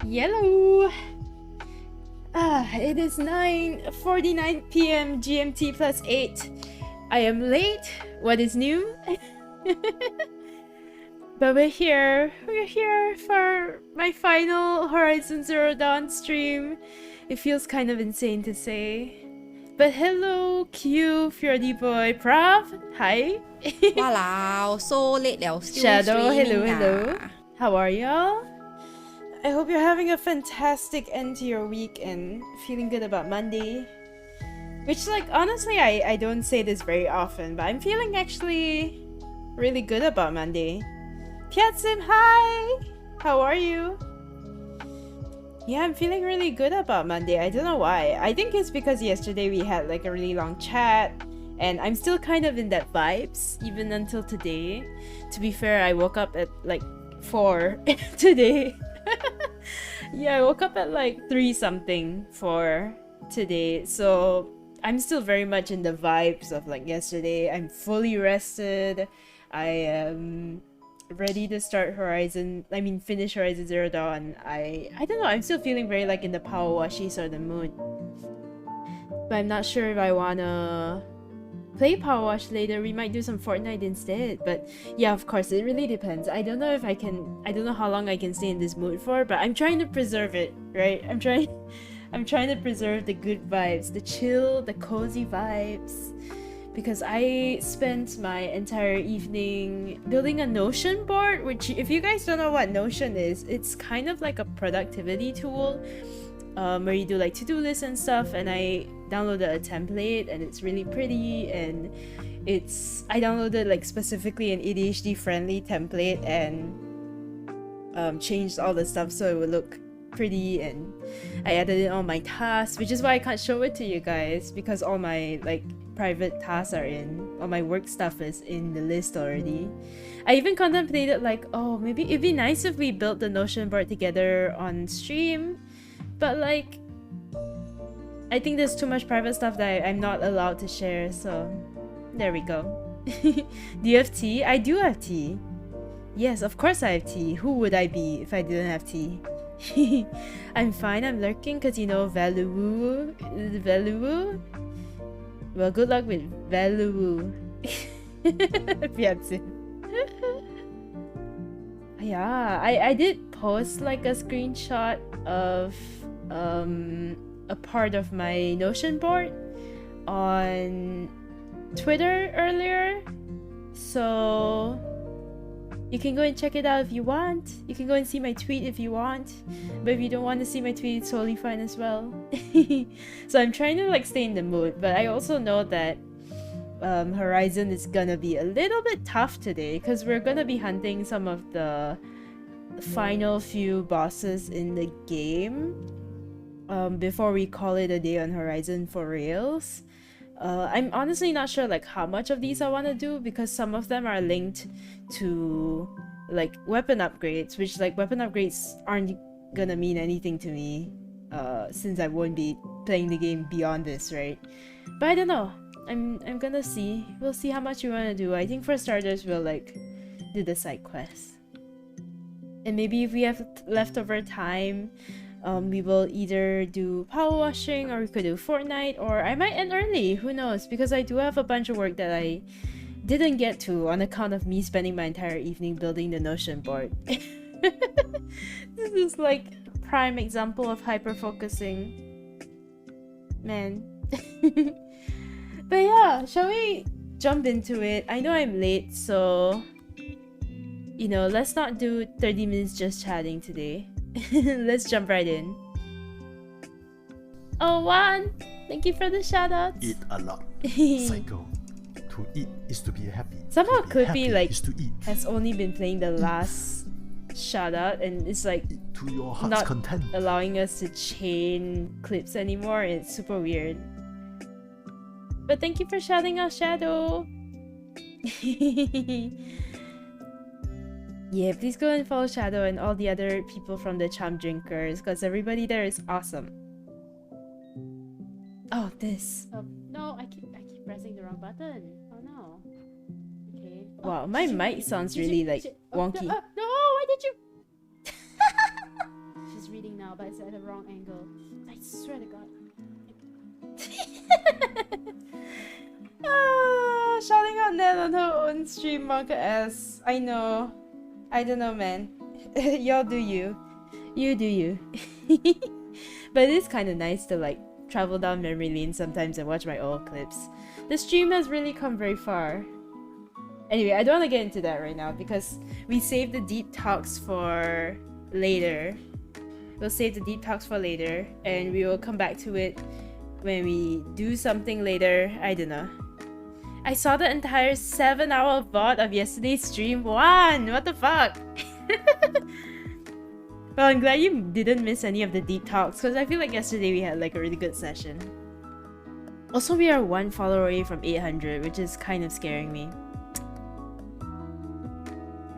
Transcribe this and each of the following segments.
Yellow! It is 9:49 p.m. GMT plus 8. I am late. What is new? But we're here. We're here for my final Horizon Zero Dawn stream. It feels kind of insane to say. But hello, Q, Fjordy Boy, Prav. Hi. Wow, so late now. Still Shadow, hello, streaming hello. ah. How are y'all? I hope you're having a fantastic end to your week and feeling good about Monday. Which, like, honestly, I don't say this very often, but I'm feeling actually really good about Monday. Piatsim, hi! How are you? Yeah, I'm feeling really good about Monday. I don't know why. I think it's because yesterday we had like a really long chat, and I'm still kind of in that vibes, even until today. To be fair, I woke up at like 4 today. Yeah, I woke up at like 3 something for today, so I'm still very much in the vibes of like yesterday. I'm fully rested. I am ready to start finish Horizon Zero Dawn. I don't know, I'm still feeling very like in the PowerWash sort of mood. But I'm not sure if I wanna play PowerWash later. We might do some Fortnite instead. But yeah, of course, it really depends. I don't know if I don't know how long I can stay in this mood for, but I'm trying to preserve it, right? I'm trying to preserve the good vibes, the chill, the cozy vibes. Because I spent my entire evening building a Notion board, which, if you guys don't know what Notion is, it's kind of like a productivity tool where you do like to-do lists and stuff, and I downloaded a template and it's really pretty, and I downloaded like specifically an ADHD friendly template and changed all the stuff so it would look pretty, and I added in all my tasks, which is why I can't show it to you guys, because all my like private tasks are in, all my work stuff is in the list already. I even contemplated like, oh, maybe it'd be nice if we built the Notion board together on stream, but like I think there's too much private stuff that I'm not allowed to share, so there we go. Do you have tea? I do have tea. Yes, of course I have tea. Who would I be if I didn't have tea? I'm fine, I'm lurking because you know value. Well, good luck with value. Yeah, I did post like a screenshot of a part of my Notion board on Twitter earlier, so you can go and check it out if you want. You can go and see my tweet if you want, but if you don't want to see my tweet, it's totally fine as well. So I'm trying to like stay in the mood, but I also know that Horizon is gonna be a little bit tough today because we're gonna be hunting some of the final few bosses in the game before we call it a day on Horizon for reals. I'm honestly not sure like how much of these I want to do, because some of them are linked to like weapon upgrades, which like weapon upgrades aren't gonna mean anything to me since I won't be playing the game beyond this, right? But I don't know. I'm gonna see. We'll see how much we want to do. I think for starters we'll like do the side quests, and maybe if we have leftover time, we will either do power washing, or we could do Fortnite, or I might end early, who knows, because I do have a bunch of work that I didn't get to on account of me spending my entire evening building the Notion board. This is like a prime example of hyper-focusing. Man. But yeah, shall we jump into it? I know I'm late, so you know, let's not do 30 minutes just chatting today. Let's jump right in. Oh, Juan! Thank you for the shoutouts. Eat a lot. Cycle. To eat is to be happy. Somehow to be could happy be like is to eat. has only been playing the last shoutout, and it's like Eat to your heart's not content. allowing us to chain clips anymore. It's super weird. But thank you for shouting out, Shadow. Yeah, please go and follow Shadow and all the other people from the Cham Drinkers, because everybody there is awesome. Oh, this. Oh, no, I keep pressing the wrong button. Oh no. Okay. Wow, my mic sounds really like wonky. No, why did you? She's reading now. now, but it's at the wrong angle. I swear to God. Shouting out Ned on her own stream, Monka S. I know. I don't know, man. Y'all do you. You do you. But it is kind of nice to like travel down memory lane sometimes and watch my old clips. The stream has really come very far. Anyway, I don't want to get into that right now because we saved the deep talks for later. We'll save the deep talks for later and we will come back to it when we do something later. I don't know. I saw the entire 7-hour VOD of yesterday's stream. What the fuck? Well, I'm glad you didn't miss any of the deep talks because I feel like yesterday we had like a really good session. Also, we are 1 follower away from 800, which is kind of scaring me.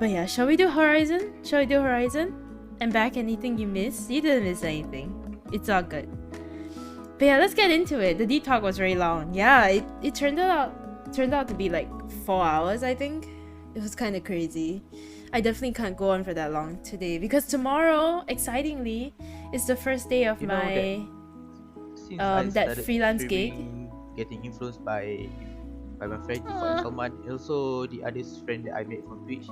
But yeah, shall we do Horizon? Shall we do Horizon? And back anything you missed? You didn't miss anything. It's all good. But yeah, let's get into it. The deep talk was very long. Yeah, it turned out to be like 4 hours, I think. It was kind of crazy. I definitely can't go on for that long today because tomorrow, excitingly, is the first day of my that freelance gig. Getting influenced by my friend Salman, also the other friend that I made from Twitch.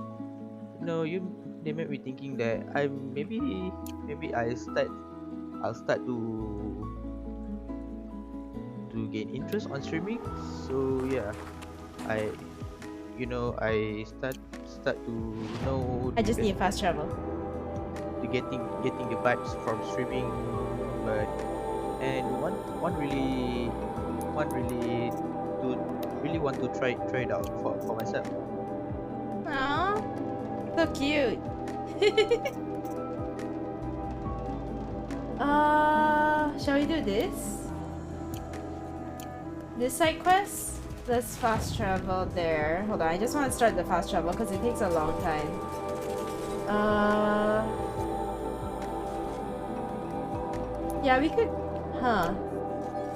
They made me thinking that maybe I'll start to gain interest on streaming. So yeah, I start to know. I just need fast travel. To getting the vibes from streaming, but one really want to try it out for myself. Aww, so cute. Shall we do this? This side quest? Let's fast travel there. Hold on, I just want to start the fast travel because it takes a long time. Yeah, we could...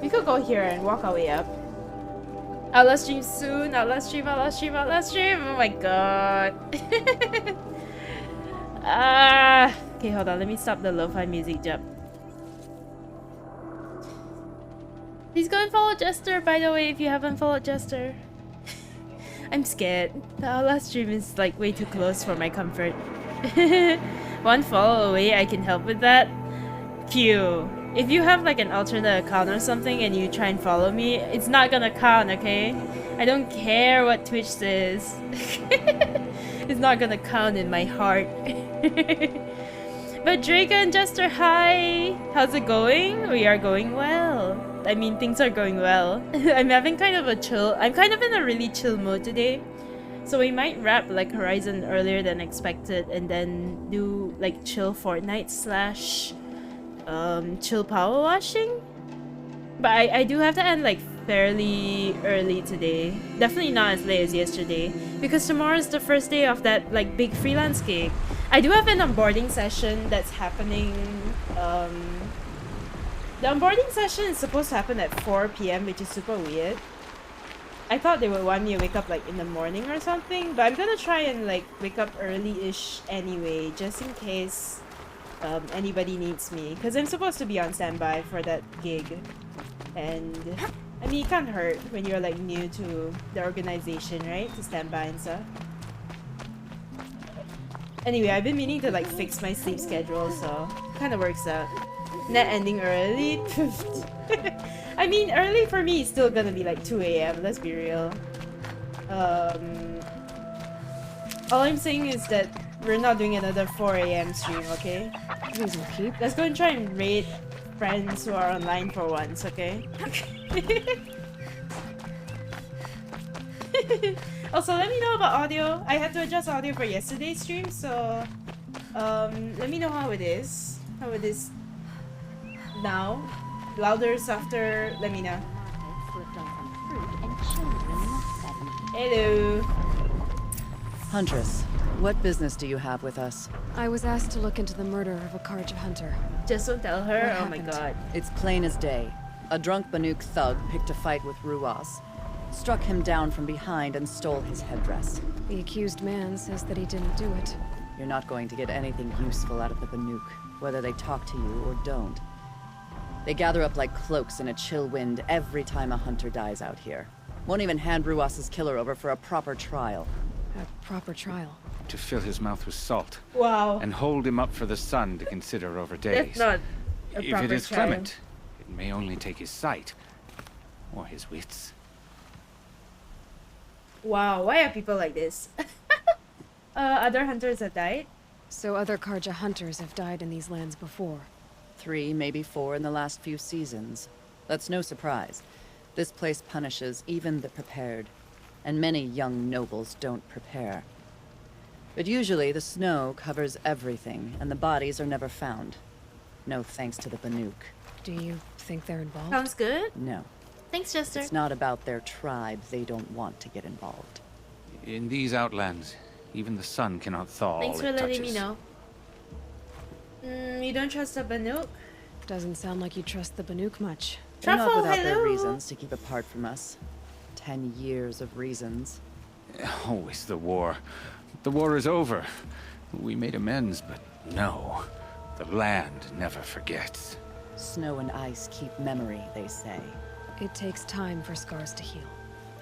We could go here and walk our way up. Outlast stream soon. Outlast stream. Oh my god. Okay, hold on. Let me stop the lo-fi music jump. Please go and follow Jester, by the way, if you haven't followed Jester. I'm scared. The Outlast stream is like way too close for my comfort. 1 follow away, I can help with that. Q. If you have like an alternate account or something and you try and follow me, it's not gonna count, okay? I don't care what Twitch says. It's not gonna count in my heart. But Drake and Jester, hi! How's it going? We are going well. I mean, things are going well. I'm having kind of a chill... I'm kind of in a really chill mode today. So we might wrap like Horizon earlier than expected and then do like chill Fortnite slash chill power washing. But I do have to end like fairly early today. Definitely not as late as yesterday because tomorrow is the first day of that like big freelance gig. I do have an onboarding session that's happening. The onboarding session is supposed to happen at 4 PM, which is super weird. I thought they would want me to wake up like in the morning or something, but I'm gonna try and like wake up early-ish anyway, just in case anybody needs me, because I'm supposed to be on standby for that gig. And I mean, it can't hurt when you're like new to the organization, right? To stand by and stuff. Anyway, I've been meaning to like fix my sleep schedule, so kind of works out. Net ending early. I mean, early for me is still gonna be like 2 AM, let's be real. All I'm saying is that we're not doing another 4 AM stream, okay? Let's go and try and raid friends who are online for once, okay? Also, let me know about audio. I had to adjust audio for yesterday's stream, so let me know how it is. How it is now. Louder, softer, let me know. Hello. Huntress, what business do you have with us? I was asked to look into the murder of a Karja hunter. Just don't tell her. What oh my happened? god. It's plain as day. A drunk Banuk thug picked a fight with Ruas, struck him down from behind and stole his headdress. The accused man says that he didn't do it. You're not going to get anything useful out of the Banuk. whether they talk to you or don't. They gather up like cloaks in a chill wind every time a hunter dies out here. Won't even hand Ruas's killer over for a proper trial. A proper trial. To fill his mouth with salt Wow. and hold him up for the sun to consider over days. That's not a If proper it is trial. Clement, it may only take his sight or his wits. Wow, why are people like this? Other hunters have died? So other Karja hunters have died in these lands before. 3, maybe 4 in the last few seasons. That's no surprise. This place punishes even the prepared, and many young nobles don't prepare. But usually the snow covers everything, and the bodies are never found. No thanks to the Banuk. Do you think they're involved? Sounds good. No. Thanks, Jester. It's not about their tribe. They don't want to get involved. In these outlands, even the sun cannot thaw Thanks all for it letting touches. me know. You don't trust the Banuk? Doesn't sound like you trust the Banuk much. They're not Truffle, without their hello. reasons to keep apart from us. 10 years of reasons. Always the war. The war is over. We made amends, but no. The land never forgets. Snow and ice keep memory, they say. It takes time for scars to heal.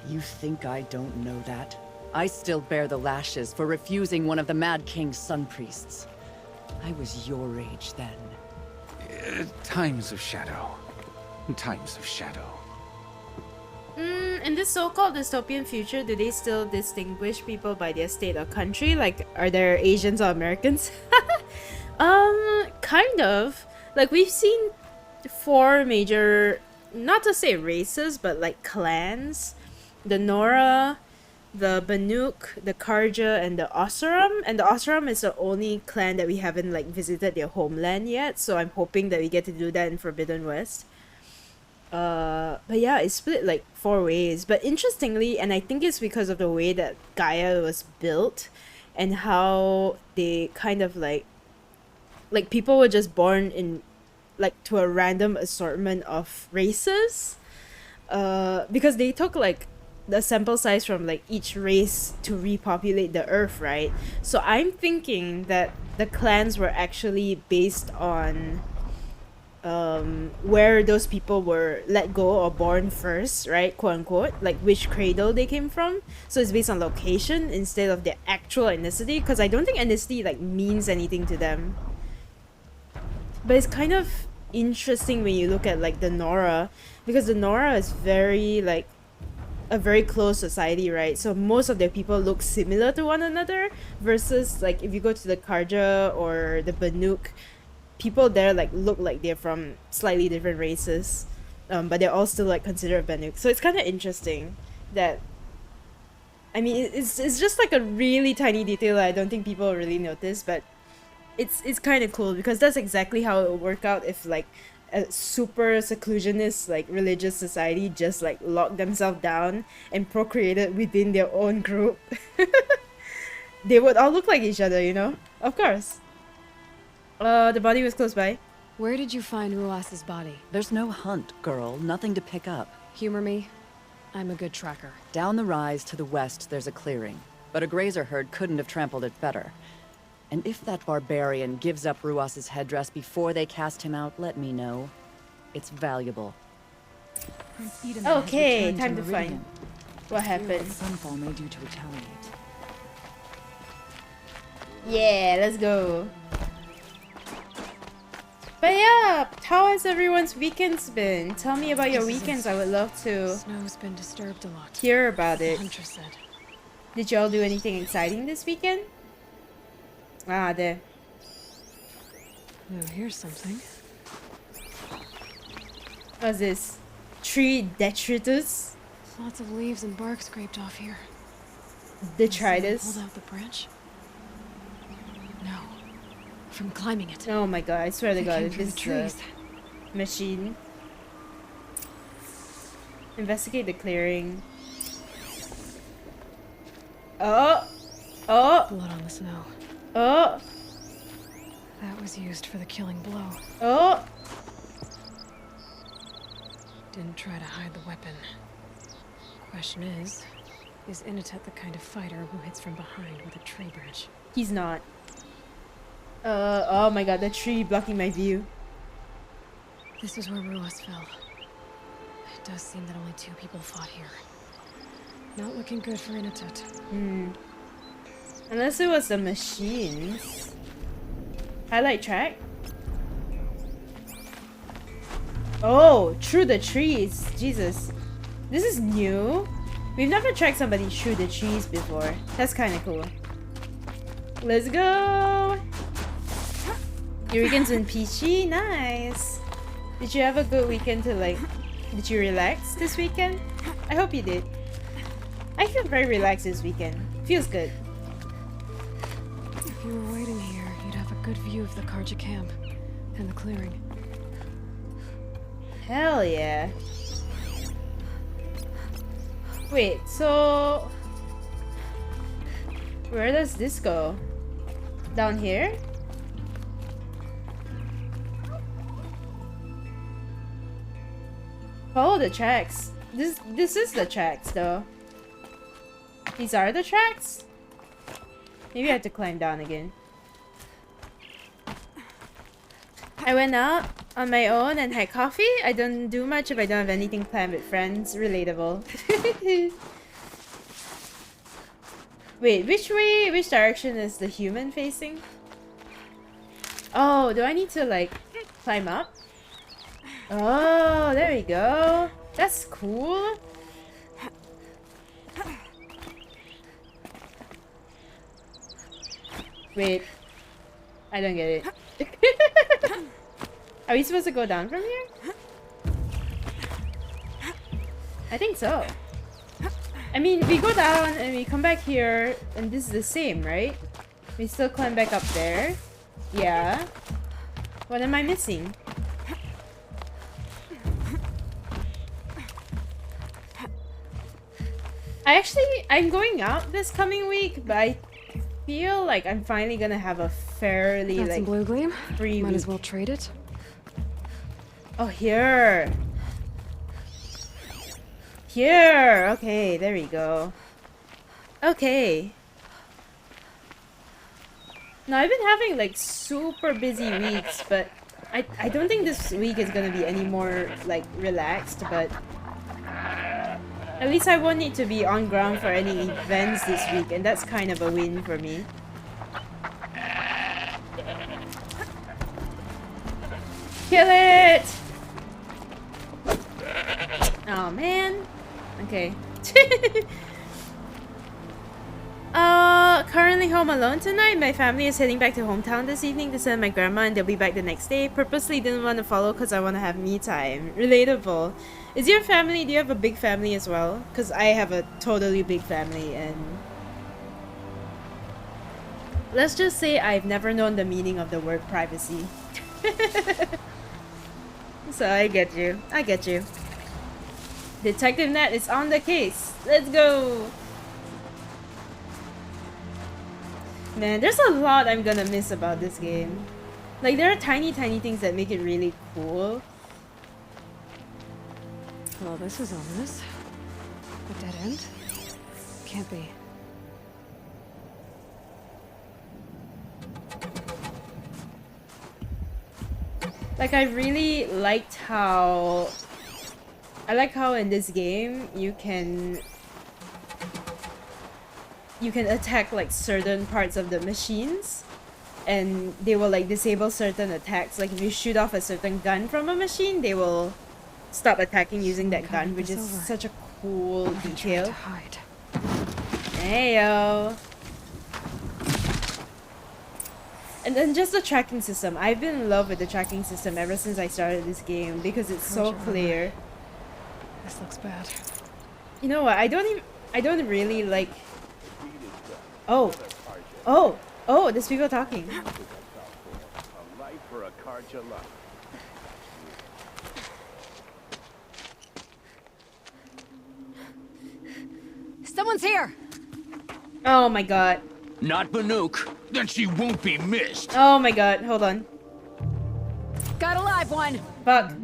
You think I don't know that? I still bear the lashes for refusing one of the Mad King's sun priests. I was your age then. Times of shadow. Times of shadow. In this so-called dystopian future, do they still distinguish people by their state or country? Like, are there Asians or Americans? Kind of. Like, we've seen 4 major, not to say races, but like clans. The Nora, the Banuk, the Karja, and the Oseram. And the Oseram is the only clan that we haven't like visited their homeland yet, so I'm hoping that we get to do that in Forbidden West. But yeah, it's split like 4 ways. But interestingly, and I think it's because of the way that Gaia was built and how they kind of like people were just born in like to a random assortment of races. Because they took like the sample size from like each race to repopulate the earth, right? So I'm thinking that the clans were actually based on where those people were let go or born first, right, quote unquote, like which cradle they came from. So it's based on location instead of their actual ethnicity, because I don't think ethnicity like means anything to them. But it's kind of interesting when you look at like the Nora, because the Nora is very like a very close society, right? So most of their people look similar to one another, versus like if you go to the Karja or the Banuk, people there like look like they're from slightly different races, but they're all still like considered Banuk. So it's kind of interesting that, I mean, it's just like a really tiny detail that I don't think people really notice, but it's kind of cool because that's exactly how it would work out if like a super seclusionist like religious society just like locked themselves down and procreated within their own group. They would all look like each other, you know? Of course. The body was close by. Where did you find Ruas's body? There's no hunt, girl. Nothing to pick up. Humor me. I'm a good tracker. Down the rise to the west, there's a clearing. But a grazer herd couldn't have trampled it better. And if that barbarian gives up Ruas's headdress before they cast him out, let me know. It's valuable. Okay, time to find what happened. Sunfall made you to retaliate. Yeah, let's go. But yeah, how has everyone's weekends been? Tell me about your weekends. I would love to Snow's been disturbed a lot. hear about The it. hunter said. Did y'all do anything exciting this weekend? Ah, there. Now here's something. What's this? Tree detritus? Lots of leaves and bark scraped off here. Detritus? Hold out the branch? No. From climbing it. Oh my god, I swear to They god, came if through this the is trees. a machine. Investigate the clearing. Oh! Oh! Blood on the snow. Oh! That was used for the killing blow. Oh! Didn't try to hide the weapon. Question is Initet the kind of fighter who hits from behind with a tree branch? He's not. Oh my god, the tree blocking my view. This is where Ruas fell. It does seem that only 2 people fought here. Not looking good for Inatut. Unless it was the machines. Highlight track? Oh, through the trees. Jesus. This is new. We've never tracked somebody through the trees before. That's kind of cool. Let's go! Your weekend's been peachy? Nice! Did you have a good weekend to like... Did you relax this weekend? I hope you did. I feel very relaxed this weekend. Feels good. If you were waiting here, you'd have a good view of the Karja camp and the clearing. Hell yeah. Wait, so... Where does this go? Down here? Follow the tracks. This is the tracks though. These are the tracks? Maybe I have to climb down again. I went out on my own and had coffee. I don't do much if I don't have anything planned with friends. Relatable. Wait, which direction is the human facing? Oh, do I need to like climb up? Oh, there we go. That's cool. Wait, I don't get it. Are we supposed to go down from here? I think so. I mean, we go down and we come back here and this is the same, right? We still climb back up there. Yeah. What am I missing? I'm going out this coming week, but I feel like I'm finally gonna have a fairly Got like some blue gleam? free Might week. as well trade it. Oh, here. Here. Okay, there we go. Okay. Now, I've been having like super busy weeks, but I don't think this week is gonna be any more like relaxed, but at least I won't need to be on ground for any events this week, and that's kind of a win for me. Kill it! Oh man. Okay. Currently home alone tonight. My family is heading back to hometown this evening to send my grandma and they'll be back the next day. Purposely didn't want to follow because I want to have me time. Relatable. Is your family, do you have a big family as well? Because I have a totally big family and... Let's just say I've never known the meaning of the word privacy. So I get you. I get you. Detective Nat is on the case. Let's go! Man, there's a lot I'm gonna miss about this game. Like, there are tiny things that make it really cool. Well, this is ominous. A dead end? Can't be. Like, I really liked how... I like how in this game you can attack like certain parts of the machines and they will like disable certain attacks. Like if you shoot off a certain gun from a machine, they will stop attacking using that gun, which is such a cool detail. Hide. Heyo. And then just the tracking system. I've been in love with the tracking system ever since I started this game because it's so clear. This looks bad. You know what? I don't really like... Oh, there's people talking. Someone's here! Oh my god. Not Banuk. Then she won't be missed. Oh my god, hold on. Got a live one! Fuck.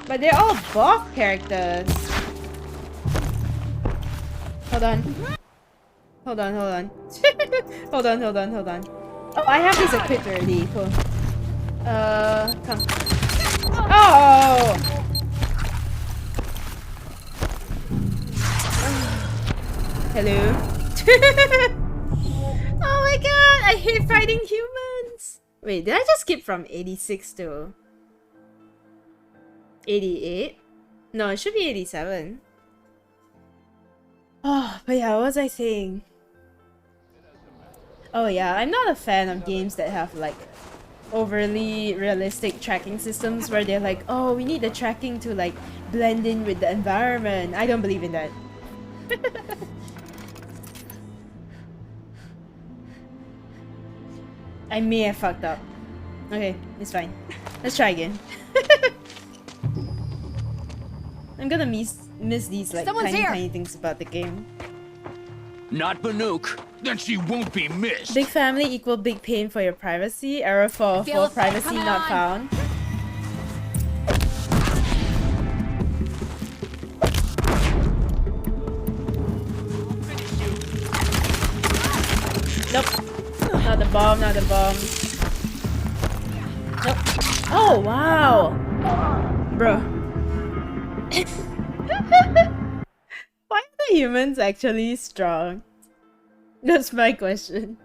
But they're all buff characters. Hold on. Hold on. hold on. Oh, I have this equipped already. Cool. Come. Oh! Hello. Oh my god, I hate fighting humans. Wait, did I just skip from 86 to 88? No, it should be 87. Oh, but yeah, what was I saying? Oh yeah, I'm not a fan of games that have like overly realistic tracking systems where they're like, oh, we need the tracking to like blend in with the environment. I don't believe in that. I may have fucked up. Okay, it's fine. Let's try again. I'm gonna miss these like tiny things about the game. Not Banuk. Then she won't be missed. Big family equal big pain for your privacy. Error for privacy not found. Nope. Not the bomb. Nope. Oh, wow. Bro. Why are the humans actually strong? That's my question.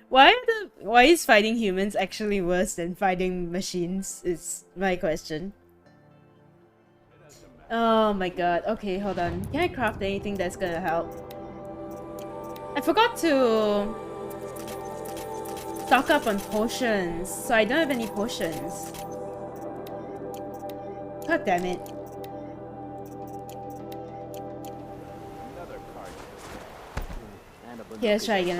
Why is fighting humans actually worse than fighting machines? Is my question. Oh my god. Okay, hold on. Can I craft anything that's gonna help? I forgot to stock up on potions, so I don't have any potions. God damn it. Yeah, let's try again.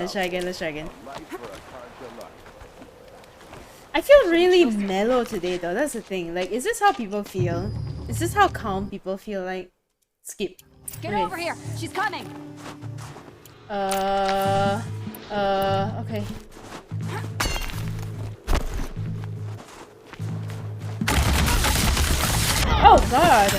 I feel really mellow today though, that's the thing. Like, is this how people feel? Is this how calm people feel like? Skip. Get over here! She's coming! Okay. Oh god!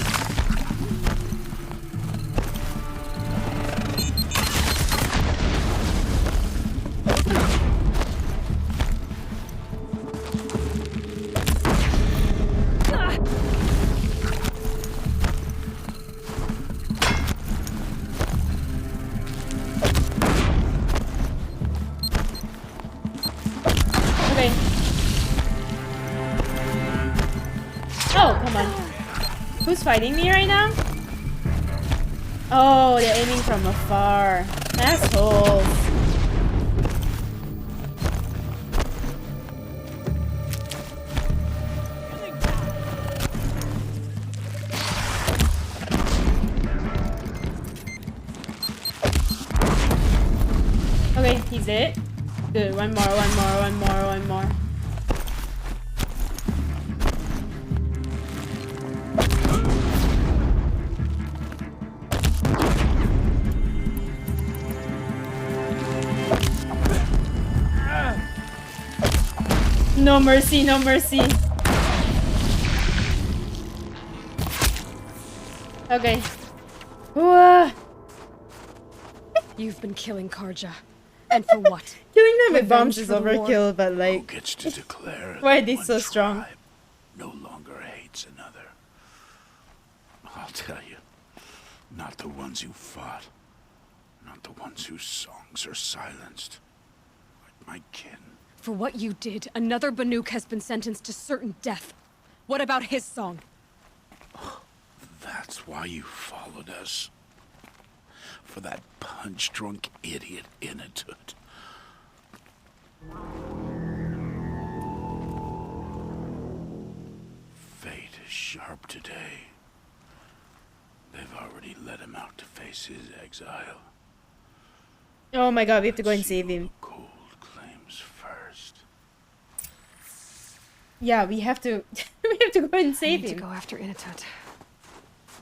Okay. Oh, come on. Who's fighting me right now? Oh, they're aiming from afar. Assholes. Okay, he's it. Good, one more. No mercy. Okay. You've been killing Karja. And for what? Killing them with Revenge bombs is for the war? overkill, but Who like, gets to declare why are that they one so strong? tribe no longer hates another? I'll tell you, not the ones who fought, not the ones whose songs are silenced, like my kin. For what you did, another Banuk has been sentenced to certain death. What about his song? That's why you followed us. For that punch-drunk idiot Inatut. Fate is sharp today. They've already let him out to face his exile. Oh my god, we have to go and save him. Cold claims first. Yeah, we have to we have to go and I save need to him. go after Inatut.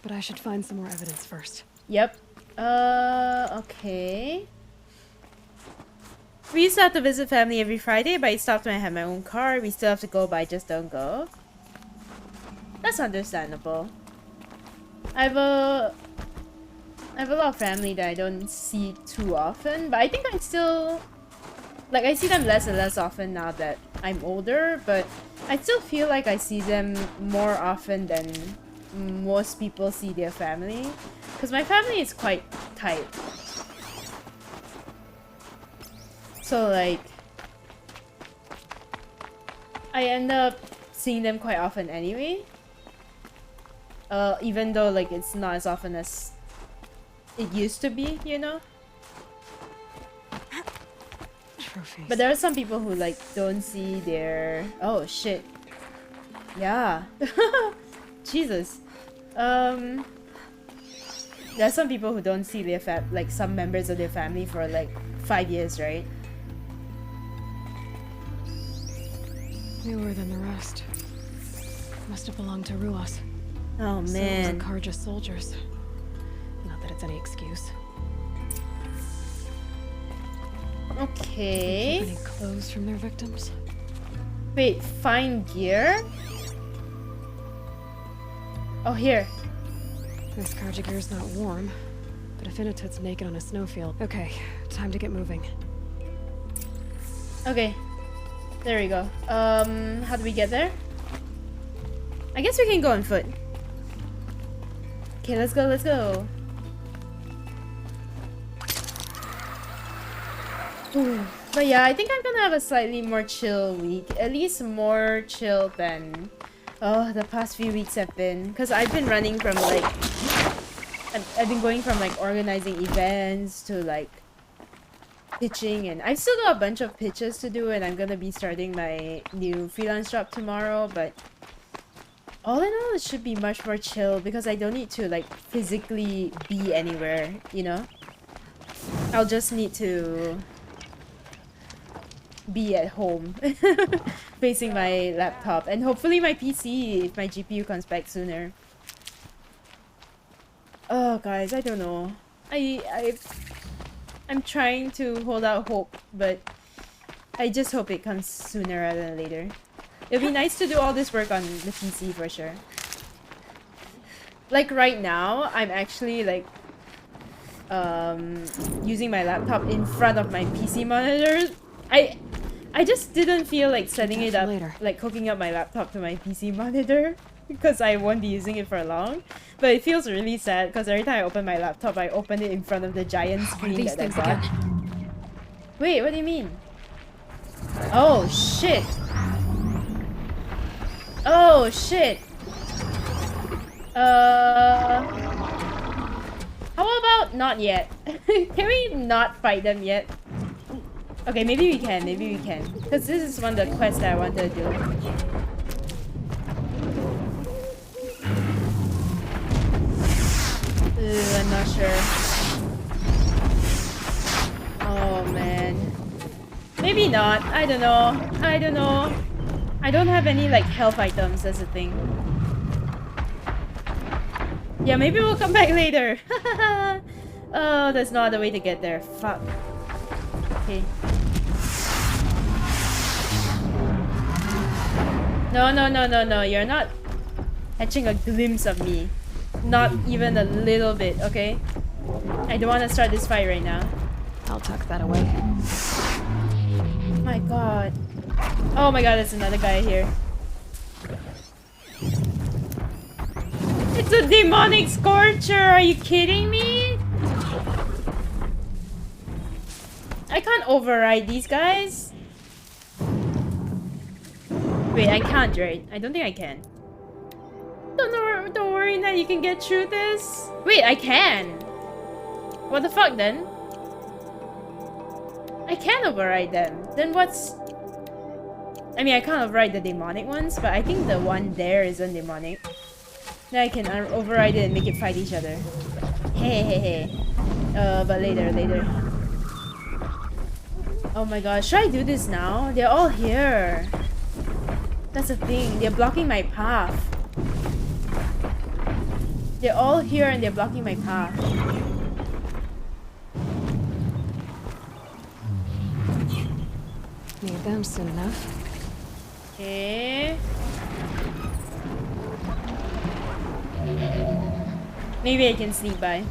But I should find some more evidence first. Yep. Okay. We used to have to visit family every Friday, but it stopped when I had my own car. We still have to go, but I just don't go. That's understandable. I have a I have a lot of family that I don't see too often, but I think I still... Like, I see them less and less often now that I'm older, but I still feel like I see them more often than most people see their family. Because my family is quite tight. So, like... I end up seeing them quite often anyway. Even though, like, it's not as often as it used to be, you know? Trophies. But there are some people who, like, don't see their... Oh, shit. Yeah. Jesus. There are some people who don't see their like, some members of their family for, like, 5 years, right? Newer than the rest. Must have belonged to Ruas. Oh, So man. was Akarja's soldiers. Not that it's any excuse. Okay. Keep any clothes from their victims? Wait, find gear? Oh, here. This Karja gear's not warm, but if Inatut's naked on a snowfield. Okay, time to get moving. Okay. There we go. How do we get there? I guess we can go on foot. Okay, let's go, let's go. Ooh. But yeah, I think I'm gonna have a slightly more chill week. At least more chill than the past few weeks have been. Because I've been running from like... I've been going from like organizing events to like pitching, and I've still got a bunch of pitches to do, and I'm gonna be starting my new freelance job tomorrow, but all in all it should be much more chill because I don't need to like physically be anywhere, you know? I'll just need to be at home facing my laptop and hopefully my PC if my GPU comes back sooner. Oh guys, I don't know. I'm trying to hold out hope, but I just hope it comes sooner rather than later. It'll be nice to do all this work on the PC for sure. Like right now, I'm actually like using my laptop in front of my PC monitor. I just didn't feel like setting it up, like hooking up my laptop to my PC monitor because I won't be using it for long. But it feels really sad because every time I open my laptop, I open it in front of the giant screen that I got. Wait, what do you mean? Oh shit! Oh shit! How about not yet? Can we not fight them yet? Okay, maybe we can, maybe we can. Because this is one of the quests that I wanted to do. I'm not sure. Oh man. Maybe not. I don't know. I don't know. I don't have any like health items, that's the thing. Yeah, maybe we'll come back later. Oh, that's not the way to get there. Fuck. Okay. No, no, no, no, no. You're not catching a glimpse of me. Not even a little bit, okay? I don't want to start this fight right now. I'll tuck that away. My god. Oh my god, there's another guy here. It's a demonic scorcher! Are you kidding me? I can't override these guys. Wait, I can't, right? I don't think I can. Don't worry, now you can get through this. Wait, I can. What the fuck then? I can override them. Then what's... I mean, I can't override the demonic ones, but I think the one there isn't demonic. Then I can override it and make it fight each other. Hey, hey, hey. But later, later. Oh my god, should I do this now? They're all here. That's the thing, they're blocking my path. They're all here and they're blocking my path. Need them soon enough. Okay. Maybe I can sneak by.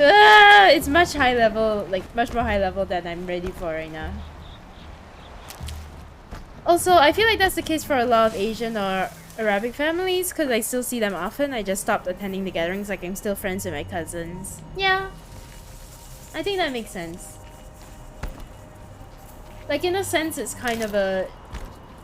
It's much high level, like much more high level than I'm ready for right now. Also, I feel like that's the case for a lot of Asian or Arabic families because I still see them often. I just stopped attending the gatherings, like I'm still friends with my cousins. Yeah, I think that makes sense. Like in a sense, it's kind of a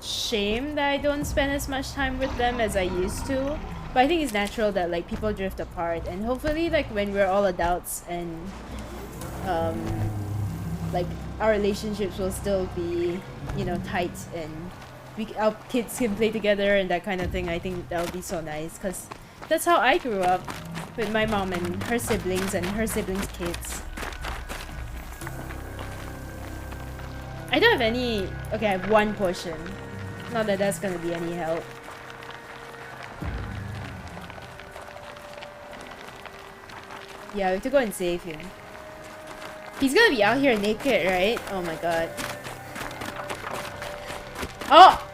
shame that I don't spend as much time with them as I used to. But I think it's natural that like people drift apart, and hopefully like when we're all adults and like our relationships will still be, you know, tight and our kids can play together and that kind of thing. I think that would be so nice because that's how I grew up with my mom and her siblings kids. I don't have any. Okay, I have one potion. Not that that's gonna be any help. Yeah, we have to go and save him. He's gonna be out here naked, right? Oh my god. Oh!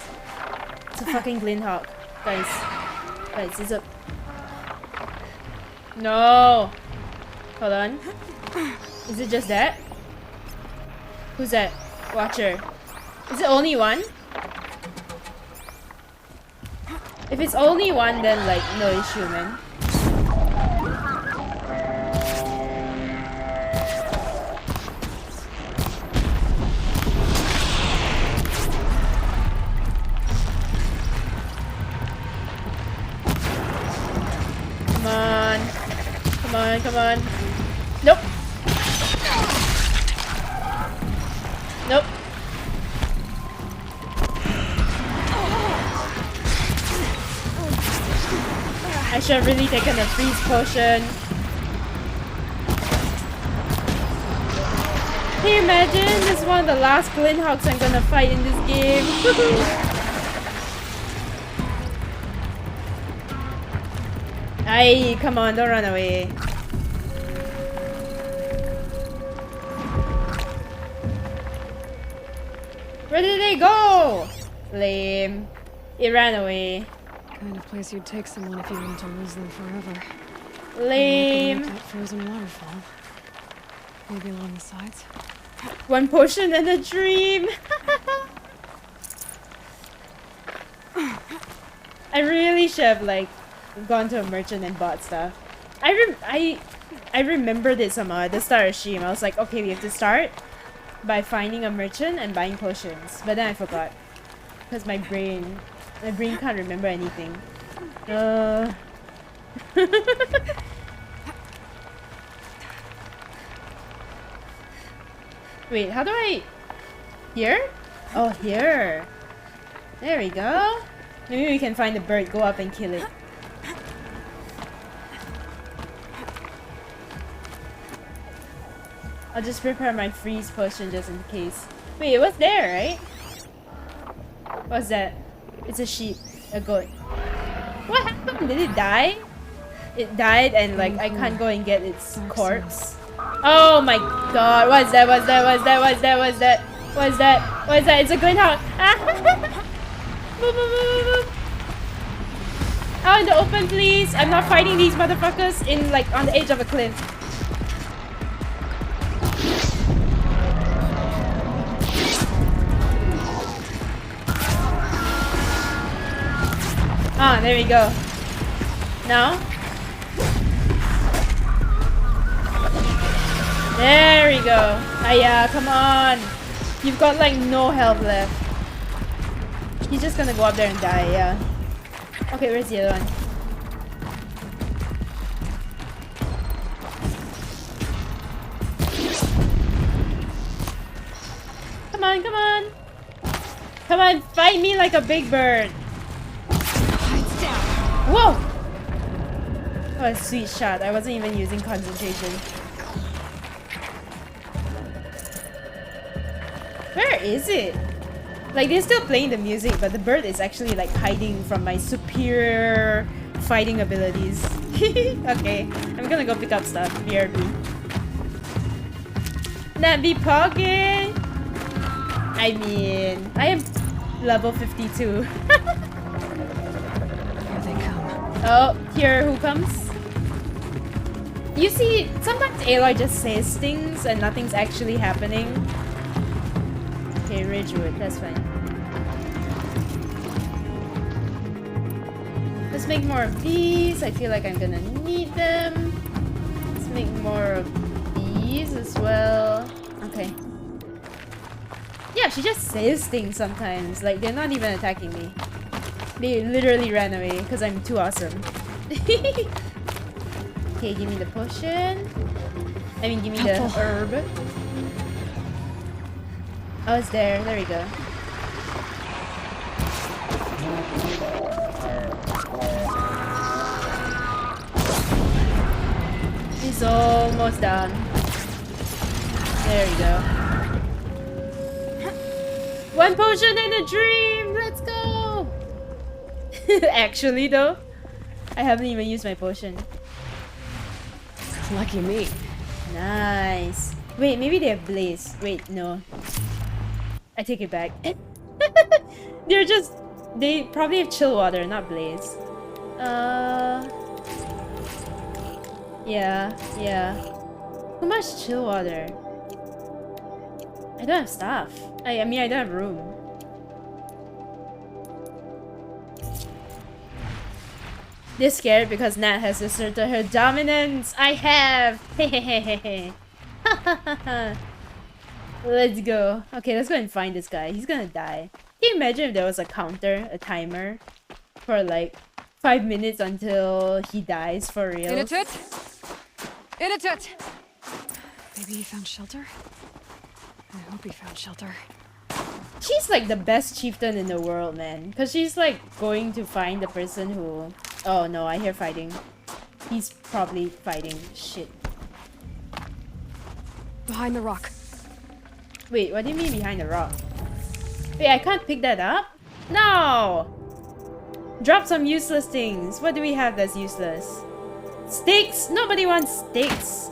It's a fucking Glynhawk. Guys. Guys, it's a... No! Hold on. Is it just that? Who's that? Watcher. Is it only one? If it's only one, then like, no issue, man. Come on. Come on, come on. Nope. Nope. I should have really taken a freeze potion. Can you imagine? This is one of the last Glynhawks I'm gonna fight in this game. Aye, come on, don't run away. Where did they go? Lame. It ran away. Kind of place you'd take someone if you wanted to lose them forever. Lame. That frozen waterfall. Maybe along the sides. One potion and a dream. I really should have like gone to a merchant and bought stuff. I remembered it somehow at the start of stream. I was like, okay, we have to start by finding a merchant and buying potions. But then I forgot because my brain can't remember anything. Wait, how do I... Here? Oh, here. There we go. Maybe we can find the bird, go up and kill it. I'll just prepare my freeze potion just in case. Wait, it was there, right? What's that? It's a sheep. A goat. What happened? Did it die? It died and like I can't go and get its corpse. Oh my god, what's that? What's that? What's that? What's that? What's that? What's that? What's that? It's a Glynhawk! Move, move, move, move. Out in the open, please! I'm not fighting these motherfuckers in like on the edge of a cliff. Ah, there we go. Now? There we go. Aya, come on. You've got like no health left. He's just gonna go up there and die, yeah. Okay, where's the other one? Come on, come on. Come on, fight me like a big bird. Whoa! Oh, a sweet shot. I wasn't even using concentration. Where is it? Like, they're still playing the music, but the bird is actually like hiding from my superior fighting abilities. Okay, I'm gonna go pick up stuff. BRB. Nabi Poggin! I mean, I am level 52. Oh, here who comes? You see, sometimes Aloy just says things and nothing's actually happening. Okay, Ridgewood, that's fine. Let's make more of these. I feel like I'm gonna need them. Let's make more of these as well. Okay. Yeah, she just says things sometimes. Like, they're not even attacking me. They literally ran away because I'm too awesome. Okay, give me the potion. I mean, give me the herb. Oh, it's there. There we go. He's almost done. There we go. One potion and a dream! Let's go! Actually, though, I haven't even used my potion. Lucky me. Nice. Wait, maybe they have blaze. Wait, no. I take it back. They're just... They probably have chill water, not blaze. Yeah. Too much chill water. I don't have stuff. I mean, I don't have room. They're scared because Nat has asserted her dominance. I have. Let's go. Okay, let's go and find this guy. He's gonna die. Can you imagine if there was a counter, a timer, for like 5 minutes until he dies for real? In a toot. Maybe he found shelter? I hope he found shelter. She's like the best chieftain in the world, man. Because she's like going to find the person who... Oh no, I hear fighting. He's probably fighting. Shit. Behind the rock. Wait, what do you mean behind the rock? Wait, I can't pick that up? No! Drop some useless things. What do we have that's useless? Sticks? Nobody wants sticks.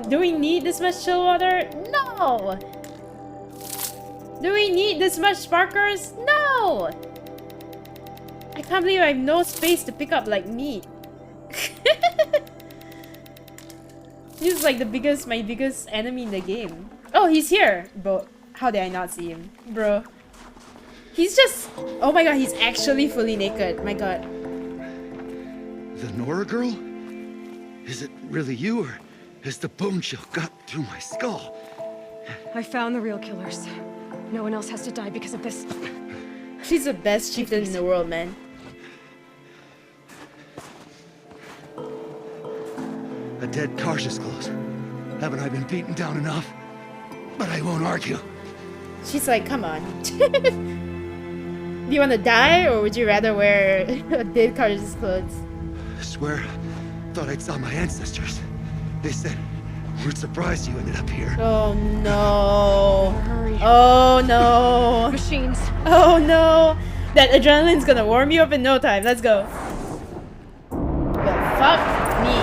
Do we need this much chill water? No! Do we need this much sparkers? No! I can't believe I have no space to pick up like meat. He's like my biggest enemy in the game. Oh, he's here! Bro, how did I not see him? Bro. He's just... Oh my god, he's actually fully naked. My god. The Nora girl? Is it really you, or has the bone chill got through my skull? I found the real killers. No one else has to die because of this. She's the best chieftain in the world, man. A dead Karsh's clothes. Haven't I been beaten down enough? But I won't argue. She's like, come on. Do you want to die, or would you rather wear a dead Karsh's clothes? I swear, thought I'd saw my ancestors. They said, we're surprised you ended up here. Oh no. Hurry. Oh no. Machines. Oh no. That adrenaline's gonna warm you up in no time. Let's go. Well, fuck me.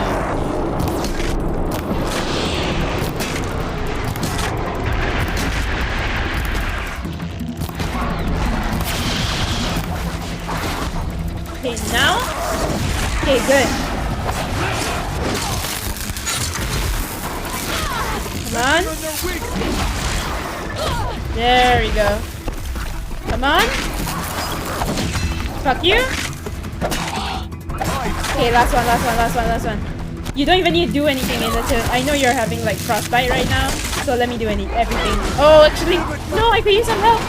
Okay, now? Okay, good. Come on. There we go. Come on. Fuck you. Okay, last one. You don't even need to do anything in the I know you're having like frostbite right now, so let me do everything. Oh, actually, no, I could use some help.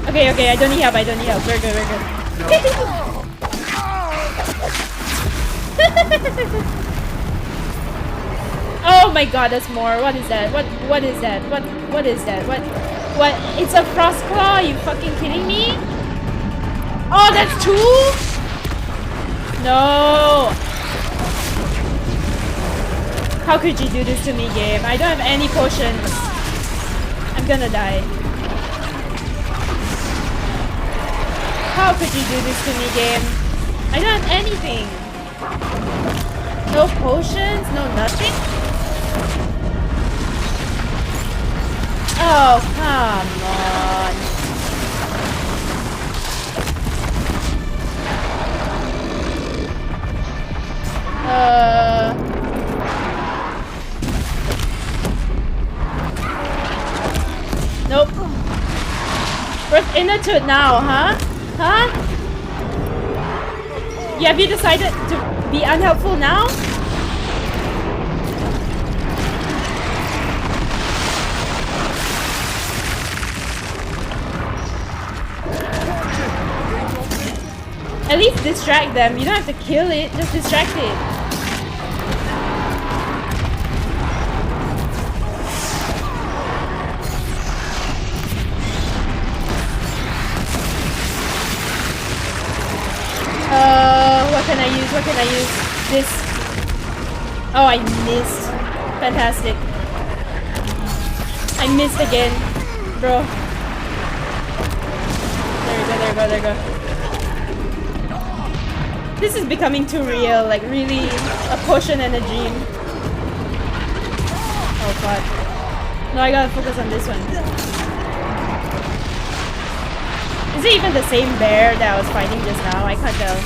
Okay, I don't need help. We're good. Oh my god, that's more. What is that? What is that? What is that? What? It's a frost claw? Are you fucking kidding me? Oh, that's two? No. How could you do this to me, game? I don't have any potions. I'm gonna die. How could you do this to me, game? I don't have anything. No potions, no nothing. Oh, come on. Nope. Where's Inatude now, huh? Huh? Yeah, have you decided to be unhelpful now? At least distract them. You don't have to kill it, just distract it. What can I use? What can I use? This. Oh, I missed. Fantastic. I missed again. Bro. There we go, there we go, there we go. This is becoming too real, like really a potion and a dream. Oh god. No, I gotta focus on this one. Is it even the same bear that I was fighting just now? I can't tell.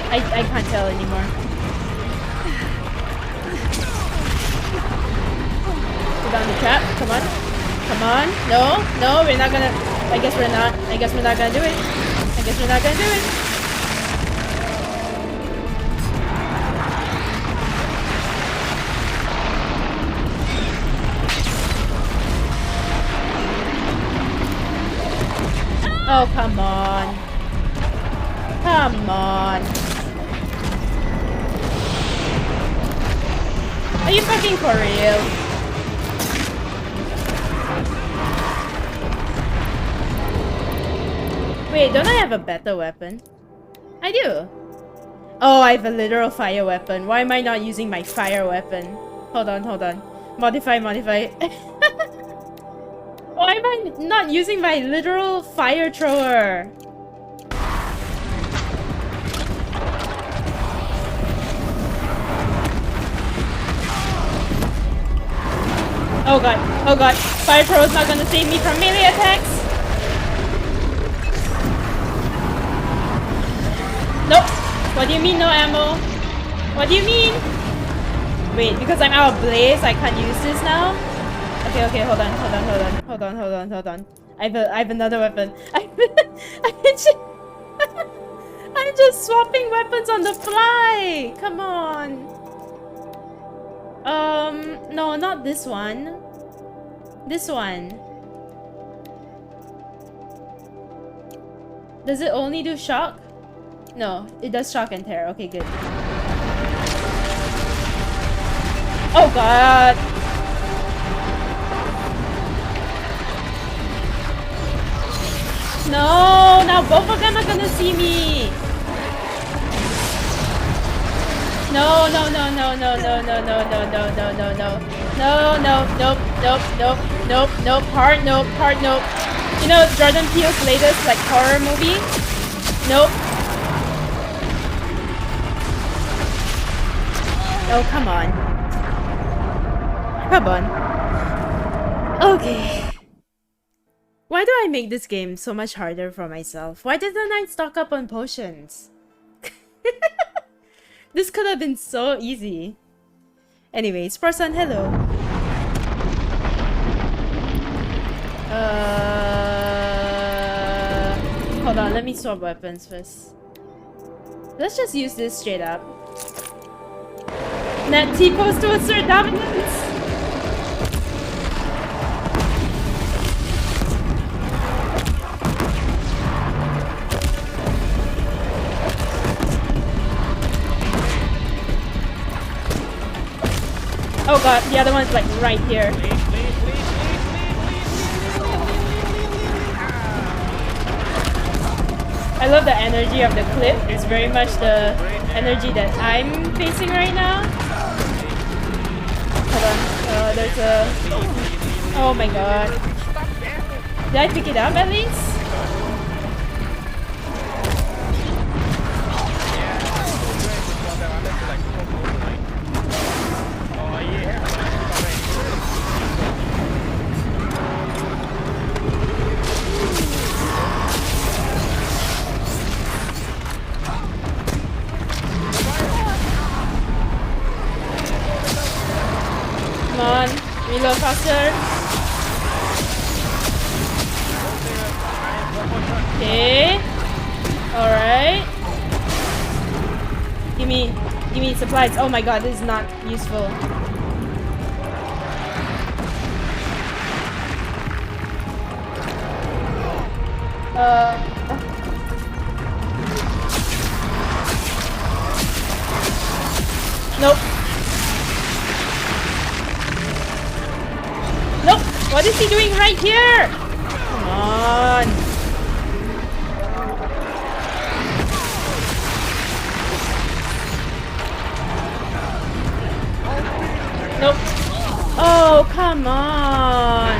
I can't tell anymore. Put down the trap. Come on. Come on. No, no, we're not gonna. I guess we're not. I guess we're not gonna do it. I guess we're not gonna do it. Oh, come on. Come on. Are you fucking for real? Wait, don't I have a better weapon? I do. Oh, I have a literal fire weapon. Why am I not using my fire weapon? Hold on, hold on. Modify, modify. Why am I not using my literal fire thrower? Oh god, oh god. Fire thrower is not gonna save me from melee attacks. Nope. What do you mean no ammo? What do you mean? Wait, because I'm out of blaze, I can't use this now? Okay, okay, hold on. I have another weapon. I'm just swapping weapons on the fly. Come on. No, not this one. This one. Does it only do shock? No, it does shock and tear. Okay, good. Oh god. No, now both of them are gonna see me. No, no, no, no, no, no, no, no, no, no, no, no, no. No, no, nope, nope, nope, nope, nope, hard nope, hard nope. You know Jordan Peele's latest like horror movie? Nope. Oh, come on. Come on. Okay. Why do I make this game so much harder for myself? Why didn't I stock up on potions? This could have been so easy. Anyways, person, hello. Hold on, let me swap weapons first. Let's just use this straight up. Net T-pose to assert dominance! Oh god, the other one's like right here. I love the energy of the clip. It's very much the energy that I'm facing right now. Hold on. There's a... Oh my god. Did I pick it up at least? Okay. Alright. Give me supplies. Oh my god, this is not useful. Nope. Nope. What is he doing right here? Come on. Nope. Oh, come on.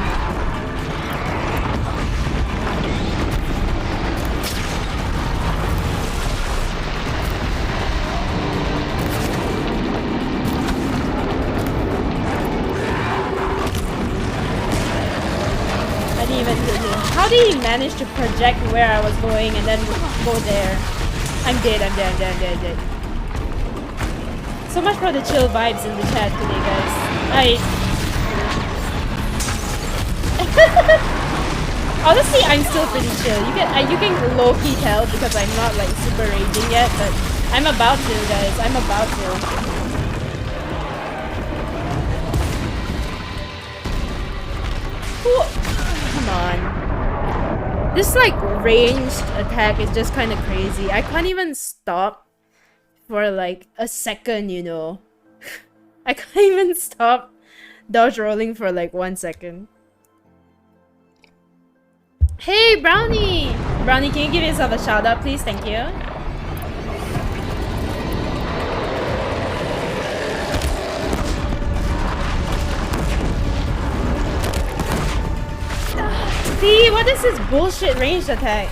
I didn't even hit him. How did he manage to project where I was going and then go there? I'm dead, I'm dead, I'm dead, I'm dead, I'm dead. So much for the chill vibes in the chat today, guys. Honestly, I'm still pretty chill. You can low-key tell because I'm not like super raging yet, but I'm about to, guys. I'm about to. Come on. This like ranged attack is just kind of crazy. I can't even stop for like a second, you know. I can't even stop dodge rolling for like 1 second. Hey, Brownie! Brownie, can you give yourself a shout out, please? Thank you. See, what is this bullshit ranged attack?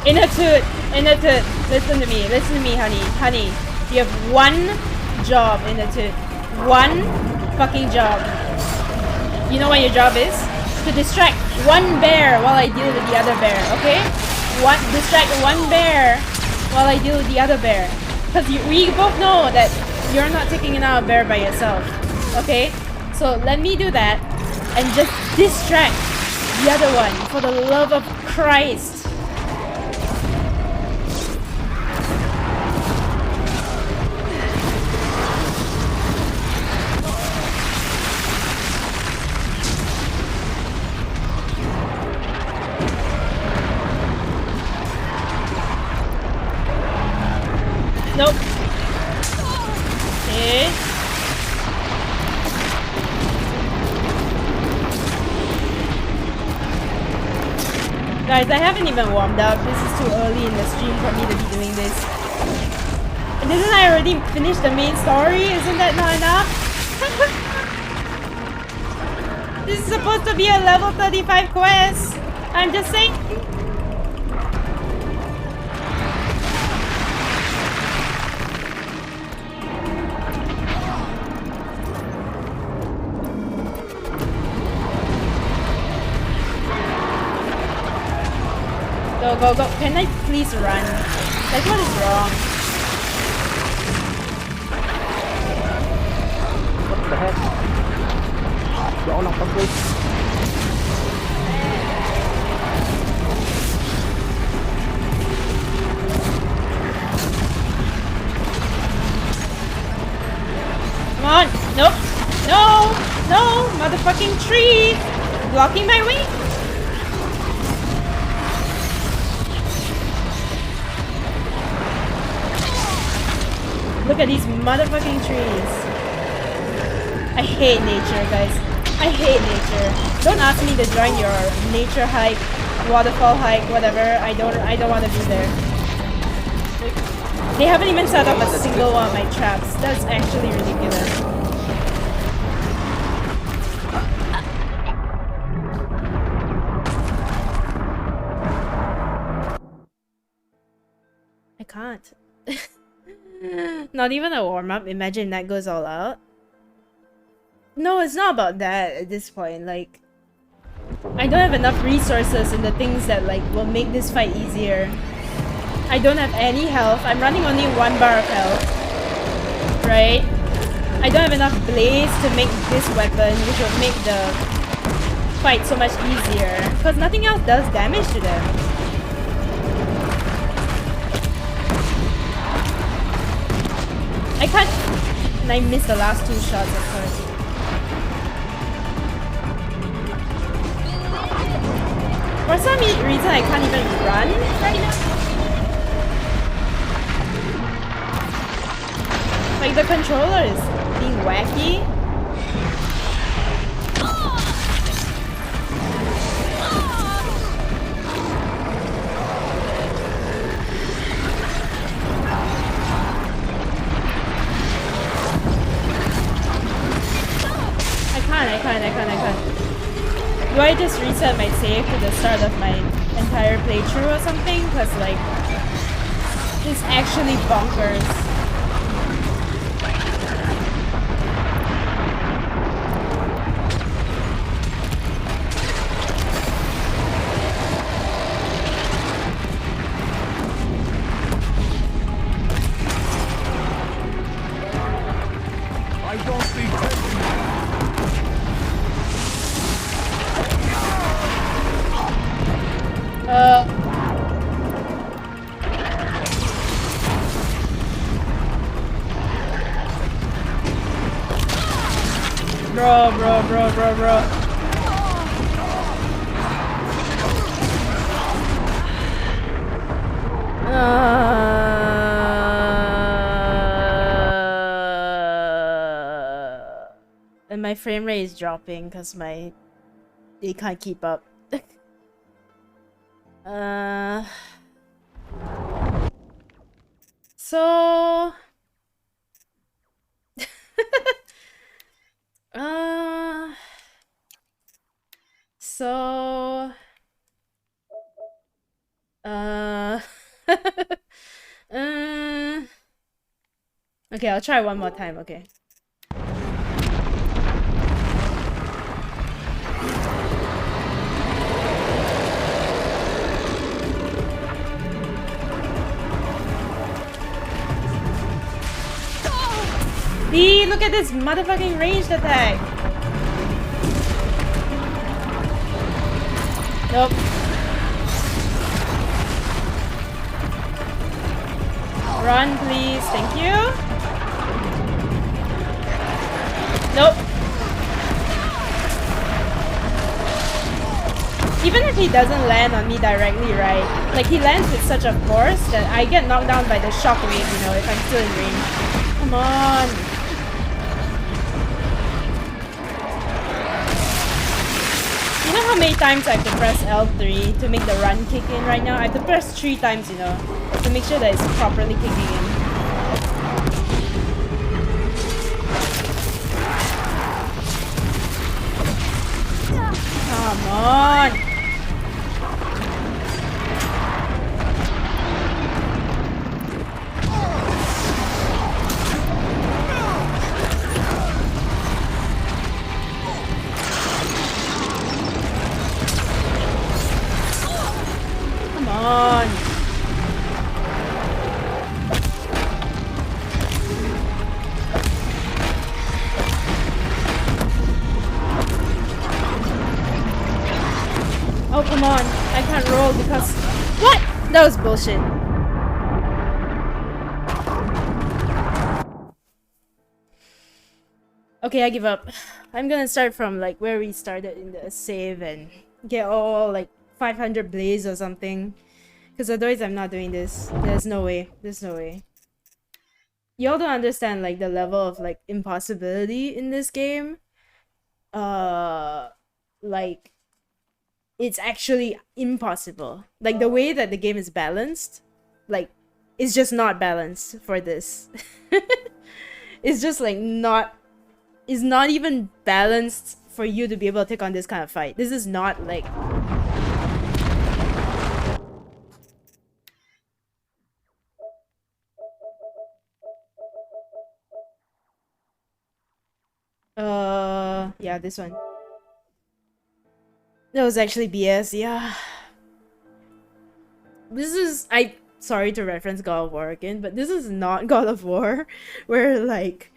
In a toot, listen to me, honey. You have one job in a toot. One fucking job. You know what your job is? To distract one bear while I deal with the other bear, okay? Distract one bear while I deal with the other bear. Because we both know that you're not taking out a bear by yourself, okay? So let me do that and just distract the other one for the love of Christ. Nope. Okay. Guys, I haven't even warmed up. This is too early in the stream for me to be doing this. And didn't I already finish the main story? Isn't that not enough? This is supposed to be a level 35 quest. I'm just saying. Go. Can I please run? Like, what is wrong? What the heck? Y'all not complete. Come on! Nope! No! Motherfucking tree! Blocking my way! Look at these motherfucking trees. I hate nature, guys. I hate nature. Don't ask me to join your nature hike, waterfall hike, whatever. I don't want to be there. They haven't even set up a single one of my traps. That's actually ridiculous. I can't. Not even a warm-up. Imagine that goes all out. No, it's not about that at this point. Like, I don't have enough resources in the things that like will make this fight easier. I don't have any health. I'm running only 1 bar of health. Right? I don't have enough blades to make this weapon, which would make the fight so much easier. Because nothing else does damage to them. I can't... And I missed the last 2 shots, of course. For some reason, I can't even run right now. Like, the controller is being wacky. I can't. Do I just reset my save to the start of my entire playthrough or something? Because, like, it's actually bonkers. Bro. And my frame rate is dropping because it can't keep up. So okay, I'll try one more time, okay. See, look at this motherfucking ranged attack. Nope. Run, please. Thank you. Nope. Even if he doesn't land on me directly, right? Like, he lands with such a force that I get knocked down by the shockwave, you know, if I'm still in range. Come on. You know how many times I have to press L3 to make the run kick in right now? I have to press 3 times, you know, to make sure that it's properly kicking in. Come on! Oh, come on. I can't roll because... What? That was bullshit. Okay, I give up. I'm gonna start from like where we started in the save and get all like 500 blaze or something. Because otherwise I'm not doing this. There's no way. There's no way. Y'all don't understand like the level of like impossibility in this game. Like it's actually impossible. Like the way that the game is balanced, like it's just not balanced for this. It's just like not, it's not even balanced for you to be able to take on this kind of fight. This is not like yeah, this one. That was actually BS, yeah. This is, sorry to reference God of War again, but this is not God of War, where like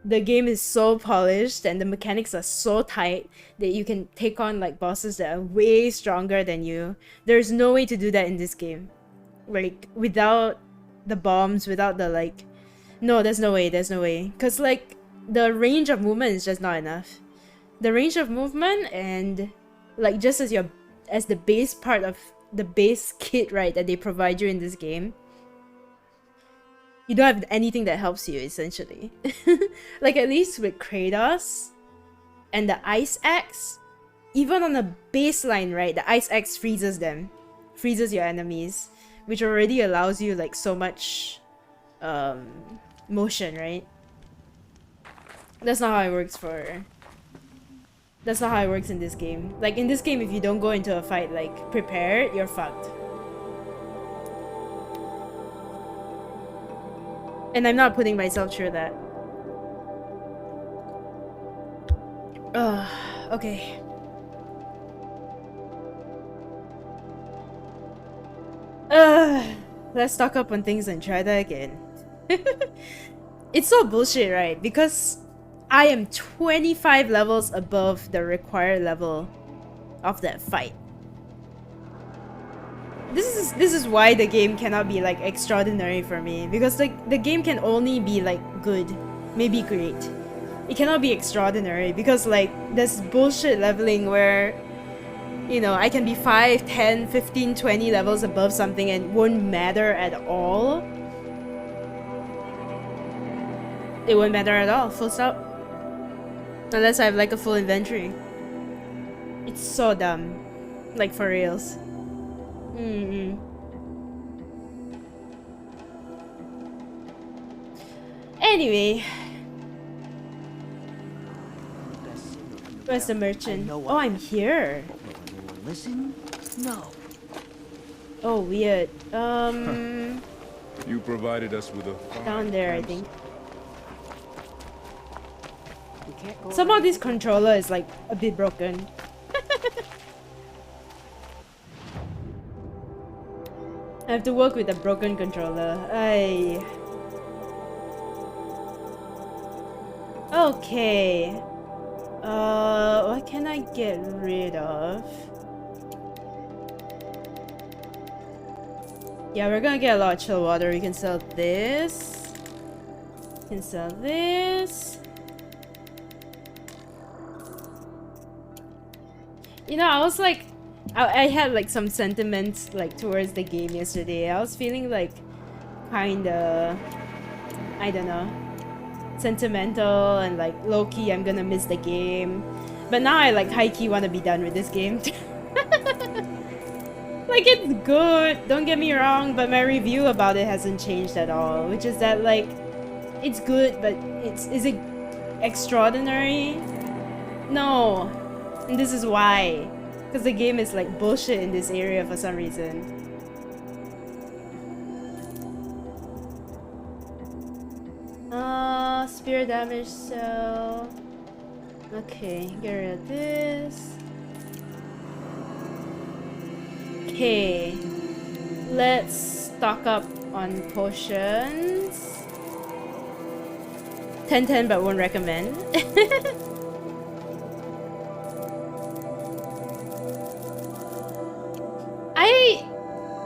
the game is so polished and the mechanics are so tight that you can take on like bosses that are way stronger than you. There's no way to do that in this game. Like without the bombs, without the like, no, there's no way, cause like the range of movement is just not enough. The range of movement and like just as the base part of the base kit, right, that they provide you in this game, you don't have anything that helps you essentially. Like at least with Kratos and the ice axe, even on the baseline, right, the ice axe freezes your enemies, which already allows you like so much motion, right? That's not how it works in this game. Like in this game, if you don't go into a fight like prepared, you're fucked. And I'm not putting myself through that. Okay. Let's stock up on things and try that again. It's so bullshit, right? Because I am 25 levels above the required level of that fight. This is why the game cannot be like extraordinary for me, because like the game can only be like good, maybe great. It cannot be extraordinary because like there's bullshit leveling where, you know, I can be 5, 10, 15, 20 levels above something and won't matter at all. It won't matter at all, full stop. Unless I have like a full inventory. It's so dumb. Like for reals. Anyway. Where's the merchant? Oh, I'm here. Listen? No. Oh, weird. You provided us with a Down there, I think. Somehow this controller is like a bit broken. I have to work with a broken controller. Okay. What can I get rid of? Yeah, we're gonna get a lot of chill water. We can sell this. We can sell this. You know, I was like, I had like some sentiments like towards the game yesterday. I was feeling like kinda, I don't know, sentimental and like low-key I'm gonna miss the game. But now I like high-key wanna be done with this game. Like it's good, don't get me wrong, but my review about it hasn't changed at all. Which is that like, it's good, but is it extraordinary? No. And this is why. Because the game is like bullshit in this area for some reason. Spear damage cell. Okay, get rid of this. Okay. Let's stock up on potions. 10/10 but won't recommend.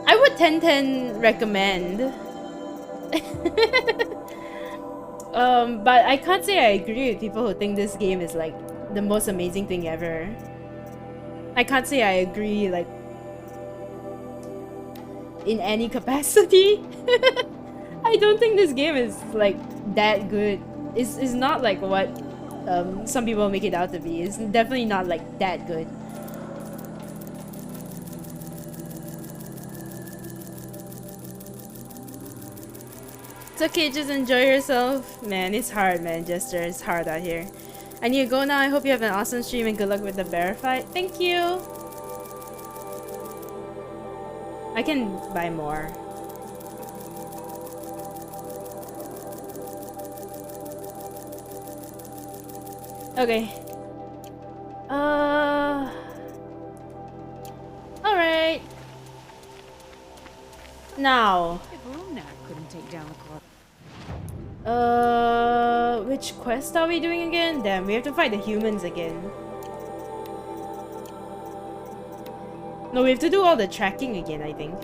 I would 10/10 recommend. But I can't say I agree with people who think this game is like the most amazing thing ever. I can't say I agree like in any capacity. I don't think this game is like that good. It's not like what some people make it out to be. It's definitely not like that good. It's okay, just enjoy yourself. Man, it's hard, man, Jester. It's hard out here. I need to go now. I hope you have an awesome stream and good luck with the bear fight. Thank you! I can buy more. Okay. Alright. Now. If Ronak couldn't take down the club. Which quest are we doing again? Damn, we have to fight the humans again. No, we have to do all the tracking again, I think.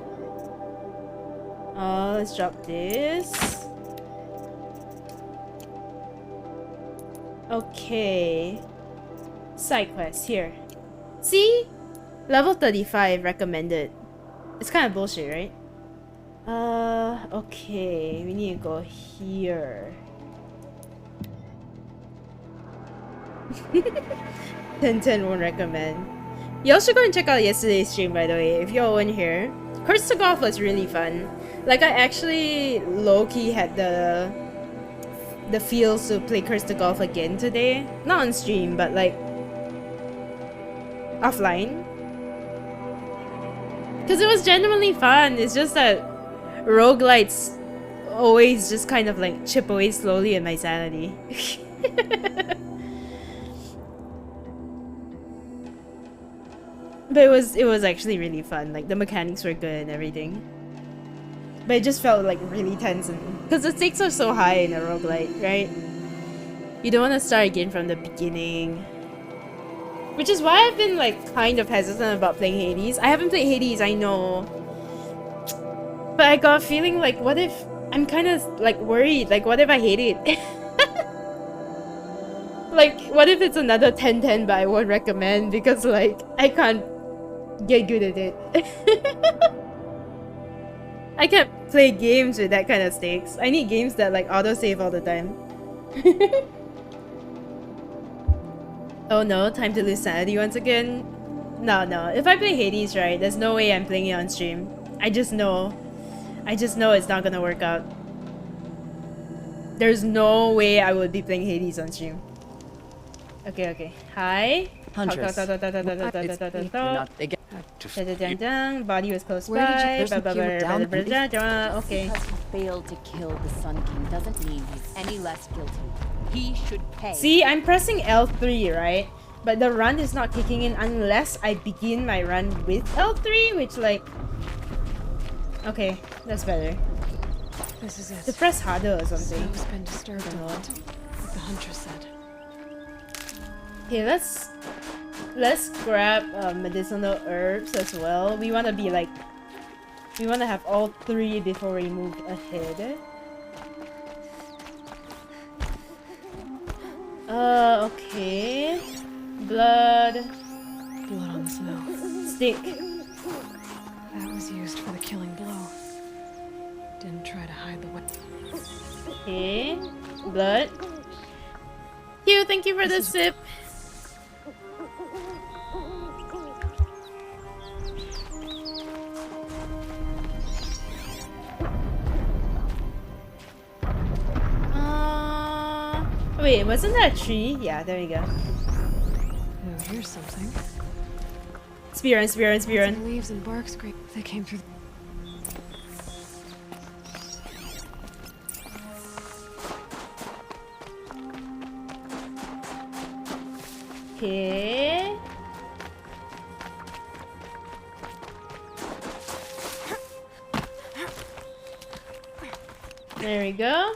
Let's drop this. Okay. Side quest, here. See? Level 35 recommended. It's kind of bullshit, right? Okay. We need to go here. 10/10 won't recommend. You also go and check out yesterday's stream, by the way, if y'all weren't here. Curse to Golf was really fun. Like, I actually low-key had the feels to play Curse to Golf again today. Not on stream, but like offline. Because it was genuinely fun. It's just that roguelites always just kind of like chip away slowly at my sanity. But it was actually really fun. Like, the mechanics were good and everything. But it just felt like really tense, because the stakes are so high in a roguelite, right? You don't want to start again from the beginning. Which is why I've been like kind of hesitant about playing Hades. I haven't played Hades, I know. But I got a feeling like, what if... I'm kind of like worried, like what if I hate it? Like, what if it's another 10/10 but I won't recommend because like, I can't get good at it. I can't play games with that kind of stakes. I need games that like autosave all the time. Oh no, time to lose sanity once again? No. If I play Hades, right, there's no way I'm playing it on stream. I just know it's not gonna work out. There's no way I would be playing Hades on stream. Okay. Hi. Huntress. You're not big. Body was close Where did you by. Okay. Because he failed to kill the Sun King doesn't mean he's any less guilty. He should pay. See, I'm pressing L3, right? But the run is not kicking in unless I begin my run with L3, which like... Okay, that's better. This is it. To press harder or something. Snow's been disturbed a lot, like the Huntress said. Okay, let's grab medicinal herbs as well. We want to be like... We want to have all three before we move ahead. Okay. Blood. Blood on the snow. Stick. That was used for the killing blow. Didn't try to hide the weapon. Okay. Blood. Thank you for the sip. Wait, wasn't that a tree? Yeah, there we go. Oh, here's something. Spear on. Some leaves and bark scrape. They came through. Okay. There we go.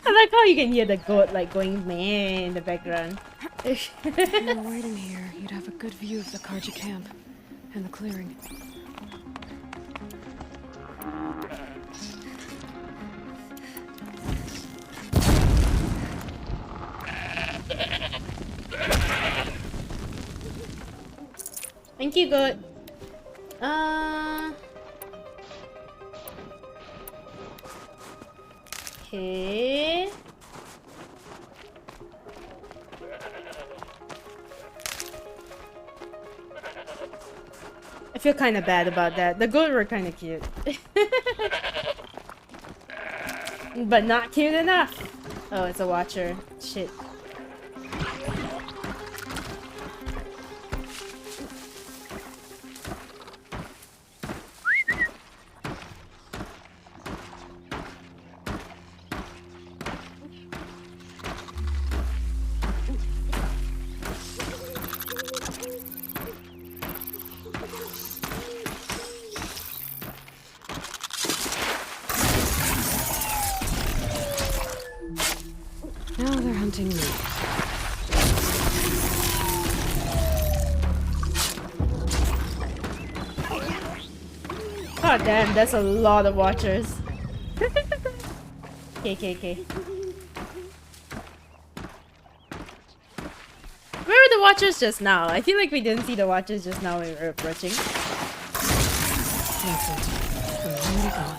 I like how you can hear the goat like going meh in the background. If you were waiting here, you'd have a good view of the Karja camp and the clearing. Thank you, goat. Okay. I feel kind of bad about that. The goat were kind of cute. But not cute enough. Oh, it's a watcher. Shit. hunting me. God damn, that's a lot of watchers. Okay. Where were the watchers just now? I feel like we didn't see the watchers just now when we were approaching. That's it. I'm already gone.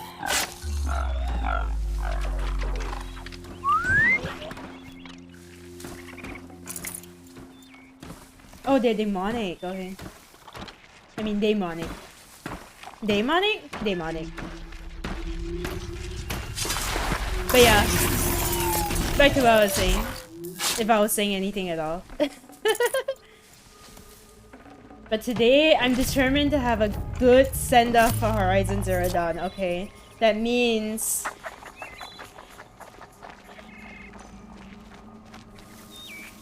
Oh, they're demonic. Okay. I mean, demonic. Demonic? Demonic. But yeah. Back to what I was saying. If I was saying anything at all. But today, I'm determined to have a good send-off for Horizon Zero Dawn, okay? That means...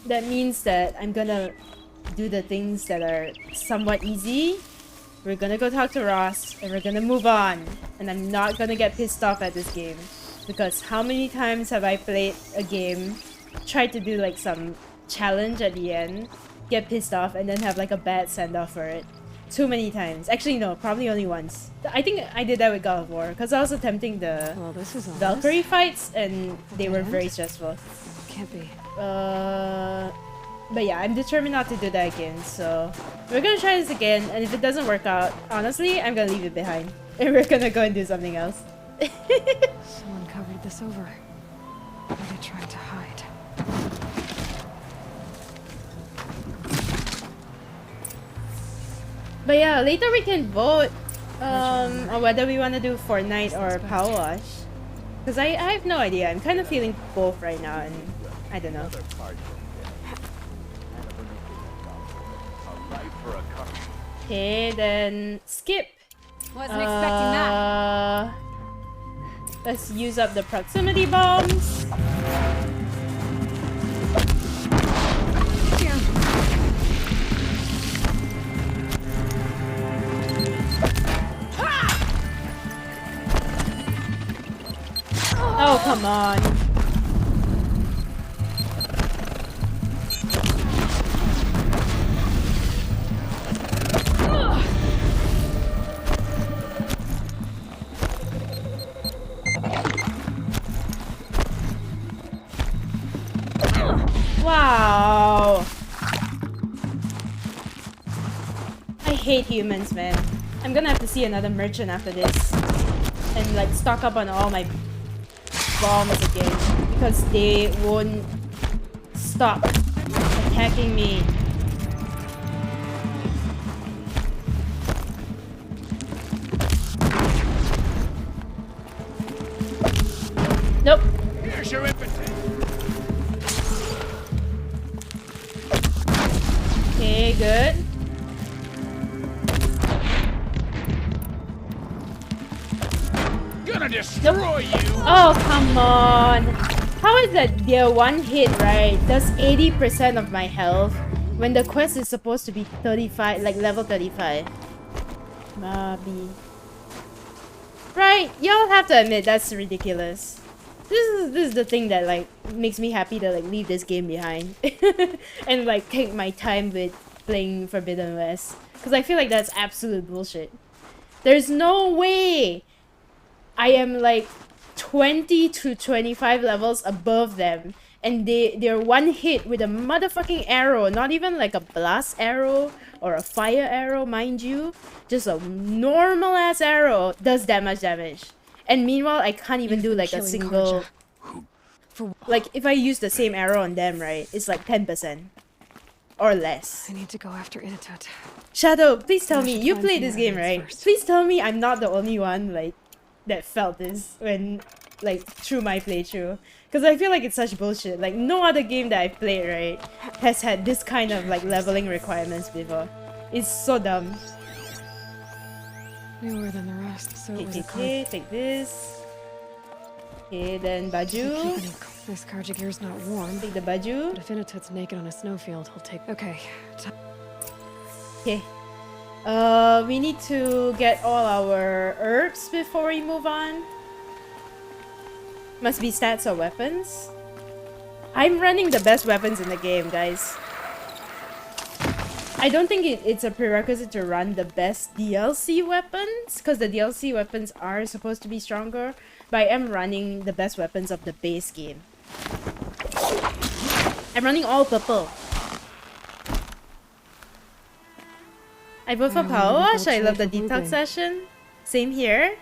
that I'm gonna do the things that are somewhat easy. We're gonna go talk to Ross, and we're gonna move on. And I'm not gonna get pissed off at this game. Because how many times have I played a game, tried to do like some challenge at the end, get pissed off, and then have like a bad send-off for it? Too many times. Actually, no, probably only once. I think I did that with God of War, because I was attempting the Well, this is Valkyrie fights, and they were very stressful. Can't be. But yeah, I'm determined not to do that again, so we're gonna try this again, and if it doesn't work out, honestly, I'm gonna leave it behind. And we're gonna go and do something else. Someone covered this over. What are they trying to hide? But yeah, later we can vote on whether we want to do Fortnite or PowerWash. Because I have no idea. I'm kind of feeling both right now, and I don't know. Okay, then skip. Wasn't expecting that. Let's use up the proximity bombs. Oh, come on. Wow. I hate humans, man. I'm gonna have to see another merchant after this. And like stock up on all my bombs again. Because they won't stop attacking me. Nope. Here's your impetus. Okay, good. Gonna destroy you. Oh, come on. How is that their one hit, right, does 80% of my health when the quest is supposed to be 35, like level 35? Mabi. Right, y'all have to admit that's ridiculous. This is the thing that like makes me happy to like leave this game behind and like take my time with playing Forbidden West, because I feel like that's absolute bullshit. There's no way I am like 20 to 25 levels above them, and they're one hit with a motherfucking arrow, not even like a blast arrow or a fire arrow, mind you, just a normal ass arrow does that much damage. And meanwhile, I can't even do like a single... Like, if I use the same arrow on them, right, it's like 10%. Or less. I need to go after Inatut. Shadow, please tell me, should you find played some this game, evidence right? first. Please tell me I'm not the only one, like, that felt this when, like, through my playthrough. Because I feel like it's such bullshit. Like, no other game that I've played, right, has had this kind of, like, leveling requirements before. It's so dumb. Newer than the rest, so it was a Okay, take this. Okay, then Baju. This Karjagir's not warm. Take the Baju. But if Inatut's naked on a snowfield, he'll take... Okay. Okay. We need to get all our herbs before we move on. Must be stats or weapons. I'm running the best weapons in the game, guys. I don't think it's a prerequisite to run the best DLC weapons, because the DLC weapons are supposed to be stronger, but I am running the best weapons of the base game. I'm running all purple. I vote for PowerWash. I love the deep talk session. Same here.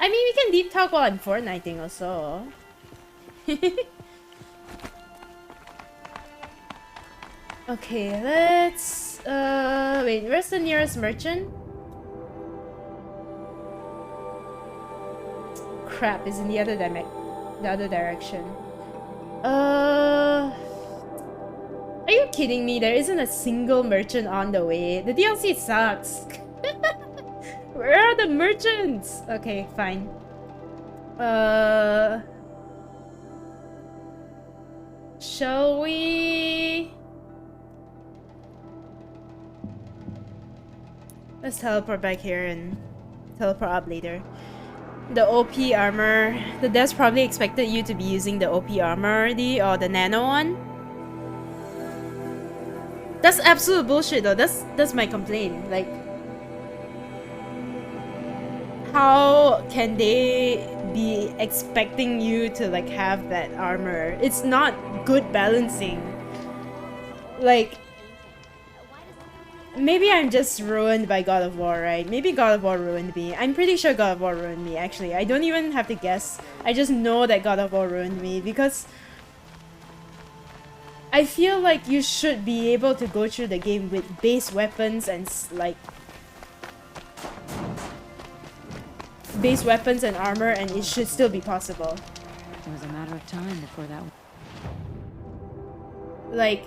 I mean, we can deep talk while I'm Fortniting also. Okay, let's... wait, where's the nearest merchant? Crap, is in the other direction. Are you kidding me? There isn't a single merchant on the way. The DLC sucks. Where are the merchants? Okay, fine. Shall we... Let's teleport back here and teleport up later. The OP armor. The devs probably expected you to be using the OP armor already, or the nano one. That's absolute bullshit though. That's my complaint. Like, how can they be expecting you to like have that armor? It's not good balancing. Like, maybe I'm just ruined by God of War, right? Maybe God of War ruined me. I'm pretty sure God of War ruined me, actually. I don't even have to guess. I just know that God of War ruined me because I feel like you should be able to go through the game with base weapons and like base weapons and armor, and it should still be possible. It was a matter of time before that. Like,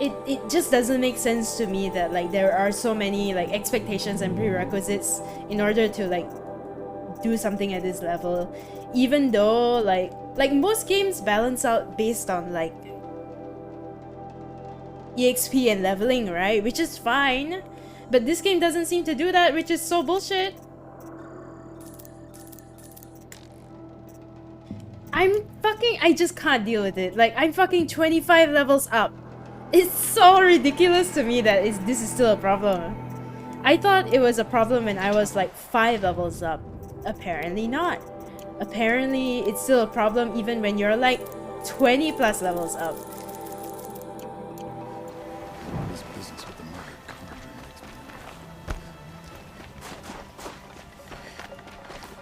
it just doesn't make sense to me that like there are so many like expectations and prerequisites in order to like do something at this level, even though like most games balance out based on like EXP and leveling, right? Which is fine, but this game doesn't seem to do that, which is so bullshit. I just can't deal with it. Like, I'm fucking 25 levels up. It's so ridiculous to me that this is still a problem. I thought it was a problem when I was like 5 levels up. Apparently not. Apparently it's still a problem even when you're like 20 plus levels up. This business with the murdered Carter makes me...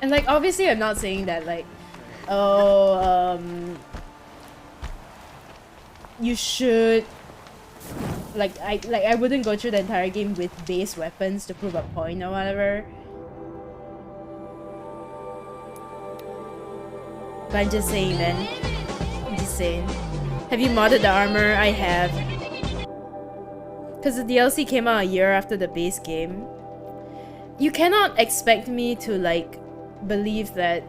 And like, obviously I'm not saying that like, oh, you should like I wouldn't go through the entire game with base weapons to prove a point or whatever. But I'm just saying, man. I'm just saying. Have you modded the armor? I have. Because the DLC came out a year after the base game. You cannot expect me to like believe that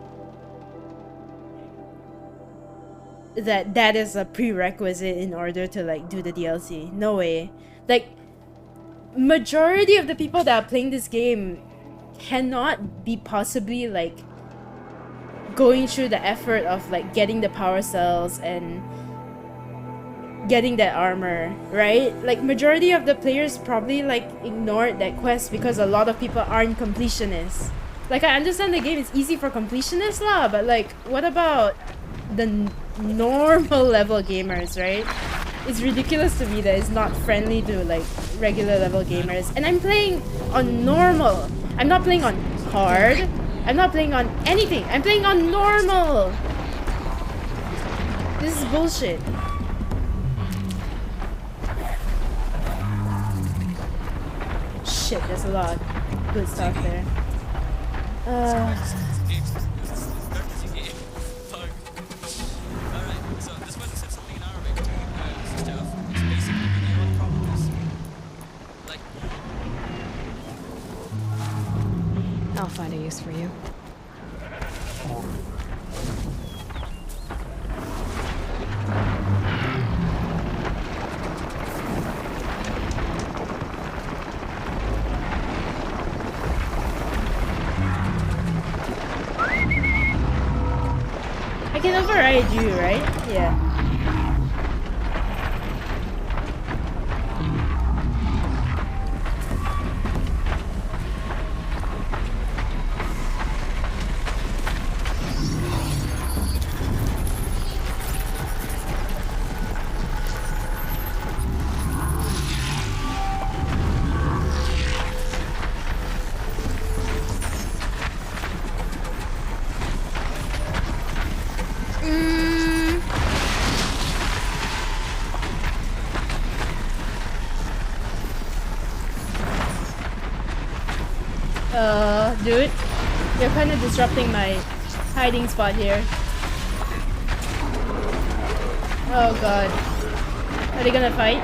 that is a prerequisite in order to like do the DLC. No way. Like, majority of the people that are playing this game cannot be possibly like going through the effort of like getting the power cells and getting that armor, right? Like, majority of the players probably like ignored that quest because a lot of people aren't completionists. Like, I understand the game is easy for completionists lah, but like, what about the normal level gamers, right? It's ridiculous to me that it's not friendly to like regular level gamers. And I'm playing on normal. I'm not playing on hard. I'm not playing on anything. I'm playing on normal. This is bullshit. Shit, there's a lot of good stuff there. I'll find a use for you. I can for Raiju, right? Yeah. Dude, you're kind of disrupting my hiding spot here. Oh god. Are they gonna fight?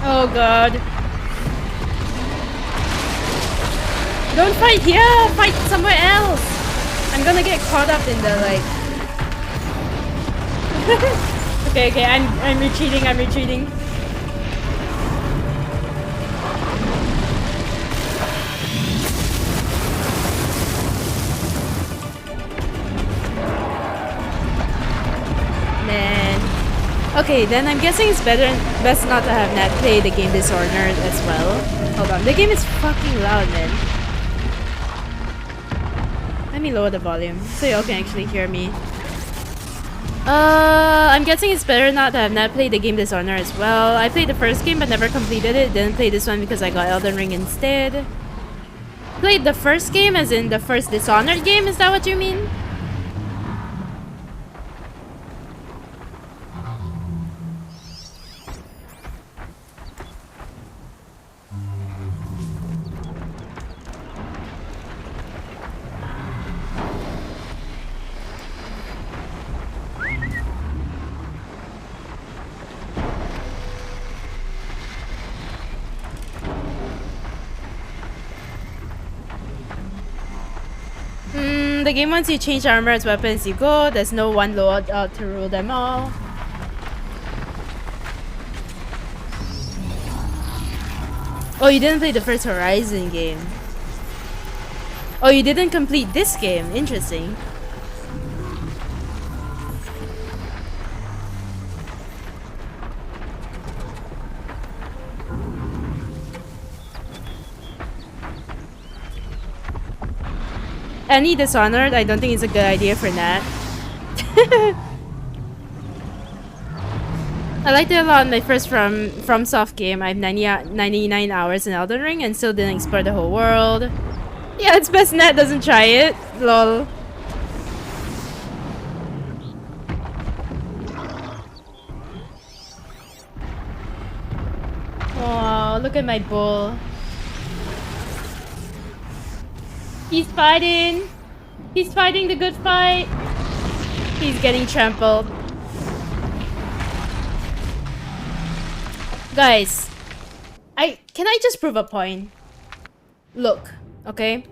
Oh god. Don't fight here! Fight somewhere else! I'm gonna get caught up in the like... okay, I'm retreating. Man. Okay, then I'm guessing it's best not to have Nat play the game Dishonored as well. Hold on, the game is fucking loud, man. Let me lower the volume so y'all can actually hear me. I'm guessing it's better not to have Nat play the game Dishonored as well. I played the first game but never completed it. Didn't play this one because I got Elden Ring instead. Played the first game as in the first Dishonored game, is that what you mean? The game once you change armor as weapons you go. There's no one loadout to rule them all. Oh, you didn't play the first Horizon game. Oh, you didn't complete this game. Interesting. Any Dishonored, I don't think it's a good idea for Nat. I liked it a lot in my first FromSoft game. I have 99 hours in Elden Ring and still didn't explore the whole world. Yeah, it's best Nat doesn't try it. Lol. Oh, look at my bull. He's fighting! He's fighting the good fight! He's getting trampled. Guys, can I just prove a point? Look, okay?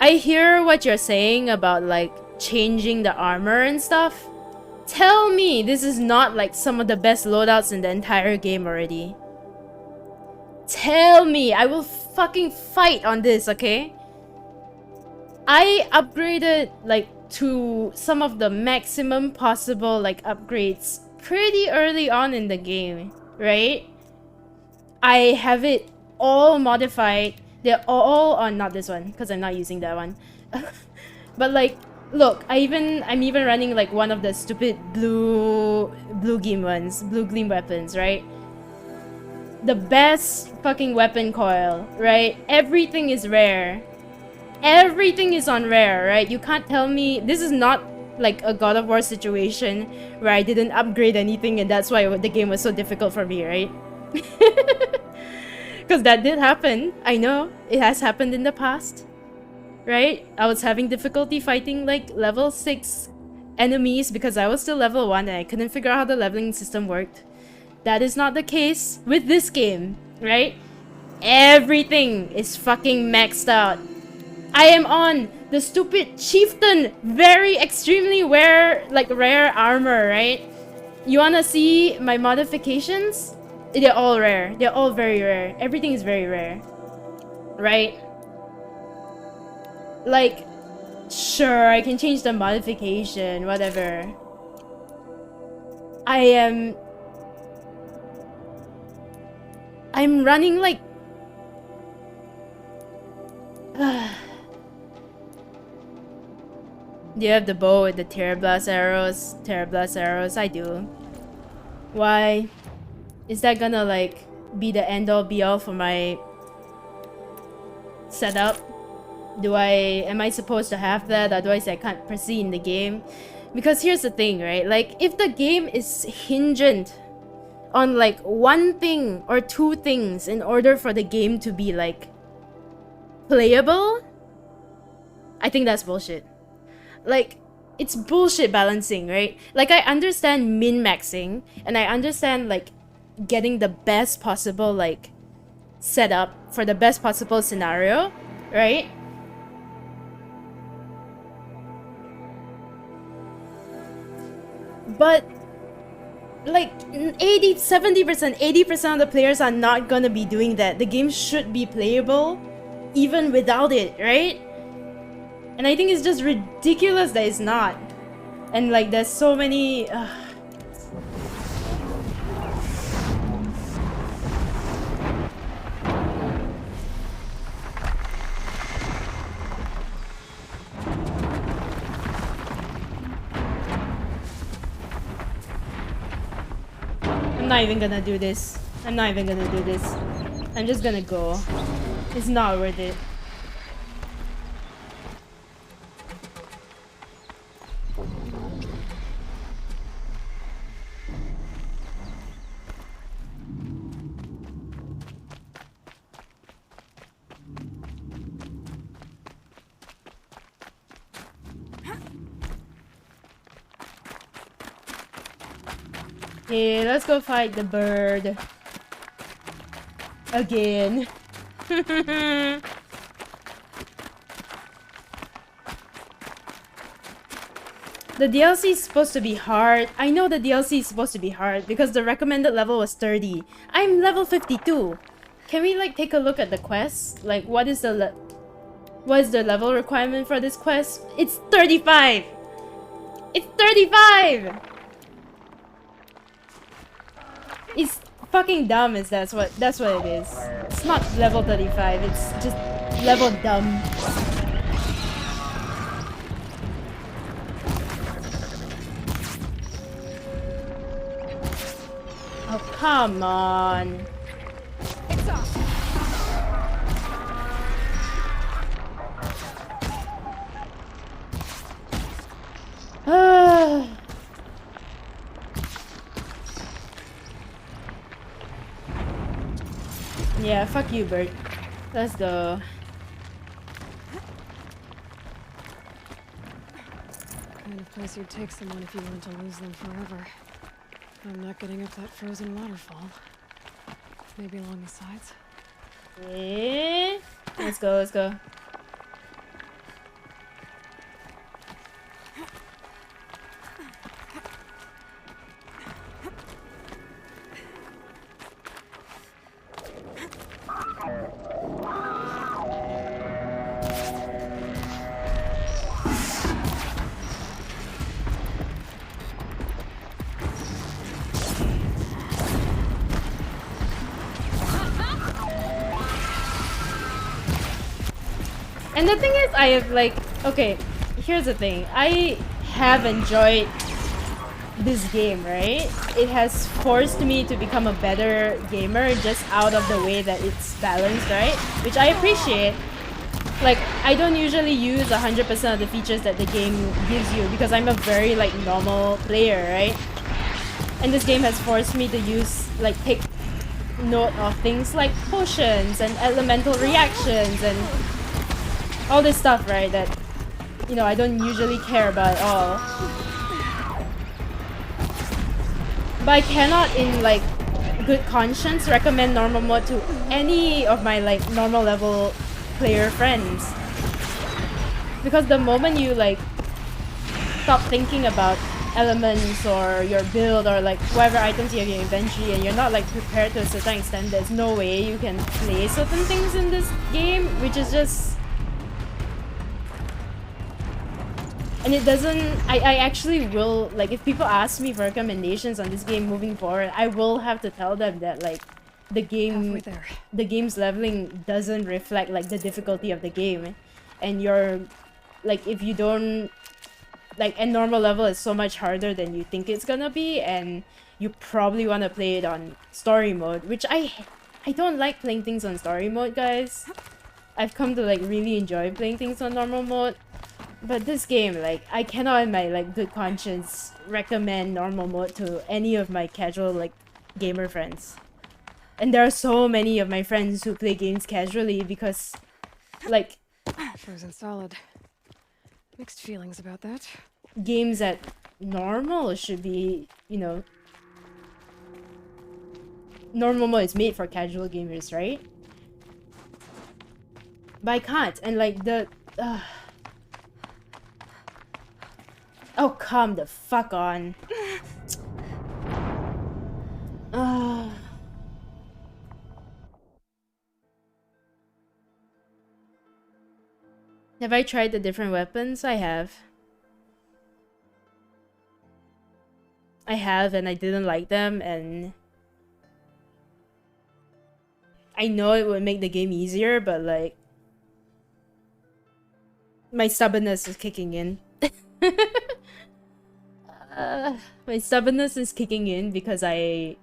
I hear what you're saying about like changing the armor and stuff. Tell me this is not like some of the best loadouts in the entire game already. Tell me, I will fucking fight on this, okay? I upgraded like to some of the maximum possible like upgrades pretty early on in the game, right? I have it all modified. They're all on, not this one because I'm not using that one. But like, look, I'm even running like one of the stupid blue gleam weapons, right? The best fucking weapon coil, right? Everything is rare. Everything is on rare, right? You can't tell me this is not like a God of War situation where I didn't upgrade anything and that's why the game was so difficult for me, right? Because that did happen. I know it has happened in the past, right? I was having difficulty fighting like level 6 enemies because I was still level 1 and I couldn't figure out how the leveling system worked. That is not the case with this game, right? Everything is fucking maxed out. I am on the stupid chieftain, very extremely rare armor, right? You wanna see my modifications? They're all rare. They're all very rare. Everything is very rare. Right? Like, sure, I can change the modification, whatever. I'm running like... Do you have the bow with the Terrablast arrows? Terrablast arrows, I do. Why? Is that gonna like be the end all be all for my setup? Am I supposed to have that? Otherwise I can't proceed in the game. Because here's the thing, right? Like, if the game is hinged on like one thing or two things in order for the game to be like playable, I think that's bullshit. Like, it's bullshit balancing, right? Like, I understand min-maxing and I understand like getting the best possible like setup for the best possible scenario, right? But like 70%, 80% of the players are not gonna be doing that. The game should be playable even without it, right? And I think it's just ridiculous that it's not. And like there's so many... I'm not even gonna do this. I'm not even gonna do this. I'm just gonna go. It's not worth it. Okay, let's go fight the bird. Again. The DLC is supposed to be hard. I know the DLC is supposed to be hard because the recommended level was 30. I'm level 52. Can we like take a look at the quest? Like, what is the level requirement for this quest? It's 35. It's 35. It's fucking dumb, that's what it is. It's not level 35, it's just level dumb. Oh, come on. It's off. Yeah, fuck you, Bert. Let's go. Kind of place you'd take someone if you wanted to lose them forever. I'm not getting up that frozen waterfall. Maybe along the sides. Yeah. Let's go, let's go. And the thing is, I have like... Okay, here's the thing. I have enjoyed this game, right? It has forced me to become a better gamer just out of the way that it's balanced, right? Which I appreciate. Like, I don't usually use 100% of the features that the game gives you because I'm a very, like, normal player, right? And this game has forced me to use, like, take note of things like potions and elemental reactions and all this stuff, right, that, you know, I don't usually care about at all. But I cannot, in, like, good conscience, recommend normal mode to any of my, like, normal level player friends. Because the moment you, like, stop thinking about elements or your build or like whatever items you have in your inventory and you're not like prepared to a certain extent, there's no way you can play certain things in this game, which is just... And it doesn't... I actually will, like, if people ask me for recommendations on this game moving forward, I will have to tell them that, like, the game's leveling doesn't reflect, like, the difficulty of the game. And you're... Like, if you don't... Like, and normal level is so much harder than you think it's gonna be, and you probably want to play it on story mode, which I don't like playing things on story mode, guys. I've come to, like, really enjoy playing things on normal mode. But this game, like, I cannot in my, like, good conscience recommend normal mode to any of my casual, like, gamer friends. And there are so many of my friends who play games casually because, like... Frozen solid. Mixed feelings about that. Games at normal should be, you know... Normal mode is made for casual gamers, right? But I can't, and, like, the... Oh, come the fuck on. Have I tried the different weapons? I have. I have, and I didn't like them, and... I know it would make the game easier, but, like... My stubbornness is kicking in. My stubbornness is kicking in because I...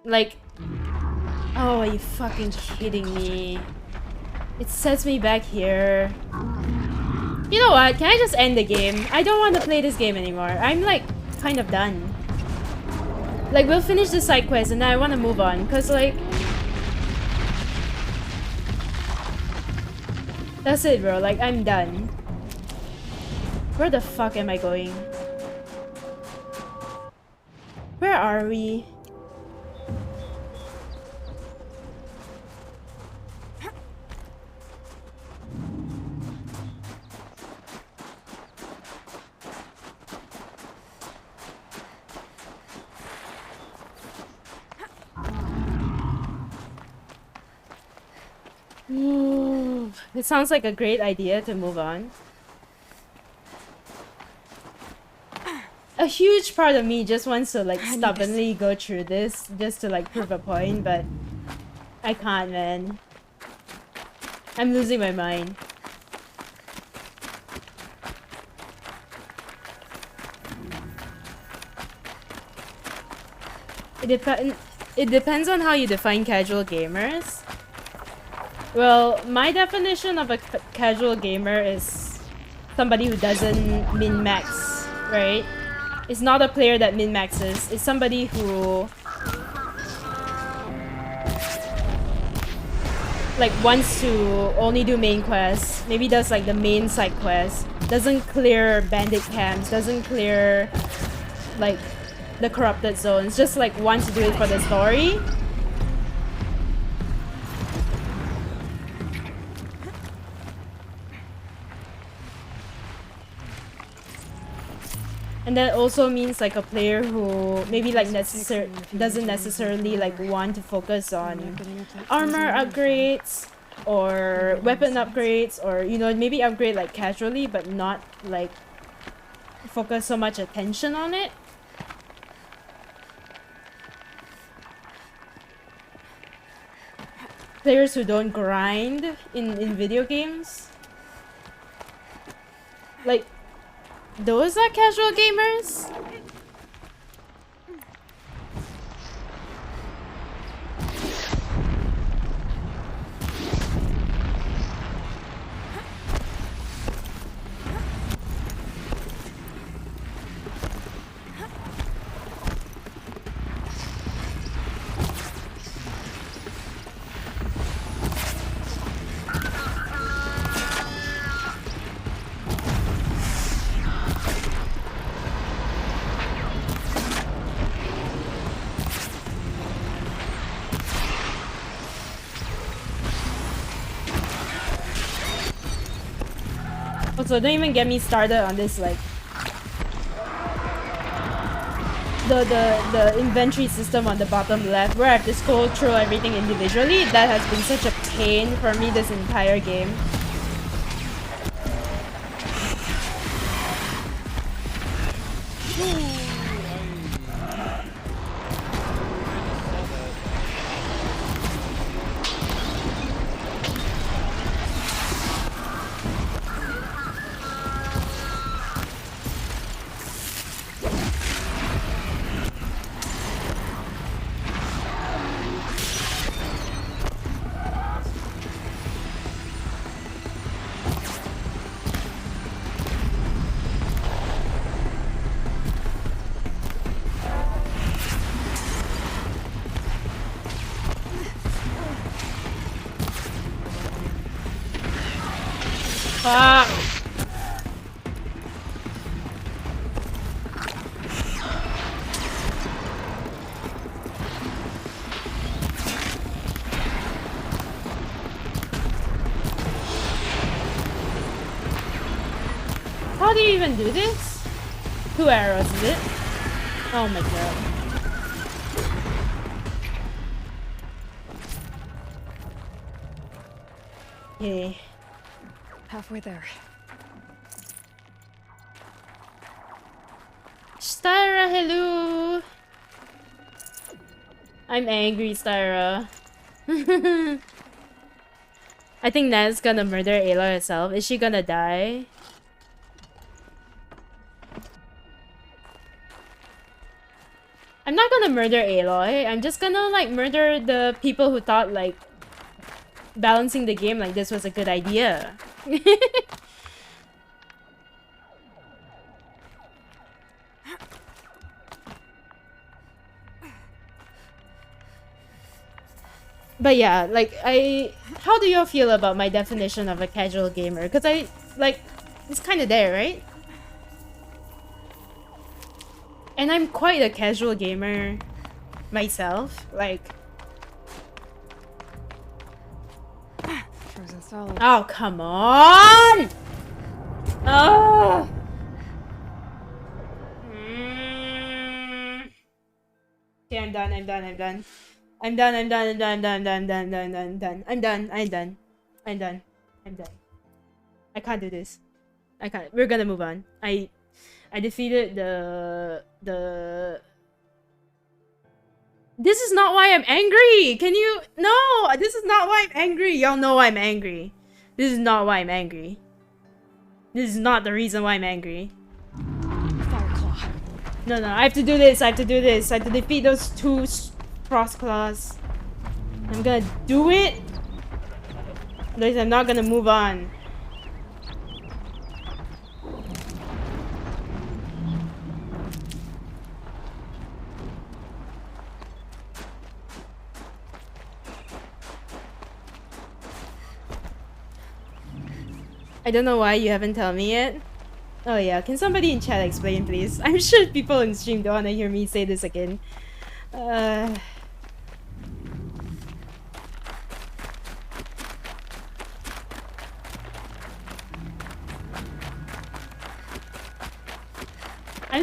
Like... Oh, are you fucking kidding me? It sets me back here. You know what? Can I just end the game? I don't want to play this game anymore. I'm like, kind of done. Like, we'll finish the side quest and then I want to move on. Cause like... That's it, bro. Like, I'm done. Where the fuck am I going? Where are we? It sounds like a great idea to move on. A huge part of me just wants to like stubbornly go through this just to like prove a point, but I can't, man. I'm losing my mind. It depends on how you define casual gamers. Well, my definition of a casual gamer is somebody who doesn't min-max, right? It's not a player that min-maxes. It's somebody who like wants to only do main quests, maybe does like the main side quest, doesn't clear bandit camps, doesn't clear like the corrupted zones, just like wants to do it for the story. And that also means like a player who maybe like doesn't necessarily like want to focus on armor upgrades or weapon upgrades, or you know, maybe upgrade like casually but not like focus so much attention on it. Players who don't grind in video games. Like, those are casual gamers? Also, don't even get me started on this, like, the inventory system on the bottom left, where I have to scroll through everything individually. That has been such a pain for me this entire game. Fuck. How do you even do this? 2 arrows, is it? Oh my god. Okay. Halfway there. Styra, hello! I'm angry, Styra. I think Nan's gonna murder Aloy herself. Is she gonna die? I'm not gonna murder Aloy. I'm just gonna, like, murder the people who thought, like, balancing the game like this was a good idea. But yeah, like, how do y'all feel about my definition of a casual gamer? Because it's kind of there, right? And I'm quite a casual gamer myself, like... Frozen solid. Oh, come on! Oh! Okay, I'm done. I'm done. I'm done. I'm done. I'm done. I'm done. I'm done. I'm done. I'm done. I'm done. I'm done. I'm done. I'm done. I'm done. I can't do this. I can't. We're gonna move on. I defeated the. This is not why I'm angry! Can you... No! This is not why I'm angry! Y'all know I'm angry. This is not why I'm angry. This is not the reason why I'm angry. Fireclaw. No, I have to do this. I have to do this. I have to defeat those 2 cross claws. I'm gonna do it. Otherwise, I'm not gonna move on. I don't know why you haven't told me yet. Oh yeah, can somebody in chat explain, please? I'm sure people in stream don't want to hear me say this again. I'm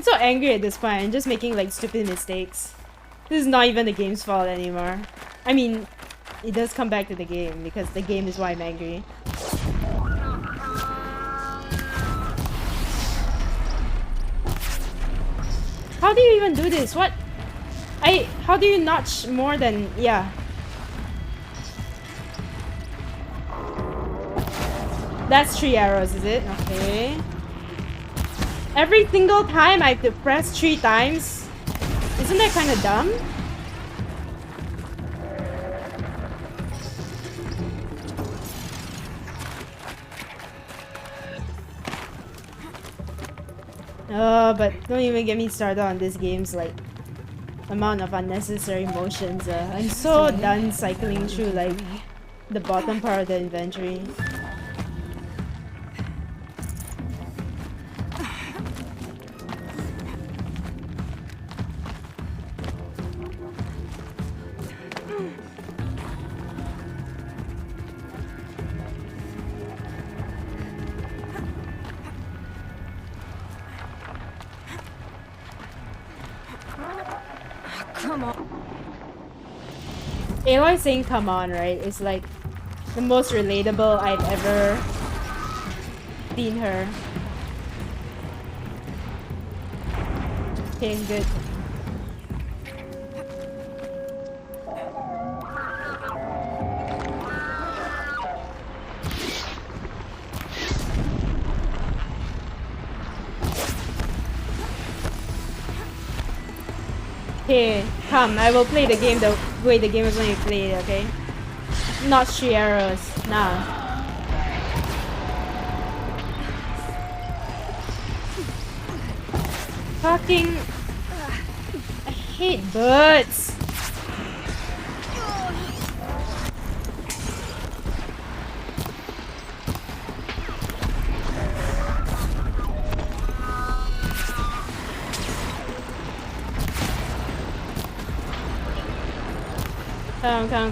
so angry at this point. I'm just making like stupid mistakes. This is not even the game's fault anymore. I mean, it does come back to the game because the game is why I'm angry. How do you even do this? What? How do you notch more than... Yeah. That's 3 arrows, is it? Okay. Every single time I have to press 3 times? Isn't that kind of dumb? But don't even get me started on this game's like amount of unnecessary motions. I'm so done cycling through like the bottom part of the inventory. come on. Aloy saying "come on," right? Is like the most relatable I've ever seen her. Okay, good. Okay, come, I will play the game the way the game is going to be played, okay? Not three arrows, nah. Fucking... I hate birds!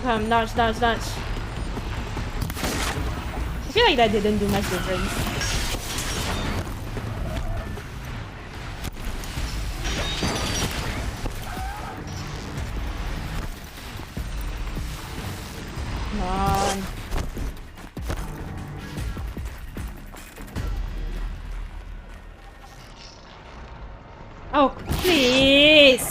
Come, notch. I feel like that didn't do much difference. Come on. Oh, please!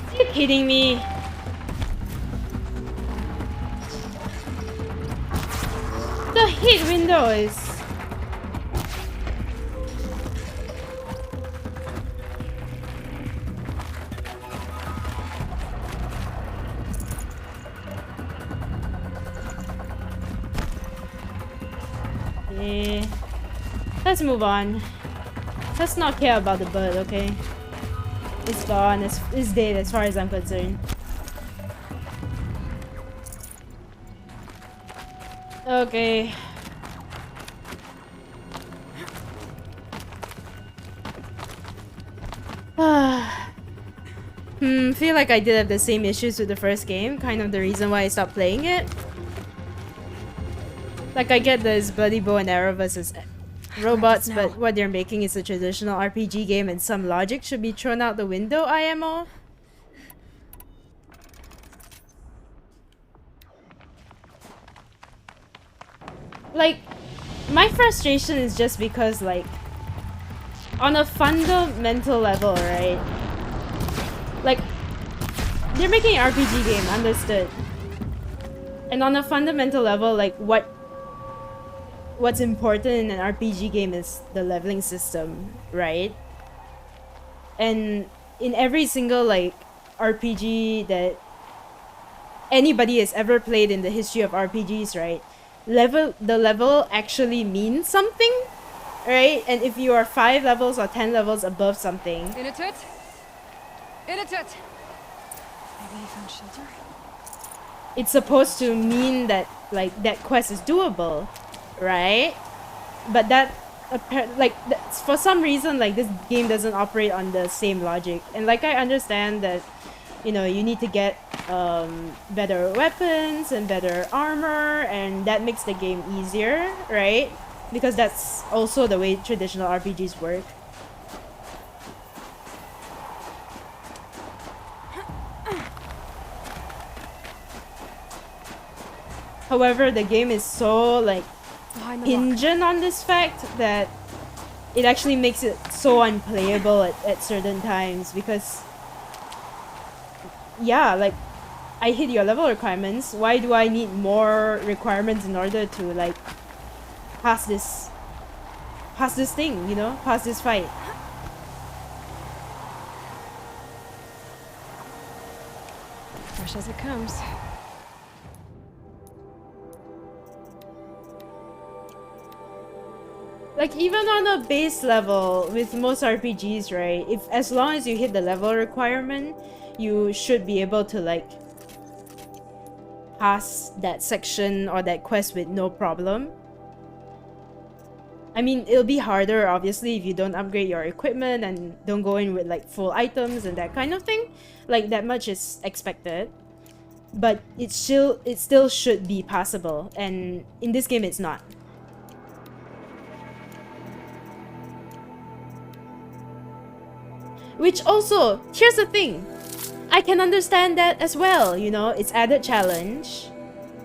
Are you kidding me? The hit window is... Yeah. Let's move on. Let's not care about the bird, okay? It's gone. It's dead as far as I'm concerned. Okay. Feel like I did have the same issues with the first game. Kind of the reason why I stopped playing it. Like, I get this bloody bow and arrow versus robots, but what they're making is a traditional RPG game and some logic should be thrown out the window, IMO. Like, my frustration is just because, like, on a fundamental level, right? Like, they're making an RPG game, understood. And on a fundamental level, like, what's important in an RPG game is the leveling system, right? And in every single, like, RPG that anybody has ever played in the history of RPGs, right? The level actually means something, right? And if you are 5 levels or 10 levels above something... In it! Maybe you found shelter? It's supposed to mean that, like, that quest is doable, right? But that, for some reason, like, this game doesn't operate on the same logic. And, like, I understand that, you know, you need to get better weapons and better armor, and that makes the game easier, right? Because that's also the way traditional RPGs work. However, the game is so, like, hinging on this fact that it actually makes it so unplayable at certain times, because yeah, like, I hit your level requirements. Why do I need more requirements in order to, like, pass this thing, you know? Pass this fight. Fresh as it comes. Like, even on a base level with most RPGs, right? If as long as you hit the level requirement, you should be able to like pass that section or that quest with no problem. I mean, it'll be harder obviously if you don't upgrade your equipment and don't go in with like full items and that kind of thing. Like, that much is expected. But it still should be passable, and in this game it's not. Which also, here's the thing, I can understand that as well, you know, it's added challenge.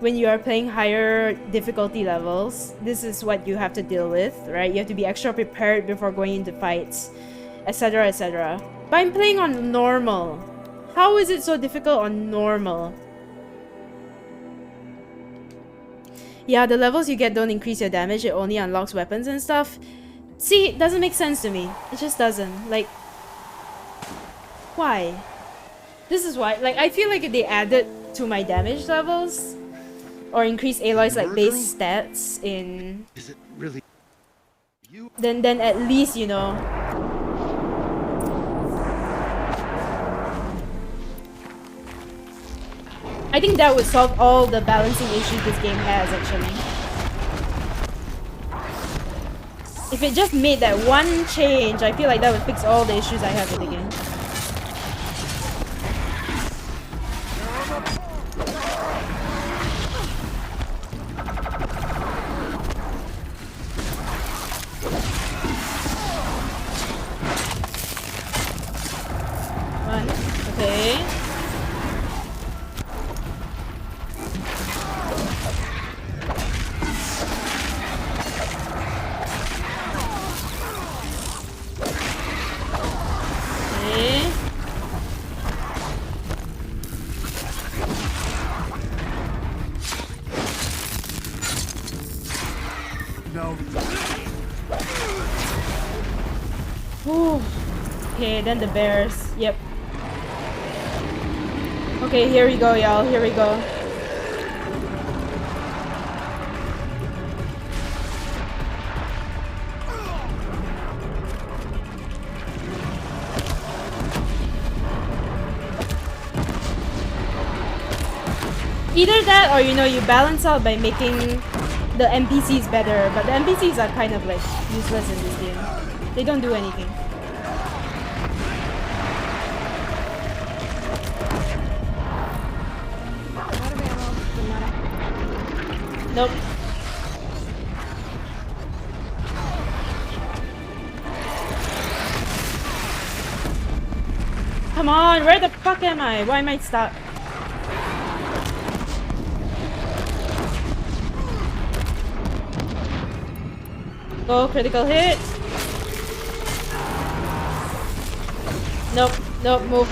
When you are playing higher difficulty levels, this is what you have to deal with, right? You have to be extra prepared before going into fights, etc, etc. But I'm playing on normal. How is it so difficult on normal? Yeah, the levels you get don't increase your damage, it only unlocks weapons and stuff. See, it doesn't make sense to me. It just doesn't. Like, why? This is why. Like, I feel like if they added to my damage levels, or increase Aloy's like base stats in... Is it really you? Then at least, you know... I think that would solve all the balancing issues this game has, actually. If it just made that one change, I feel like that would fix all the issues I have with the game. Okay. No. Whew. Okay, then the bears. Yep. Okay, here we go, y'all. Here we go. Either that or, you know, you balance out by making the NPCs better, but the NPCs are kind of like useless in this game. They don't do anything. Nope. Come on, where the fuck am I? Why am I stuck? Go, critical hit. Nope, nope, move.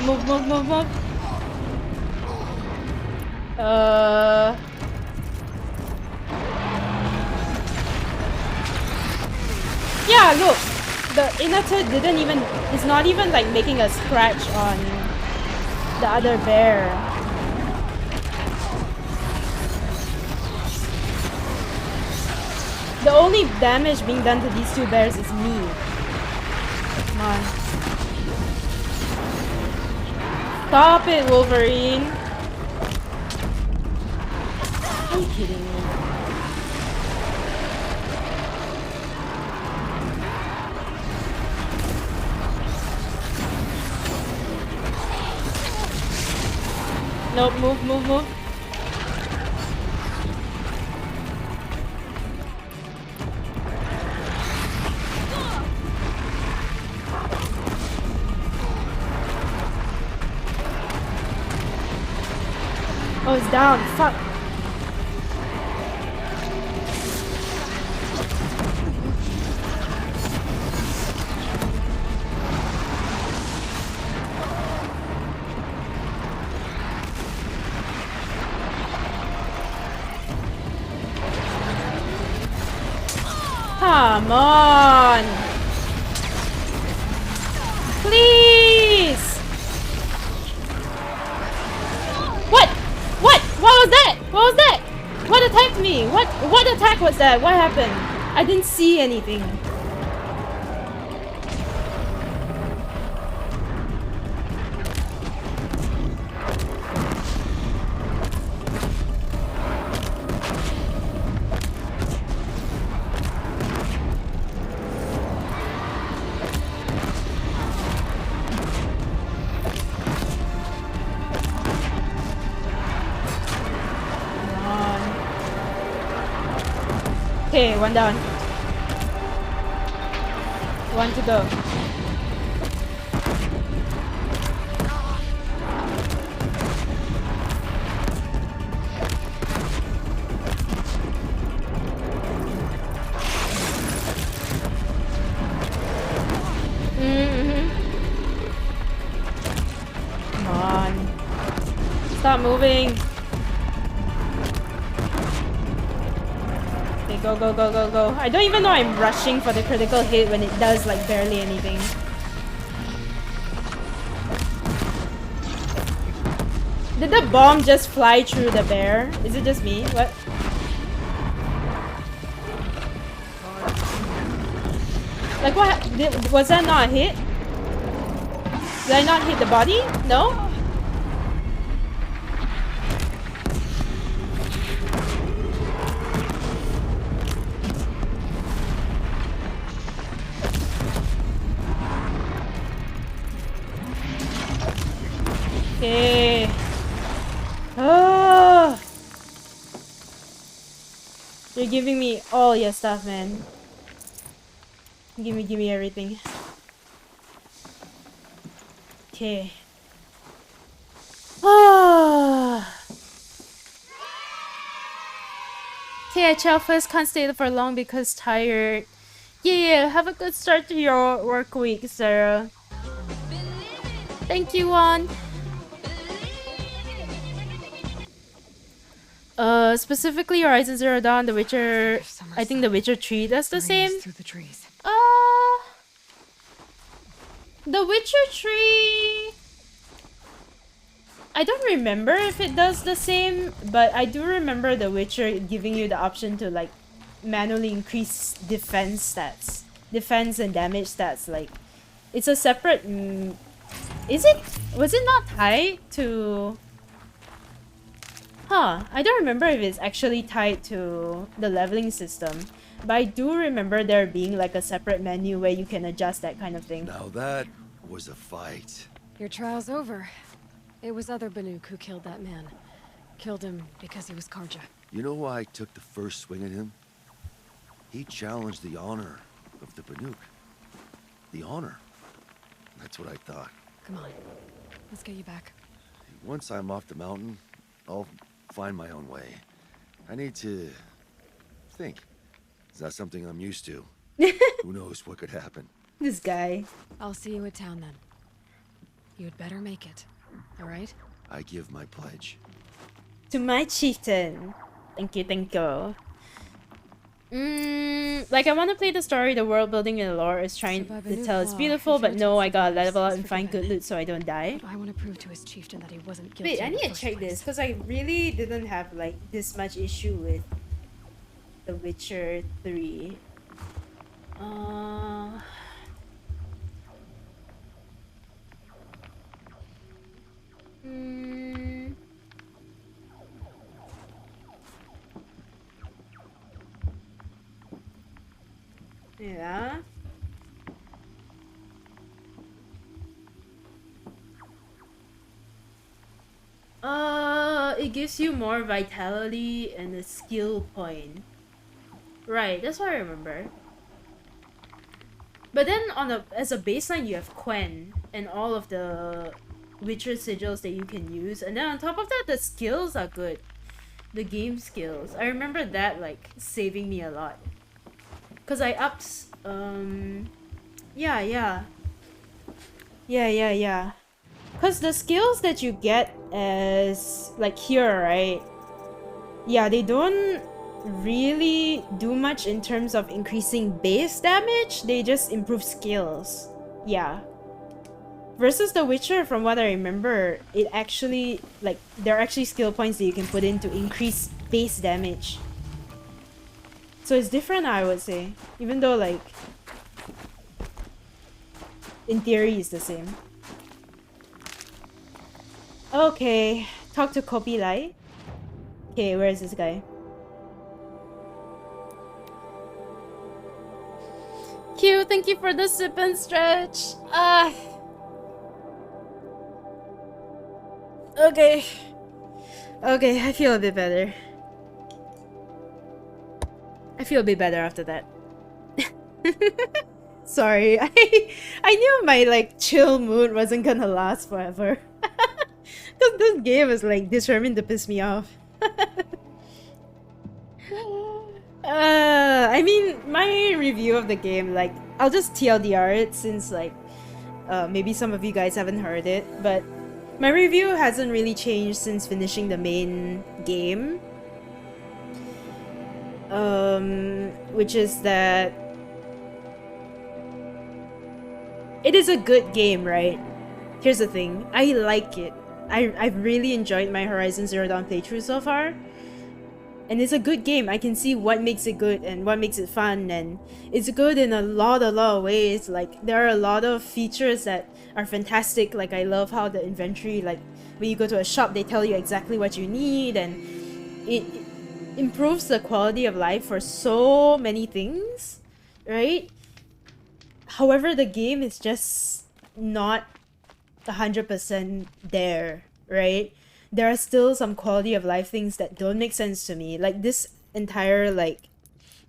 Yeah, look. The inner turret didn't even... It's not even like making a scratch on the other bear. The only damage being done to these two bears is me. Come on. Stop it, Wolverine. Are you kidding me? Nope, move. Oh, it's down. Fuck. Come on. Please. What was that? What was that? What attacked me? What attack was that? What happened? I didn't see anything. Okay, one down. One to go. Come on. Stop moving. Okay, go, go, go, go, go. I don't even know I'm rushing for the critical hit when it does like barely anything. Did the bomb just fly through the bear? Is it just me? What? Like what? Was that not a hit? Did I not hit the body? No? Okay. Oh. You're giving me all your stuff, man. Give me everything. Okay. Ah. Okay, I chill first. Can't stay for long because tired. Yeah, have a good start to your work week, Sarah. Thank you, Juan. Specifically Horizon Zero Dawn, The Witcher. I think The Witcher 3 does the same. Through the trees. The Witcher 3. I don't remember if it does the same, but I do remember The Witcher giving you the option to like manually increase defense stats, defense and damage stats. Like, it's a separate. Is it? Was it not tied to? Huh, I don't remember if it's actually tied to the leveling system, but I do remember there being like a separate menu where you can adjust that kind of thing. Now that was a fight. Your trial's over. It was other Banuk who killed that man. Killed him because he was Karja. You know why I took the first swing at him? He challenged the honor of the Banuk. The honor. That's what I thought. Come on. Let's get you back. Once I'm off the mountain, I'll find my own way. I need to think. It's not something I'm used to. Who knows what could happen? This guy. I'll see you at town then. You'd better make it. All right? I give my pledge. To my chieftain. Thank you, thank you. Like I want to play the story, the world building and the lore is trying to tell it's beautiful, but no, I gotta level up and find good loot so I don't die. I want to prove to his chieftain that he wasn't guilty. Wait, I need to check this because I really didn't have like this much issue with The Witcher 3. Yeah. It gives you more vitality and a skill point. Right, that's what I remember. But then as a baseline you have Quen and all of the Witcher sigils that you can use, and then on top of that the skills are good. The game skills. I remember that like saving me a lot. Cause I upped yeah. Cause the skills that you get as like here, right? Yeah, they don't really do much in terms of increasing base damage. They just improve skills. Yeah. Versus The Witcher, from what I remember, it actually like there are actually skill points that you can put in to increase base damage. So it's different, I would say. Even though, like, in theory, it's the same. Okay. Talk to Kopi Lai. Okay, where is this guy? Q, thank you for the sip and stretch. Okay. Okay, I feel a bit better. I feel a bit better after that. Sorry, I knew my like chill mood wasn't gonna last forever. Cause this game is like determined to piss me off. I mean, my review of the game, like, I'll just TLDR it since like maybe some of you guys haven't heard it, but my review hasn't really changed since finishing the main game. Which is that it is a good game, right? Here's the thing, I like it. I've really enjoyed my Horizon Zero Dawn playthrough so far. And it's a good game. I can see what makes it good and what makes it fun, and it's good in a lot of ways. Like, there are a lot of features that are fantastic. Like, I love how the inventory, like, when you go to a shop, they tell you exactly what you need, and it improves the quality of life for so many things, right? However, the game is just not 100% there, right? There are still some quality of life things that don't make sense to me. Like this entire like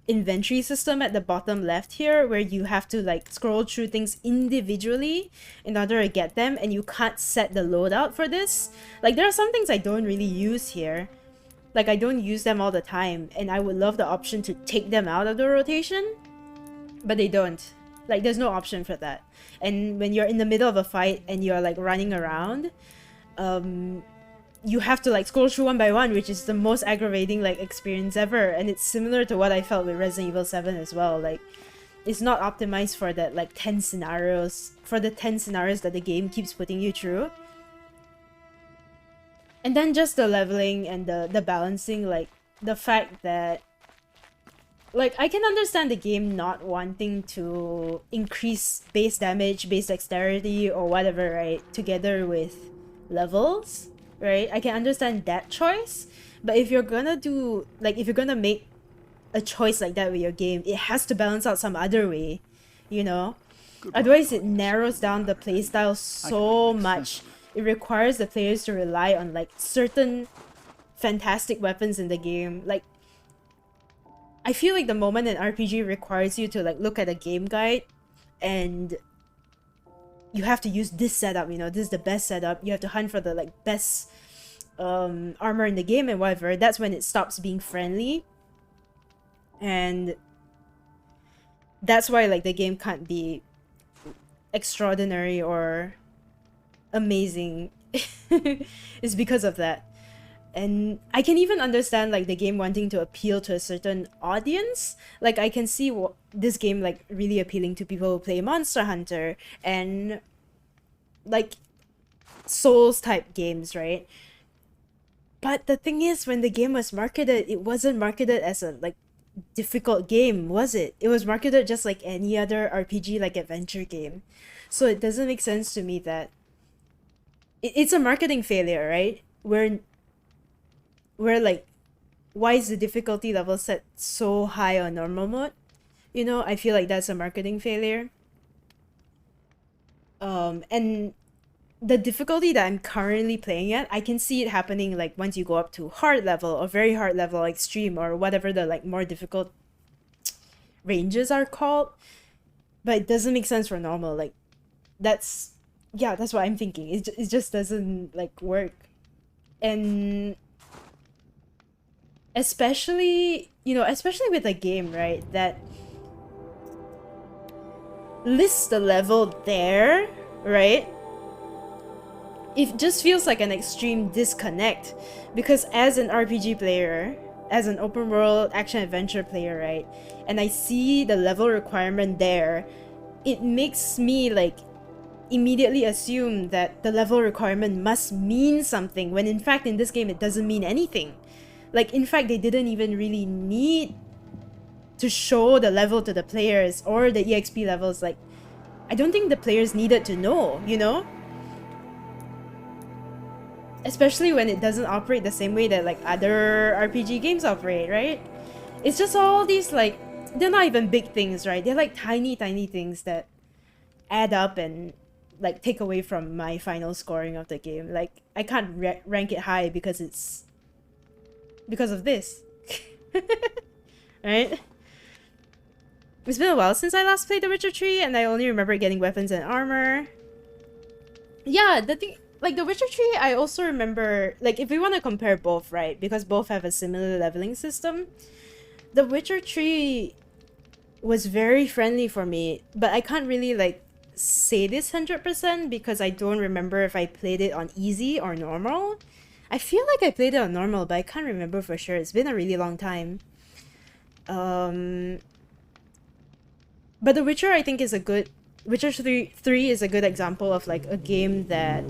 inventory system at the bottom left here, where you have to like scroll through things individually in order to get them, and you can't set the loadout for this. Like, there are some things I don't really use here. Like, I don't use them all the time, and I would love the option to take them out of the rotation, but they don't. Like, there's no option for that. And when you're in the middle of a fight and you're like running around, you have to like scroll through one by one, which is the most aggravating like experience ever. And it's similar to what I felt with Resident Evil 7 as well. Like, it's not optimized for that like 10 scenarios, for the 10 scenarios that the game keeps putting you through. And then just the leveling and the balancing, like the fact that, like, I can understand the game not wanting to increase base damage, base dexterity, or whatever, right, together with levels, right? I can understand that choice, but if you're gonna do, like, if you're gonna make a choice like that with your game, it has to balance out some other way, you know? Otherwise, it narrows down the playstyle so much. It requires the players to rely on, like, certain fantastic weapons in the game. Like, I feel like the moment an RPG requires you to, like, look at a game guide and you have to use this setup, you know, this is the best setup, you have to hunt for the, like, best armor in the game and whatever, that's when it stops being friendly. And that's why, like, the game can't be extraordinary or amazing. It's because of that. And I can even understand, like, the game wanting to appeal to a certain audience. Like, I can see this game, like, really appealing to people who play Monster Hunter and, like, Souls type games, right? But the thing is, when the game was marketed, it wasn't marketed as a, like, difficult game, was it? It was marketed just like any other RPG, like, adventure game. So it doesn't make sense to me that it's a marketing failure, right? Where like, why is the difficulty level set so high on normal mode? You know, I feel like that's a marketing failure. And the difficulty that I'm currently playing at, I can see it happening, like, once you go up to hard level or very hard level, extreme, or whatever the, like, more difficult ranges are called. But it doesn't make sense for normal. Like, that's what I'm thinking. It just doesn't, like, work. And especially, you know, especially with a game, right, that lists the level there, right? It just feels like an extreme disconnect, because as an RPG player, as an open world action adventure player, right, and I see the level requirement there, it makes me, like, immediately assume that the level requirement must mean something, when in fact in this game it doesn't mean anything. Like, in fact, they didn't even really need to show the level to the players or the EXP levels. Like, I don't think the players needed to know, you know? Especially when it doesn't operate the same way that, like, other RPG games operate, right? It's just all these, like, they're not even big things, right? They're like tiny things that add up and, like, take away from my final scoring of the game. Like, I can't rank it high because of this. Right? It's been a while since I last played The Witcher 3, and I only remember getting weapons and armor. Yeah, the thing, like The Witcher 3, I also remember, like if we want to compare both, right? Because both have a similar leveling system. The Witcher 3 was very friendly for me, but I can't really like say this 100% because I don't remember if I played it on easy or normal. I feel like I played it on normal, but I can't remember for sure. It's been a really long time. But The Witcher, I think, is a good... Witcher 3 is a good example of, like, a game that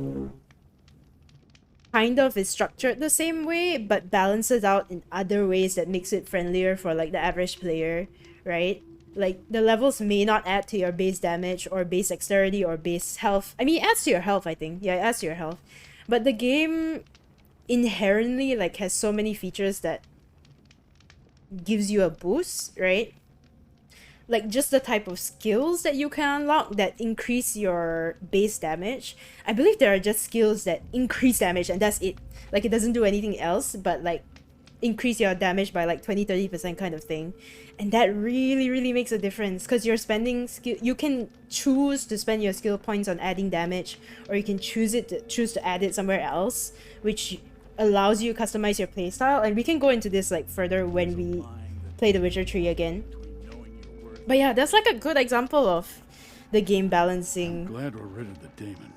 kind of is structured the same way, but balances out in other ways that makes it friendlier for, like, the average player, right? Like, the levels may not add to your base damage, or base dexterity, or base health. I mean, it adds to your health, I think. Yeah, it adds to your health. But the game inherently, like, has so many features that gives you a boost, right? Like just the type of skills that you can unlock that increase your base damage. I believe there are just skills that increase damage and that's it. Like it doesn't do anything else but like increase your damage by like 20-30% kind of thing. And that really makes a difference because you're spending skill. You can choose to spend your skill points on adding damage, or you can choose to add it somewhere else, which allows you to customize your playstyle. And we can go into this like further when we play The Witcher 3 again. But yeah, that's like a good example of the game balancing. I'm glad we're rid of the demon,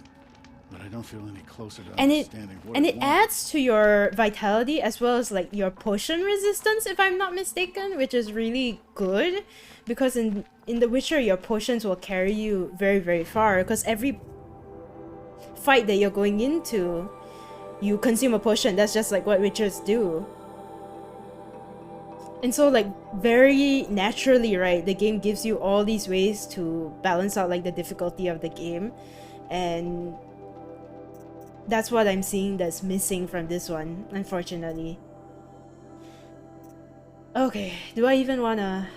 but I don't feel any closer to And it understanding what and it it adds to your vitality as well as like your potion resistance, if I'm not mistaken, which is really good because in The Witcher your potions will carry you very far because every fight that you're going into you consume a potion. That's just like what Witchers do. And so like very naturally, right, the game gives you all these ways to balance out like the difficulty of the game, and that's what I'm seeing that's missing from this one, unfortunately. Okay, do I even wanna...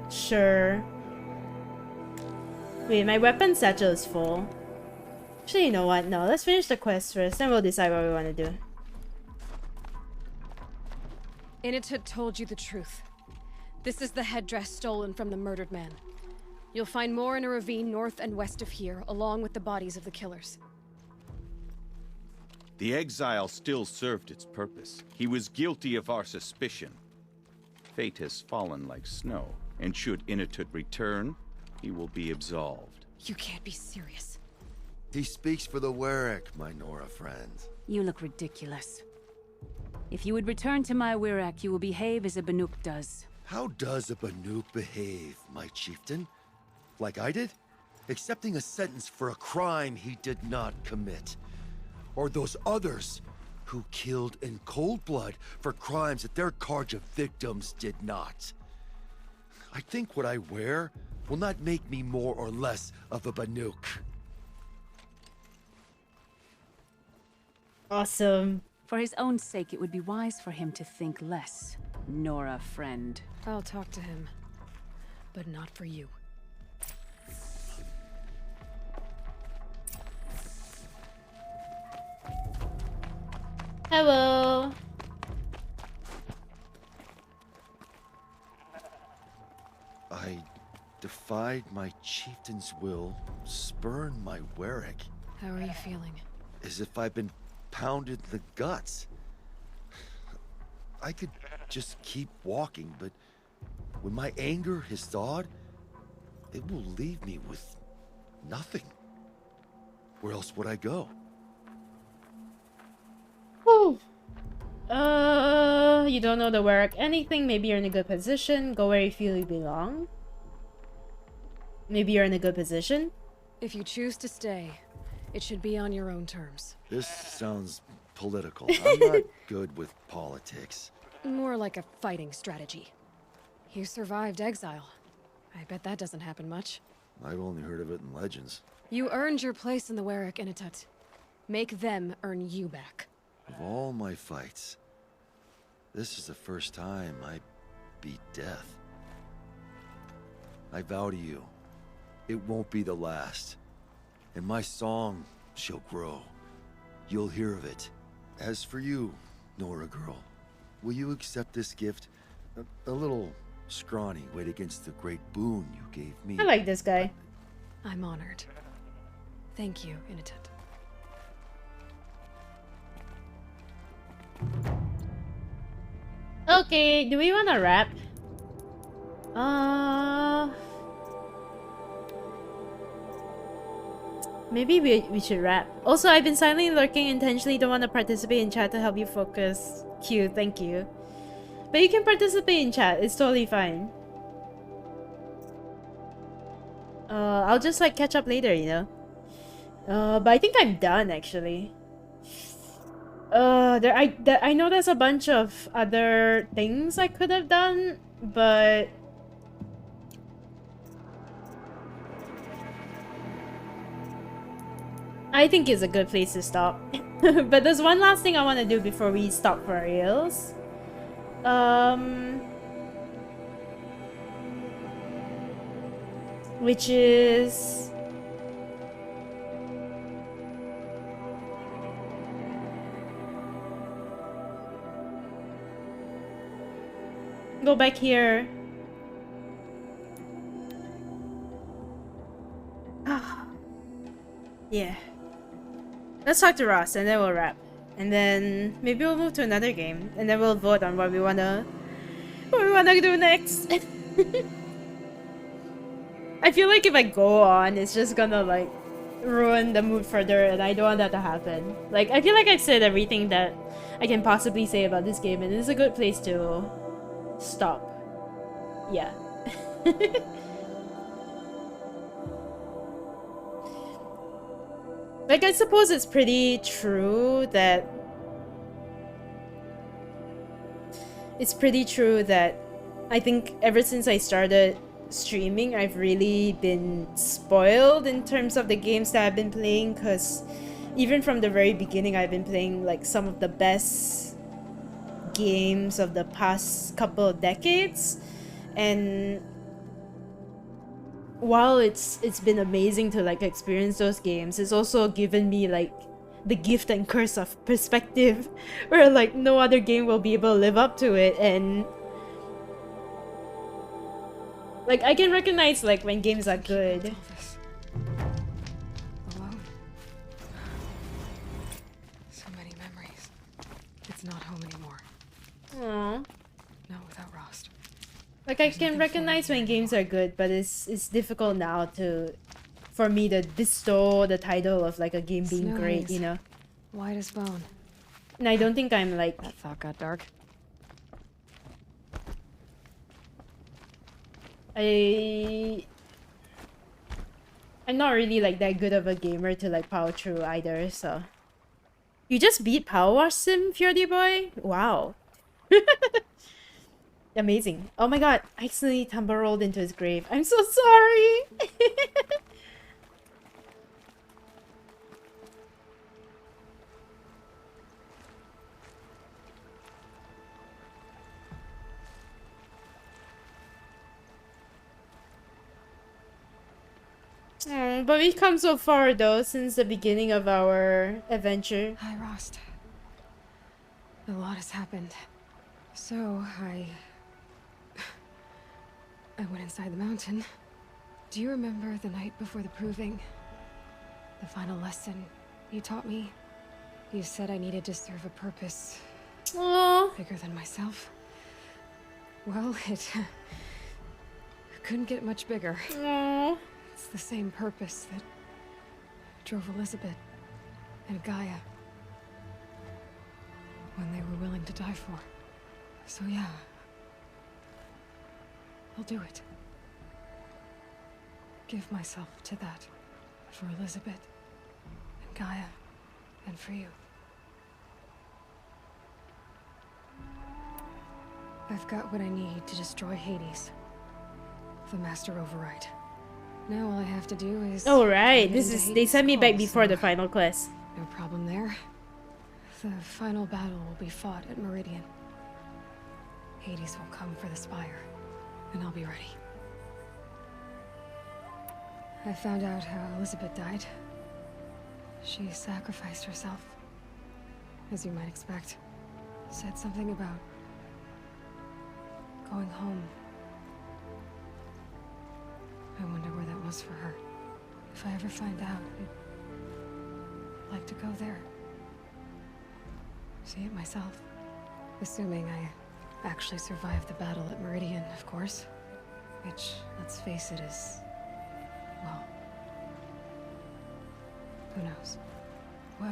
Sure. Wait, my weapon satchel is full. Actually, you know what? No, let's finish the quest first, then we'll decide what we want to do. Initut told you the truth. This is the headdress stolen from the murdered man. You'll find more in a ravine north and west of here, along with the bodies of the killers. The exile still served its purpose. He was guilty of our suspicion. Fate has fallen like snow, and should Initut return, he will be absolved. You can't be serious. He speaks for the Warwick, my Nora friend. You look ridiculous. If you would return to my Wirak, you will behave as a Banuk does. How does a Banuk behave, my chieftain? Like I did? Accepting a sentence for a crime he did not commit. Or those others who killed in cold blood for crimes that their charge of victims did not. I think what I wear will not make me more or less of a Banuk. Awesome. For his own sake, it would be wise for him to think less. Nora, friend. I'll talk to him. But not for you. Hello. I defied my chieftain's will, spurned my Warwick. How are you feeling? As if I've been pounded in the guts. I could just keep walking, but when my anger has thawed, it will leave me with nothing. Where else would I go? Whew. You don't know the work. Anything, maybe you're in a good position. Go where you feel you belong. Maybe you're in a good position. If you choose to stay, it should be on your own terms. This sounds political. I'm not good with politics. More like a fighting strategy. You survived exile. I bet that doesn't happen much. I've only heard of it in legends. You earned your place in the Warwick Initut. Make them earn you back. Of all my fights, this is the first time I beat death. I vow to you, it won't be the last. and my song shall grow. You'll hear of it. As for you, Nora girl, will you accept this gift? A little scrawny weighed against the great boon you gave me. I like this guy. I'm honored. Thank you, Initet. Okay, do we want to rap? Maybe we should rap. Also, I've been silently lurking, intentionally don't want to participate in chat to help you focus. Q, thank you. But you can participate in chat, it's totally fine. I'll just like catch up later, you know? But I think I'm done actually. I know there's a bunch of other things I could have done, but I think it's a good place to stop. But there's one last thing I want to do before we stop for reals. Which is go back here. Yeah. Let's talk to Ross and then we'll wrap. And then maybe we'll move to another game and then we'll vote on what we wanna do next. I feel like if I go on, it's just gonna like ruin the mood further and I don't want that to happen. Like, I feel like I've said everything that I can possibly say about this game and it's a good place to stop. Yeah. Like, I suppose it's pretty true that I think ever since I started streaming, I've really been spoiled in terms of the games that I've been playing, because even from the very beginning, I've been playing like some of the best games of the past couple of decades, and while it's been amazing to like experience those games, it's also given me like the gift and curse of perspective where like no other game will be able to live up to it. And like I can recognize like when games are good. Alone. So many memories. It's not home anymore. Aww. Not without Rost. Like I can recognize when games are good, but it's difficult now for me to bestow the title of like a game being Snow great, haze. you know. White as bone. And I don't think I'm like That thought got dark. I'm not really like that good of a gamer to like power through either, so. You just beat PowerWash Sim, Fjordy boy? Wow. Amazing. Oh my god, I accidentally tumble rolled into his grave. I'm so sorry! Oh, but we've come so far though since the beginning of our adventure. Hi, Rost. A lot has happened. So, I went inside the mountain. Do you remember the night before the proving? The final lesson you taught me? You said I needed to serve a purpose bigger than myself. Well, it couldn't get much bigger. Aww. It's the same purpose that drove Elizabeth and Gaia when they were willing to die for. So yeah, I'll do it. Give myself to that for Elizabeth and Gaia and for you. I've got what I need to destroy Hades. The Master Override. Now all I have to do is... Oh right, get into they Hades' sent me back call, before so the final quest. no problem there. The final battle will be fought at Meridian. Hades will come for the Spire, and I'll be ready. I found out how Elizabeth died. She sacrificed herself, as you might expect. Said something about going home. I wonder where that was for her. If I ever find out, I'd like to go there. See it myself. Assuming I actually survived the battle at Meridian, of course. Which, let's face it, is... well... who knows? Well,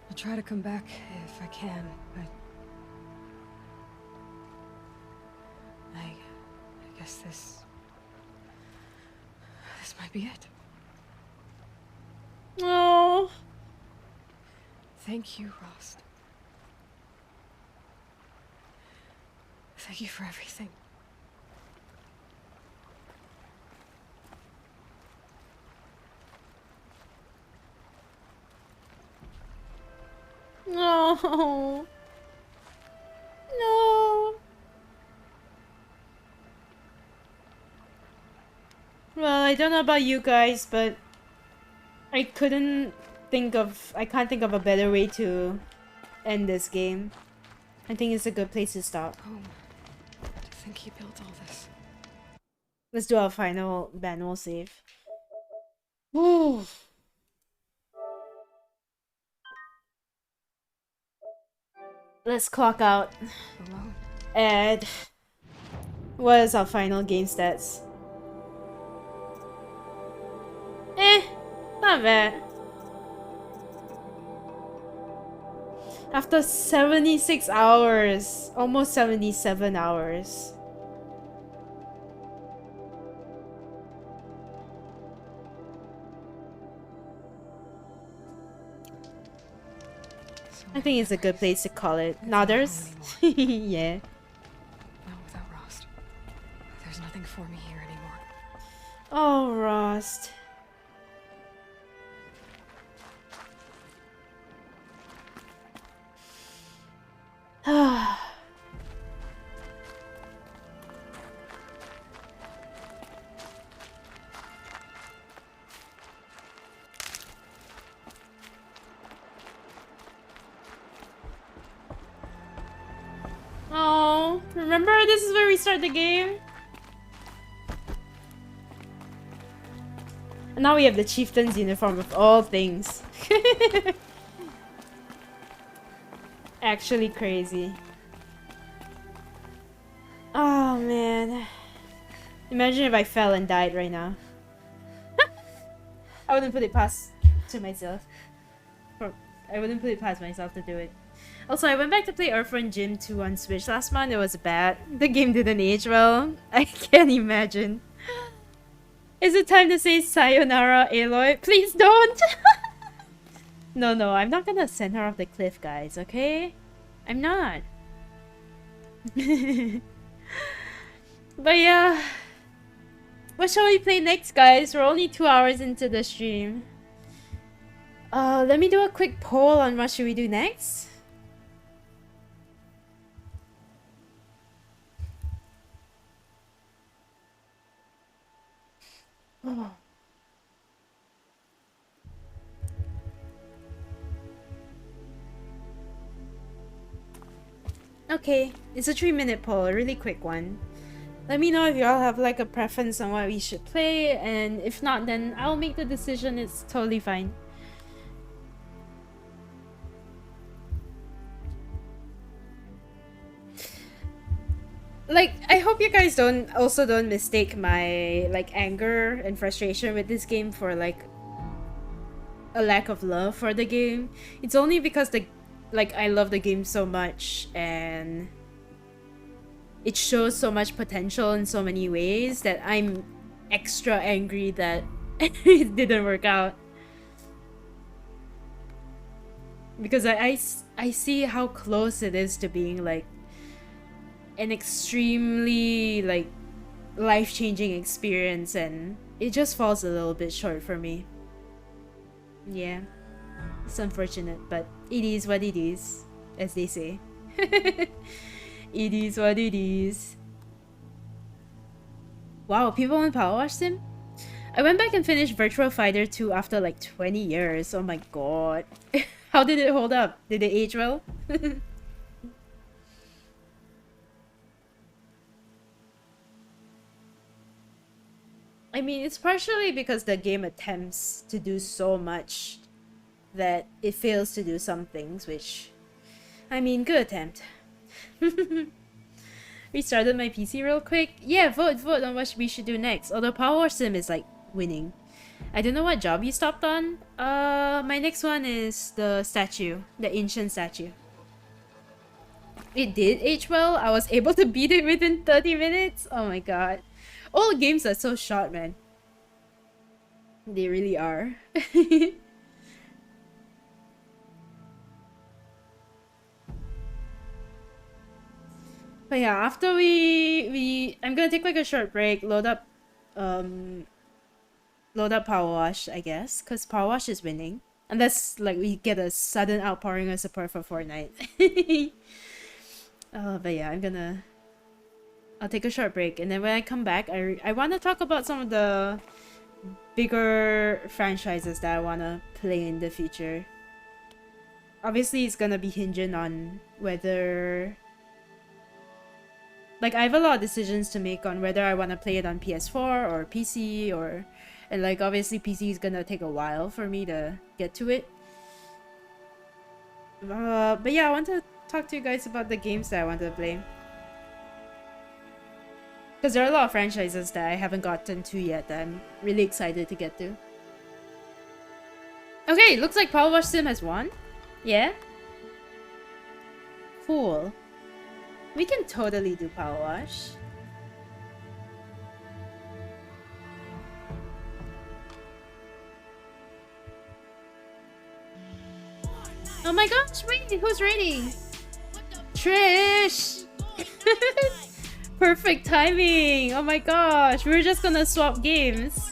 I'll try to come back if I can, but... I guess this might be it. Oh. Thank you, Rost. Thank you for everything. No. No. Well, I don't know about you guys, but I can't think of a better way to end this game. I think it's a good place to stop. Oh, to think he built all this. Let's do our final manual save. Woo. Let's clock out. Alone. And what is our final game stats? Not bad. After 76 hours, almost 77 hours. I think it's a good place to call it. Nodders? Yeah. Not without Rost. There's nothing for me here anymore. Oh, Rost. Oh, remember this is where we start the game? And now we have the chieftain's uniform of all things. Actually crazy. Oh man. Imagine if I fell and died right now. I wouldn't put it past to myself. I wouldn't put it past myself to do it. Also, I went back to play Earthworm Jim 2 on Switch last month. It was bad. The game didn't age well. I can't imagine. Is it time to say sayonara, Aloy? Please don't! No, I'm not gonna send her off the cliff, guys, okay? I'm not. But yeah. What shall we play next, guys? We're only 2 hours into the stream. Let me do a quick poll on what should we do next. Oh. Okay, it's a 3-minute poll, a really quick one. Let me know if y'all have like a preference on what we should play, and if not, then I'll make the decision. It's totally fine. Like, I hope you guys don't mistake my like anger and frustration with this game for like a lack of love for the game. It's only because I love the game so much and it shows so much potential in so many ways that I'm extra angry that it didn't work out. Because I see how close it is to being like an extremely like life-changing experience, and it just falls a little bit short for me. Yeah, it's unfortunate, but it is what it is, as they say. It is what it is. Wow, people want PowerWash Sim? I went back and finished Virtual Fighter 2 after like 20 years. Oh my god. How did it hold up? Did it age well? I mean, it's partially because the game attempts to do so much that it fails to do some things, which... I mean, good attempt. Restarted my PC real quick. Yeah, vote on what we should do next. Although PowerWash Sim is like winning. I don't know what job you stopped on. My next one is the statue, the ancient statue. It did age well. I was able to beat it within 30 minutes. Oh my god. All games are so short, man. They really are. But yeah, after I'm gonna take like a short break, load up Power Wash, I guess, because Power Wash is winning. Unless like we get a sudden outpouring of support for Fortnite. But yeah, I'll take a short break, and then when I come back, I want to talk about some of the bigger franchises that I want to play in the future. Obviously, it's gonna be hinging on whether... Like, I have a lot of decisions to make on whether I want to play it on PS4 or PC, or... And, like, obviously PC is gonna take a while for me to get to it. But yeah, I want to talk to you guys about the games that I want to play. Because there are a lot of franchises that I haven't gotten to yet that I'm really excited to get to. Okay, looks like PowerWash Sim has won. Yeah? Cool. We can totally do PowerWash. Oh my gosh, wait, who's raiding? Trish! Perfect timing! Oh my gosh, we were just gonna swap games.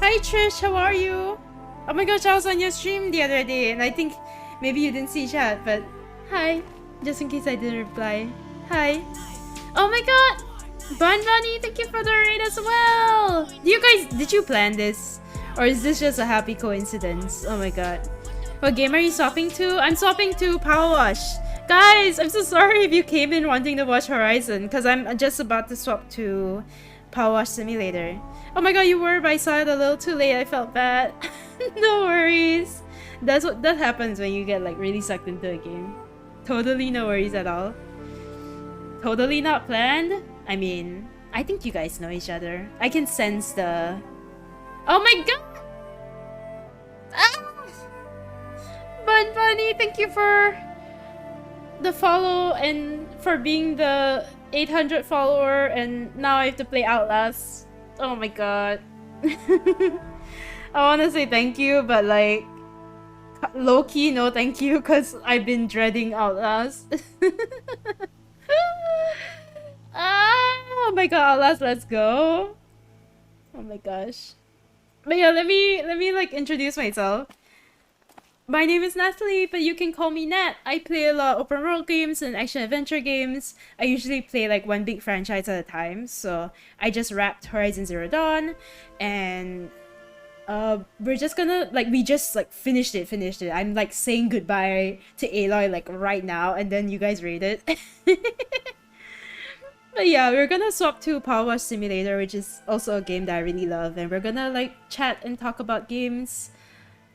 Hi Trish, how are you? Oh my gosh, I was on your stream the other day and I think maybe you didn't see chat, but hi. Just in case I didn't reply. Hi. Oh my god! Bun Bunny, thank you for the raid as well! Did you plan this? Or is this just a happy coincidence? Oh my god. What game are you swapping to? I'm swapping to Power Wash. Guys, I'm so sorry if you came in wanting to watch Horizon, because I'm just about to swap to Power Wash Simulator. Oh my god, you were, but I saw it a little too late. I felt bad. No worries. That happens when you get like really sucked into a game. Totally no worries at all. Totally not planned. I mean, I think you guys know each other. I can sense the... Oh my god! Ah! Bun Bunny, thank you for the follow and for being the 800 follower, and now I have to play Outlast. Oh my god. I want to say thank you, but like low-key no thank you, because I've been dreading Outlast. Oh my god, Outlast, let's go. Oh my gosh. But yeah, let me like introduce myself. My name is Natalie, but you can call me Nat. I play a lot of open world games and action adventure games. I usually play like one big franchise at a time, so I just wrapped Horizon Zero Dawn, and we're just gonna we just finished it. I'm like saying goodbye to Aloy like right now, and then you guys rate it. But yeah, we're gonna swap to PowerWash Simulator, which is also a game that I really love, and we're gonna like chat and talk about games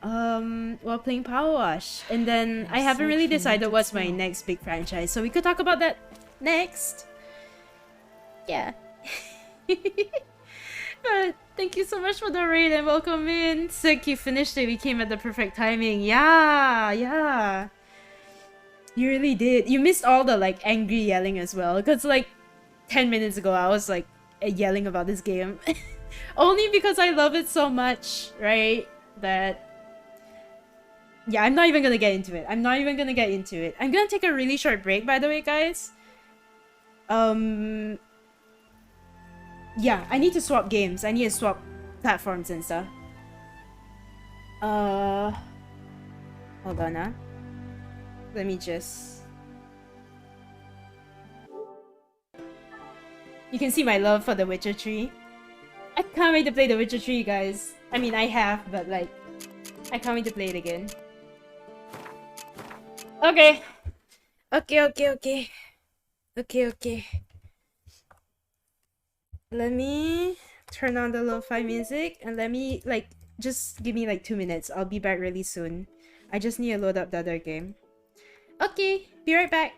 while playing PowerWash. And then I haven't really decided what's my next big franchise, so we could talk about that next. Yeah. But thank you so much for the raid and welcome in. Sick, you finished it. We came at the perfect timing. Yeah. You really did. You missed all the like angry yelling as well, because like 10 minutes ago I was like yelling about this game. Only because I love it so much, right? That yeah, I'm not even gonna get into it. I'm gonna take a really short break, by the way, guys. Yeah, I need to swap games. I need to swap platforms and stuff. Hold on, let me just... You can see my love for the Witcher tree. I can't wait to play The Witcher 3, guys. I mean, I have, but like, I can't wait to play it again. Okay. Okay. Let me turn on the lo-fi music and let me, like, just give me like 2 minutes. I'll be back really soon. I just need to load up the other game. Okay, be right back.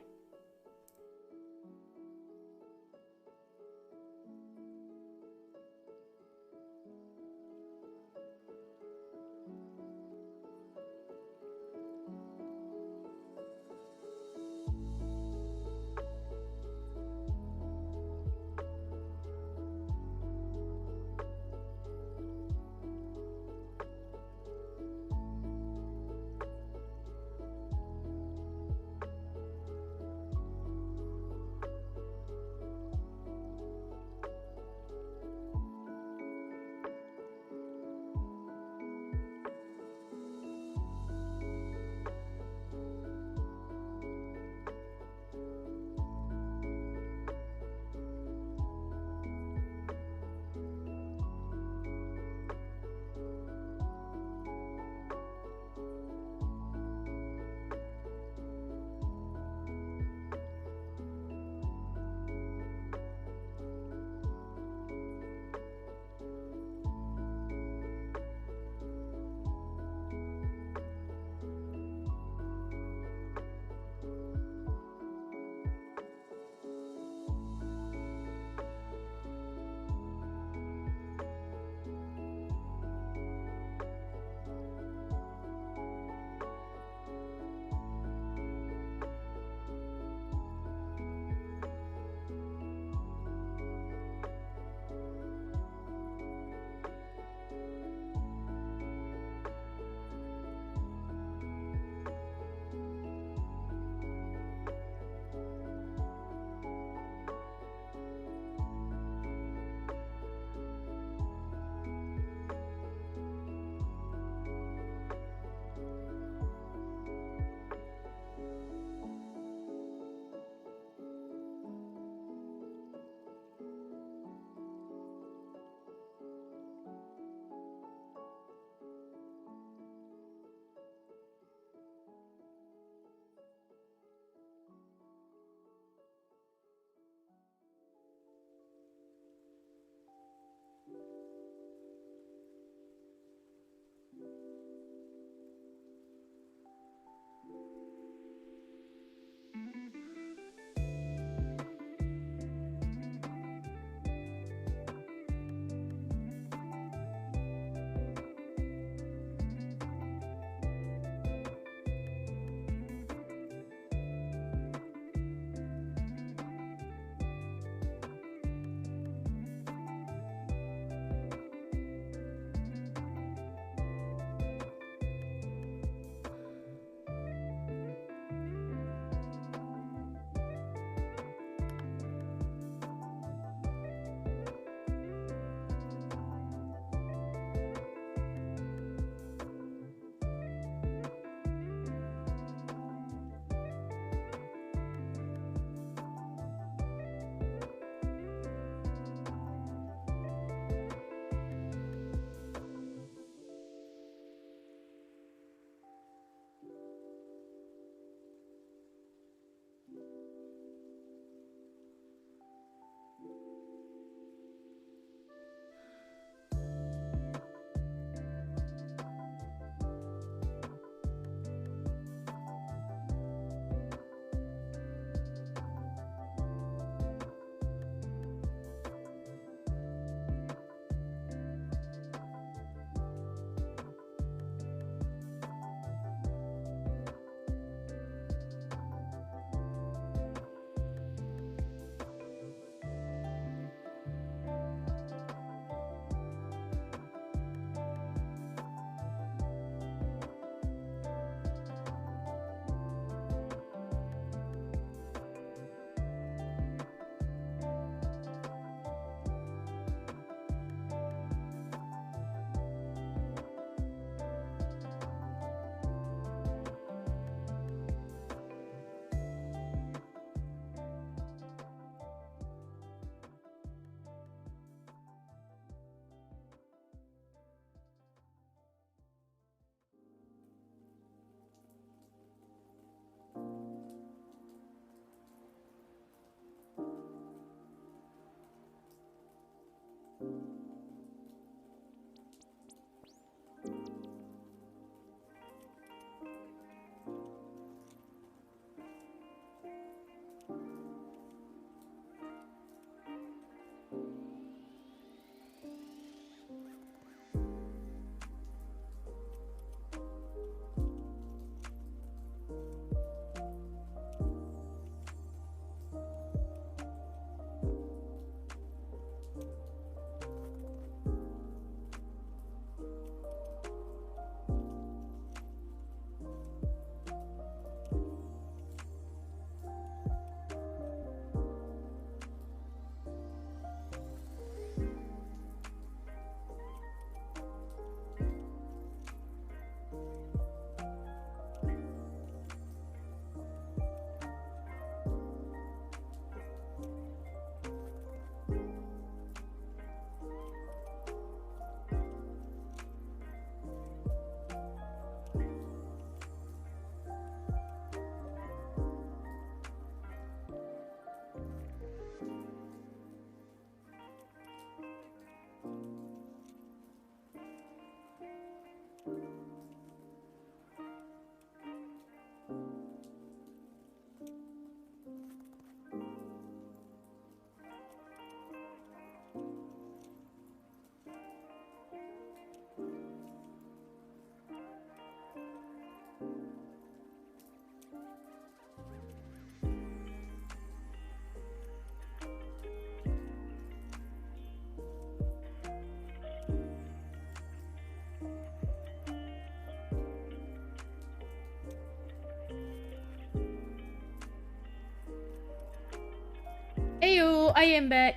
I am back.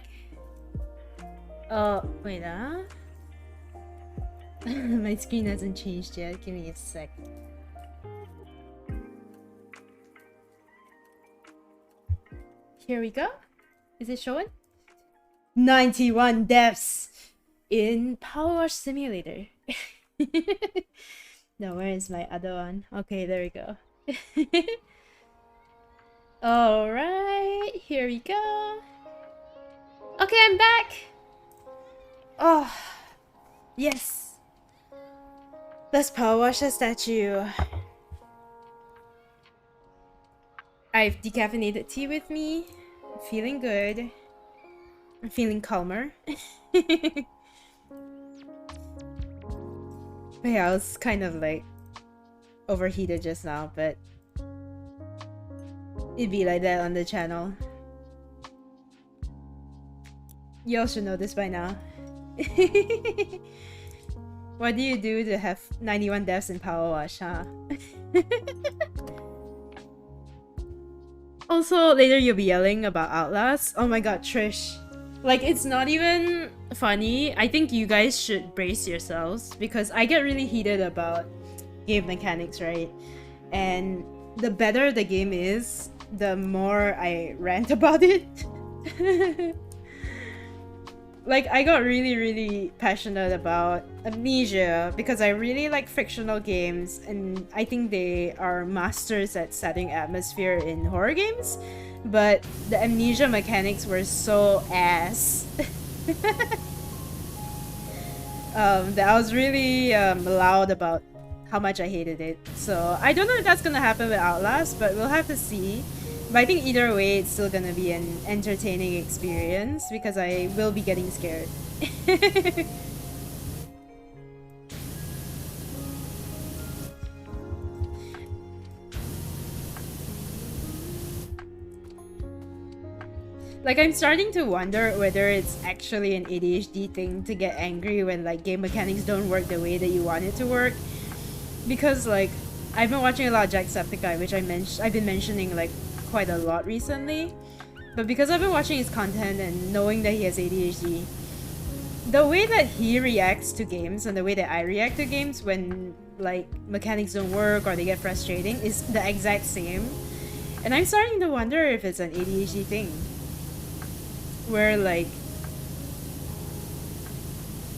Oh, wait, my screen hasn't changed yet. Give me a sec. Here we go. Is it showing? 91 deaths in PowerWash Simulator. No, where is my other one? Okay, there we go. Alright, here we go. Okay, I'm back. Oh, yes. Let's power wash the statue. I've decaffeinated tea with me. I'm feeling good. I'm feeling calmer. But yeah, I was kind of like overheated just now, but it'd be like that on the channel. You all should know this by now. What do you do to have 91 deaths in PowerWash, huh? Also, later you'll be yelling about Outlast. Oh my god, Trish. Like, it's not even funny. I think you guys should brace yourselves because I get really heated about game mechanics, right? And the better the game is, the more I rant about it. Like, I got really passionate about Amnesia because I really like fictional games and I think they are masters at setting atmosphere in horror games. But the Amnesia mechanics were so ass that I was really loud about how much I hated it. So I don't know if that's gonna happen with Outlast, but we'll have to see. But I think either way, it's still gonna be an entertaining experience because I will be getting scared. Like, I'm starting to wonder whether it's actually an ADHD thing to get angry when like game mechanics don't work the way that you want it to work. Because like, I've been watching a lot of Jacksepticeye, which I've been mentioning like quite a lot recently. But because I've been watching his content and knowing that he has ADHD, the way that he reacts to games and the way that I react to games when like mechanics don't work or they get frustrating is the exact same. And I'm starting to wonder if it's an ADHD thing. Where like,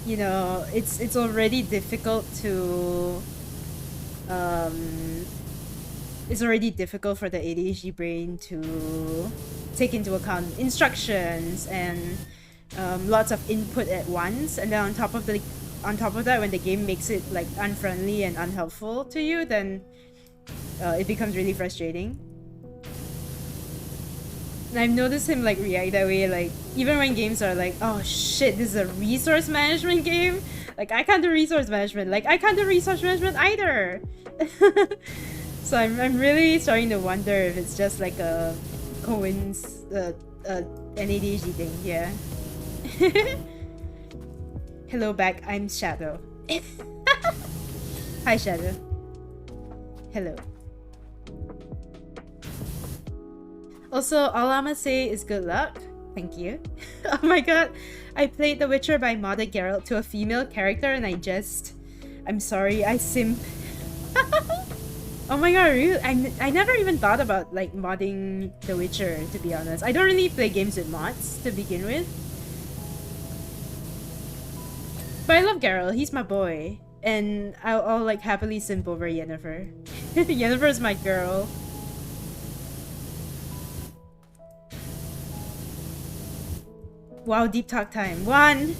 you know, it's already difficult to it's already difficult for the ADHD brain to take into account instructions and lots of input at once, and then on top of that, when the game makes it like unfriendly and unhelpful to you, then it becomes really frustrating. And I've noticed him like react that way, like even when games are like, oh shit, this is a resource management game. Like I can't do resource management. Like I can't do resource management either. So I'm really starting to wonder if it's just like a an ADHD thing. Yeah. Hello back. I'm Shadow. Hi Shadow. Hello. Also, all I'ma say is good luck. Thank you. Oh my god. I played The Witcher by modded Geralt to a female character and I'm sorry, I simp. Oh my god, really? I never even thought about like modding The Witcher, to be honest. I don't really play games with mods to begin with. But I love Geralt, he's my boy. And I'll like happily simp over Yennefer. Yennefer's my girl. Wow, deep talk time. 1!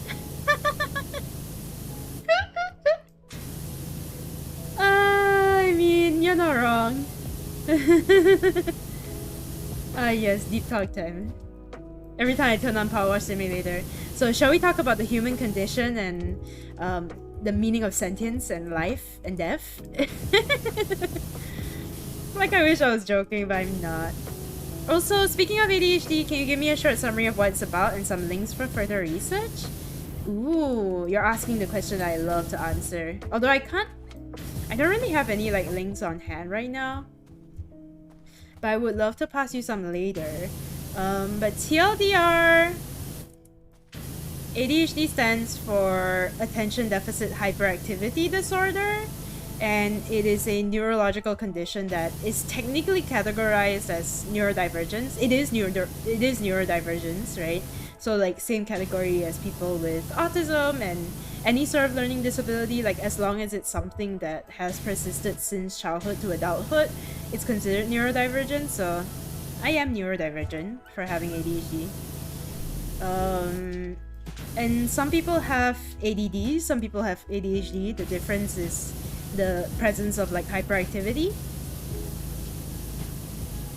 I mean, you're not wrong. Yes, deep talk time. Every time I turn on PowerWash Simulator. So, shall we talk about the human condition and the meaning of sentience and life and death? Like, I wish I was joking, but I'm not. Also, speaking of ADHD, can you give me a short summary of what it's about and some links for further research? Ooh, you're asking the question I love to answer. Although I don't really have any like links on hand right now. But I would love to pass you some later. But TLDR, ADHD stands for Attention Deficit Hyperactivity Disorder, and it is a neurological condition that is technically categorized as neurodivergence. It is neurodivergence, right? So like same category as people with autism and any sort of learning disability, like as long as it's something that has persisted since childhood to adulthood, it's considered neurodivergent. So I am neurodivergent for having ADHD. And some people have ADD, some people have ADHD. The difference is the presence of like hyperactivity.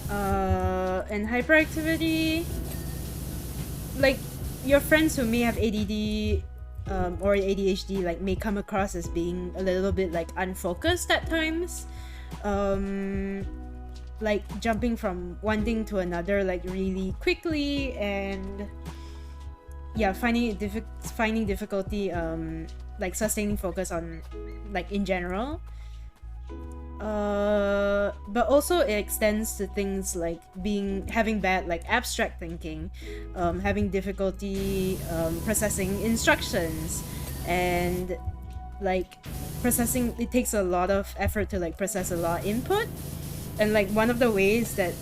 And hyperactivity, like your friends who may have ADD or ADHD like may come across as being a little bit like unfocused at times. Like jumping from one thing to another like really quickly, and yeah, finding difficulty like sustaining focus on like in general. But also it extends to things like having bad like abstract thinking, having difficulty processing instructions, and like processing. It takes a lot of effort to like process a lot of input, and like one of the ways that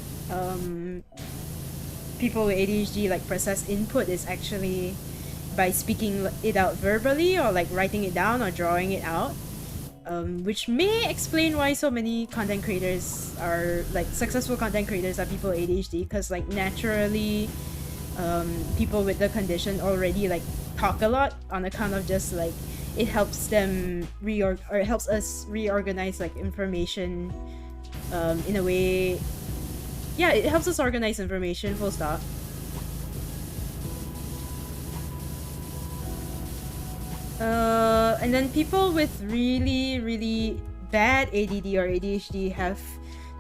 people with ADHD like process input is actually by speaking it out verbally, or like writing it down or drawing it out. Which may explain why so many content creators are like successful content creators are people with ADHD, because like naturally people with the condition already like talk a lot on account of just like it helps them it helps us reorganize like information in a way. Yeah, it helps us organize information, full stop. And then people with really bad ADD or ADHD have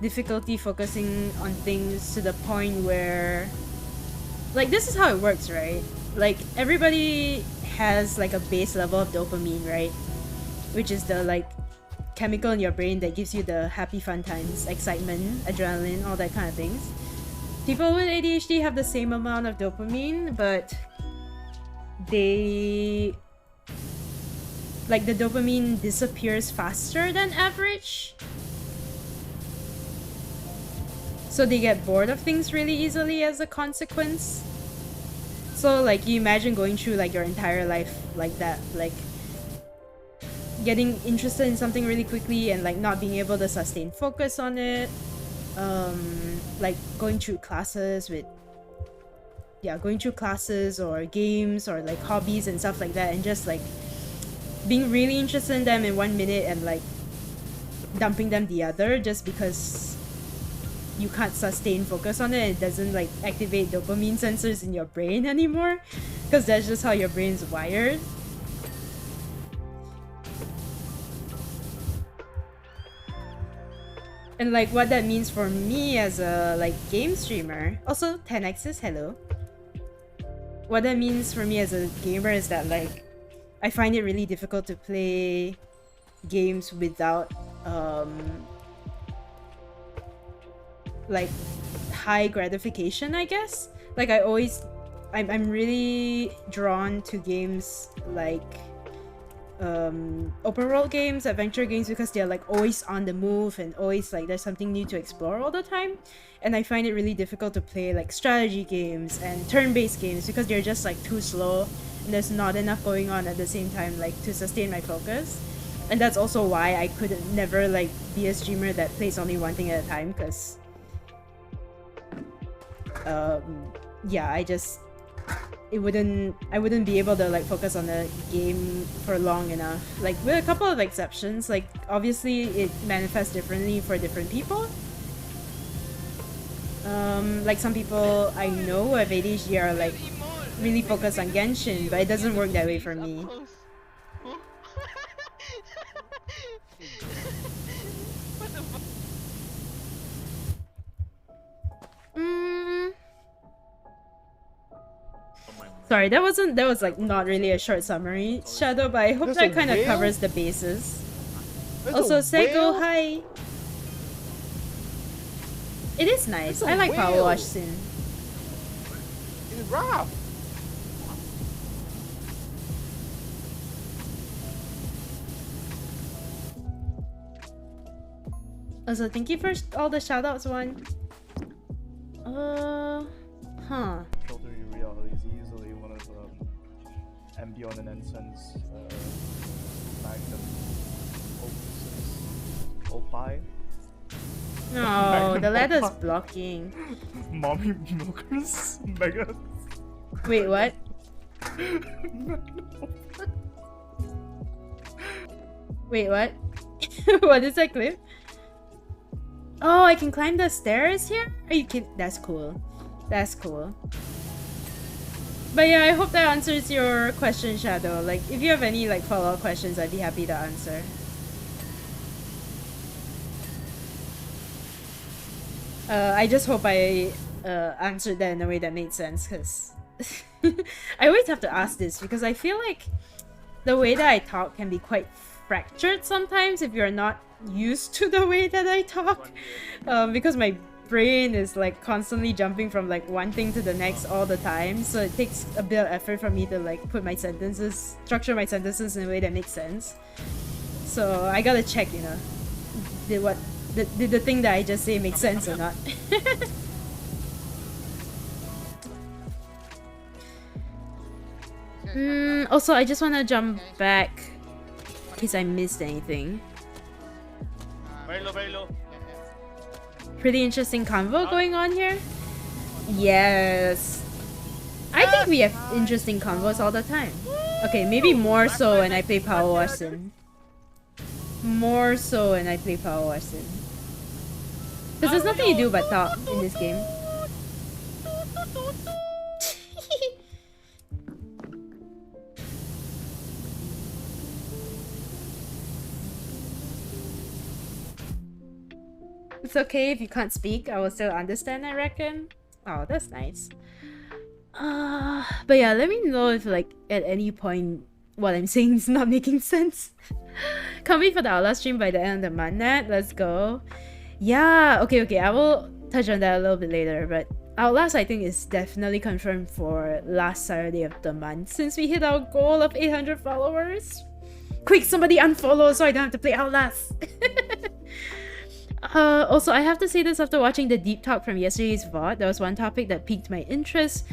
difficulty focusing on things to the point where, like, this is how it works, right? Like, everybody has like a base level of dopamine, right? Which is the like chemical in your brain that gives you the happy fun times, excitement, adrenaline, all that kind of things. People with ADHD have the same amount of dopamine, but they like the dopamine disappears faster than average. So they get bored of things really easily as a consequence. So like you imagine going through like your entire life like that, like getting interested in something really quickly and like not being able to sustain focus on it. Like going through classes or games or like hobbies and stuff like that, and just like being really interested in them in 1 minute and like dumping them the other just because you can't sustain focus on it. It doesn't like activate dopamine sensors in your brain anymore, because that's just how your brain's wired. And like what that means for me as a like game streamer, also 10x's hello. What that means for me as a gamer is that like I find it really difficult to play games without like high gratification, I guess. Like I'm really drawn to games like open world games, adventure games, because they're like always on the move and always like there's something new to explore all the time. And I find it really difficult to play like strategy games and turn-based games because they're just like too slow and there's not enough going on at the same time like to sustain my focus. And that's also why I could never like be a streamer that plays only one thing at a time, because yeah, I wouldn't be able to like focus on the game for long enough. Like with a couple of exceptions, like obviously it manifests differently for different people. Like some people I know who have ADHD are like really focused on Genshin, but it doesn't work that way for me. Sorry, that was like not really a short summary, Shadow, but I hope that kind of covers the bases. Also, Sego, hi! It is nice. I like PowerWash Sim. Raph! Also, thank you for all the shoutouts, one. Huh. Filter Uriel is easily one of Ambion and Ensign's magnum opuses. Opie. No, the ladder's blocking. Mommy Milkers? Mega. Wait, what? Wait, what? What is that clip? Oh, I can climb the stairs here? Are you kidding? That's cool. That's cool. But yeah, I hope that answers your question, Shadow. Like, if you have any like follow-up questions, I'd be happy to answer. I just hope I answered that in a way that made sense, because I always have to ask this because I feel like the way that I talk can be quite fractured sometimes if you're not used to the way that I talk, because my brain is like constantly jumping from like one thing to the next all the time, so it takes a bit of effort for me to like put my sentences, structure my sentences in a way that makes sense. So I gotta check, you know, did the thing that I just say make sense or not. Also, I just want to jump back in case I missed anything. Very low. Pretty interesting convo going on here. Yes. I think we have interesting convos all the time. Okay, maybe more so when I play PowerWash Sim. More so when I play PowerWash Sim. Because there's nothing you do but talk in this game. It's okay if you can't speak, I will still understand, I reckon. Oh, that's nice. But yeah, let me know if like at any point what I'm saying is not making sense. Can't wait for the Outlaw stream by the end of the month, Nat. Let's go. Yeah, okay, I will touch on that a little bit later, but Outlast I think is definitely confirmed for last Saturday of the month since we hit our goal of 800 followers. Quick, somebody unfollow so I don't have to play Outlast. Also, I have to say this after watching the deep talk from yesterday's VOD. There was one topic that piqued my interest,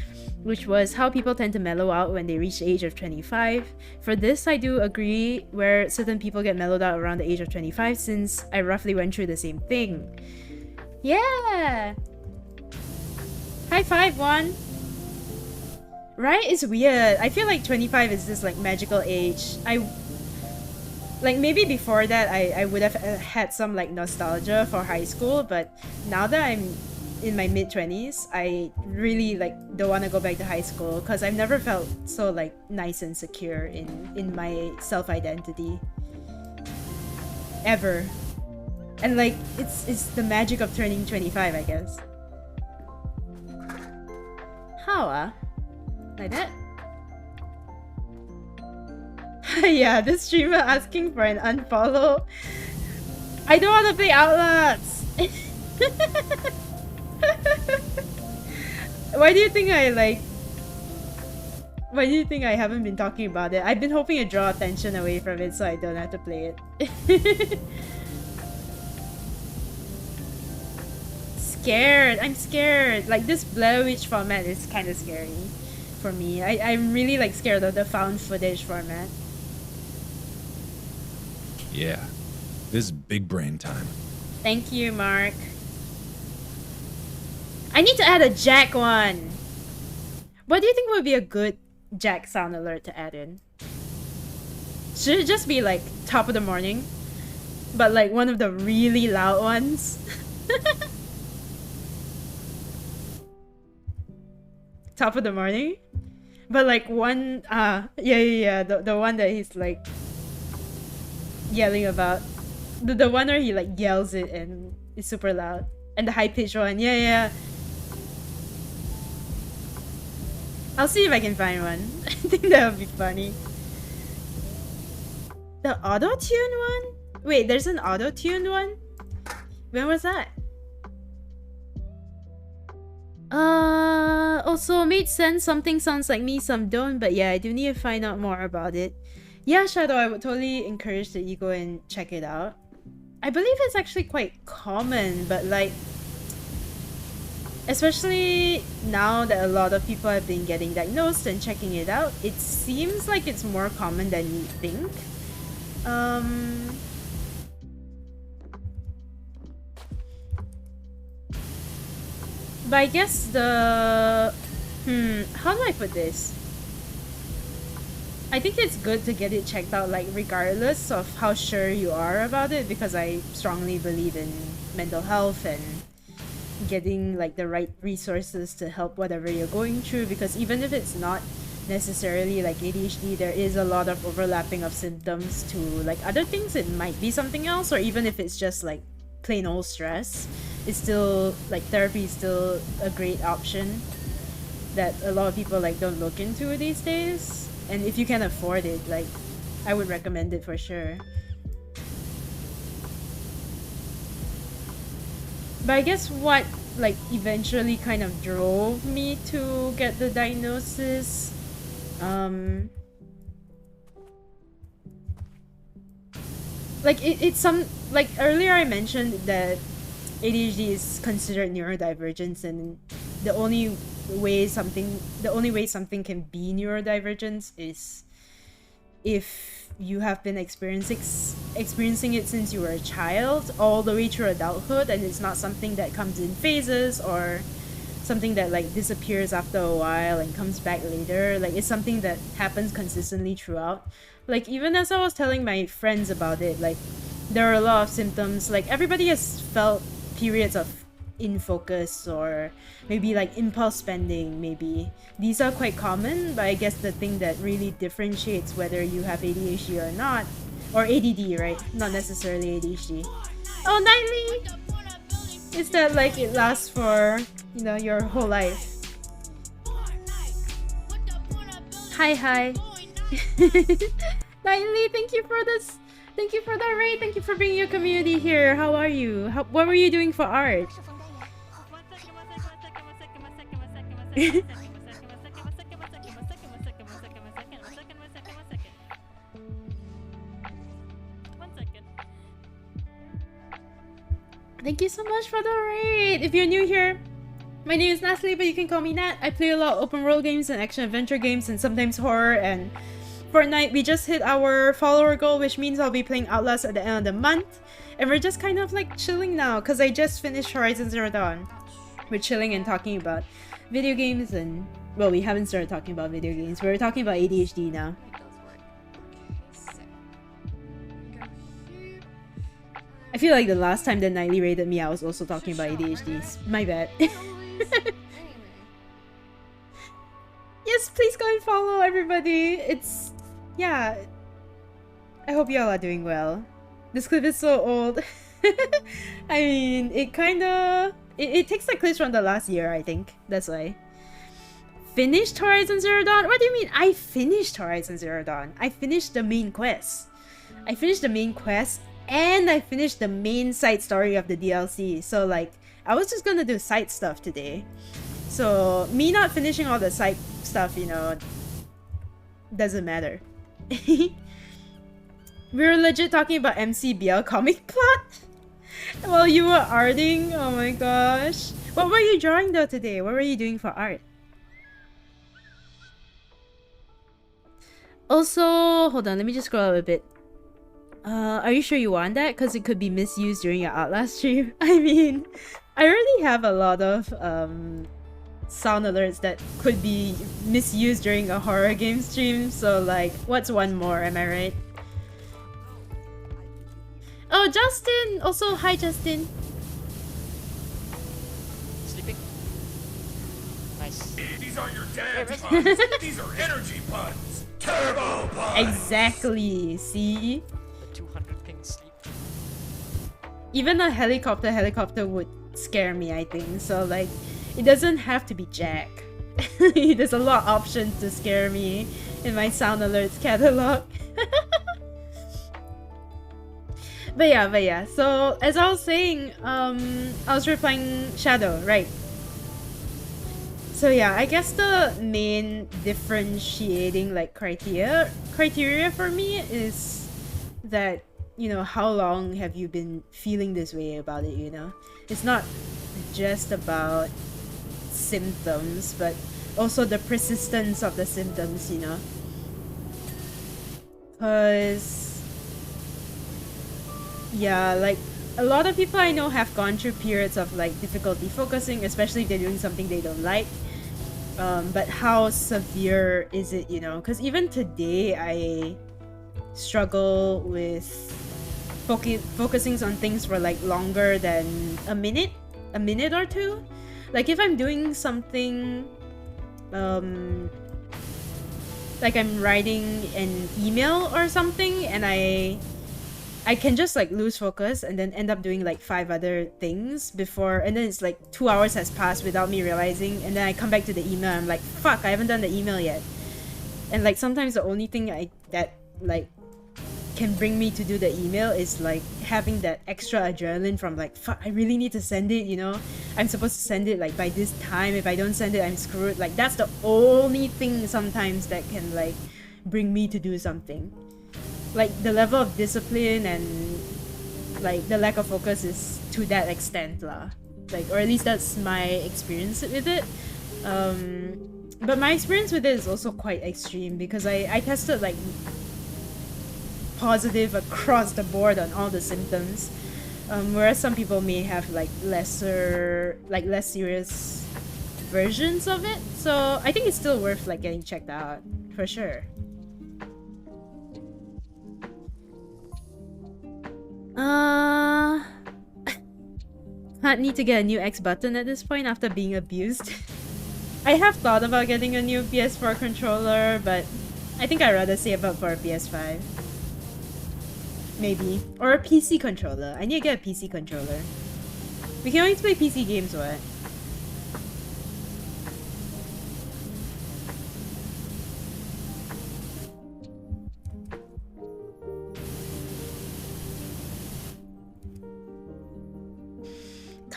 which was how people tend to mellow out when they reach the age of 25. For this, I do agree where certain people get mellowed out around the age of 25 since I roughly went through the same thing. Yeah! High five, one! Right? It's weird. I feel like 25 is this like magical age. Like maybe before that I would have had some like nostalgia for high school, but now that I'm in my mid-20s, I really like don't want to go back to high school because I've never felt so like nice and secure in my self-identity ever. And like it's the magic of turning 25, I guess. How like that? Yeah, this streamer asking for an unfollow. I don't want to play Outlast. Why do you think Why do you think I haven't been talking about it? I've been hoping to draw attention away from it so I don't have to play it. Scared. I'm scared. Like this Blair Witch format is kind of scary for me. I'm really like scared of the found footage format. Yeah, this is big brain time. Thank you, Mark. I need to add a Jack one. What do you think would be a good Jack sound alert to add in? Should it just be like top of the morning? But like one of the really loud ones? Top of the morning? But like one, yeah, the one that he's like yelling about, the one where he like yells it and it's super loud, and the high pitched one, yeah. I'll see if I can find one. I think that would be funny. The auto-tuned one? Wait, there's an auto-tuned one? When was that? Also made sense. Something sounds like me, some don't, but yeah, I do need to find out more about it. Yeah, Shadow, I would totally encourage that you go and check it out. I believe it's actually quite common, but like, especially now that a lot of people have been getting diagnosed and checking it out, it seems like it's more common than you think. But I guess the... how do I put this? I think it's good to get it checked out, like, regardless of how sure you are about it, because I strongly believe in mental health and getting, like, the right resources to help whatever you're going through, because even if it's not necessarily, like, ADHD, there is a lot of overlapping of symptoms to, like, other things. It might be something else, or even if it's just, like, plain old stress, it's still, like, therapy is still a great option that a lot of people, like, don't look into these days. And if you can afford it, like, I would recommend it for sure. But I guess what, like, eventually kind of drove me to get the diagnosis, like, it's some, like, earlier I mentioned that ADHD is considered neurodivergence, and the only way something can be neurodivergence is if you have been experiencing it since you were a child all the way through adulthood, and it's not something that comes in phases or something that, like, disappears after a while and comes back later. Like, it's something that happens consistently throughout. Like, even as I was telling my friends about it, like, there are a lot of symptoms. Like, everybody has felt periods of in focus, or maybe like impulse spending. Maybe these are quite common, but I guess the thing that really differentiates whether you have ADHD or not, or ADD, right, not necessarily ADHD, oh, Nightly, is that, like, it lasts for, you know, your whole life. Hi Nightly, thank you for this. Thank you for the raid. Thank you for bringing your community here. How are you? What were you doing for art? Thank you so much for the raid. If you're new here, my name is Natalie, but you can call me Nat. I play a lot of open world games and action adventure games, and sometimes horror. And Fortnite, we just hit our follower goal, which means I'll be playing Outlast at the end of the month. And we're just kind of like chilling now, because I just finished Horizon Zero Dawn. We're chilling and talking about video games, and, well, we haven't started talking about video games. We're talking about ADHD now. I feel like the last time that Nightly raided me, I was also talking about ADHDs. My bad. Yes, please go and follow everybody. It's... yeah. I hope y'all are doing well. This clip is so old. I mean, it kinda... It takes the clips from the last year, I think. That's why. Finished Horizon Zero Dawn? What do you mean? I finished Horizon Zero Dawn. I finished the main quest. I finished the main quest, and I finished the main side story of the DLC. So, like, I was just gonna do side stuff today. So, me not finishing all the side stuff, you know, doesn't matter. We were legit talking about MCBL comic plot while you were arting. Oh my gosh. What were you drawing though today? What were you doing for art? Also, hold on, let me just scroll up a bit. Are you sure you want that? Because it could be misused during your Outlast stream. I mean, I already have a lot of sound alerts that could be misused during a horror game stream, so, like, what's one more, am I right? Oh, Justin! Also, hi Justin. Sleeping? Nice. These aren't your dad's puns. These are energy puns. Turbo puns. Exactly, see? The 200 ping sleep. Even a helicopter would scare me, I think. So, like, it doesn't have to be Jack. There's a lot of options to scare me in my sound alerts catalog. But yeah. So, as I was saying, I was replying Shadow, right? So yeah, I guess the main differentiating like criteria for me is that, you know, how long have you been feeling this way about it, you know? It's not just about symptoms, but also the persistence of the symptoms, you know? Because yeah, like a lot of people I know have gone through periods of like difficulty focusing, especially if they're doing something they don't like. But how severe is it, you know? Because even today I struggle with focusing on things for like longer than a minute or two. Like if I'm doing something, like I'm writing an email or something, and I can just like lose focus and then end up doing like 5 other things before, and then it's like 2 hours has passed without me realizing, and then I come back to the email, I'm like, fuck, I haven't done the email yet. And like sometimes the only thing that like can bring me to do the email is like having that extra adrenaline from like, fuck, I really need to send it, you know? I'm supposed to send it like by this time. If I don't send it, I'm screwed. Like that's the only thing sometimes that can like bring me to do something. Like the level of discipline and like the lack of focus is to that extent lah. Like, or at least that's my experience with it. But my experience with it is also quite extreme because I tested like positive across the board on all the symptoms, whereas some people may have like less serious versions of it. So I think it's still worth like getting checked out for sure. Can't need to get a new X button at this point after being abused. I have thought about getting a new PS4 controller, but I think I'd rather save up for a PS5. Maybe. Or a PC controller. I need to get a PC controller. We can always play PC games, what?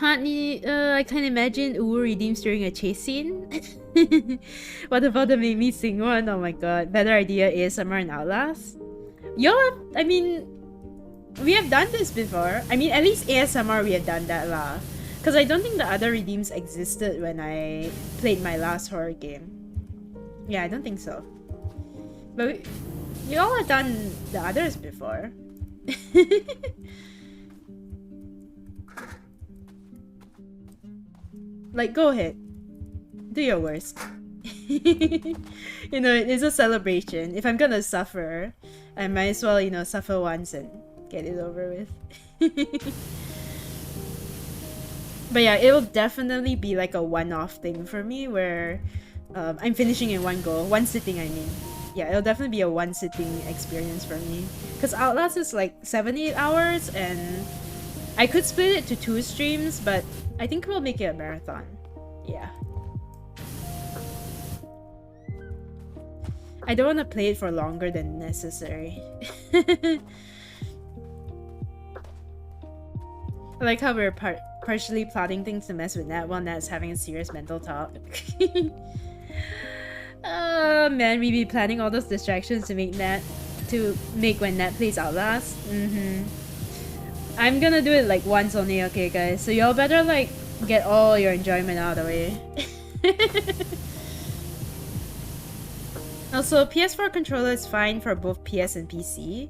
I can't imagine Uwu redeems during a chase scene. What about the make me sing one? Oh my god. Better idea ASMR and Outlast. I mean, we have done this before. I mean, at least ASMR we have done that lah. Because I don't think the other redeems existed when I played my last horror game. Yeah, I don't think so. But you all have done the others before. Like, go ahead. Do your worst. You know, it's a celebration. If I'm gonna suffer, I might as well, you know, suffer once and get it over with. But yeah, it will definitely be like a one-off thing for me where I'm finishing in one go. One sitting, I mean. Yeah, it'll definitely be a one-sitting experience for me. Because Outlast is like 7-8 hours, and I could split it to 2 streams, but I think we'll make it a marathon. Yeah. I don't want to play it for longer than necessary. I like how we're partially plotting things to mess with Nat while Nat's having a serious mental talk. Oh man, we be planning all those distractions to make when Nat plays Outlast. I'm gonna do it like once only, okay guys? So y'all better like get all your enjoyment out of the way. Also, PS4 controller is fine for both PS and PC.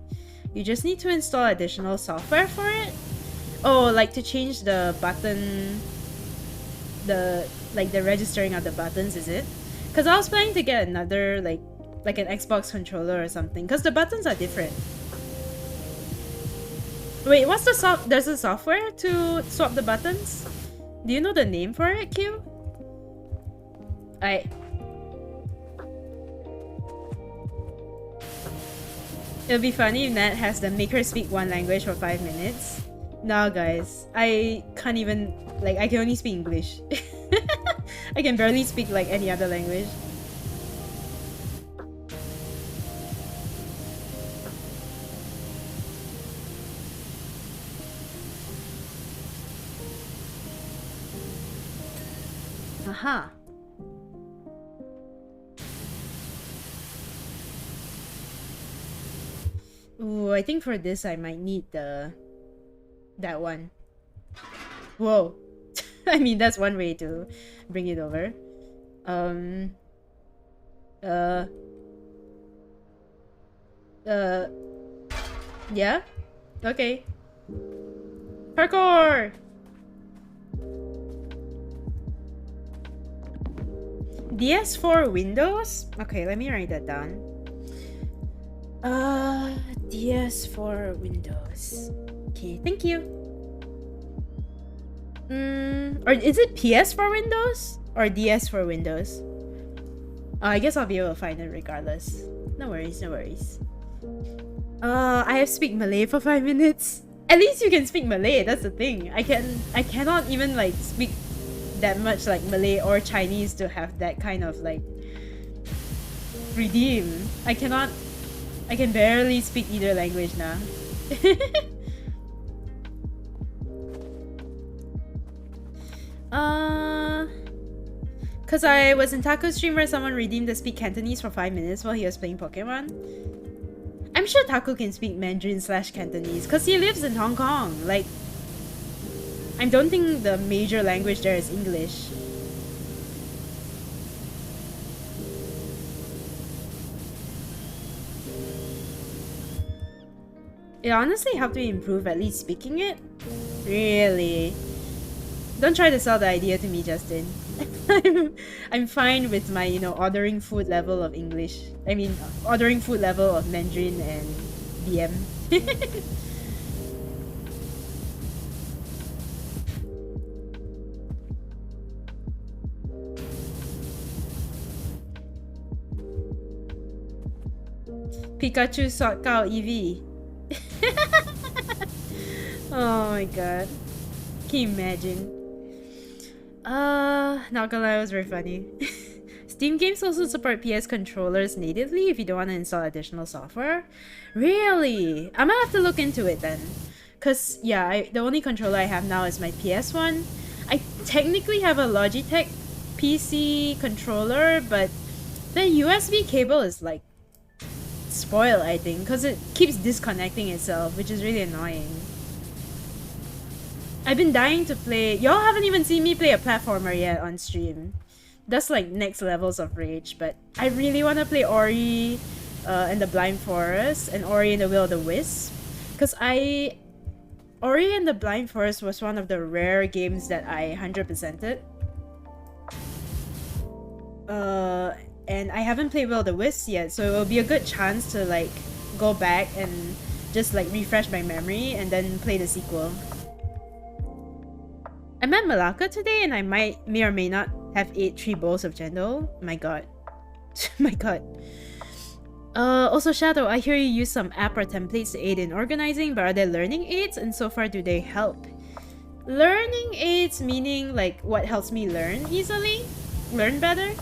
You just need to install additional software for it. Oh, like to change the button, the registering of the buttons, is it? Because I was planning to get another like an Xbox controller or something, because the buttons are different. Wait, what's the there's a software to swap the buttons? Do you know the name for it, Q? It'll be funny if Nat has the make her speak one language for 5 minutes. Nah, guys. I can't even... Like, I can only speak English. I can barely speak, like, any other language. Aha. Ooh, I think for this I might need that one. Whoa. I mean, that's one way to bring it over. Yeah? Okay. Parkour! DS4 Windows? Okay, let me write that down. DS4 Windows. Okay, thank you. Or is it PS for Windows? Or DS for Windows? I guess I'll be able to find it regardless. No worries, no worries. I have to speak Malay for 5 minutes. At least you can speak Malay, that's the thing. I cannot even like speak that much like Malay or Chinese to have that kind of like redeem. I can barely speak either language now. Cause I was in Taco's stream where someone redeemed the speak Cantonese for 5 minutes while he was playing Pokemon. I'm sure Taco can speak Mandarin/Cantonese cause he lives in Hong Kong. Like, I don't think the major language there is English. It honestly helped me improve at least speaking it. Really? Don't try to sell the idea to me, Justin. I'm fine with my, ordering food level of English. I mean, ordering food level of Mandarin and BM. Pikachu sought Kao Eevee. Oh my god. Can you imagine? Not gonna lie, it was very funny. Steam games also support PS controllers natively if you don't want to install additional software. Really? I'm gonna have to look into it then. Cause yeah, the only controller I have now is my PS one. I technically have a Logitech PC controller, but the USB cable is like spoiled, I think, because it keeps disconnecting itself, which is really annoying. I've been dying to play. Y'all haven't even seen me play a platformer yet on stream. That's like next levels of rage, but I really want to play Ori and the Blind Forest and Ori and the Will of the Wisp, because Ori and the Blind Forest was one of the rare games that I 100%ed. And I haven't played Will of the Wisp yet, so it will be a good chance to like go back and just like refresh my memory and then play the sequel. I'm at Malacca today and I may or may not have ate 3 bowls of Jendo. My god. My god. Also Shadow, I hear you use some app or templates to aid in organizing, but are there learning aids, and so far do they help? Learning aids meaning like what helps me learn easily? Learn better?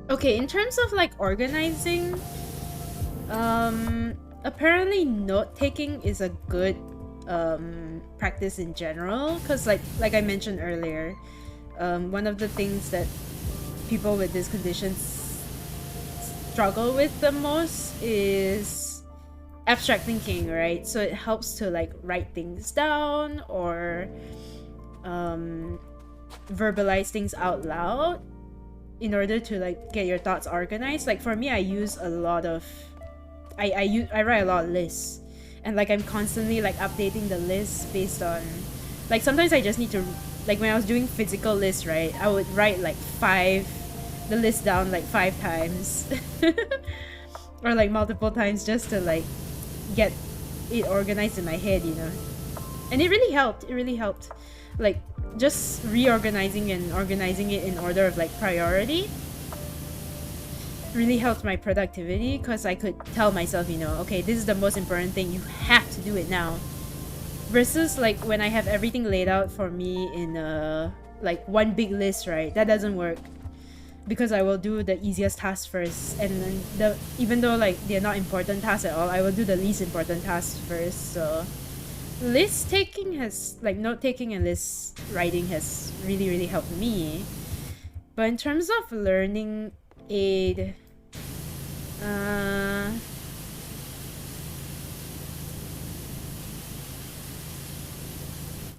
Okay, in terms of like organizing, apparently note-taking is a good practice in general, because like I mentioned earlier, one of the things that people with these conditions struggle with the most is abstract thinking, right? So it helps to like write things down or verbalize things out loud in order to like get your thoughts organized. Like for me, I use a lot of I write a lot of lists, and like I'm constantly like updating the list based on like sometimes I just need to, like when I was doing physical lists, right, I would write like the list down like 5 times or like multiple times just to like get it organized in my head, and it really helped like just reorganizing and organizing it in order of like priority really helped my productivity, because I could tell myself, okay, this is the most important thing, you have to do it now, versus like when I have everything laid out for me in like one big list, right? That doesn't work, because I will do the easiest task first, and then even though like they're not important tasks at all, I will do the least important tasks first. So list taking has, like note taking and list writing has really helped me. But in terms of learning aid,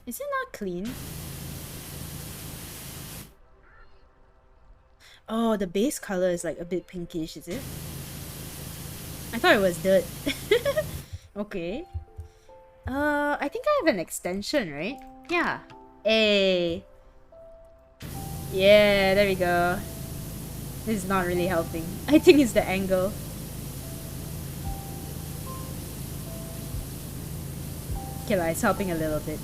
Is it not clean? Oh, the base color is like a bit pinkish, is it? I thought it was dirt. Okay. I think I have an extension, right? Yeah. Hey. Yeah, there we go. This is not really helping. I think it's the angle. Okay, it's helping a little bit.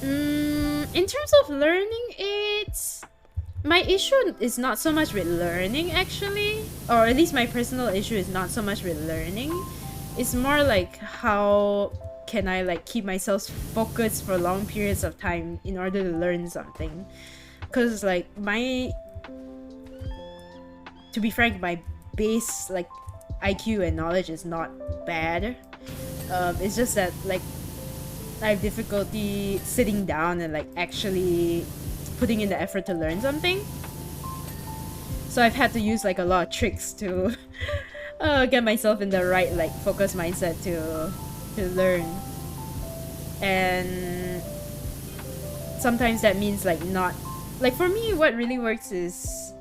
In terms of learning, it's... My issue is not so much with learning, actually. Or at least my personal issue is not so much with learning. It's more like how can I like keep myself focused for long periods of time in order to learn something. Because like to be frank, my base like IQ and knowledge is not bad. It's just that like I have difficulty sitting down and like actually putting in the effort to learn something. So I've had to use like a lot of tricks to get myself in the right like focus mindset to learn. And sometimes that means like not like for me what really works is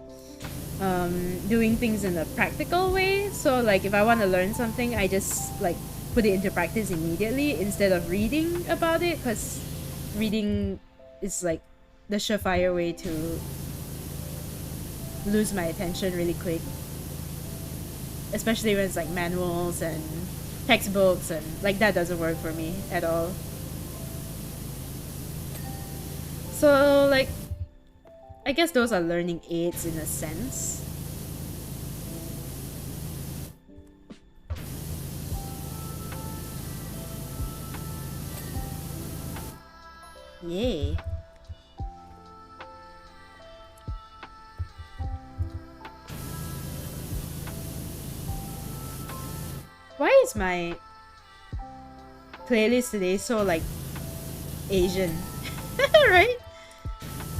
doing things in a practical way. So like if I want to learn something, I just like put it into practice immediately instead of reading about it, because reading is like the surefire way to lose my attention really quick, especially when it's like manuals and textbooks, and like that doesn't work for me at all. So like I guess those are learning aids in a sense. Yay. Why is my playlist today so like Asian? Right?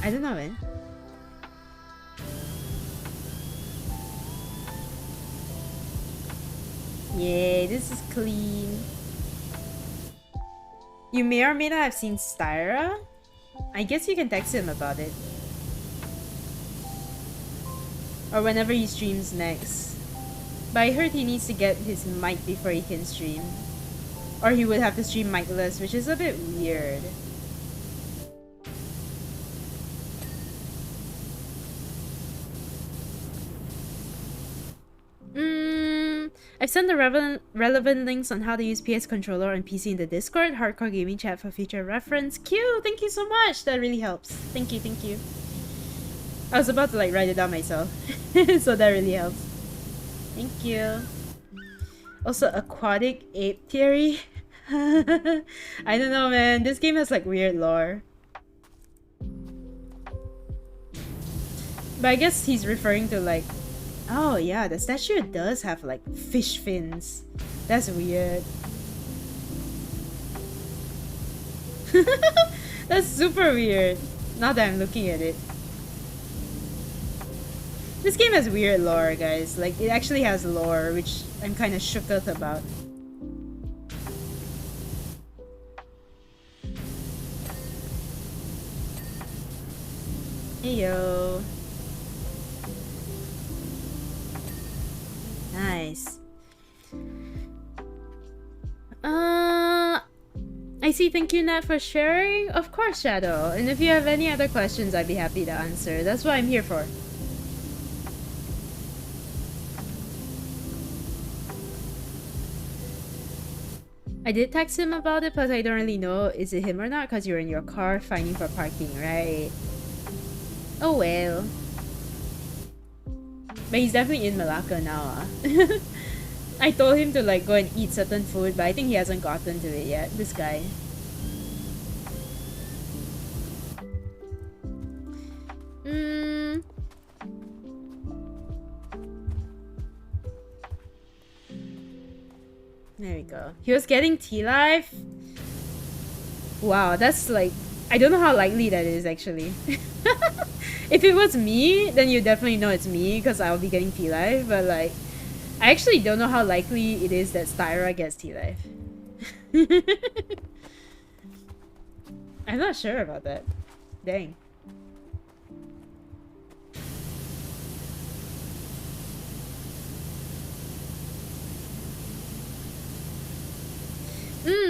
I don't know, man. Yay, this is clean. You may or may not have seen Styra. I guess you can text him about it. Or whenever he streams next. But I heard he needs to get his mic before he can stream. Or he would have to stream micless, which is a bit weird. I've sent the relevant links on how to use PS controller on PC in the Discord, hardcore gaming chat for future reference. Q, thank you so much. That really helps. Thank you, thank you. I was about to like write it down myself, so that really helps. Thank you. Also, aquatic ape theory. I don't know, man. This game has like weird lore. But I guess he's referring to like, oh yeah, the statue does have like fish fins. That's weird. That's super weird. Now that I'm looking at it. This game has weird lore, guys. Like, it actually has lore, which I'm kind of shook up about. Heyo. Nice. I see. Thank you, Nat, for sharing. Of course, Shadow. And if you have any other questions, I'd be happy to answer. That's what I'm here for. I did text him about it, but I don't really know is it him or not because you're in your car finding for parking, right? Oh well. But he's definitely in Malacca now. I told him to like go and eat certain food, but I think he hasn't gotten to it yet, this guy. There we go. He was getting tea life. Wow, that's like, I don't know how likely that is actually. If it was me, then you definitely know it's me because I'll be getting tea life, but like I actually don't know how likely it is that Styra gets T-Life. I'm not sure about that. Dang.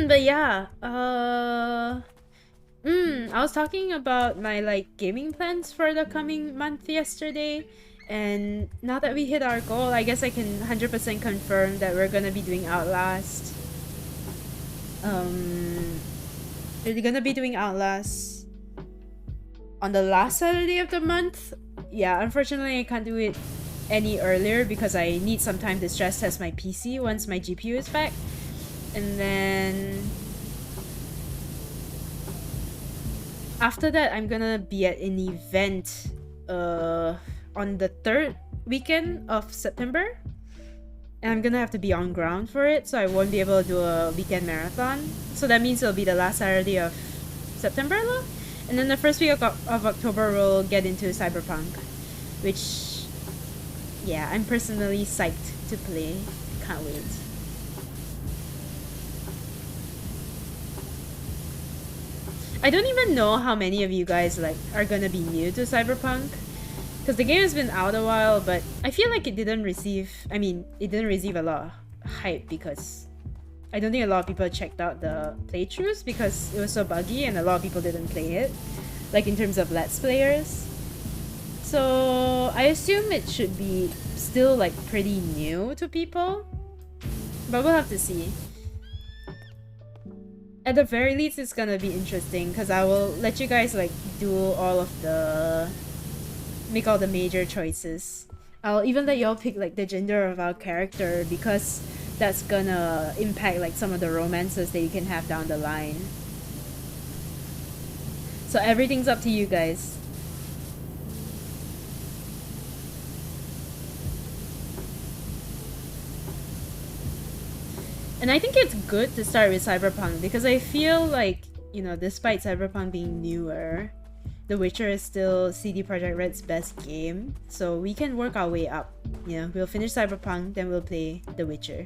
But yeah, I was talking about my like gaming plans for the coming month yesterday, and now that we hit our goal, I guess I can 100% confirm that we're gonna be doing Outlast. We're gonna be doing Outlast on the last Saturday of the month. Yeah, unfortunately I can't do it any earlier because I need some time to stress test my PC once my GPU is back. And then after that, I'm gonna be at an event on the 3rd weekend of September. And I'm gonna have to be on ground for it, so I won't be able to do a weekend marathon. So that means it'll be the last Saturday of September, though. And then the first week of October, we'll get into Cyberpunk, which, yeah, I'm personally psyched to play. Can't wait. I don't even know how many of you guys like are gonna be new to Cyberpunk, because the game has been out a while, but I feel like it didn't receive a lot of hype because I don't think a lot of people checked out the playthroughs because it was so buggy and a lot of people didn't play it, like in terms of Let's Players. So I assume it should be still like pretty new to people, but we'll have to see. At the very least, it's gonna be interesting because I will let you guys like make all the major choices. I'll even let y'all pick like the gender of our character because that's gonna impact like some of the romances that you can have down the line. So everything's up to you guys. And I think it's good to start with Cyberpunk because I feel like, you know, despite Cyberpunk being newer, The Witcher is still CD Projekt Red's best game. So we can work our way up. You know, we'll finish Cyberpunk, then we'll play The Witcher.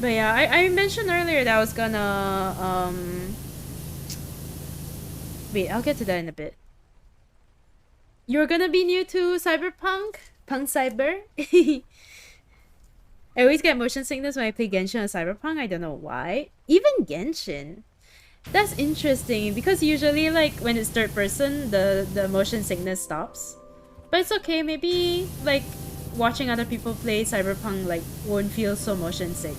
But yeah, I mentioned earlier that I was gonna, wait, I'll get to that in a bit. You're gonna be new to Cyberpunk? Punk Cyber? I always get motion sickness when I play Genshin or Cyberpunk. I don't know why. Even Genshin. That's interesting because usually like when it's third person, the motion sickness stops. But it's okay, maybe like watching other people play Cyberpunk like won't feel so motion sick.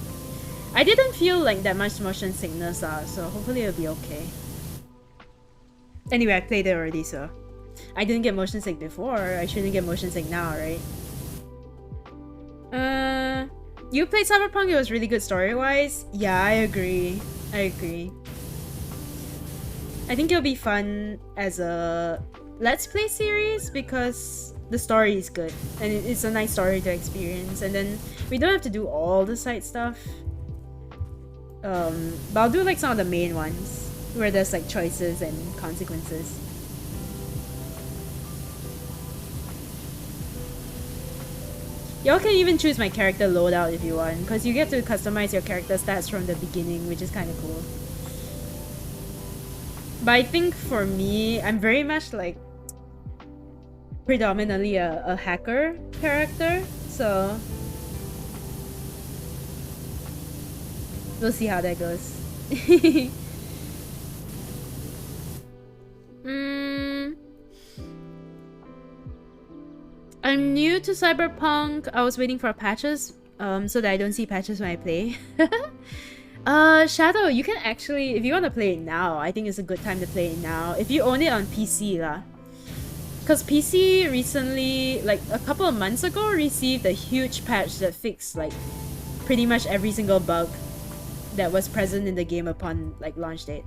I didn't feel like that much motion sickness, so hopefully it'll be okay. Anyway, I played it already, so I didn't get motion sick before. I shouldn't get motion sick now, right? You played Cyberpunk, it was really good story-wise. Yeah, I agree. I think it'll be fun as a Let's Play series because the story is good. And it's a nice story to experience. And then we don't have to do all the side stuff. But I'll do like some of the main ones where there's like choices and consequences. Y'all can even choose my character loadout if you want, because you get to customize your character stats from the beginning, which is kind of cool. But I think for me, I'm very much like predominantly a hacker character, so we'll see how that goes. I'm new to Cyberpunk. I was waiting for patches so that I don't see patches when I play. Shadow, you can actually, if you want to play it now, I think it's a good time to play it now. If you own it on PC lah. Because PC recently, like a couple of months ago, received a huge patch that fixed like pretty much every single bug that was present in the game upon like launch date.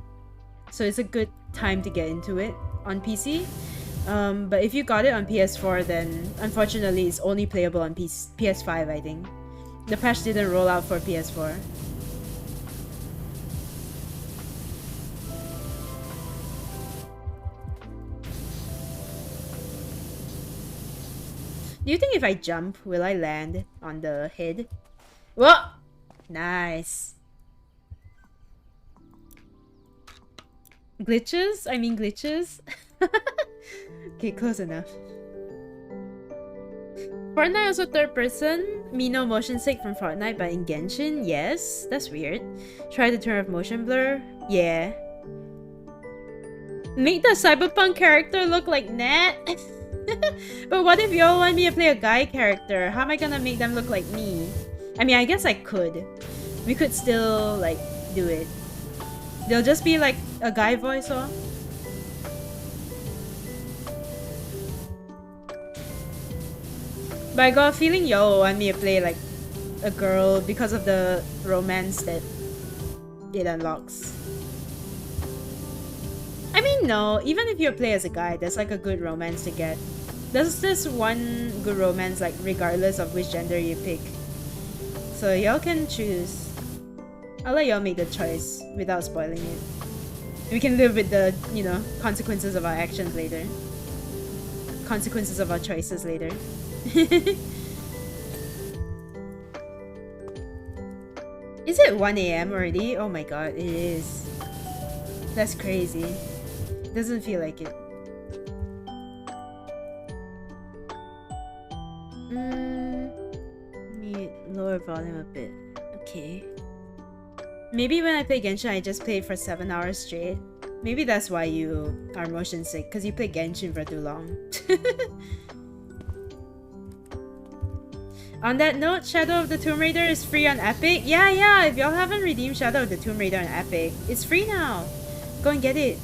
So it's a good time to get into it on PC. But if you got it on PS4, then unfortunately it's only playable on PS5, I think. The patch didn't roll out for PS4. Do you think if I jump, will I land on the head? Whoa! Nice. Glitches? I mean glitches? Okay, close enough. Fortnite also third person? Me no motion sick from Fortnite, but in Genshin? Yes. That's weird. Try to turn off motion blur? Yeah. Make the cyberpunk character look like Nat? But what if y'all want me to play a guy character? How am I gonna make them look like me? I mean, I guess I could. We could still, like, do it. They'll just be like a guy voice, or? But I got a feeling y'all want me to play like a girl because of the romance that it unlocks. I mean, no, even if you play as a guy, there's like a good romance to get. There's this one good romance, like regardless of which gender you pick. So y'all can choose. I'll let y'all make the choice without spoiling it. We can live with the, you know, consequences of our actions later. Consequences of our choices later. Is it 1 AM already? Oh my god, it is. That's crazy. Doesn't feel like it. Let me lower volume a bit. Okay. Maybe when I play Genshin, I just play for 7 hours straight. Maybe that's why you are motion sick, because you play Genshin for too long. On that note, Shadow of the Tomb Raider is free on Epic. Yeah, if y'all haven't redeemed Shadow of the Tomb Raider on Epic, it's free now. Go and get it.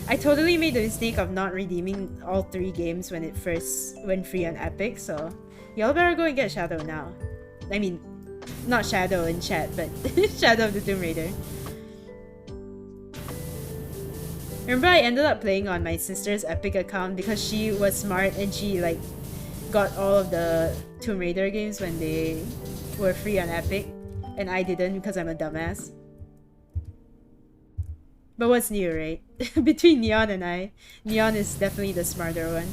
I totally made the mistake of not redeeming all 3 games when it first went free on Epic, so y'all better go and get Shadow now. I mean, not Shadow in chat, but Shadow of the Tomb Raider. Remember, I ended up playing on my sister's Epic account because she was smart and she like got all of the Tomb Raider games when they were free on Epic, and I didn't because I'm a dumbass. But what's new, right? Between Neon and I, Neon is definitely the smarter one.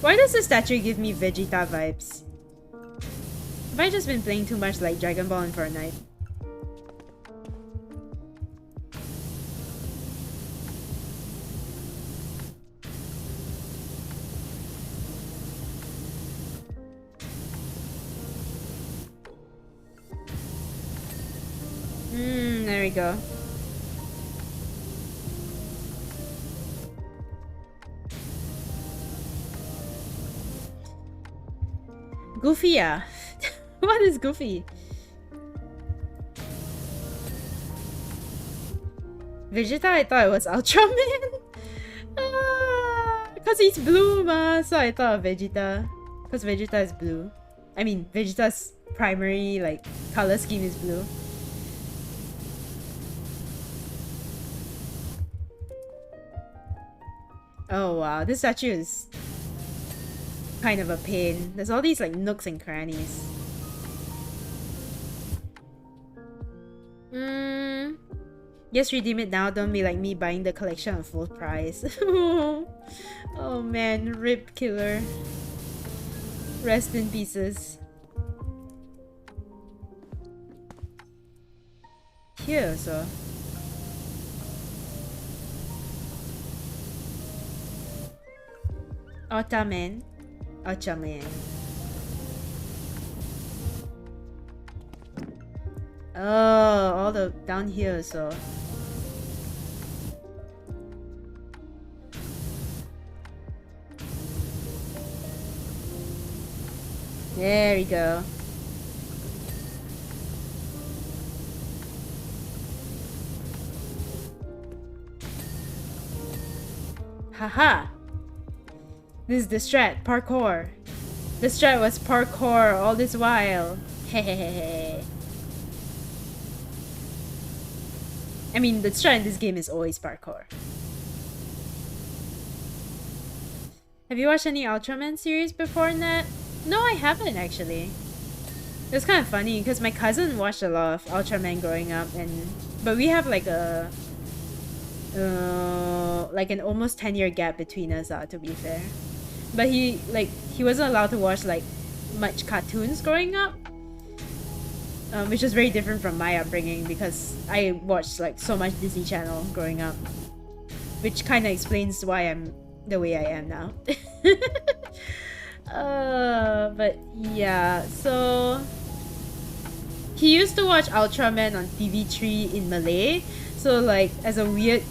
Why does the statue give me Vegeta vibes? Have I just been playing too much like Dragon Ball and Fortnite? There we go. Goofy, yeah. What is Goofy? Vegeta, I thought it was Ultraman. Because he's blue, ma. So I thought of Vegeta. Because Vegeta is blue. I mean, Vegeta's primary like color scheme is blue. Oh wow, this statue is kind of a pain. There's all these like nooks and crannies. Yes, redeem it now. Don't be like me buying the collection at full price. Oh man, rip killer. Rest in pieces. Here so. Ultraman. Ultraman. Oh, all the down here so. There we go. Haha. This is the strat, parkour. The strat was parkour all this while. Hehehe. I mean, the strat in this game is always parkour. Have you watched any Ultraman series before, Nat? No, I haven't actually. It was kind of funny because my cousin watched a lot of Ultraman growing up, but we have like an almost 10-year gap between us, to be fair. But he wasn't allowed to watch like much cartoons growing up, which is very different from my upbringing because I watched like so much Disney Channel growing up, which kind of explains why I'm the way I am now. But yeah, so he used to watch Ultraman on TV3 in Malay, so like as a weird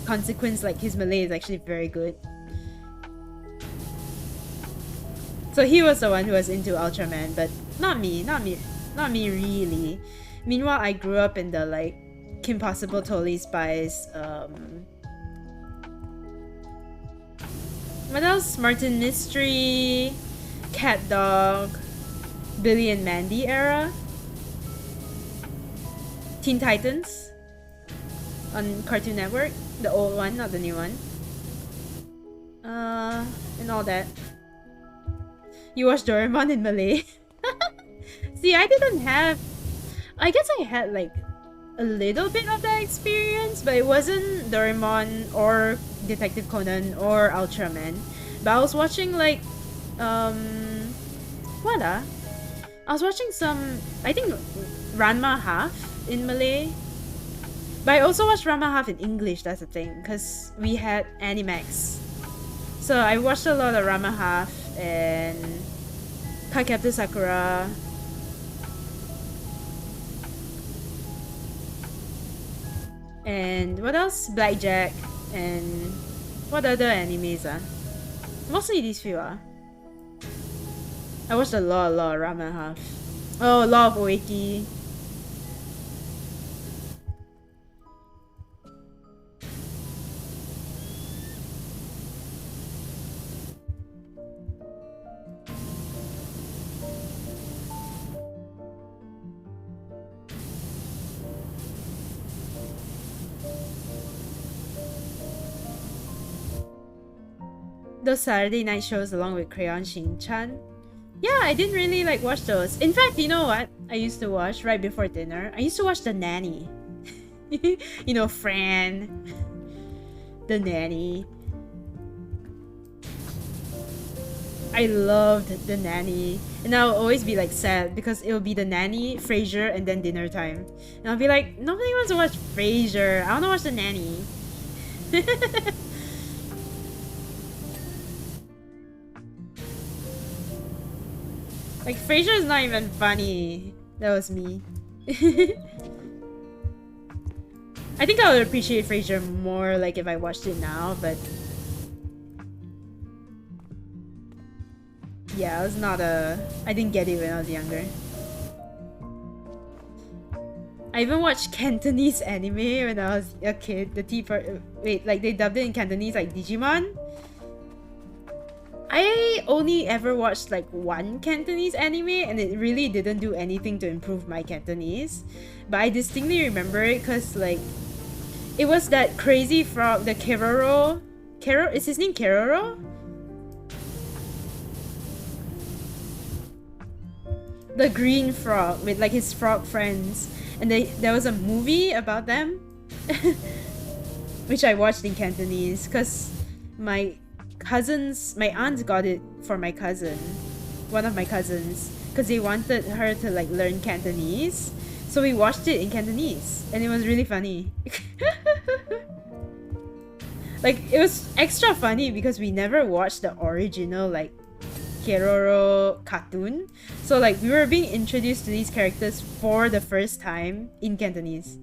consequence, like his Malay is actually very good. So he was the one who was into Ultraman, but not me really. Meanwhile, I grew up in the like Kim Possible, Totally Spies, what else? Martin Mystery, Cat Dog, Billy and Mandy era, Teen Titans on Cartoon Network, the old one, not the new one, and all that. You watched Doraemon in Malay? See, I didn't have... I guess I had like a little bit of that experience, but it wasn't Doraemon or Detective Conan or Ultraman. But I was watching like... what I was watching some... I think Ranma Half in Malay. But I also watched Ranma Half in English, that's the thing, because we had Animax. So I watched a lot of Ranma Half and Cardcaptor Sakura. And what else? Blackjack. And what other animes Mostly these few I watched a lot of Ranma Half. Oh, a lot of Oeki. Those Saturday night shows along with Crayon Shin-chan. Yeah, I didn't really like watch those. In fact, you know what I used to watch right before dinner? I used to watch The Nanny. You know, Fran. The Nanny. I loved The Nanny. And I'll always be like sad because it'll be The Nanny, Frasier, and then dinner time. And I'll be like, nobody wants to watch Frasier. I want to watch The Nanny. Like, Frasier is not even funny. That was me. I think I would appreciate Frasier more, like, if I watched it now, but... Yeah, I was not I didn't get it when I was younger. I even watched Cantonese anime when I was a kid. The wait, like, they dubbed it in Cantonese, like, Digimon? I only ever watched like one Cantonese anime and it really didn't do anything to improve my Cantonese. But I distinctly remember it because like it was that crazy frog, the Keroro. Is his name Keroro? The green frog with like his frog friends. And there was a movie about them. Which I watched in Cantonese because my aunt got it for my cousin, one of my cousins, because they wanted her to like learn Cantonese, so we watched it in Cantonese and it was really funny. Like, it was extra funny because we never watched the original like Keroro cartoon, so like we were being introduced to these characters for the first time in Cantonese.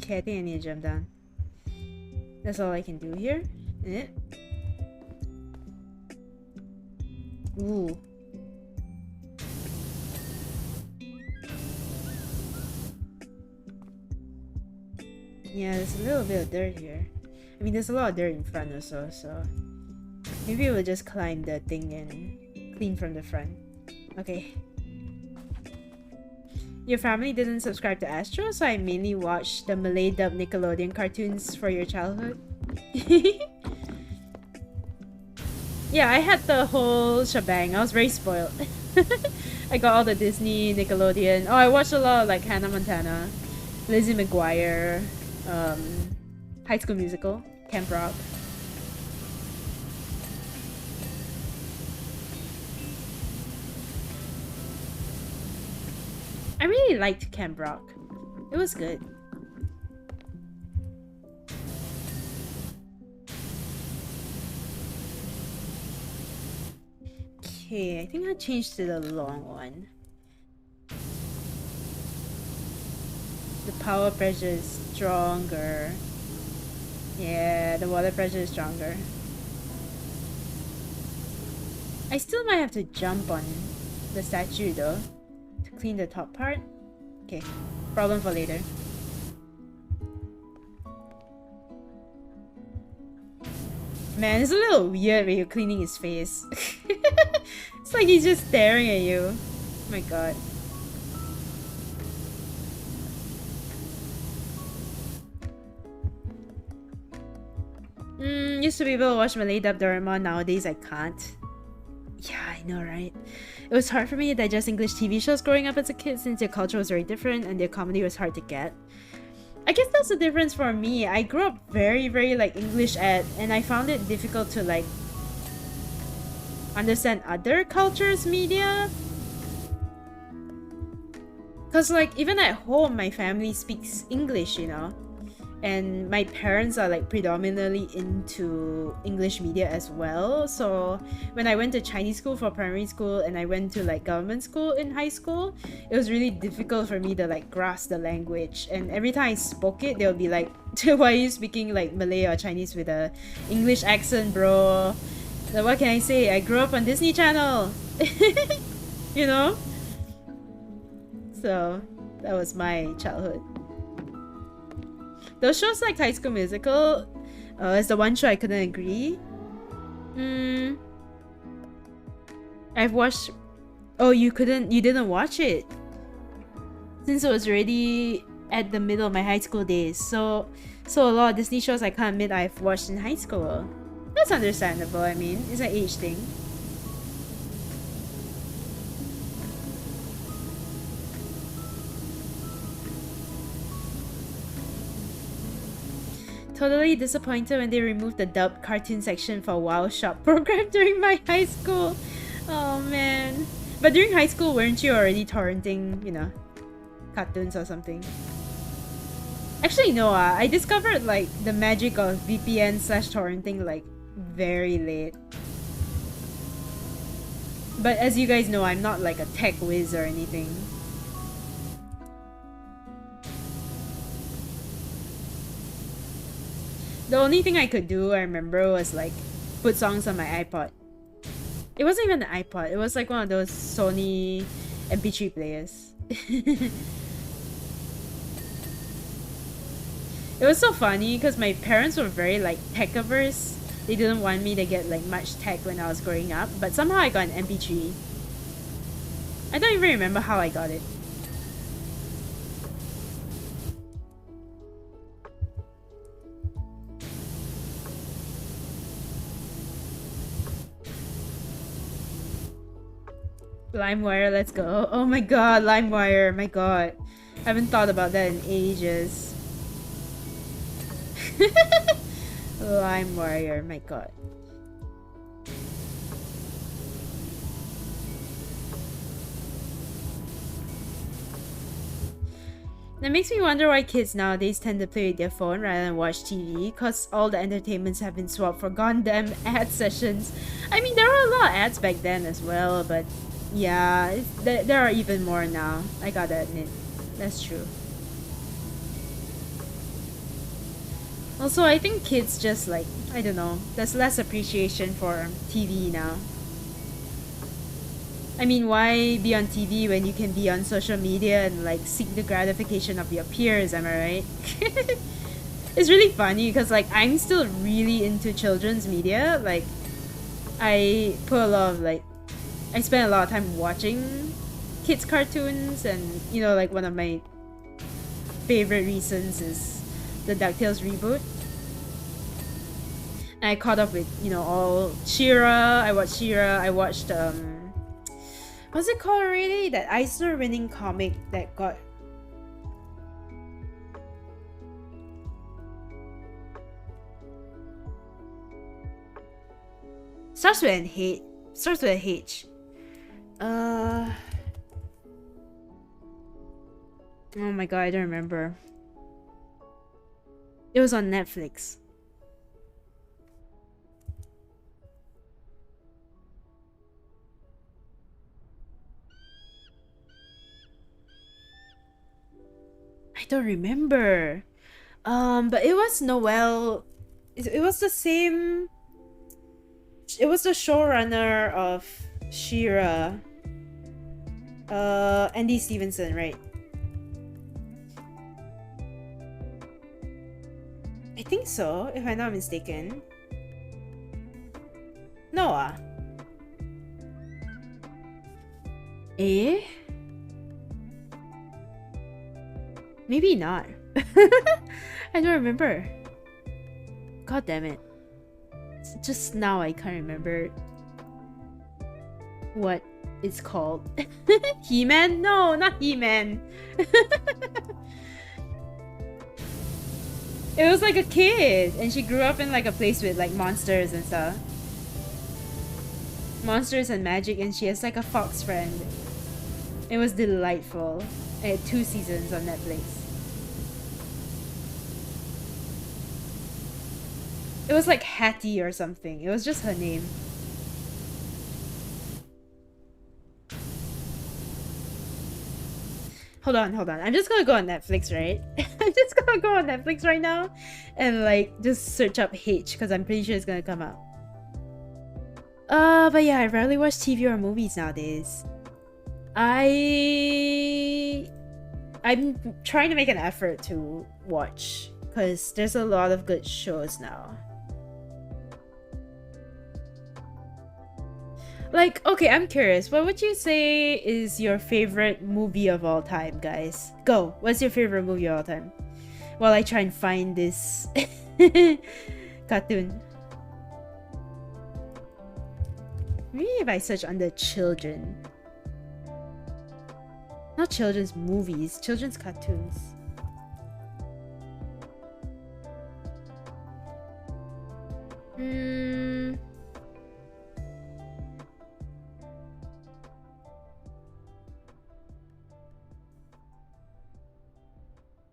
Okay, I think I need to jump down. That's all I can do here. Ooh. Yeah, there's a little bit of dirt here. I mean, there's a lot of dirt in front also, so maybe we'll just climb the thing and clean from the front. Okay. Your family didn't subscribe to Astro, so I mainly watched the Malay dub Nickelodeon cartoons for your childhood. Yeah, I had the whole shebang. I was very spoiled. I got all the Disney, Nickelodeon. Oh, I watched a lot of like Hannah Montana, Lizzie McGuire, High School Musical, Camp Rock. I really liked Camp Rock. It was good. Okay, I think I'll change to the long one. The power pressure is stronger. Yeah, the water pressure is stronger. I still might have to jump on the statue though to clean the top part. Okay, problem for later. Man, it's a little weird when you're cleaning his face. It's like he's just staring at you. Oh my god. Used to be able to watch Malay dub Doraemon, nowadays I can't. Yeah, I know, right? It was hard for me to digest English TV shows growing up as a kid since their culture was very different and their comedy was hard to get. I guess that's the difference for me. I grew up very like English and I found it difficult to like understand other cultures' media. Cause like even at home my family speaks English, you know? And my parents are like predominantly into English media as well. So when I went to Chinese school for primary school and I went to like government school in high school, it was really difficult for me to like grasp the language. And every time I spoke it, they'll be like, why are you speaking like Malay or Chinese with a English accent, bro? So what can I say? I grew up on Disney Channel. You know? So that was my childhood. Those shows like High School Musical is the one show I couldn't agree. I've watched... Oh, you didn't watch it? Since it was already at the middle of my high school days. So a lot of Disney shows I can't admit I've watched in high school. That's understandable, I mean. It's an age thing. Totally disappointed when they removed the dubbed cartoon section for WoW Shop program during my high school. Oh man. But during high school, weren't you already torrenting, you know, cartoons or something? Actually, no, I discovered like the magic of VPN/torrenting like very late. But as you guys know, I'm not like a tech whiz or anything. The only thing I could do, I remember, was like put songs on my iPod. It wasn't even an iPod, it was like one of those Sony MP3 players. It was so funny because my parents were very like tech averse. They didn't want me to get like much tech when I was growing up, but somehow I got an MP3. I don't even remember how I got it. LimeWire, let's go. Oh my god, LimeWire, my god. I haven't thought about that in ages. LimeWire, my god. That makes me wonder why kids nowadays tend to play with their phone rather than watch TV, cause all the entertainments have been swapped for goddamn ad sessions. I mean, there were a lot of ads back then as well, but yeah, there are even more now. I gotta admit, that's true. Also, I think kids just like, I don't know, there's less appreciation for TV now. I mean, why be on TV when you can be on social media and like seek the gratification of your peers, am I right? it's really funny because like I'm still really into children's media. Like I put a lot of like I spend a lot of time watching kids cartoons, and you know, like one of my favorite reasons is the DuckTales reboot. And I caught up with, you know, all She-Ra. I watched She-Ra. I watched what's it called already? That Eisner winning comic that got starts with an H. Starts with a H. Oh my god, I don't remember. It was on Netflix. I don't remember. But it was Noel. It was the same. It was the showrunner of She-Ra. Andy Stevenson, right? I think so, if I'm not mistaken. Noah. Eh? Maybe not. I don't remember. God damn it. Just now I can't remember what it's called. He-Man? No, not He-Man. It was like a kid, and she grew up in like a place with like monsters and stuff. Monsters and magic, and she has like a fox friend. It was delightful. I had 2 seasons on Netflix. It was like Hattie or something. It was just her name. Hold on. I'm just gonna go on Netflix, right? I'm just gonna go on Netflix right now and like just search up H because I'm pretty sure it's gonna come out. But yeah, I rarely watch TV or movies nowadays. I'm trying to make an effort to watch because there's a lot of good shows now. Like, okay, I'm curious. What would you say is your favorite movie of all time, guys? Go. What's your favorite movie of all time? While I try and find this cartoon. Maybe if I search under children. Not children's movies, children's cartoons.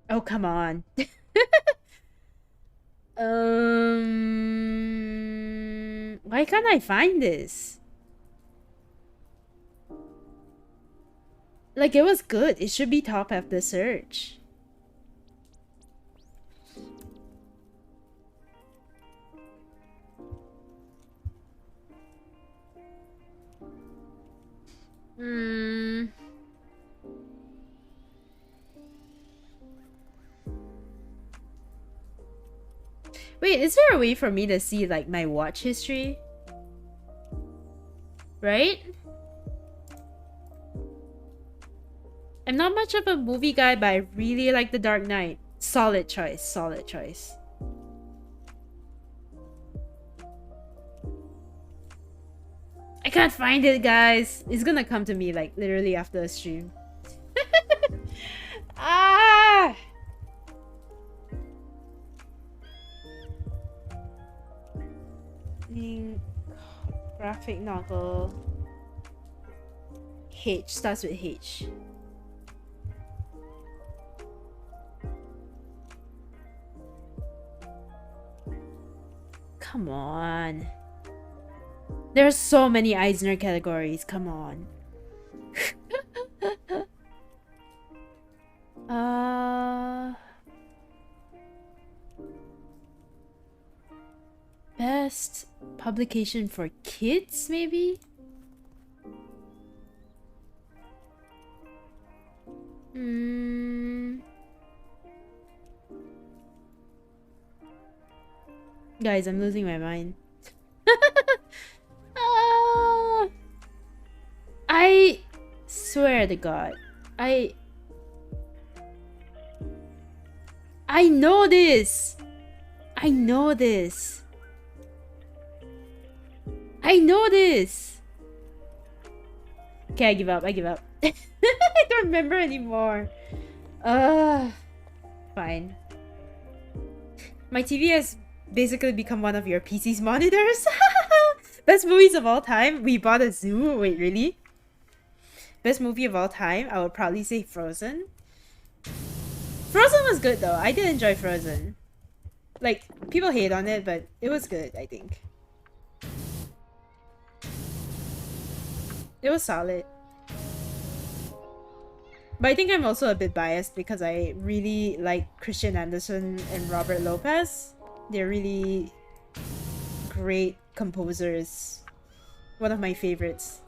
Oh, come on. Why can't I find this? Like, it was good. It should be top after search. Wait, is there a way for me to see like my watch history? Right? I'm not much of a movie guy, but I really like The Dark Knight. Solid choice, solid choice. I can't find it, guys. It's gonna come to me like literally after the stream. Ah! Graphic novel. H starts with H. Come on. There's so many Eisner categories. Come on. Best publication for kids, maybe? Guys, I'm losing my mind. Ah, I swear to God, I know this. I know this. I know this. Okay, I give up. I give up. I don't remember anymore. Fine. My TV has basically become one of your PC's monitors. Best movies of all time. We bought a zoo. Wait, really? Best movie of all time. I would probably say Frozen. Frozen was good though. I did enjoy Frozen. Like, people hate on it, but it was good, I think. It was solid. But I think I'm also a bit biased because I really like Christian Anderson and Robert Lopez. They're really great composers. One of my favorites.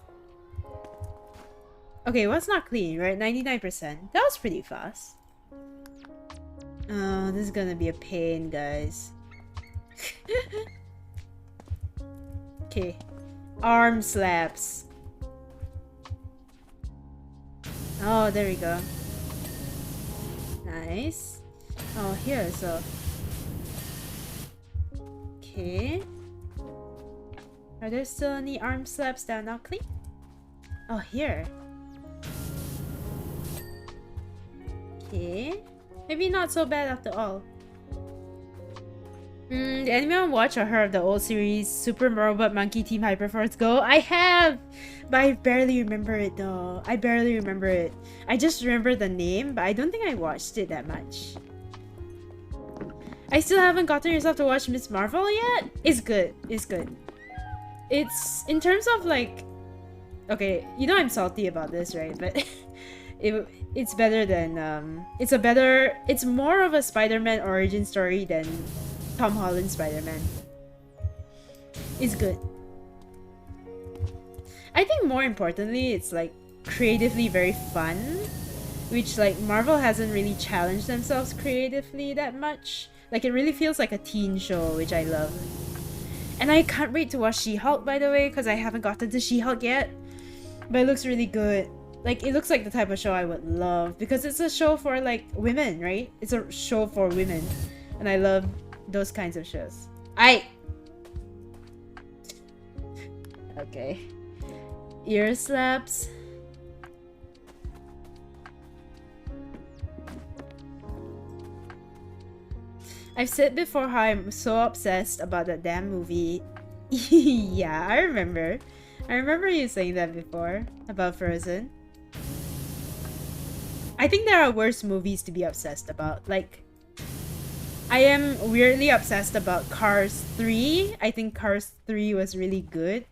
Okay, what's not clean, right? 99%. That was pretty fast. Oh, this is gonna be a pain, guys. Okay. Arm slaps. Oh, there we go. Nice. Oh, here, so. Okay. Are there still any arm slaps that are not clean? Oh, here. Okay. Maybe not so bad after all. Did anyone watch or heard of the old series Super Robot Monkey Team Hyperforce Go? I have! But I barely remember it though. I barely remember it. I just remember the name, but I don't think I watched it that much. I still haven't gotten yourself to watch Miss Marvel yet? It's good. It's good. It's, in terms of like... Okay, you know I'm salty about this, right? But it's better than... It's more of a Spider-Man origin story than Tom Holland's Spider-Man. It's good. I think more importantly, it's like creatively very fun, which like Marvel hasn't really challenged themselves creatively that much. Like it really feels like a teen show, which I love. And I can't wait to watch She-Hulk, by the way, because I haven't gotten to She-Hulk yet. But it looks really good. Like it looks like the type of show I would love because it's a show for like women, right? It's a show for women, and I love those kinds of shows. Okay. Ear slaps. I've said before how I'm so obsessed about that damn movie. Yeah, I remember. I remember you saying that before about Frozen. I think there are worse movies to be obsessed about. Like, I am weirdly obsessed about Cars 3. I think Cars 3 was really good.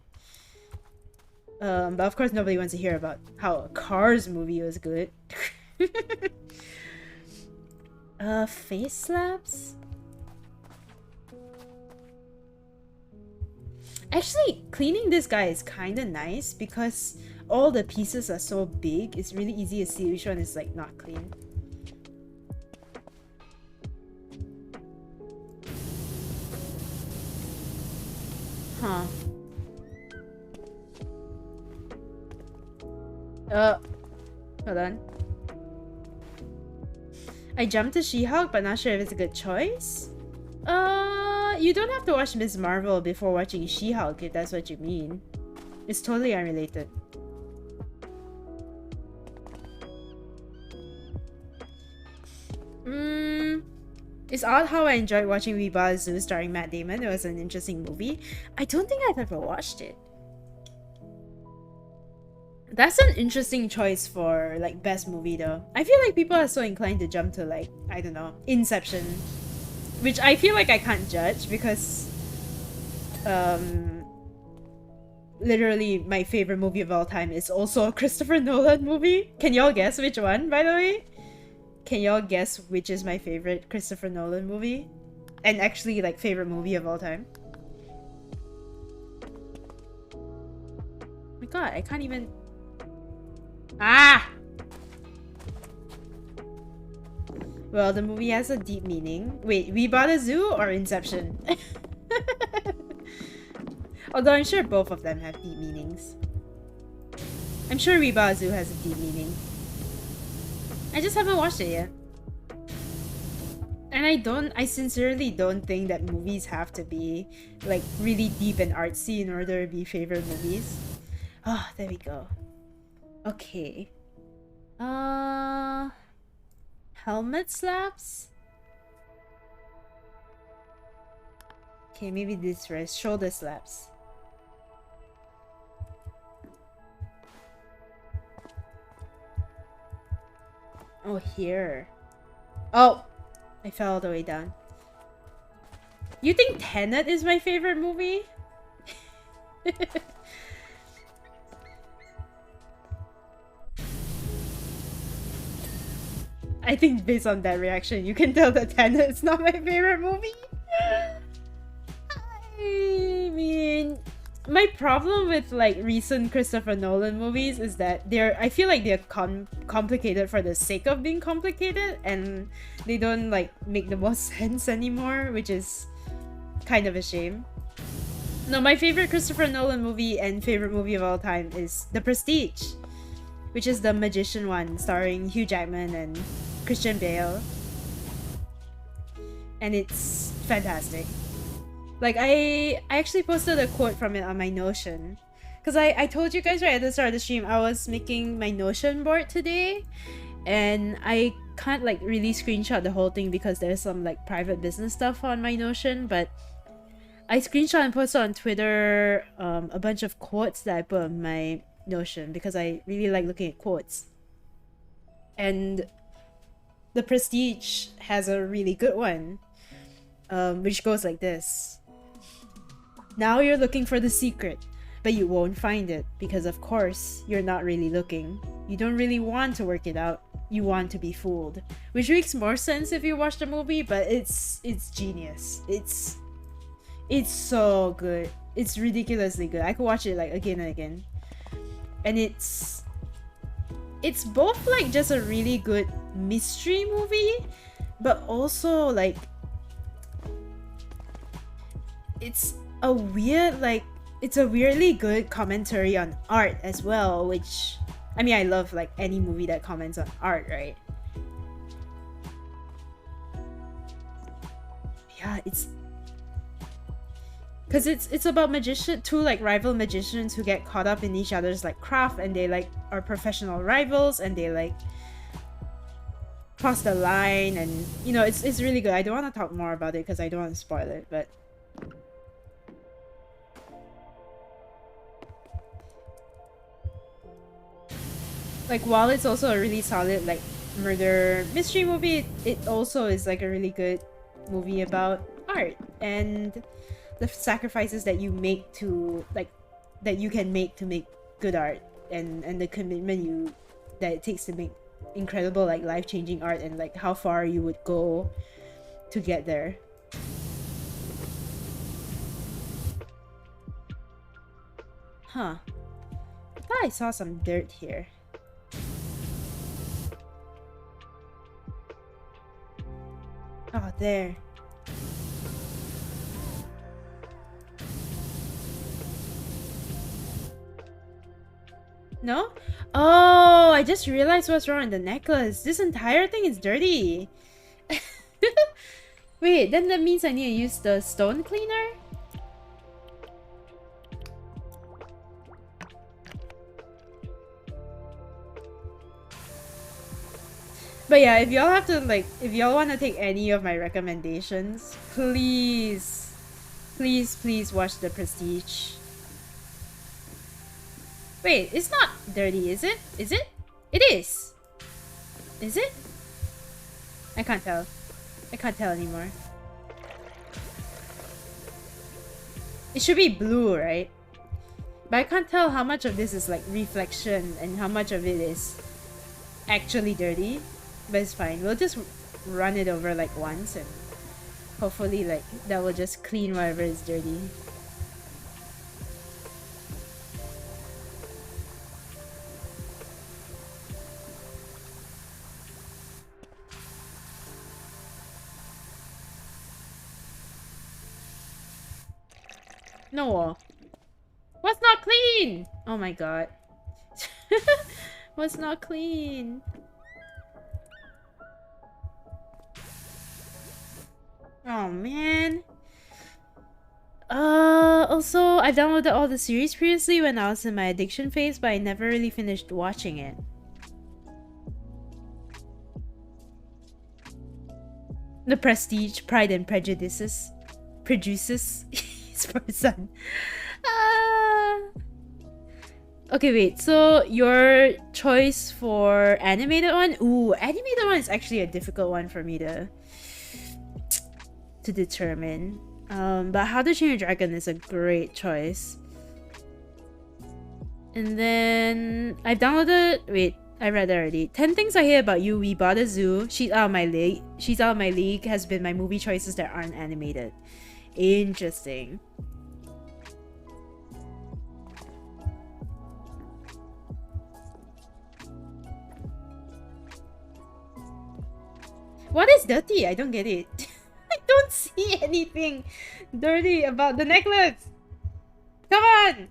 But of course nobody wants to hear about how a Cars movie was good. Face slaps? Actually, cleaning this guy is kinda nice because all the pieces are so big, it's really easy to see which one is like not clean. Huh. Hold on. I jumped to She-Hulk, but not sure if it's a good choice. You don't have to watch Ms. Marvel before watching She-Hulk, if that's what you mean. It's totally unrelated. It's odd how I enjoyed watching We Bought a Zoo starring Matt Damon. It was an interesting movie. I don't think I've ever watched it. That's an interesting choice for like best movie though. I feel like people are so inclined to jump to like, I don't know, Inception. Which I feel like I can't judge because literally my favorite movie of all time is also a Christopher Nolan movie. Can y'all guess which one, by the way? Can y'all guess which is my favorite Christopher Nolan movie? And actually like favorite movie of all time? Oh my god, I can't even... Ah! Well, the movie has a deep meaning. Wait, We Bought a Zoo or Inception? Although I'm sure both of them have deep meanings. I'm sure Ribazu has a deep meaning. I just haven't watched it yet. And I sincerely don't think that movies have to be like really deep and artsy in order to be favorite movies. Oh, there we go. Okay. Helmet slaps? Okay, maybe this first. Shoulder slaps. Oh, here. Oh! I fell all the way down. You think Tenet is my favorite movie? I think based on that reaction, you can tell that Tenet is not my favorite movie. I mean, my problem with like recent Christopher Nolan movies is that I feel like they're complicated for the sake of being complicated, and they don't like make the most sense anymore, which is kind of a shame. No, my favorite Christopher Nolan movie and favorite movie of all time is The Prestige, which is the magician one starring Hugh Jackman and Christian Bale. And it's fantastic. Like, I actually posted a quote from it on my Notion. Because I told you guys right at the start of the stream, I was making my Notion board today. And I can't like really screenshot the whole thing because there's some like private business stuff on my Notion. But I screenshot and posted on Twitter a bunch of quotes that I put on my Notion because I really like looking at quotes. And The Prestige has a really good one, which goes like this. Now you're looking for the secret, but you won't find it because of course you're not really looking. You don't really want to work it out. You want to be fooled. Which makes more sense if you watch the movie, but it's genius. It's so good. It's ridiculously good. I could watch it like again and again. And it's both like just a really good mystery movie, but also like it's a weirdly good commentary on art as well, which I mean I love like any movie that comments on art, right? Yeah, it's because it's about two like rival magicians who get caught up in each other's like craft, and they like are professional rivals, and they like cross the line, and you know it's really good. I don't want to talk more about it because I don't want to spoil it, but like while it's also a really solid like murder mystery movie, it also is like a really good movie about art and the sacrifices that you make to like that you can make to make good art, and the commitment that it takes to make incredible like life-changing art, and like how far you would go to get there. Huh. I thought I saw some dirt here. Oh, there. No? Oh, I just realized what's wrong with the necklace. This entire thing is dirty. Wait, then that means I need to use the stone cleaner? But yeah, if y'all have to like, if y'all want to take any of my recommendations, please watch The Prestige. Wait, it's not dirty, is it? Is it? It is! Is it? I can't tell. I can't tell anymore. It should be blue, right? But I can't tell how much of this is like reflection and how much of it is actually dirty. But it's fine. We'll just run it over like once and hopefully like that will just clean whatever is dirty. No. What's not clean? Oh my god. What's not clean? Oh man. Also, I've downloaded all the series previously when I was in my addiction phase, but I never really finished watching it. The Prestige, Pride and Prejudices. Produces his first son. Okay, wait. So your choice for animated one? Ooh, animated one is actually a difficult one for me to determine. But How to Train Your Dragon is a great choice. And then I've downloaded. Wait, I read that already. 10 Things I Hate About You. We Bought a Zoo. She's Out of My League. She's Out of My League has been my movie choices that aren't animated. Interesting. What is dirty? I don't get it. I don't see anything dirty about the necklace. Come on.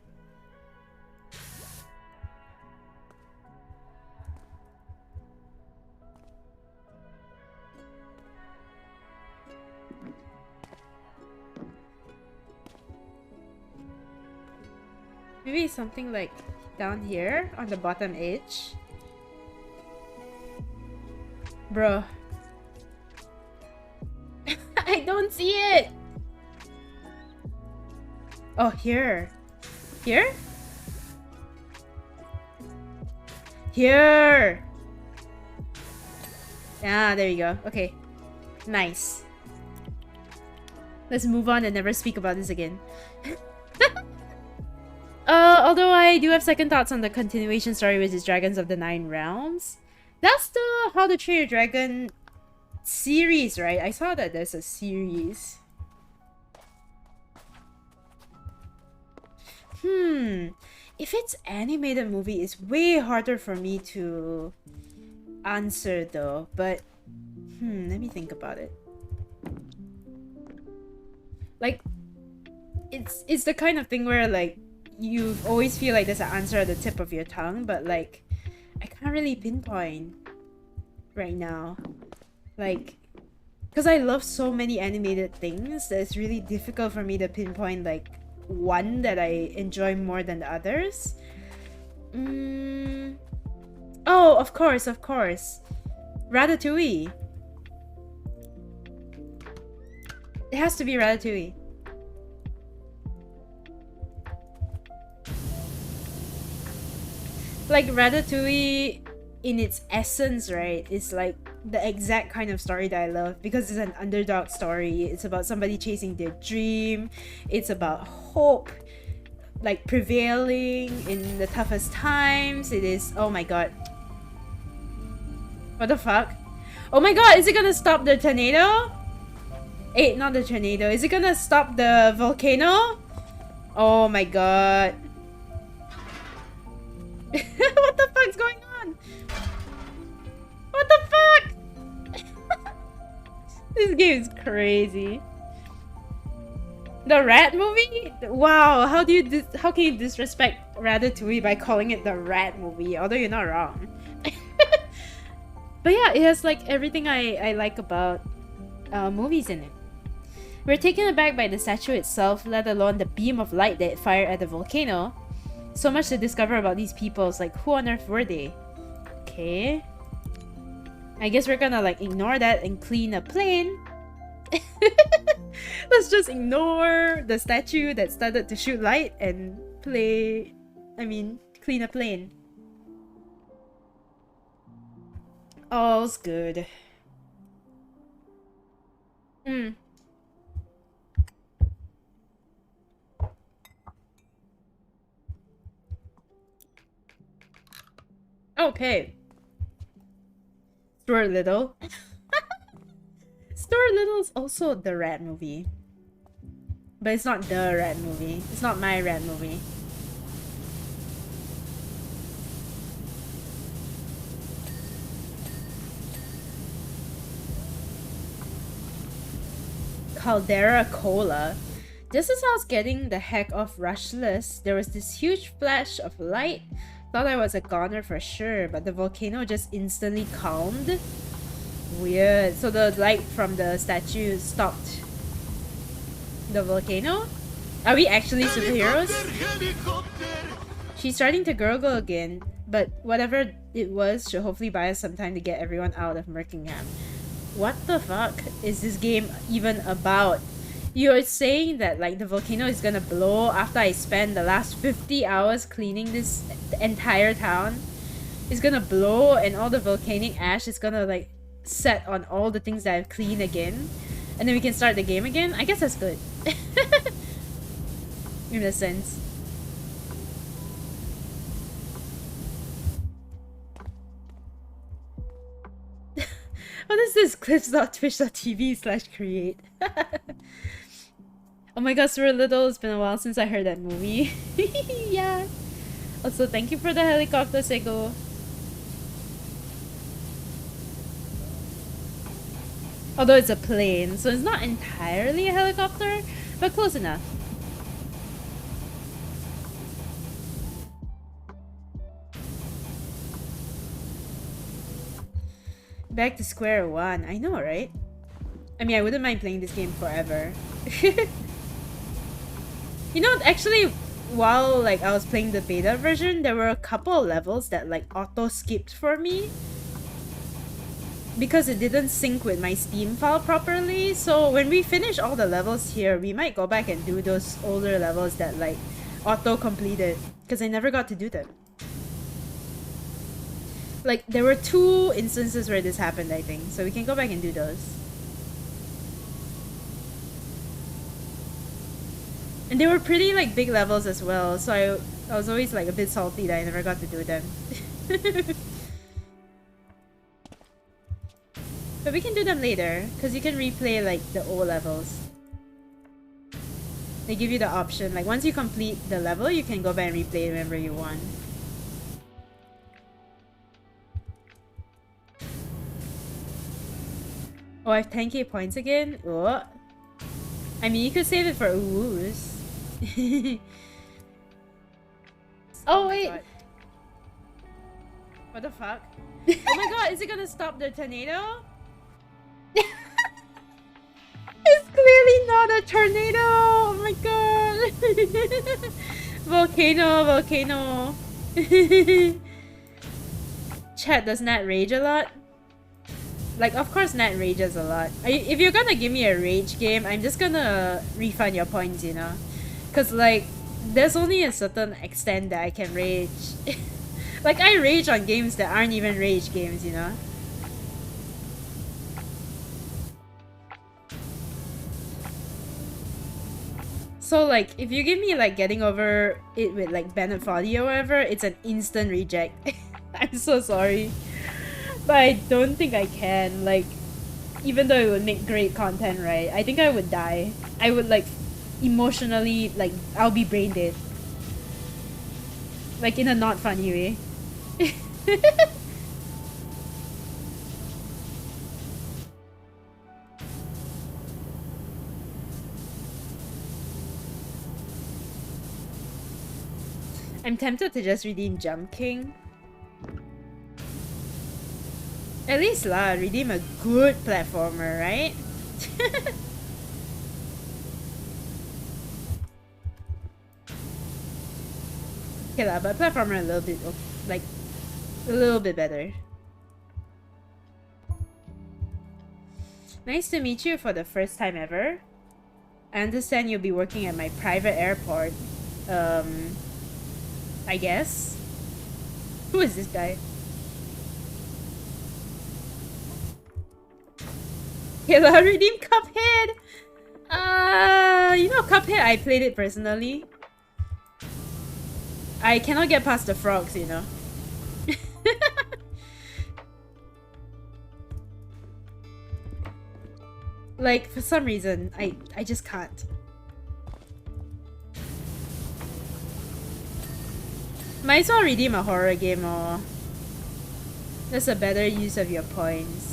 Maybe something like down here on the bottom edge. Bro. I don't see it. Oh, here. Here? Here. Ah, there you go. Okay. Nice. Let's move on and never speak about this again. Although I do have second thoughts on the continuation story, which is Dragons of the Nine Realms. That's the How to Train Your Dragon series, right? I saw that there's a series. If it's animated movie, it's way harder for me to answer though. But let me think about it. Like, it's the kind of thing where like you always feel like there's an answer at the tip of your tongue, but like I can't really pinpoint right now. Like, because I love so many animated things that it's really difficult for me to pinpoint like one that I enjoy more than the others. Oh, of course. Ratatouille. It has to be Ratatouille. Like Ratatouille in its essence, right, is like the exact kind of story that I love because it's an underdog story. It's about somebody chasing their dream. It's about hope, like prevailing in the toughest times. It is, oh my god. What the fuck? Oh my god, is it gonna stop the tornado? Not the tornado. Is it gonna stop the volcano? Oh my god. What the fuck's going on? What the fuck? This game is crazy. The Rat movie? Wow, how can you disrespect Ratatouille by calling it the Rat movie? Although you're not wrong. But yeah, it has like everything I like about movies in it. We're taken aback by the statue itself, let alone the beam of light that it fired at the volcano. So much to discover about these peoples, like who on earth were they? Okay. I guess we're gonna like ignore that and clean a plane. Let's just ignore the statue that started to shoot light and clean a plane. All's good. Okay. Stuart Little. Stuart Little is also the Rat movie. But it's not the Rat movie. It's not my Rat movie. Caldera Cola. Just as I was getting the heck off Rushless, there was this huge flash of light. Thought I was a goner for sure, but the volcano just instantly calmed. Weird. So the light from the statue stopped the volcano? Are we actually superheroes? She's starting to gurgle again, but whatever it was should hopefully buy us some time to get everyone out of Merkingham. What the fuck is this game even about? You're saying that like the volcano is gonna blow after I spend the last 50 hours cleaning this entire town? It's gonna blow and all the volcanic ash is gonna like set on all the things that I've cleaned again, and then we can start the game again? I guess that's good. In a sense. What is this? clips.twitch.tv/create. Oh my god, Sir Little, it's been a while since I heard that movie. Yeah. Also, thank you for the helicopter, Sego. Although it's a plane, so it's not entirely a helicopter, but close enough. Back to square one. I know, right? I mean, I wouldn't mind playing this game forever. You know, actually, while like I was playing the beta version, there were a couple of levels that like auto skipped for me because it didn't sync with my Steam file properly. So when we finish all the levels here, we might go back and do those older levels that like auto completed, because I never got to do them. Like there were 2 instances where this happened, I think, so we can go back and do those. And they were pretty like big levels as well, so I was always like a bit salty that I never got to do them. But we can do them later, because you can replay like the old levels. They give you the option, like once you complete the level, you can go back and replay whenever you want. Oh, I have 10k points again? Oh. I mean, you could save it for ooze. Oh wait! What the fuck? Oh my god, is it gonna stop the tornado? It's clearly not a tornado! Oh my god! Volcano, volcano. Chat, does Nat rage a lot? Like, of course Nat rages a lot. If you're gonna give me a rage game, I'm just gonna refund your points, you know? Cause like, there's only a certain extent that I can rage. Like, I rage on games that aren't even rage games, you know? So like, if you give me like getting over it with like Bennett Folly or whatever, it's an instant reject. I'm so sorry. But I don't think I can, like, even though it would make great content, right? I think I would die. I would, like, emotionally, like, I'll be brain dead. Like, in a not funny way. I'm tempted to just redeem Jump King. At least lah, redeem a good platformer, right? Okay lah, but platformer a little bit, like, a little bit better. Nice to meet you for the first time ever. I understand you'll be working at my private airport. I guess. Who is this guy? Hello, redeem Cuphead! You know Cuphead, I played it personally. I cannot get past the frogs, you know. Like, for some reason, I just can't. Might as well redeem a horror game, or that's a better use of your points.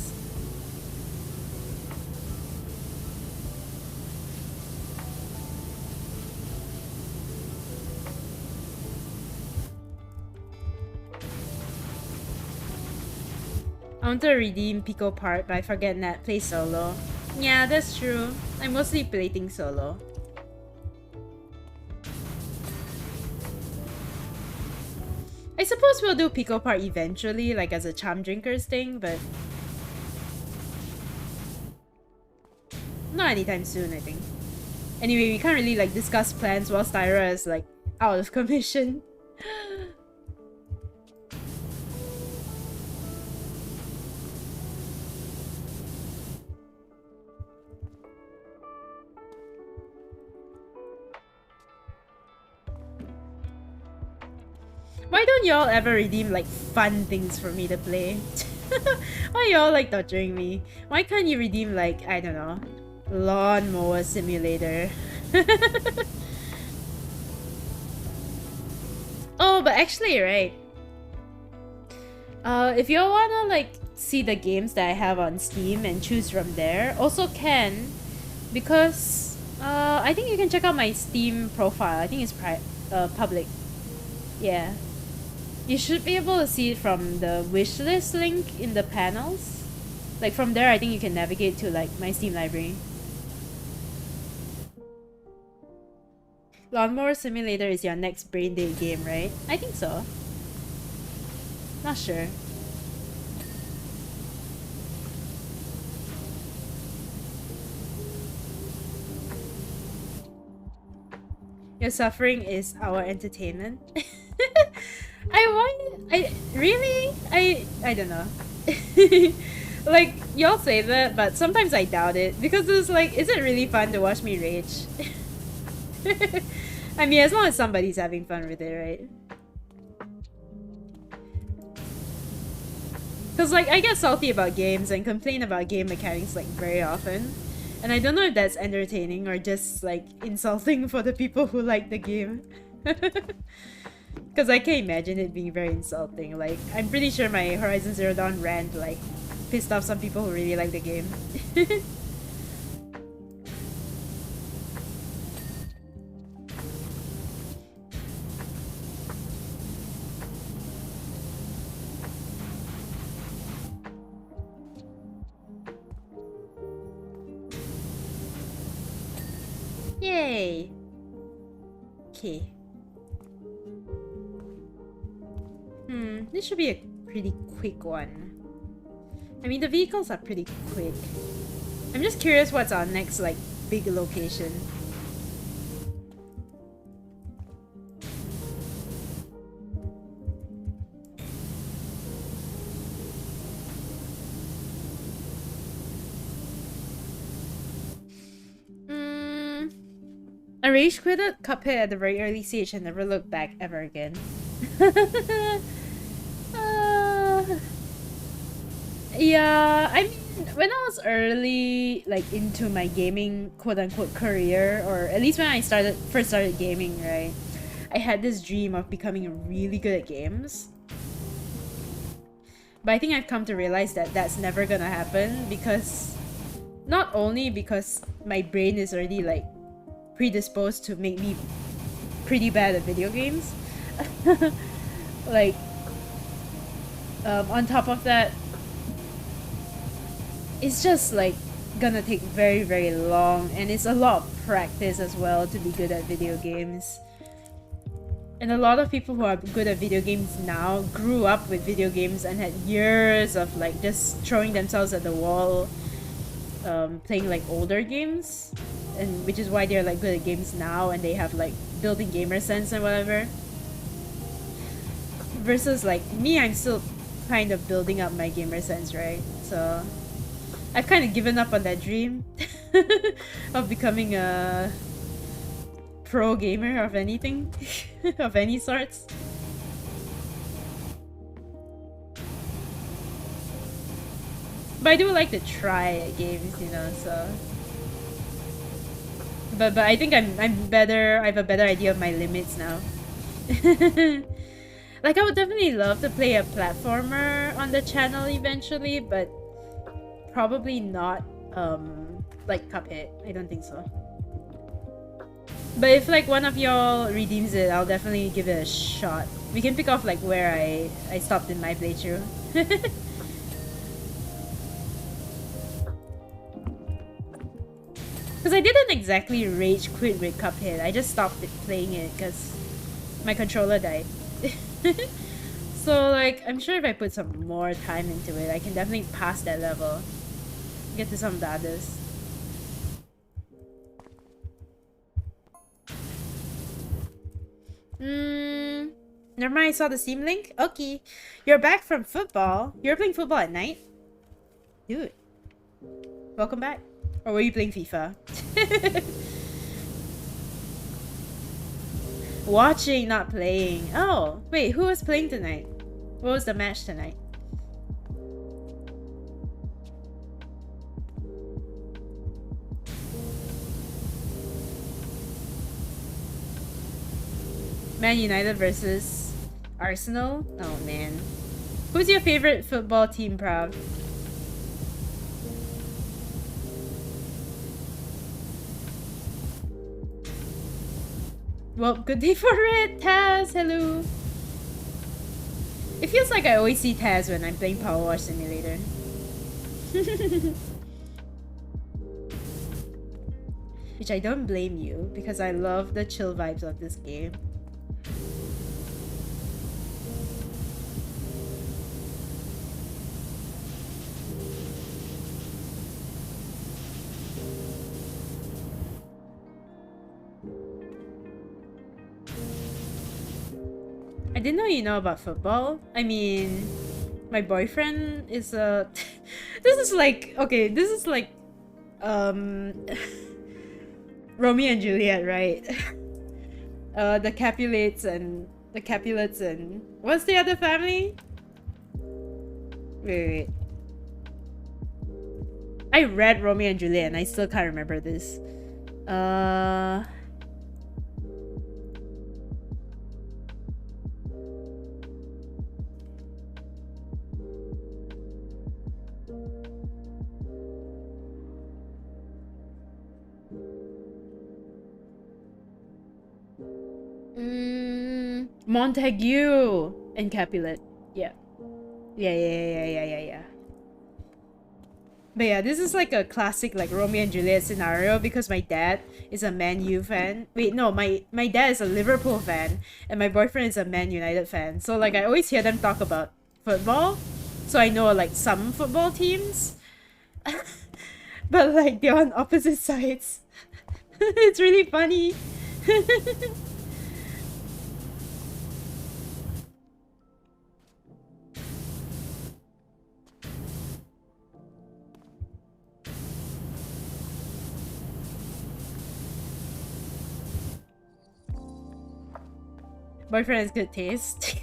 want to redeem Pico part, but I forget Nat plays solo. Yeah, that's true. I'm mostly playing solo. I suppose we'll do Pico part eventually, like as a charm drinkers thing, but not anytime soon, I think. Anyway, we can't really like discuss plans while Styra is like out of commission. Why don't y'all ever redeem like fun things for me to play? Why y'all like torturing me? Why can't you redeem like, I don't know, lawnmower simulator? Oh, but actually, right? If you wanna like see the games that I have on Steam and choose from there, also can, because I think you can check out my Steam profile. I think it's public. Yeah. You should be able to see it from the wishlist link in the panels. Like from there, I think you can navigate to like my Steam library. Lawnmower Simulator is your next brain day game, right? I think so. Not sure. Your suffering is our entertainment. I don't know. Like, y'all say that, but sometimes I doubt it. Because it's like, is it really fun to watch me rage? I mean, as long as somebody's having fun with it, right? Because, like, I get salty about games and complain about game mechanics, like, very often. And I don't know if that's entertaining or just, like, insulting for the people who like the game. Because I can't imagine it being very insulting. Like, I'm pretty sure my Horizon Zero Dawn rant, like, pissed off some people who really like the game. Yay! Okay. This should be a pretty quick one. I mean, the vehicles are pretty quick. I'm just curious what's our next, like, big location. I rage quitted Cuphead at the very early stage and never looked back ever again. Yeah, I mean, when I was early, like, into my gaming quote-unquote career, or at least when I first started gaming, right, I had this dream of becoming really good at games. But I think I've come to realize that that's never gonna happen, because not only because my brain is already, like, predisposed to make me pretty bad at video games. Like, on top of that, it's just like gonna take very, very long, and it's a lot of practice as well to be good at video games. And a lot of people who are good at video games now grew up with video games and had years of like just throwing themselves at the wall, playing like older games, and which is why they're like good at games now and they have like built-in gamer sense and whatever. Versus like me, I'm still kind of building up my gamer sense, right? So I've kind of given up on that dream of becoming a pro gamer of anything, of any sorts. But I do like to try at games, you know, so. But I think I'm better. I have a better idea of my limits now. Like, I would definitely love to play a platformer on the channel eventually, but probably not like Cuphead. I don't think so. But if like one of y'all redeems it, I'll definitely give it a shot. We can pick off like where I stopped in my playthrough. Because I didn't exactly rage quit with Cuphead. I just stopped playing it because my controller died. So like, I'm sure if I put some more time into it, I can definitely pass that level. Get to some of the others. Never mind, I saw the Steam link. Okay. You're back from football. You're playing football at night? Dude. Welcome back. Or were you playing FIFA? Watching, not playing. Oh, wait, who was playing tonight? What was the match tonight? Man United versus Arsenal? Oh man. Who's your favorite football team, Prav? Well, good day for it, Taz. Hello. It feels like I always see Taz when I'm playing PowerWash Simulator. Which I don't blame you, because I love the chill vibes of this game. I didn't know you know about football. I mean, my boyfriend is a... This is like... Okay, this is like... Romeo and Juliet, right? The Capulets and... The Capulets and... What's the other family? Wait. I read Romeo and Juliet and I still can't remember this. Montague and Capulet. Yeah. Yeah. But yeah, this is like a classic like Romeo and Juliet scenario because my dad is a Man U fan. Wait, no, my dad is a Liverpool fan and my boyfriend is a Man United fan. So like I always hear them talk about football. So I know like some football teams. But like they're on opposite sides. It's really funny. Boyfriend has good taste.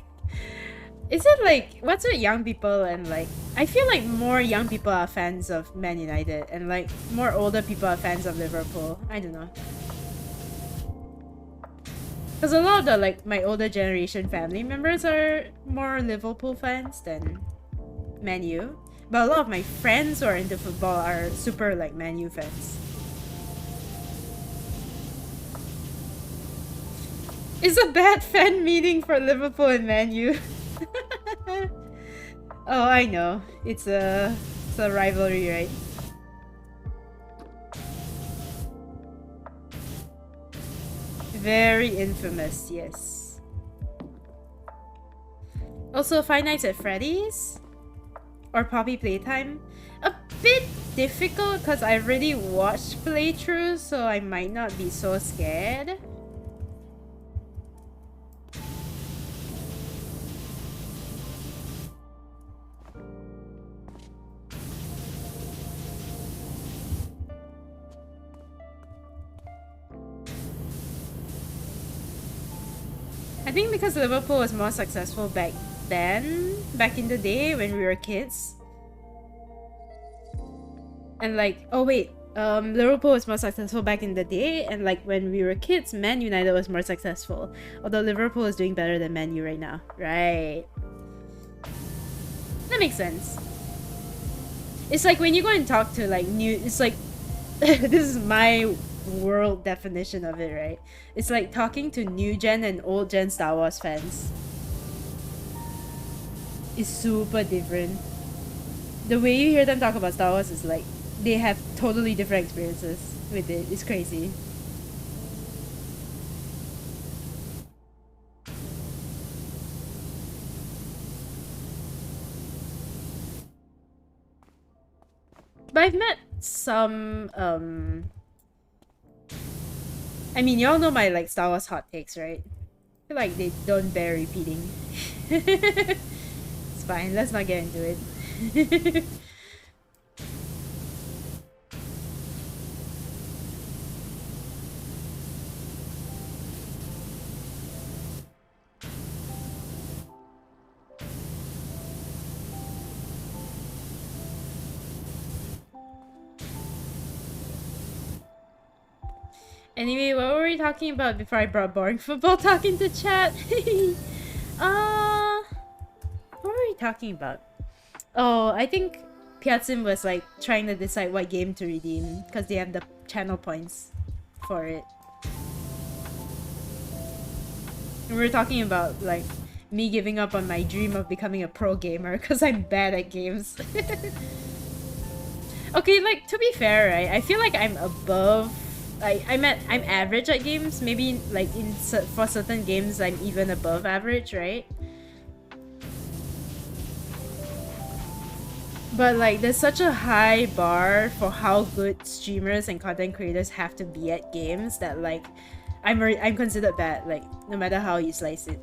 Is it like, what's with young people and like, I feel like more young people are fans of Man United and like more older people are fans of Liverpool. I don't know. Because a lot of the like my older generation family members are more Liverpool fans than Man U. But a lot of my friends who are into football are super like Man U fans. It's a bad fan meeting for Liverpool and Man U. Oh, I know. It's a rivalry, right? Very infamous, yes. Also, Five Nights at Freddy's or Poppy Playtime. A bit difficult because I already watched playthroughs, so I might not be so scared. I think because Liverpool was more successful back in the day when we were kids. And like, oh wait, Liverpool was more successful back in the day, and like when we were kids, Man United was more successful. Although Liverpool is doing better than Man U right now. Right. That makes sense. It's like when you go and talk to like it's like, this is my world definition of it, right? It's like talking to new gen and old gen Star Wars fans. It's super different. The way you hear them talk about Star Wars is like they have totally different experiences with it. It's crazy. But I've met some I mean, y'all know my like Star Wars hot takes, right? I feel like they don't bear repeating. It's fine, let's not get into it. Anyway, what were we talking about before I brought boring football talk into chat? What were we talking about? Oh, I think Piatzin was like trying to decide what game to redeem because they have the channel points for it. And we were talking about like me giving up on my dream of becoming a pro gamer because I'm bad at games. Okay, like to be fair, right? I feel like I'm above. I'm average at games. Maybe like for certain games I'm even above average, right? But like there's such a high bar for how good streamers and content creators have to be at games that like I'm considered bad, like no matter how you slice it.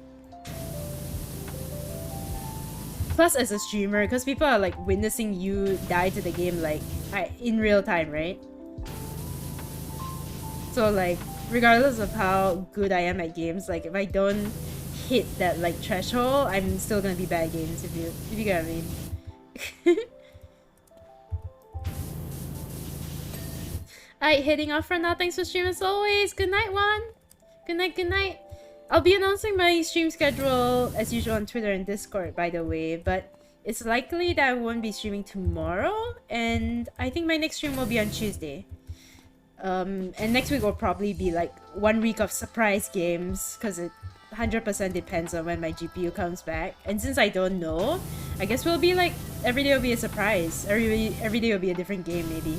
Plus as a streamer, because people are like witnessing you die to the game like in real time, right? So like regardless of how good I am at games, like if I don't hit that like threshold, I'm still gonna be bad at games, if you get what I mean. Alright, heading off for now. Thanks for streaming as always. Good night, Juan. Good night, good night. I'll be announcing my stream schedule as usual on Twitter and Discord, by the way, but it's likely that I won't be streaming tomorrow, and I think my next stream will be on Tuesday. And next week will probably be like 1 week of surprise games, because it 100% depends on when my GPU comes back. And since I don't know, I guess we'll be like, every day will be a surprise. Every day will be a different game, maybe.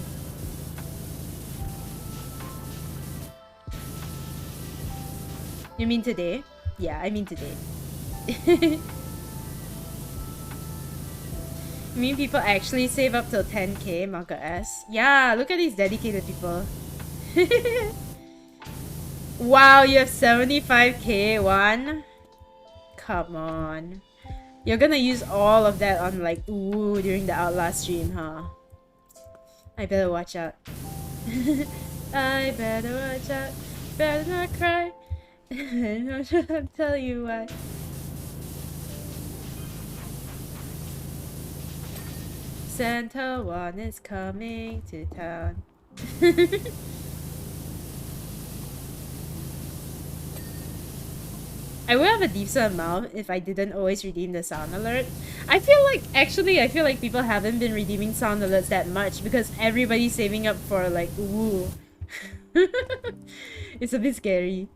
You mean today? Yeah, I mean today. You mean people actually save up till 10k, Monka S? Yeah, look at these dedicated people. Wow, you have 75k, one? Come on. You're gonna use all of that on like, ooh, during the Outlast stream, huh? I better watch out. I better watch out. Better not cry. I'll tell you why. Santa Juan is coming to town. I would have a decent amount if I didn't always redeem the sound alert. I feel like people haven't been redeeming sound alerts that much because everybody's saving up for like, ooh. It's a bit scary.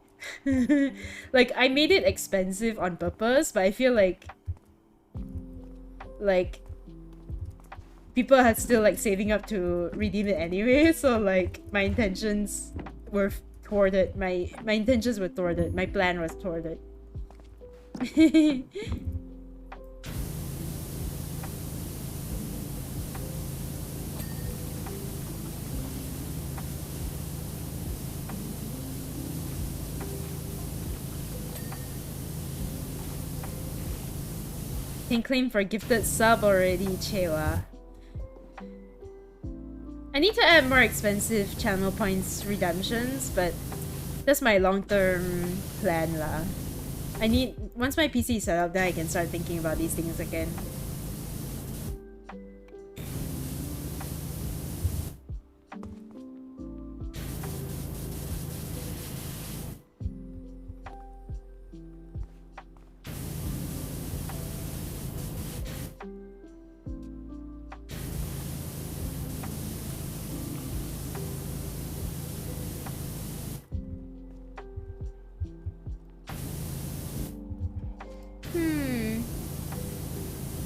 Like, I made it expensive on purpose, but I feel like people are still like saving up to redeem it anyway, so like my intentions were thwarted. My intentions were thwarted. My plan was thwarted. Can claim for gifted sub already, Chewa. I need to add more expensive channel points redemptions, but that's my long-term plan lah. Once my PC is set up, then I can start thinking about these things again.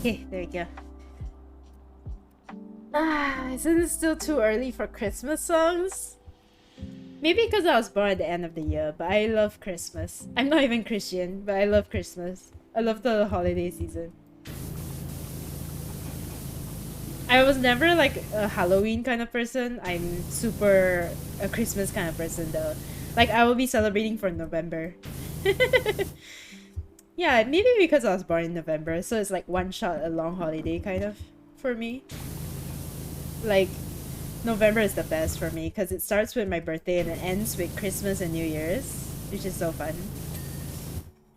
Okay, there we go. Isn't it still too early for Christmas songs? Maybe because I was born at the end of the year, but I love Christmas. I'm not even Christian, but I love Christmas. I love the holiday season. I was never like a Halloween kind of person. I'm super a Christmas kind of person though. Like I will be celebrating for November. Yeah, maybe because I was born in November, so it's like one shot a long holiday kind of for me. Like November is the best for me because it starts with my birthday and it ends with Christmas and New Year's, which is so fun.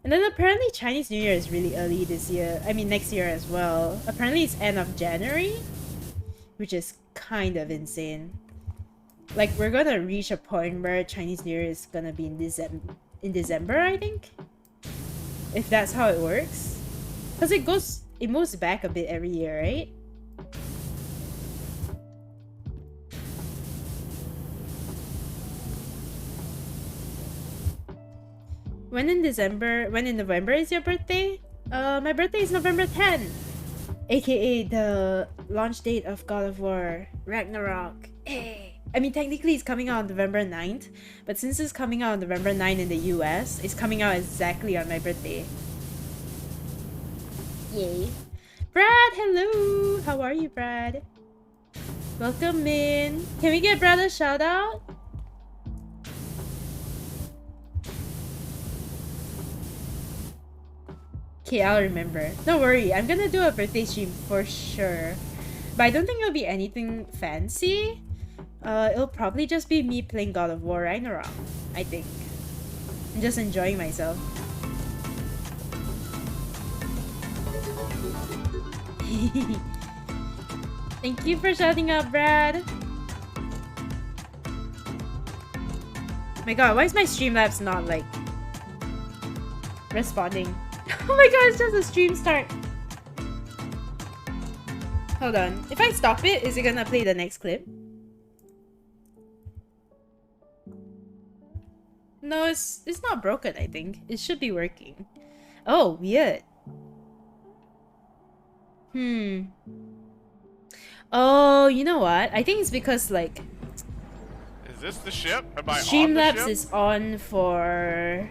And then apparently Chinese New Year is really early this year. I mean next year as well. Apparently it's end of January, which is kind of insane. Like we're gonna reach a point where Chinese New Year is gonna be in December, I think. If that's how it works. Because it moves back a bit every year, right? When in November is your birthday? My birthday is November 10th. AKA the launch date of God of War Ragnarok. Hey. I mean, technically it's coming out on November 9th, but since it's coming out on November 9th in the US, it's coming out exactly on my birthday. Yay. Brad, hello! How are you, Brad? Welcome in. Can we get Brad a shout out? Okay, I'll remember. Don't worry, I'm gonna do a birthday stream for sure. But I don't think it'll be anything fancy. It'll probably just be me playing God of War Ragnarok, I think. I'm just enjoying myself. Thank you for shouting out, Brad. My god, why is my Streamlabs not like responding? Oh my god, it's just a stream start. Hold on. If I stop it, is it gonna play the next clip? No, it's not broken, I think. It should be working. Oh, weird. Oh, you know what? I think it's because like Is this the ship? Am I on the Streamlabs ship? is on for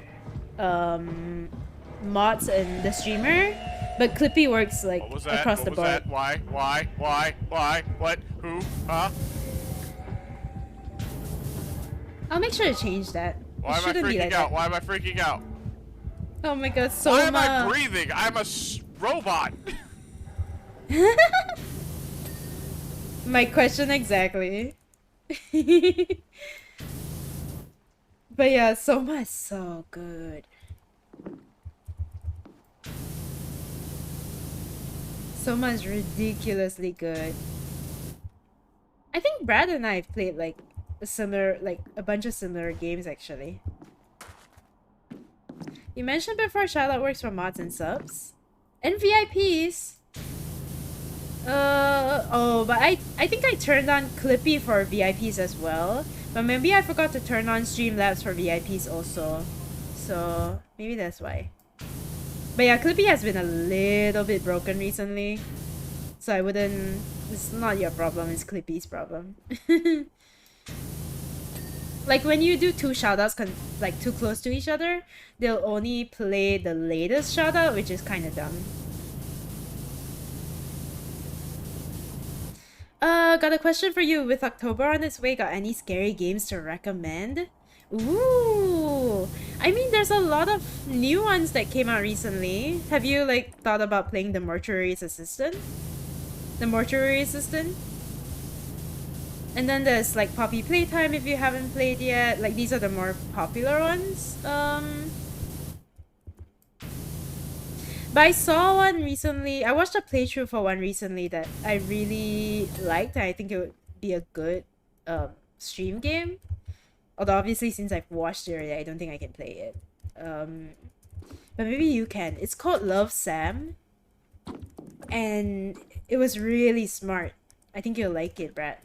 mods and the streamer, but Clippy works like What was that? across What the was board. that? Why? What? Who? Huh? I'll make sure to change that. Why It am I shouldn't be freaking like out? that. Why am I freaking out? Oh my god, so Why am I breathing? I'm a robot. My question exactly. But yeah, Soma is so good. Soma is ridiculously good. I think Brad and I have played like a bunch of similar games actually. You mentioned before Charlotte works for mods and subs. And VIPs. But I think I turned on Clippy for VIPs as well. But maybe I forgot to turn on Streamlabs for VIPs also. So maybe that's why. But yeah, Clippy has been a little bit broken recently. So I wouldn't... It's not your problem, it's Clippy's problem. Like when you do two shoutouts like too close to each other, they'll only play the latest shoutout, which is kind of dumb. Got a question for you. With October on its way, got any scary games to recommend? Ooh, I mean, there's a lot of new ones that came out recently. Have you like thought about playing the Mortuary's Assistant? The Mortuary Assistant? And then there's like Poppy Playtime if you haven't played yet. Like these are the more popular ones. But I saw one recently. I watched a playthrough for one recently that I really liked. And I think it would be a good stream game. Although obviously since I've watched it already, I don't think I can play it. But maybe you can. It's called Love Sam. And it was really smart. I think you'll like it, Brad.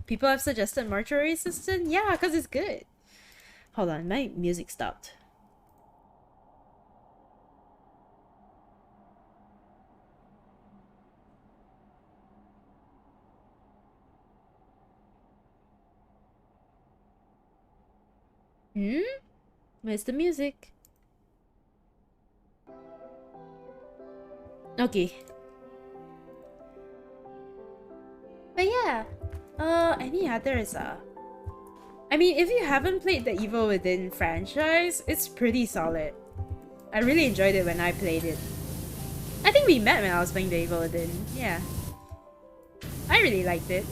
People have suggested Mortuary Assistant? Yeah, because it's good. Hold on, my music stopped. Hmm? Where's the music? Okay. But yeah, any others? I mean, if you haven't played the Evil Within franchise, it's pretty solid. I really enjoyed it when I played it. I think we met when I was playing the Evil Within. Yeah, I really liked it.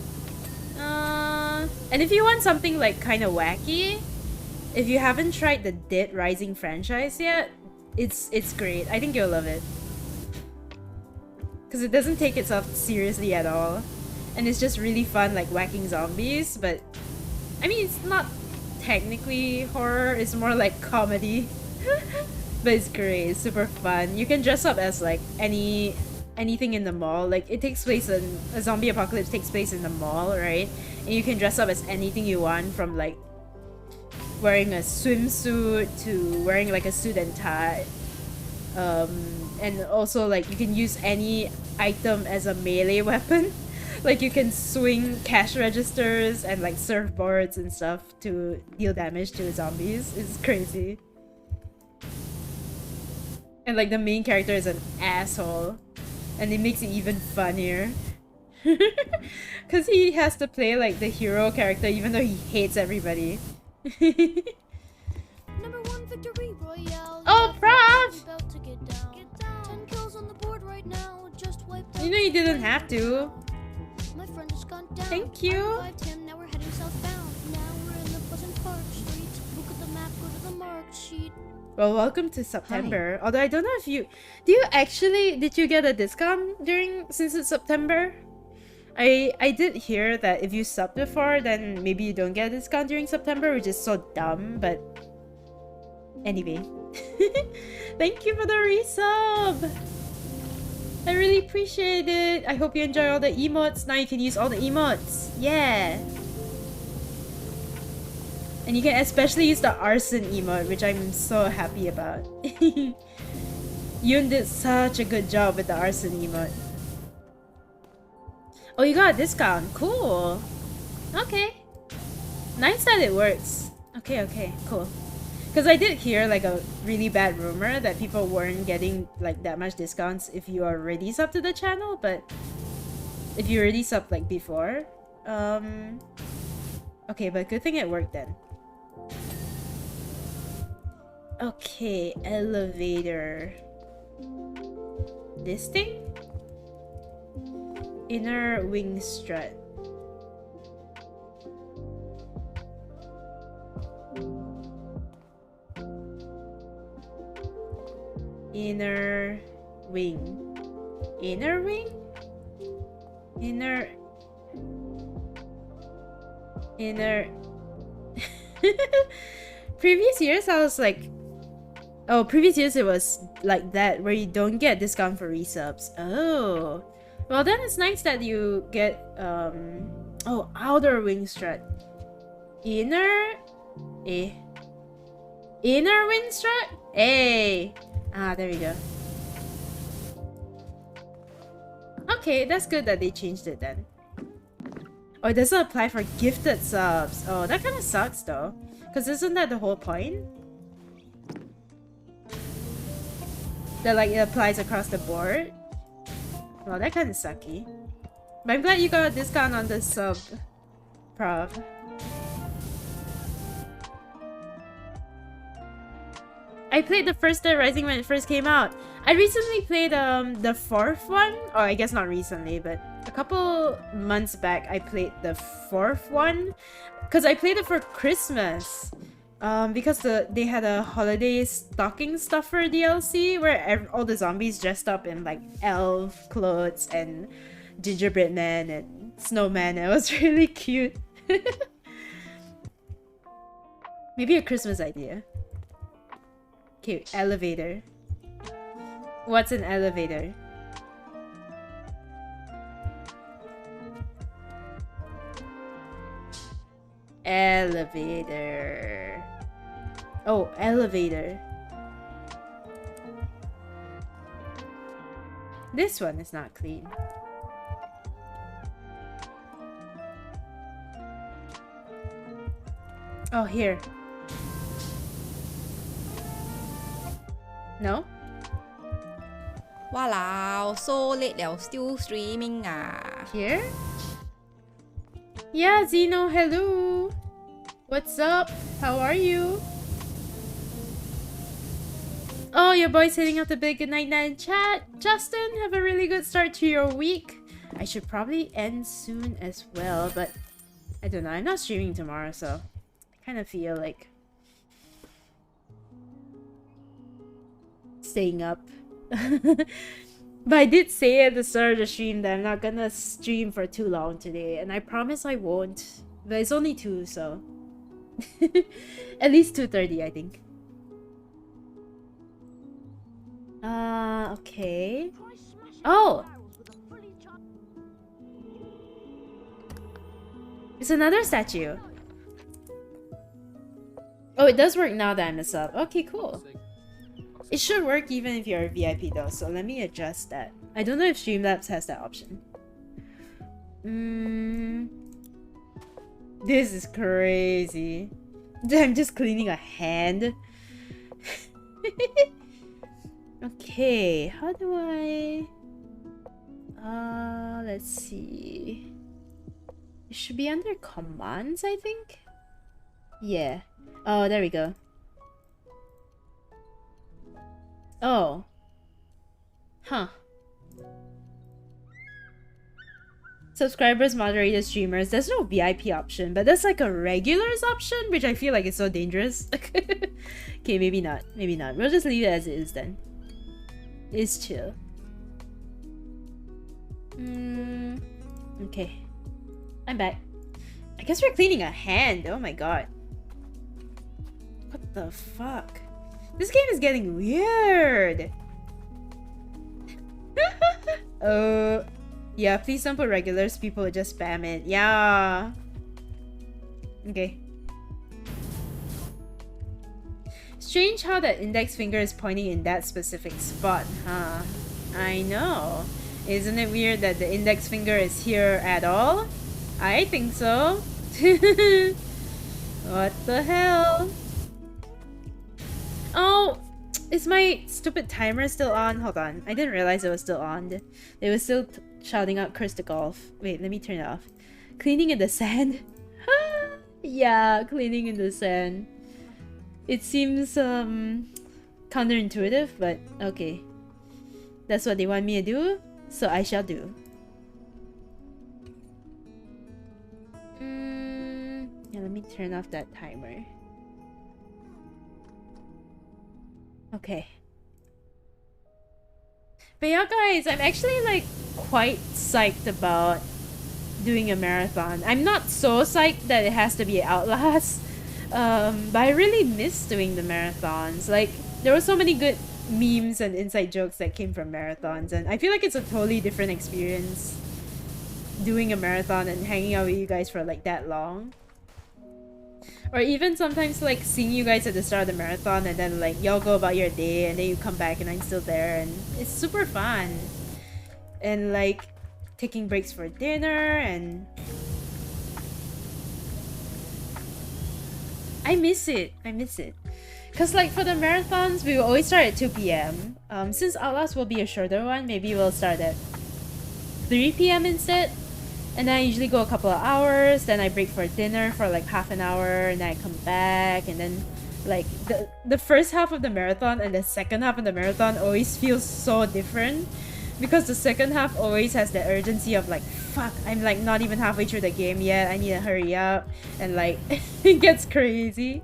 And if you want something like kind of wacky, if you haven't tried the Dead Rising franchise yet, it's great. I think you'll love it. Because it doesn't take itself seriously at all. And it's just really fun, like whacking zombies, but I mean, it's not technically horror, it's more like comedy. But it's great, it's super fun. You can dress up as like anything in the mall. Like it takes place in a zombie apocalypse takes place in the mall, right? And you can dress up as anything you want, from like wearing a swimsuit to wearing like a suit and tie. And also like you can use any item as a melee weapon. Like you can swing cash registers and like surfboards and stuff to deal damage to the zombies. It's crazy. And like the main character is an asshole. And it makes it even funnier. Cause he has to play like the hero character even though he hates everybody. #1 victory royale. Oh, Prof! About to get down. 10 kills on the board right now. Just wiped out. You know you didn't have to. My friend has gone down. Thank you. I revived him, now we're heading southbound. Now we're in the Pleasant Park Street. Look at the map, go to the mark sheet. Well, welcome to September. Although I don't know if you... Did you get a discount since it's September? I did hear that if you subbed before, then maybe you don't get a discount during September, which is so dumb, but... Anyway. Thank you for the resub! I really appreciate it. I hope you enjoy all the emotes. Now you can use all the emotes. Yeah! And you can especially use the arson emote, which I'm so happy about. Yoon did such a good job with the arson emote. Oh, you got a discount. Cool. Okay. Nice that it works. Okay, cool. Because I did hear like a really bad rumor that people weren't getting like that much discounts if you are already subbed to the channel, but if you already subbed like before, okay, but good thing it worked then. Okay, elevator. This thing? Inner wing strut. Inner wing. Inner wing? Inner... Previous years I was like... Oh, previous years it was like that, where you don't get discount for resubs. Oh. Well then it's nice that you get, oh, outer wing strut. Inner... Inner wing strut? Hey! Ah, there we go. Okay, that's good that they changed it then. Oh, it doesn't apply for gifted subs. Oh, that kind of sucks though. Because isn't that the whole point? That like it applies across the board? Well, that kind of sucky. But I'm glad you got a discount on the sub, Prof. I played the first Dead Rising when it first came out. I recently played the fourth one. Or I guess not recently, but a couple months back I played the fourth one. Because I played it for Christmas. Because they had a holiday stocking stuffer DLC where all the zombies dressed up in like elf clothes and gingerbread man and snowman. It was really cute. Maybe a Christmas idea. Okay, elevator. What's an elevator? Elevator. Oh, elevator. This one is not clean. Oh, here. No? Wow, so late 了 still streaming Here? Yeah, Zeno, hello! What's up? How are you? Oh, your boy's hitting up the big good night night chat. Justin, have a really good start to your week. I should probably end soon as well, but I don't know. I'm not streaming tomorrow, so I kind of feel like staying up. But I did say at the start of the stream that I'm not gonna stream for too long today, and I promise I won't. But it's only 2, so at least 2:30, I think. Okay. Oh! It's another statue. Oh, it does work now that I'm a sub. Okay, cool. It should work even if you're a VIP though, so let me adjust that. I don't know if Streamlabs has that option. This is crazy. I'm just cleaning a hand. Okay, how do I... let's see. It should be under commands, I think? Yeah. Oh, there we go. Oh. Huh. Subscribers, moderators, streamers. There's no VIP option, but there's like a regulars option, which I feel like is so dangerous. Okay, maybe not. Maybe not. We'll just leave it as it is then. It's chill. Okay. I'm back. I guess we're cleaning a hand. Oh my god. What the fuck? This game is getting weird. Yeah, please don't put regulars. People would just spam it. Yeah. Okay. Strange how that index finger is pointing in that specific spot, huh? I know. Isn't it weird that the index finger is here at all? I think so. What the hell? Oh, is my stupid timer still on? Hold on. I didn't realize it was still on. They were still shouting out curse to golf. Wait, let me turn it off. Cleaning in the sand? Yeah, cleaning in the sand. It seems counterintuitive, but okay. That's what they want me to do, so I shall do. Yeah, let me turn off that timer. Okay. But yeah, guys, I'm actually like quite psyched about doing a marathon. I'm not so psyched that it has to be Outlast, but I really miss doing the marathons. Like, there were so many good memes and inside jokes that came from marathons, and I feel like it's a totally different experience doing a marathon and hanging out with you guys for like that long. Or even sometimes like seeing you guys at the start of the marathon and then like y'all go about your day and then you come back and I'm still there, and it's super fun. And like taking breaks for dinner, and I miss it. I miss it. Cause like for the marathons we will always start at 2 p.m. Since Outlast will be a shorter one, maybe we'll start at 3 p.m. instead. And then I usually go a couple of hours, then I break for dinner for like half an hour, and then I come back, and then like the first half of the marathon and the second half of the marathon always feels so different, because the second half always has the urgency of like, fuck, I'm like not even halfway through the game yet, I need to hurry up, and like it gets crazy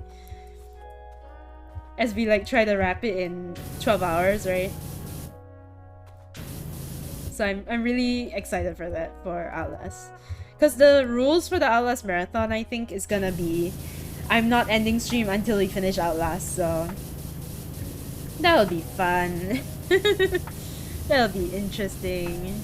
as we like try to wrap it in 12 hours, right? So I'm really excited for that, for Outlast. Because the rules for the Outlast Marathon, I think, is gonna be I'm not ending stream until we finish Outlast, so that'll be fun. That'll be interesting.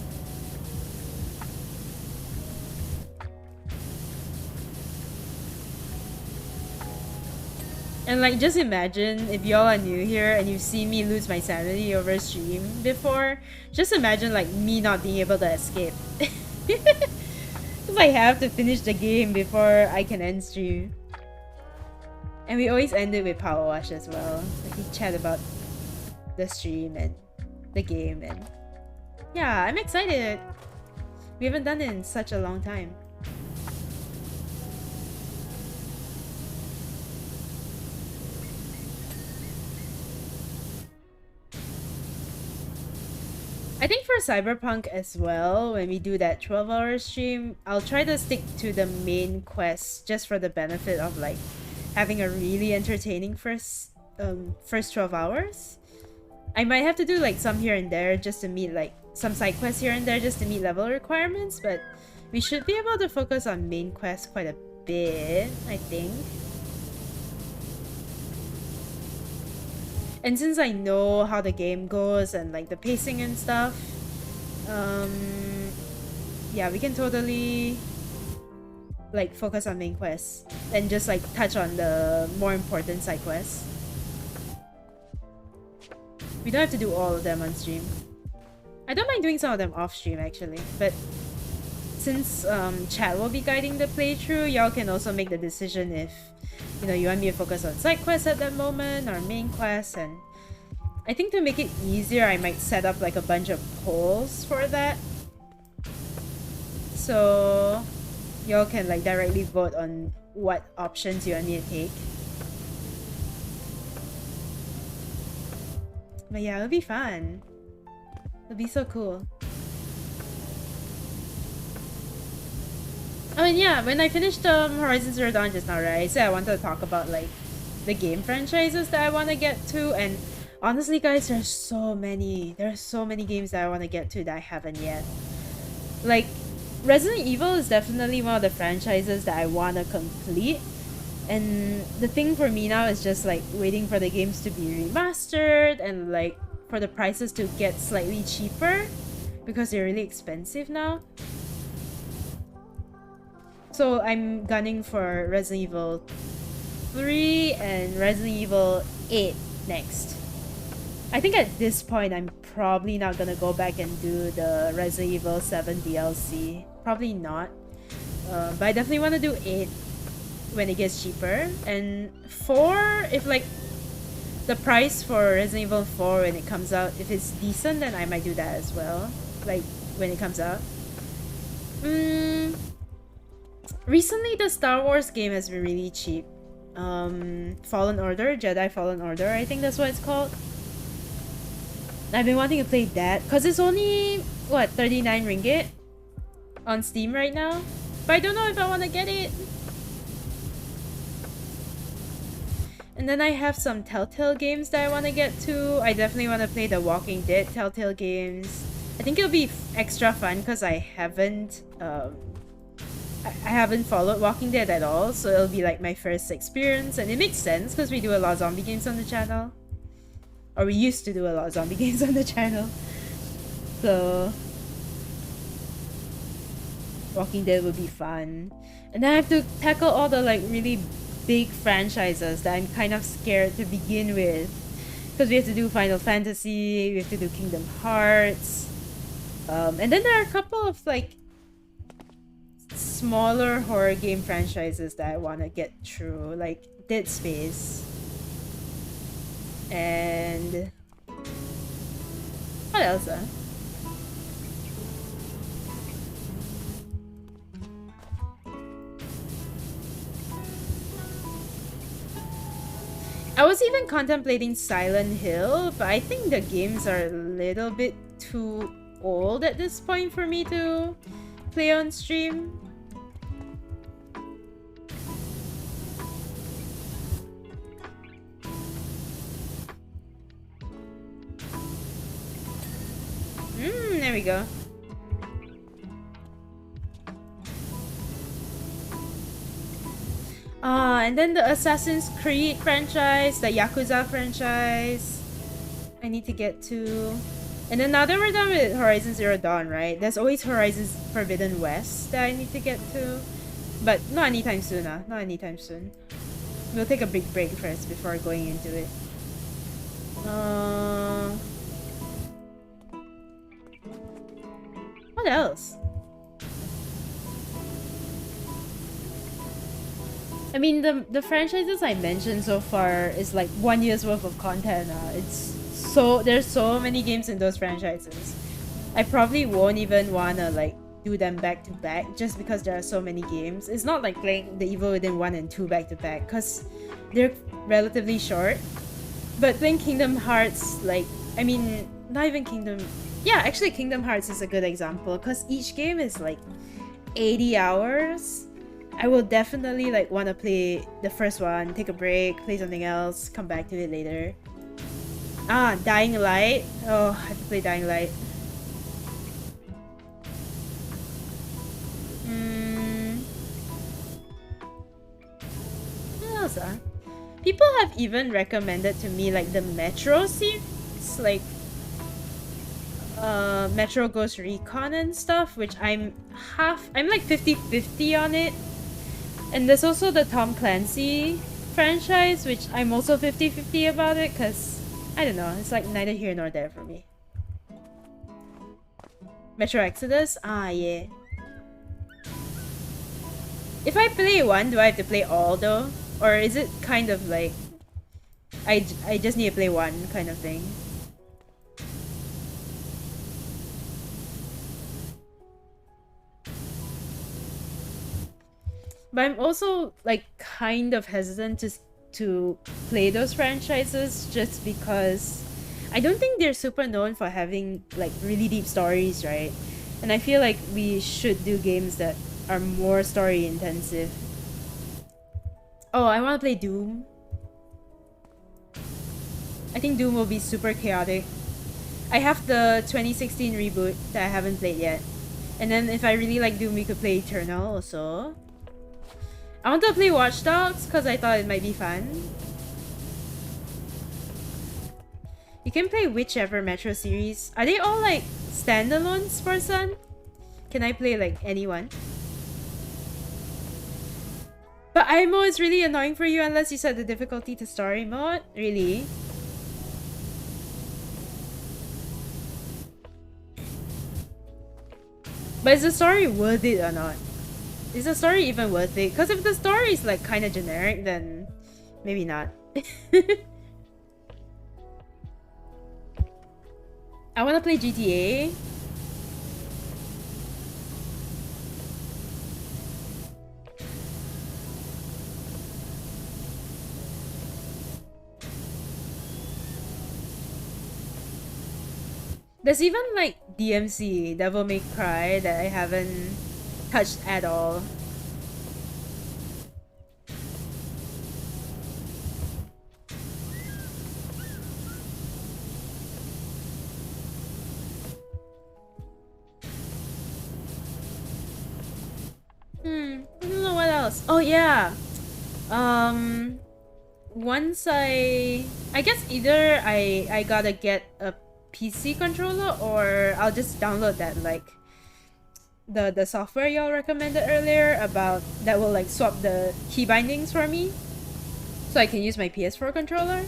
And like, just imagine if y'all are new here and you've seen me lose my sanity over stream before. Just imagine like me not being able to escape. Because I have to finish the game before I can end stream. And we always end it with PowerWash as well. Like we chat about the stream and the game, and yeah, I'm excited. We haven't done it in such a long time. I think for Cyberpunk as well, when we do that 12-hour stream, I'll try to stick to the main quest just for the benefit of like having a really entertaining first 12 hours. I might have to do like some here and there just to meet like some side quests here and there just to meet level requirements, but we should be able to focus on main quests quite a bit, I think. And since I know how the game goes and like the pacing and stuff, yeah, we can totally like focus on main quests and just like touch on the more important side quests. We don't have to do all of them on stream. I don't mind doing some of them off stream actually, but since chat will be guiding the playthrough, y'all can also make the decision if you know you want me to focus on side quests at that moment or main quests. And I think to make it easier, I might set up like a bunch of polls for that, so y'all can like directly vote on what options you want me to take. But yeah, it'll be fun. It'll be so cool. I mean, yeah, when I finished Horizon Zero Dawn just now, right, I said I wanted to talk about like the game franchises that I want to get to, and honestly guys, there's so many games that I want to get to that I haven't yet. Like Resident Evil is definitely one of the franchises that I want to complete, and the thing for me now is just like waiting for the games to be remastered and like for the prices to get slightly cheaper because they're really expensive now. So I'm gunning for Resident Evil 3 and Resident Evil 8 next. I think at this point I'm probably not gonna go back and do the Resident Evil 7 DLC. Probably not. But I definitely want to do 8 when it gets cheaper. And 4, if like the price for Resident Evil 4 when it comes out, if it's decent, then I might do that as well. Like when it comes out. Recently the Star Wars game has been really cheap. Fallen Order, Jedi Fallen Order, I think that's what it's called. I've been wanting to play that because it's only what, 39 ringgit on Steam right now, but I don't know if I want to get it. And then I have some Telltale games that I want to get to. I definitely want to play the Walking Dead Telltale games. I think it'll be extra fun because I haven't followed Walking Dead at all, so it'll be like my first experience, and it makes sense because we do a lot of zombie games on the channel. Or we used to do a lot of zombie games on the channel. So Walking Dead would be fun. And then I have to tackle all the like really big franchises that I'm kind of scared to begin with. Because we have to do Final Fantasy, we have to do Kingdom Hearts. And then there are a couple of like smaller horror game franchises that I want to get through, like Dead Space. And what else? I was even contemplating Silent Hill, but I think the games are a little bit too old at this point for me to play on stream. There we go. And then the Assassin's Creed franchise, the Yakuza franchise, I need to get to. And then now that we're done with Horizon Zero Dawn, right? There's always Horizon Forbidden West that I need to get to. But not anytime soon, not anytime soon. We'll take a big break first before going into it. What else? I mean, the franchises I mentioned so far is like 1 year's worth of content. It's there's so many games in those franchises. I probably won't even wanna like do them back to back just because there are so many games. It's not like playing The Evil Within 1 and 2 back to back because they're relatively short. But playing Kingdom Hearts, like, I mean, not even Kingdom... Yeah, actually Kingdom Hearts is a good example because each game is like 80 hours. I will definitely like want to play the first one, take a break, play something else, come back to it later. Ah, Dying Light. Oh, I have to play Dying Light. What else, ah? People have even recommended to me like the Metro series, like Metro Ghost Recon and stuff, which I'm like 50-50 on it. And there's also the Tom Clancy franchise, which I'm also 50-50 about it, because I don't know, it's like neither here nor there for me. Metro Exodus? Ah, yeah. If I play one, do I have to play all though? Or is it kind of like I just need to play one kind of thing? But I'm also like kind of hesitant to play those franchises just because I don't think they're super known for having like really deep stories, right? And I feel like we should do games that are more story intensive. Oh, I want to play Doom. I think Doom will be super chaotic. I have the 2016 reboot that I haven't played yet. And then if I really like Doom, we could play Eternal also. I want to play Watch Dogs because I thought it might be fun. You can play whichever Metro series. Are they all like standalones for Sun? Can I play like anyone? But IMO is really annoying for you unless you set the difficulty to story mode? Really? But is the story worth it or not? Is the story even worth it? Because if the story is like kind of generic, then maybe not. I want to play GTA. There's even like DMC, Devil May Cry, that I haven't touched at all. I don't know what else. Oh yeah. Once I guess either I gotta get a PC controller or I'll just download that like the software y'all recommended earlier about that will like swap the key bindings for me so I can use my PS4 controller.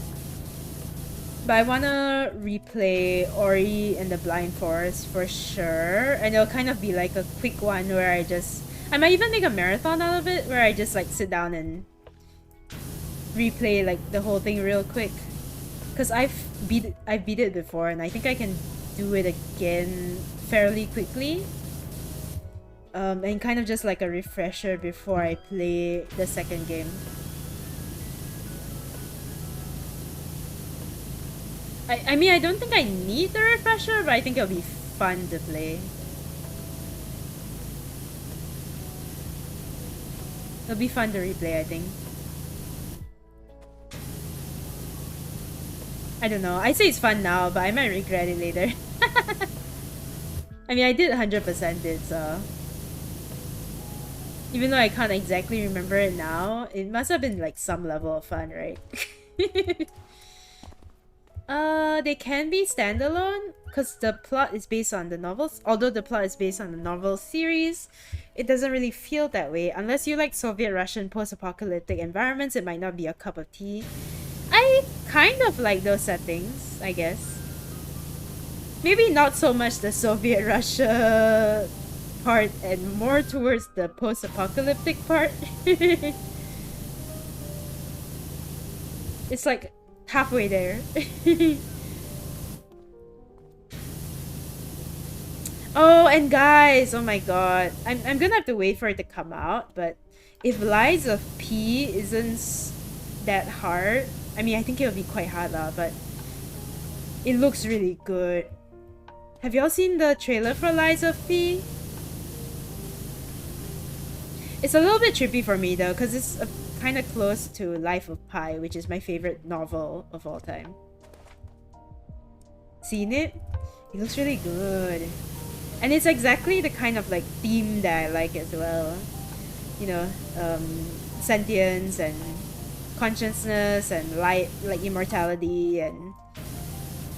But I wanna replay Ori and the Blind Forest for sure, and it'll kind of be like a quick one where I might even make a marathon out of it where I just like sit down and replay like the whole thing real quick. Cause I've beat it before and I think I can do it again fairly quickly. And kind of just like a refresher before I play the second game. I mean, I don't think I need the refresher, but I think it'll be fun to play. It'll be fun to replay, I think. I don't know. I say it's fun now, but I might regret it later. I mean, I did 100% it, so... Even though I can't exactly remember it now, it must have been like some level of fun, right? They can be standalone, because the plot is based on the novels. Although the plot is based on the novel series, it doesn't really feel that way. Unless you like Soviet Russian post-apocalyptic environments, it might not be your cup of tea. I kind of like those settings, I guess. Maybe not so much the Soviet Russia part and more towards the post-apocalyptic part. It's like halfway there. Oh, and guys, oh my god. I'm gonna have to wait for it to come out, but if Lies of P isn't that hard, I mean, I think it'll be quite hard lah, but it looks really good. Have y'all seen the trailer for Lies of P? It's a little bit trippy for me though, because it's kind of close to Life of Pi, which is my favorite novel of all time. Seen it? It looks really good. And it's exactly the kind of like theme that I like as well. You know, sentience and consciousness and light, like immortality. And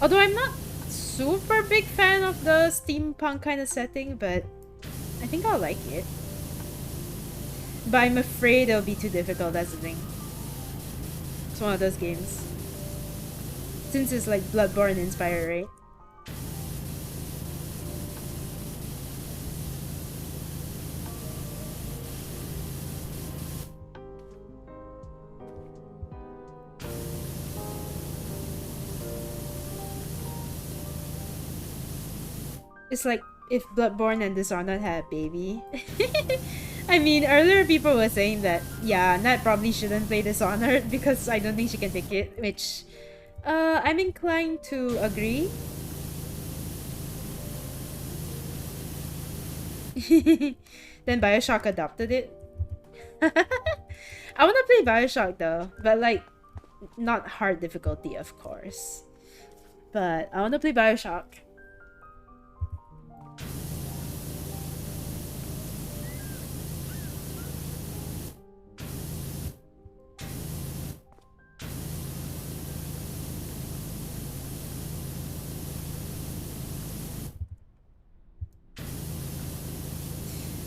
although I'm not super big fan of the steampunk kind of setting, but I think I'll like it. But I'm afraid it'll be too difficult, that's the thing. It's one of those games. Since it's like Bloodborne inspired, right? It's like if Bloodborne and Dishonored had a baby. I mean, earlier people were saying that, yeah, Nat probably shouldn't play Dishonored because I don't think she can take it, which I'm inclined to agree. Then Bioshock adopted it. I want to play Bioshock though, but like, not hard difficulty, of course. But I want to play Bioshock.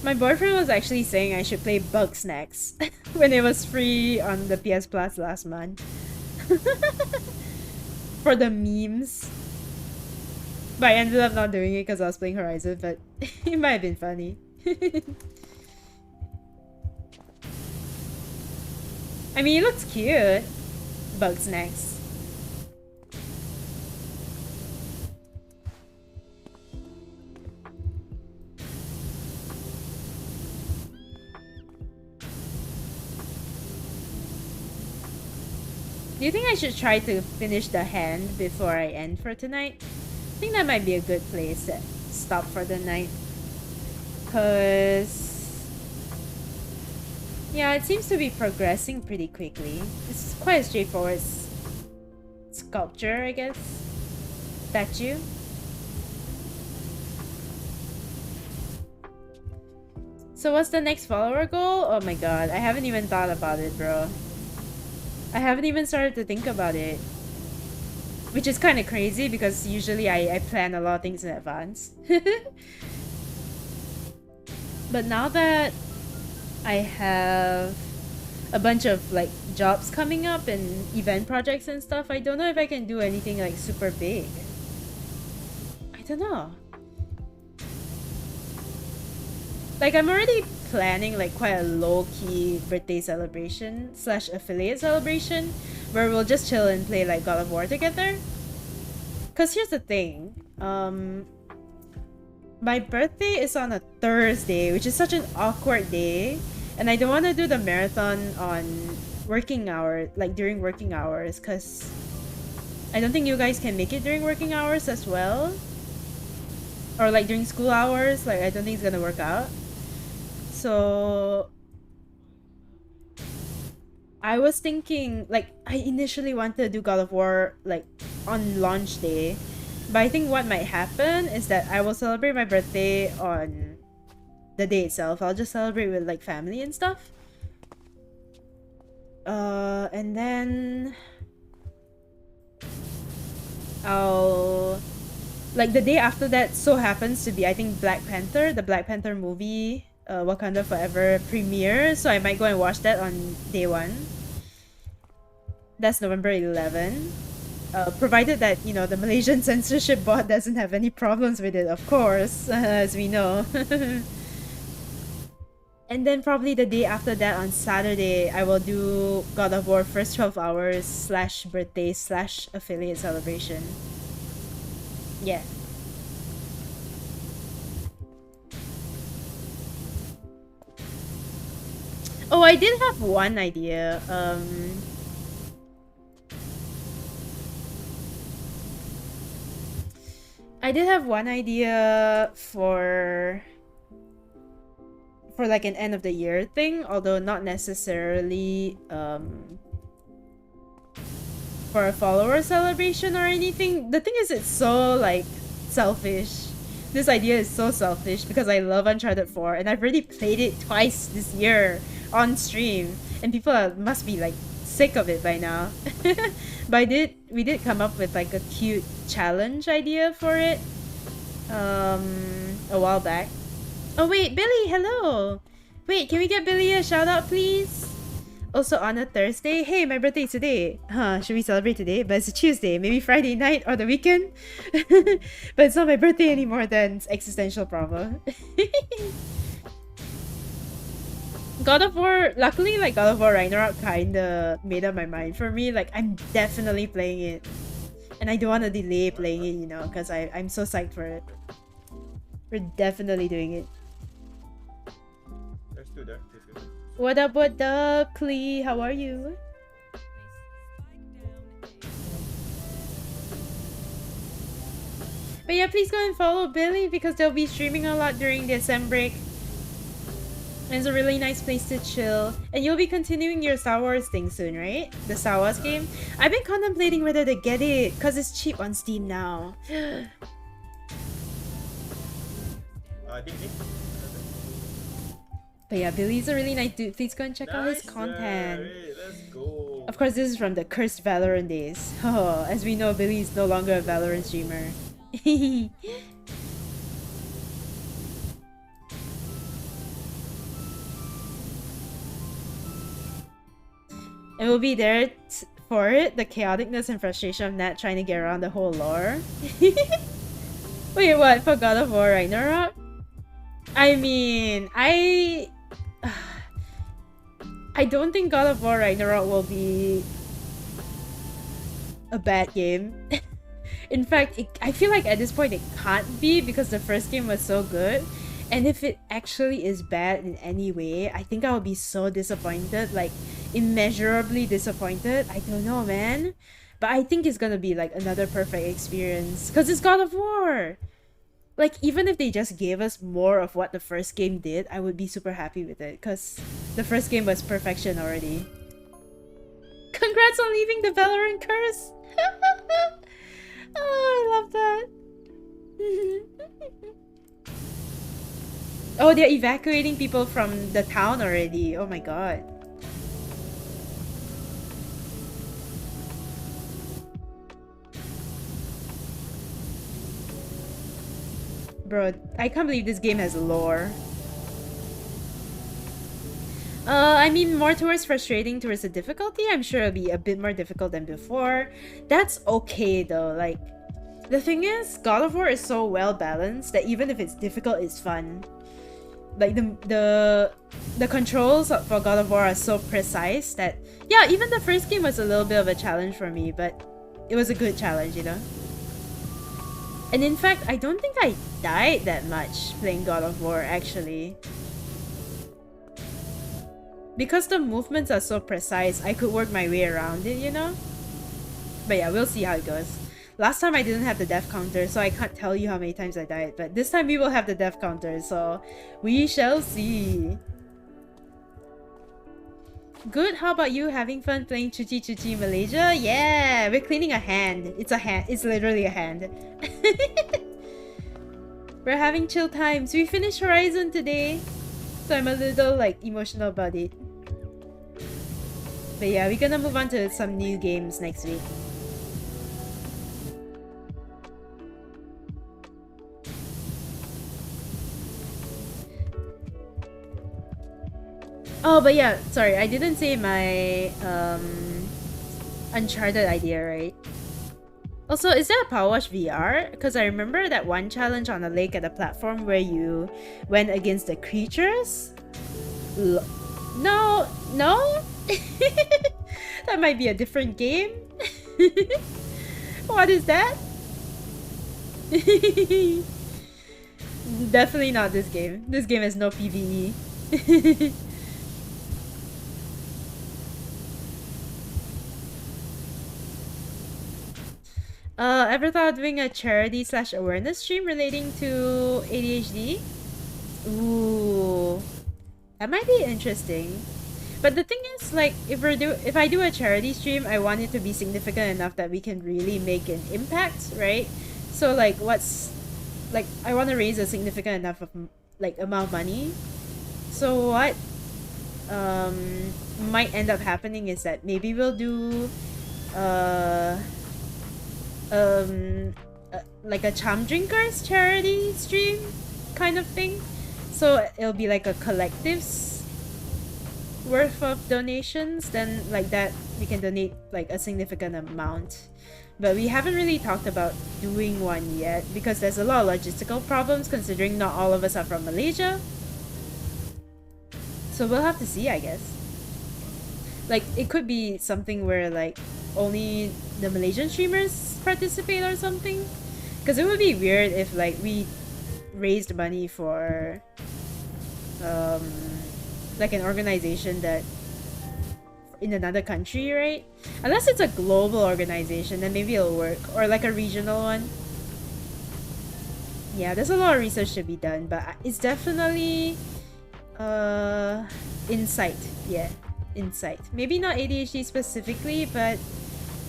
My boyfriend was actually saying I should play Bugsnax when it was free on the PS Plus last month. For the memes. But I ended up not doing it because I was playing Horizon, but it might have been funny. I mean, it looks cute. Bugsnax. Do you think I should try to finish the hand before I end for tonight? I think that might be a good place to stop for the night. Cause yeah, it seems to be progressing pretty quickly. It's quite a straightforward sculpture, I guess. Statue. So what's the next follower goal? Oh my god, I haven't even thought about it, bro. I haven't even started to think about it. Which is kind of crazy because usually I plan a lot of things in advance. But now that I have a bunch of like jobs coming up and event projects and stuff, I don't know if I can do anything like super big. I don't know. Like I'm already planning like quite a low-key birthday celebration / affiliate celebration where we'll just chill and play like God of War together. Cause here's the thing, my birthday is on a Thursday, which is such an awkward day, and I don't want to do the marathon on working hour, like during working hours, cause I don't think you guys can make it during working hours as well, or like during school hours. Like I don't think it's gonna work out. So I was thinking, like, I initially wanted to do God of War like on launch day, but I think what might happen is that I will celebrate my birthday on the day itself. I'll just celebrate with like family and stuff. And then I'll like the day after that so happens to be, I think, Black Panther, the Black Panther movie, Wakanda Forever premiere, so I might go and watch that on day one. That's November 11. Provided that, you know, the Malaysian censorship bot doesn't have any problems with it, of course, as we know. And then probably the day after that on Saturday, I will do God of War first 12 hours / birthday / affiliate celebration. Yeah. Oh, I did have one idea. I did have one idea for like an end of the year thing, although not necessarily for a follower celebration or anything. The thing is, it's so like selfish. This idea is so selfish because I love Uncharted 4 and I've already played it twice this year on stream, and people must be like sick of it by now. But we did come up with like a cute challenge idea for it a while back. Oh wait, Billy, hello! Wait, can we get Billy a shout out please? Also on a Thursday, hey, my birthday is today. Huh, should we celebrate today? But it's a Tuesday, maybe Friday night or the weekend? But it's not my birthday anymore then, it's existential problem. God of War, luckily like God of War Ragnarok kinda made up my mind for me. Like I'm definitely playing it. And I don't want to delay playing it, you know, because I'm so psyched for it. We're definitely doing it. Let's do that. What up, Clee? How are you? But yeah, please go and follow Billy because they'll be streaming a lot during the SM break. And it's a really nice place to chill. And you'll be continuing your Star Wars thing soon, right? The Star Wars game? I've been contemplating whether to get it because it's cheap on Steam now. But yeah, Billy's a really nice dude. Please go and check out his content. Hey, let's go. Of course, this is from the cursed Valorant days. Oh, as we know, Billy is no longer a Valorant streamer. And we'll be there for it. The chaoticness and frustration of Nat trying to get around the whole lore. Wait, what? For God of War Ragnarok? I mean, I don't think God of War Ragnarok will be a bad game. In fact, I feel like at this point it can't be because the first game was so good. And if it actually is bad in any way, I think I will be so disappointed, like immeasurably disappointed. I don't know, man. But I think it's gonna be like another perfect experience because it's God of War. Like, even if they just gave us more of what the first game did, I would be super happy with it because the first game was perfection already. Congrats on leaving the Valorant curse! Oh, I love that. Oh, they're evacuating people from the town already. Oh my god. Bro, I can't believe this game has lore. I mean, more towards frustrating towards the difficulty. I'm sure it'll be a bit more difficult than before. That's okay though. Like, the thing is, God of War is so well balanced that even if it's difficult, it's fun. Like the controls for God of War are so precise that yeah, even the first game was a little bit of a challenge for me, but it was a good challenge, you know. And in fact, I don't think I died that much playing God of War actually. Because the movements are so precise, I could work my way around it, you know? But yeah, we'll see how it goes. Last time I didn't have the death counter, so I can't tell you how many times I died. But this time we will have the death counter, so we shall see. Good, how about you? Having fun playing Chuchi Chuchi Malaysia? Yeah, we're cleaning a hand. It's a hand. It's literally a hand. We're having chill times. We finished Horizon today, so I'm a little like emotional about it. But yeah, we're gonna move on to some new games next week. Oh, but yeah, sorry, I didn't say my Uncharted idea, right? Also, is there a PowerWash VR? Because I remember that one challenge on a lake at a platform where you went against the creatures? No? No? That might be a different game? What is that? Definitely not this game. This game has no PvE. Ever thought of doing a charity slash awareness stream relating to ADHD? Ooh, that might be interesting. But the thing is, like, if I do a charity stream, I want it to be significant enough that we can really make an impact, right? So like, I want to raise a significant enough of like amount of money. So what might end up happening is that maybe we'll do like a Cham Drinkers charity stream kind of thing. So it'll be like a collective's worth of donations. Then like that we can donate like a significant amount. But we haven't really talked about doing one yet because there's a lot of logistical problems considering not all of us are from Malaysia. So we'll have to see, I guess. Like, it could be something where like only the Malaysian streamers participate or something. Because it would be weird if like we raised money for like an organization that in another country, right? Unless it's a global organization, then maybe it'll work. Or like a regional one. Yeah, there's a lot of research to be done, but it's definitely insight. Yeah, insight. Maybe not ADHD specifically, but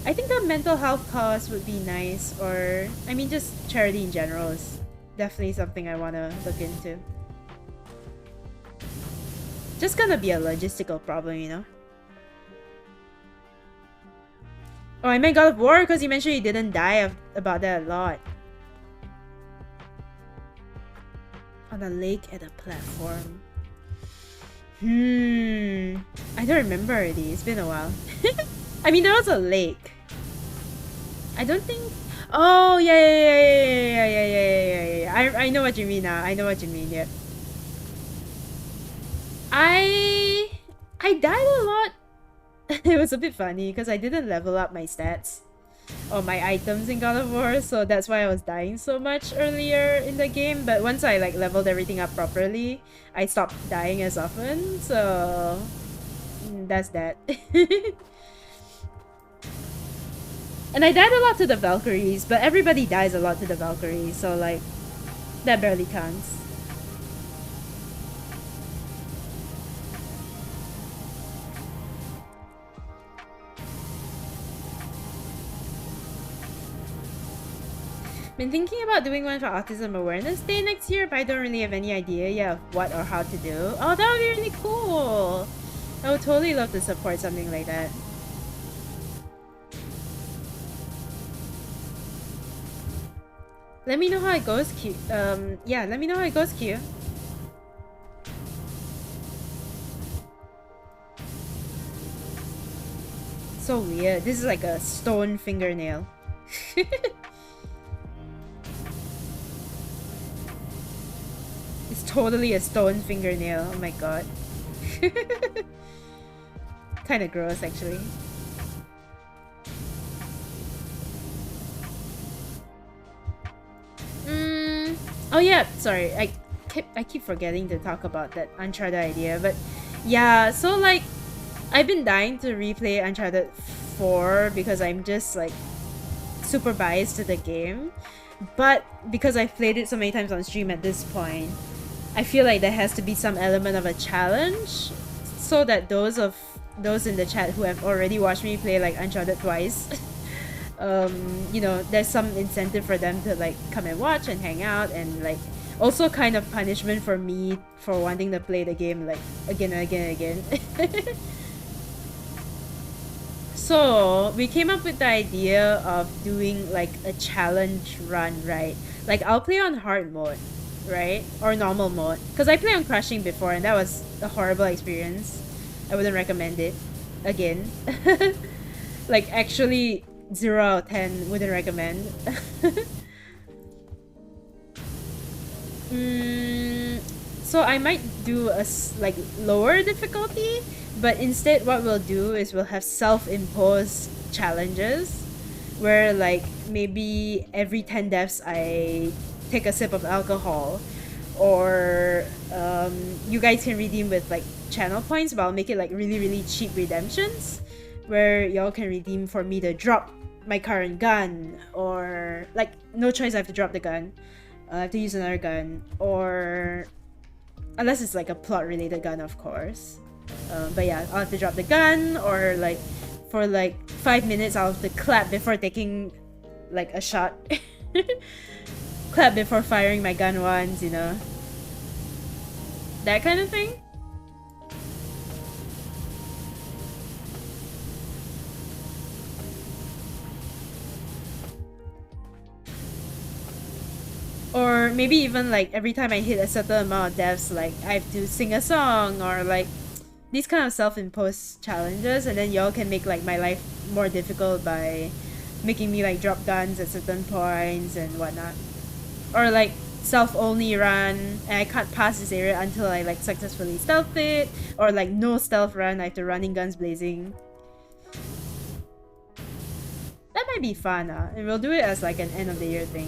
I think the mental health cause would be nice. Or, I mean, just charity in general is definitely something I want to look into. Just gonna be a logistical problem, you know? Oh, I meant God of War because you mentioned you didn't die about that a lot. On a lake at a platform. I don't remember already. It's been a while. I mean, there was a lake. I don't think... Oh, yeah. I know what you mean now. I know what you mean, yeah. I died a lot. It was a bit funny because I didn't level up my stats or my items in God of War, so that's why I was dying so much earlier in the game. But once I like leveled everything up properly, I stopped dying as often, so that's that. And I died a lot to the Valkyries, but everybody dies a lot to the Valkyries, so like that barely counts. Been thinking about doing one for Autism Awareness Day next year, but I don't really have any idea yet of what or how to do. Oh, that would be really cool! I would totally love to support something like that. Let me know how it goes, Q. Yeah, let me know how it goes, Q. So weird. This is like a stone fingernail. It's totally a stone fingernail. Oh my god. Kinda gross, actually. Oh yeah, sorry. I keep forgetting to talk about that Uncharted idea, but yeah, so like I've been dying to replay Uncharted 4 because I'm just like super biased to the game. But because I've played it so many times on stream at this point, I feel like there has to be some element of a challenge so that those in the chat who have already watched me play like Uncharted twice you know, there's some incentive for them to like come and watch and hang out, and like also kind of punishment for me for wanting to play the game like again and again and again. So we came up with the idea of doing like a challenge run, right? Like I'll play on hard mode, right? Or normal mode, because I played on crushing before and that was a horrible experience. I wouldn't recommend it again. Like actually 0 out of 10 wouldn't recommend. So I might do a like lower difficulty, but instead what we'll do is we'll have self-imposed challenges where like maybe every 10 deaths I take a sip of alcohol, or you guys can redeem with like channel points, but I'll make it like really cheap redemptions where y'all can redeem for me to drop my current gun, or like no choice, I have to drop the gun. I have to use another gun, or unless it's like a plot related gun, of course. But yeah, I'll have to drop the gun, or like for like 5 minutes I'll have to clap before taking like a shot. Clap before firing my gun once, you know, that kind of thing. Or maybe even like every time I hit a certain amount of deaths, like I have to sing a song, or like these kind of self-imposed challenges, and then y'all can make like my life more difficult by making me like drop guns at certain points and whatnot. Or like self-only run, and I can't pass this area until I like successfully stealth it, or like no stealth run, I have to running guns blazing. That might be fun, and we'll do it as like an end of the year thing.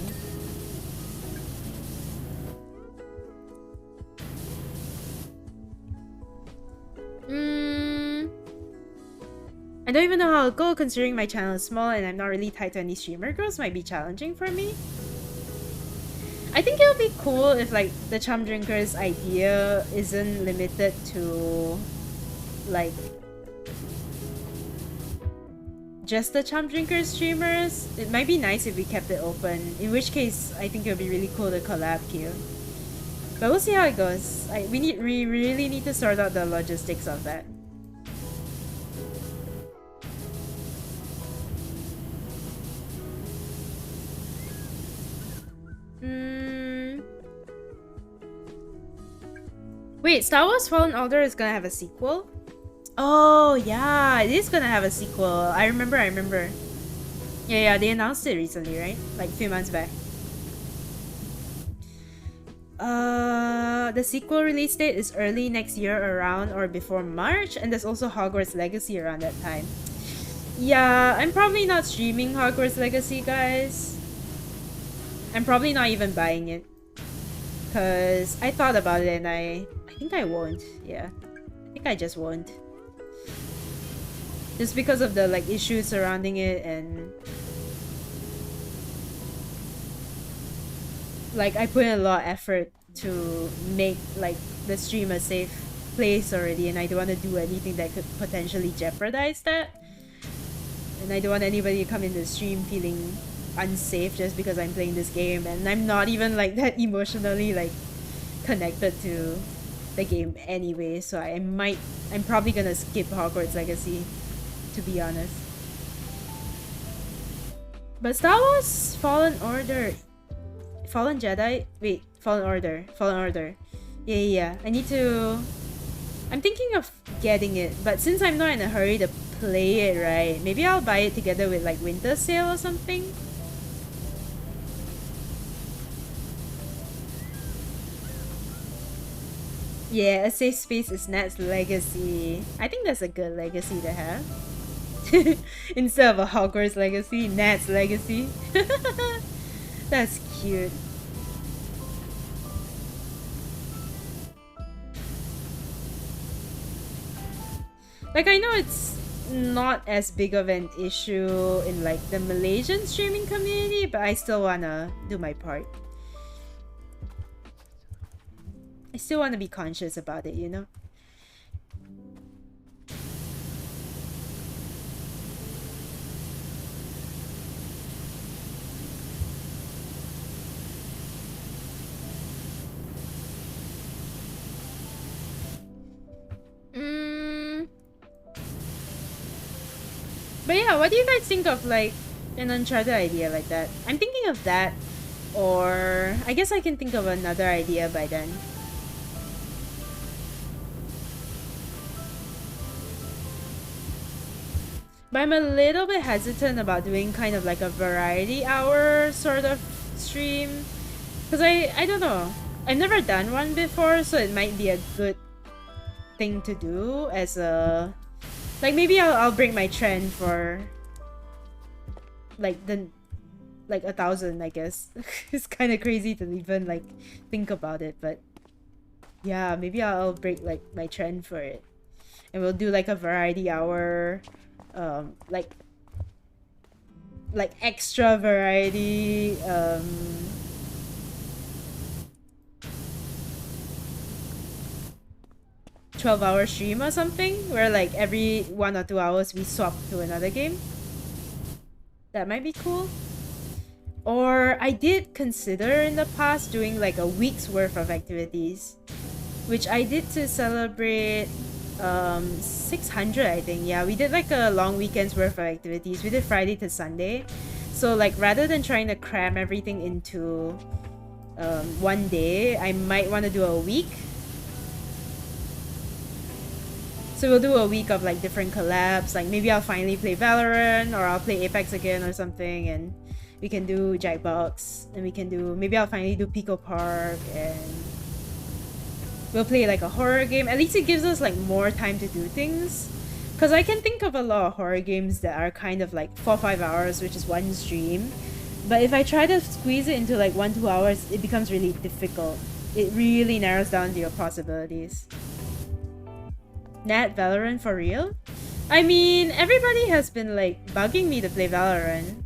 I don't even know how it'll go, considering my channel is small and I'm not really tied to any streamer girls. Might be challenging for me. I think it'll be cool if like the Chum Drinkers idea isn't limited to like just the Chum Drinkers streamers. It might be nice if we kept it open, in which case I think it'll be really cool to collab Q. But we'll see how it goes. We really need to sort out the logistics of that. Wait, Star Wars Fallen Order is gonna have a sequel? Oh yeah, it is gonna have a sequel. I remember. Yeah, they announced it recently, right? Like a few months back. The sequel release date is early next year, around or before March, and there's also Hogwarts Legacy around that time. Yeah, I'm probably not streaming Hogwarts Legacy, guys. I'm probably not even buying it, cause I thought about it and I think I won't. Yeah, I think I just won't. Just because of the like issues surrounding it, and like I put in a lot of effort to make like the stream a safe place already, and I don't want to do anything that could potentially jeopardize that. And I don't want anybody to come in the stream feeling unsafe just because I'm playing this game, and I'm not even like that emotionally like connected to the game anyway, so I'm probably gonna skip Hogwarts Legacy, to be honest. But Star Wars Fallen Order, Fallen Jedi, wait, Fallen Order. Yeah. I'm thinking of getting it, but since I'm not in a hurry to play it, right, maybe I'll buy it together with like Winter Sale or something. Yeah, a safe space is Nat's legacy. I think that's a good legacy to have. Instead of a Hogwarts legacy, Nat's legacy. That's cute. Like, I know it's not as big of an issue in like the Malaysian streaming community, but I still wanna do my part. I still want to be conscious about it, you know? But yeah, what do you guys think of like an Uncharted idea like that? I'm thinking of that, or I guess I can think of another idea by then. But I'm a little bit hesitant about doing kind of like a variety hour sort of stream, because I don't know, I've never done one before, so it might be a good thing to do as a, like, maybe I'll break my trend for like 1,000, I guess. It's kind of crazy to even like think about it, but yeah, maybe I'll break like my trend for it, and we'll do like a variety hour, like like extra variety 12-hour stream or something, where like every 1 or 2 hours we swap to another game. That might be cool. Or I did consider in the past doing like a week's worth of activities, which I did to celebrate 600, I think. Yeah, we did like a long weekend's worth of activities. We did Friday to Sunday. So like rather than trying to cram everything into one day, I might want to do a week. So we'll do a week of like different collabs. Like maybe I'll finally play Valorant, or I'll play Apex again or something, and we can do Jackbox, and we can do, maybe I'll finally do Pico Park, and we'll play like a horror game. At least it gives us like more time to do things. Because I can think of a lot of horror games that are kind of like 4 or 5 hours, which is one stream. But if I try to squeeze it into like 1 or 2 hours, it becomes really difficult. It really narrows down to your possibilities. Nat, Valorant for real? I mean, everybody has been like bugging me to play Valorant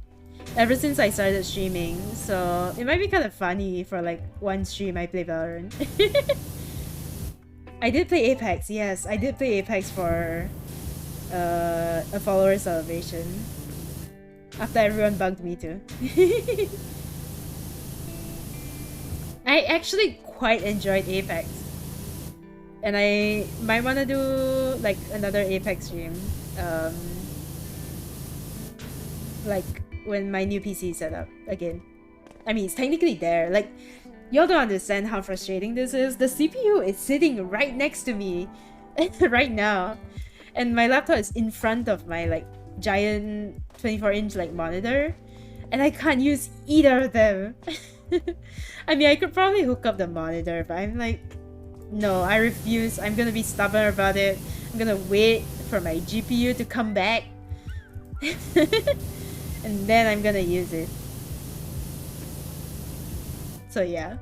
ever since I started streaming, so it might be kind of funny for like one stream I play Valorant. I did play Apex, yes, I did play Apex for a follower celebration after everyone bugged me too. I actually quite enjoyed Apex, and I might want to do like another Apex stream, like when my new PC is set up again. I mean, it's technically there. Like, y'all don't understand how frustrating this is. The CPU is sitting right next to me right now, and my laptop is in front of my like giant 24-inch like monitor, and I can't use either of them. I mean, I could probably hook up the monitor, but I'm like, no, I refuse. I'm gonna be stubborn about it. I'm gonna wait for my GPU to come back and then I'm gonna use it. So yeah.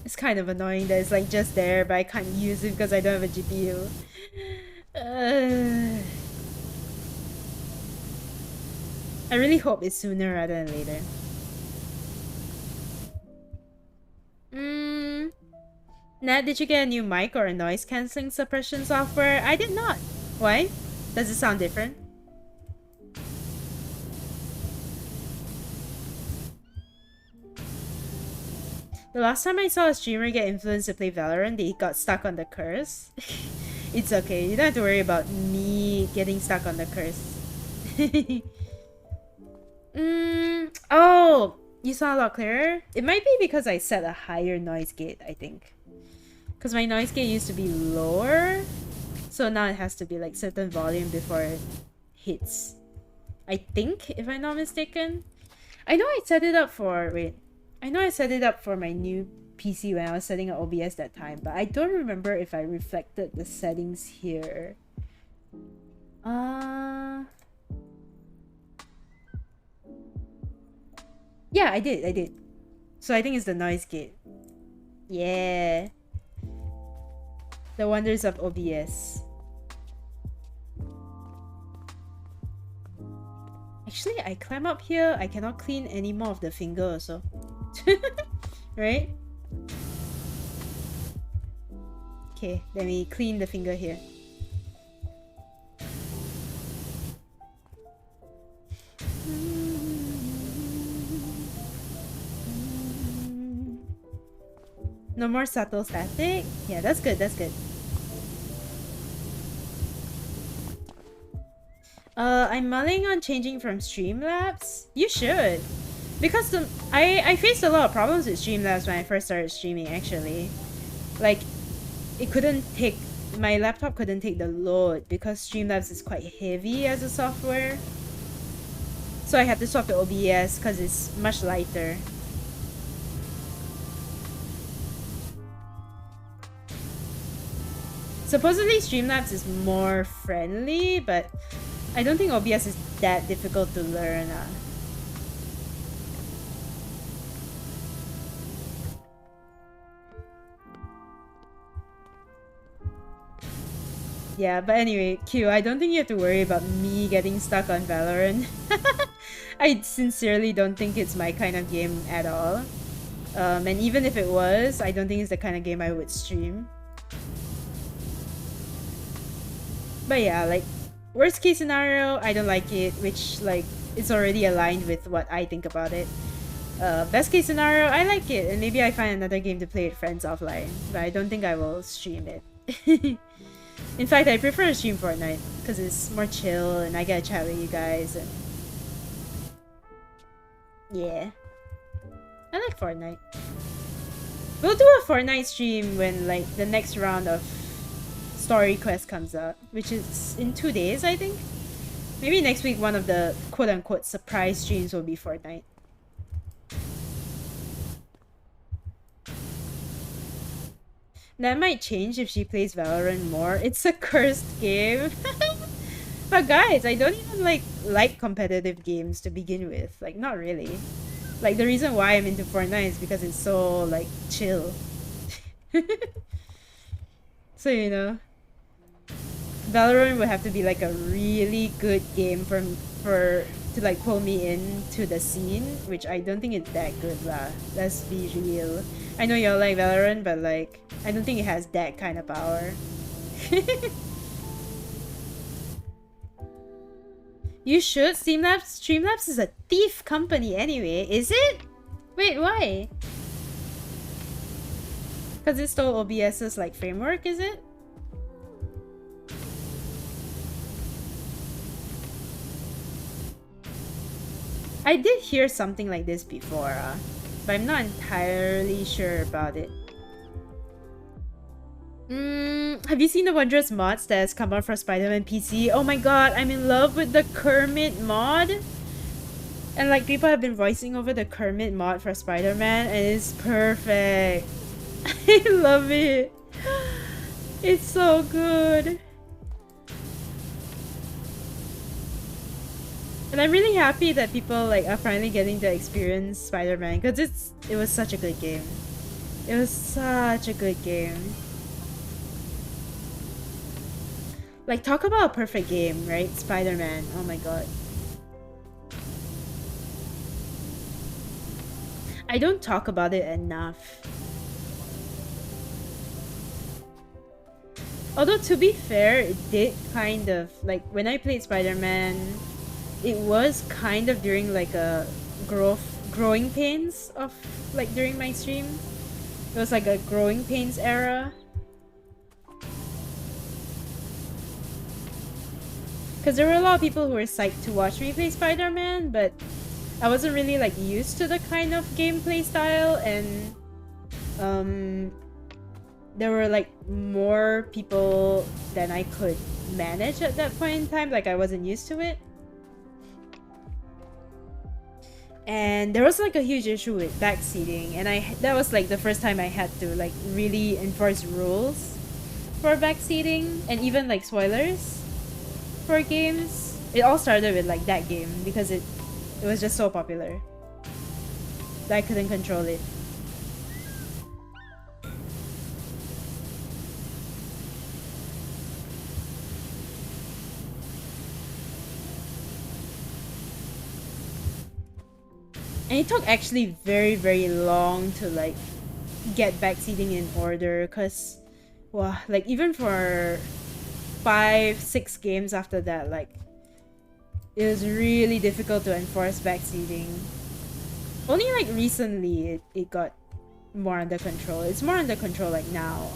It's kind of annoying that it's like just there, but I can't use it because I don't have a GPU. I really hope it's sooner rather than later. Nat, did you get a new mic or a noise cancelling suppression software? I did not. Why? Does it sound different? The last time I saw a streamer get influenced to play Valorant, they got stuck on the curse. It's okay, you don't have to worry about me getting stuck on the curse. Oh, you saw a lot clearer? It might be because I set a higher noise gate, I think. Because my noise gate used to be lower, so now it has to be like certain volume before it hits. I think, if I'm not mistaken. I know I set it up for, I know I set it up for my new PC when I was setting up OBS that time, but I don't remember if I reflected the settings here. Yeah, I did. So I think it's the noise gate. Yeah. The wonders of OBS. Actually, I climb up here, I cannot clean any more of the finger also. Right? Okay, let me clean the finger here. No more subtle static? Yeah, that's good, that's good. I'm mulling on changing from Streamlabs. You should. Because I faced a lot of problems with Streamlabs when I first started streaming, actually. Like, it couldn't take... My laptop couldn't take the load because Streamlabs is quite heavy as a software. So I had to swap to OBS because it's much lighter. Supposedly Streamlabs is more friendly, but I don't think OBS is that difficult to learn. Yeah, but anyway, Q, I don't think you have to worry about me getting stuck on Valorant. I sincerely don't think it's my kind of game at all. And even if it was, I don't think it's the kind of game I would stream. But yeah, like, worst case scenario, I don't like it, which, like, it's already aligned with what I think about it. Best case scenario, I like it, and maybe I find another game to play with friends offline, but I don't think I will stream it. In fact, I prefer to stream Fortnite, because it's more chill, and I get to chat with you guys, and... yeah. I like Fortnite. We'll do a Fortnite stream when, like, the next round of story quest comes out, which is in 2 days, I think. Maybe next week one of the quote-unquote surprise streams will be Fortnite. That might change if she plays Valorant more. It's a cursed game. But guys, I don't even like competitive games to begin with. Like, not really. Like, the reason why I'm into Fortnite is because it's so, like, chill. So, you know, Valorant would have to be like a really good game to like pull me into the scene, which I don't think it's that good lah. Let's be real. I know y'all like Valorant, but like, I don't think it has that kind of power. You should. Streamlabs is a thief company anyway, is it? Wait, why? Because it stole OBS's like framework, is it? I did hear something like this before, but I'm not entirely sure about it. Have you seen the wondrous mods that has come out for Spider-Man PC? Oh my god, I'm in love with the Kermit mod! And like, people have been voicing over the Kermit mod for Spider-Man, and it's perfect! I love it! It's so good! And I'm really happy that people like are finally getting to experience Spider-Man, because it was such a good game. It was such a good game. Like, talk about a perfect game, right? Spider-Man. Oh my god. I don't talk about it enough. Although, to be fair, it did kind of, like, when I played Spider-Man, it was kind of during like a growing pains of, like, during my stream. It was like a growing pains era. Because there were a lot of people who were psyched to watch me play Spider-Man, but I wasn't really like used to the kind of gameplay style, and there were like more people than I could manage at that point in time. Like, I wasn't used to it. And there was like a huge issue with backseating, and that was like the first time I had to like really enforce rules for backseating, and even like spoilers for games. It all started with like that game, because it was just so popular that I couldn't control it. And it took actually very, very long to like get backseating in order, because, well, like even for 5-6 games after that, like it was really difficult to enforce backseating. Only like recently it got more under control. It's more under control like now.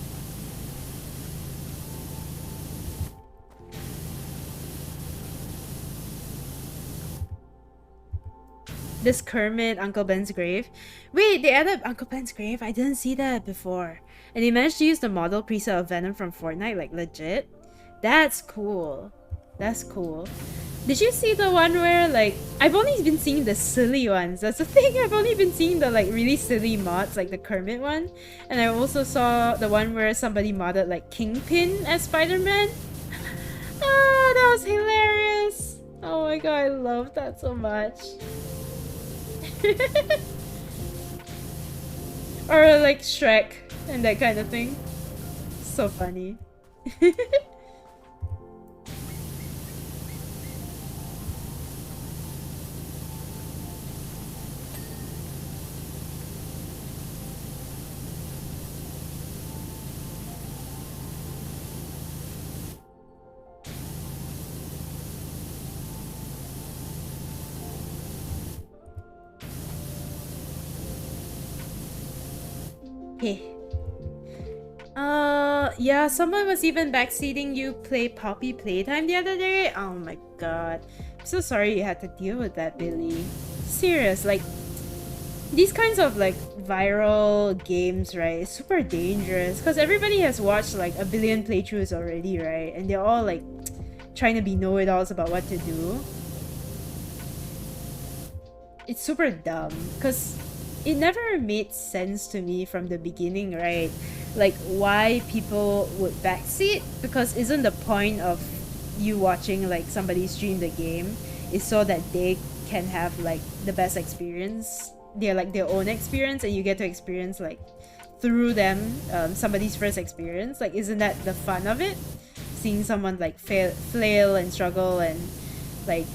This Kermit, Uncle Ben's grave. Wait, they added Uncle Ben's grave? I didn't see that before. And they managed to use the model preset of Venom from Fortnite, like legit. That's cool. That's cool. Did you see the one where, like, I've only been seeing the silly ones. That's the thing. I've only been seeing the like really silly mods, like the Kermit one. And I also saw the one where somebody modded like Kingpin as Spider-Man. Ah, that was hilarious. Oh my god, I love that so much. Or like Shrek and that kind of thing. So funny. Hey. Yeah, someone was even backseating you play Poppy Playtime the other day. Oh my god. I'm so sorry you had to deal with that, Billy. Serious, like, these kinds of like viral games, right, it's super dangerous because everybody has watched like a billion playthroughs already, right, and they're all like trying to be know-it-alls about what to do. It's super dumb because it never made sense to me from the beginning, right, like why people would backseat, because isn't the point of you watching like somebody stream the game is so that they can have like the best experience, they're like their own experience, and you get to experience like through them somebody's first experience. Like, isn't that the fun of it, seeing someone like flail and struggle and like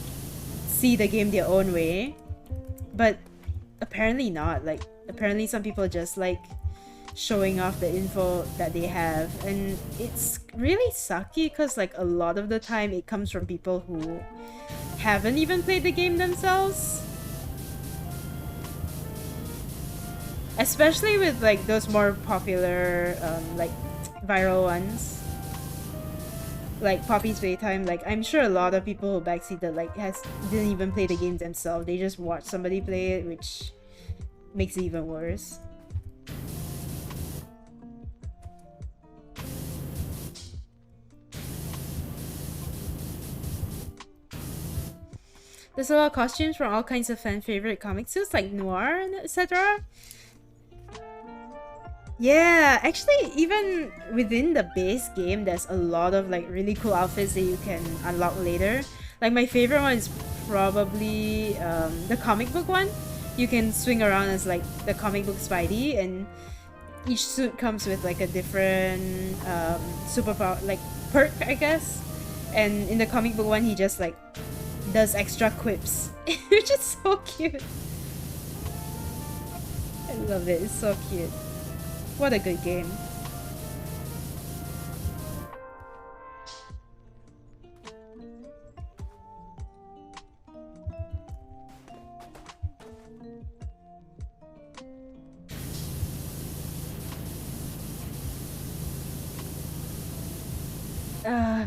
see the game their own way? But apparently not. Like, apparently some people just like showing off the info that they have, and it's really sucky because like a lot of the time it comes from people who haven't even played the game themselves. Especially with like those more popular like viral ones, like Poppy's Playtime. Like, I'm sure a lot of people who backseated like didn't even play the game themselves. They just watched somebody play it, which makes it even worse. There's a lot of costumes from all kinds of fan favorite comic suits like noir and etc. Yeah, actually, even within the base game, there's a lot of like really cool outfits that you can unlock later. Like, my favorite one is probably the comic book one. You can swing around as like the comic book Spidey, and each suit comes with like a different superpower, like perk, I guess. And in the comic book one, he just like does extra quips, which is so cute. I love it. It's so cute. What a good game.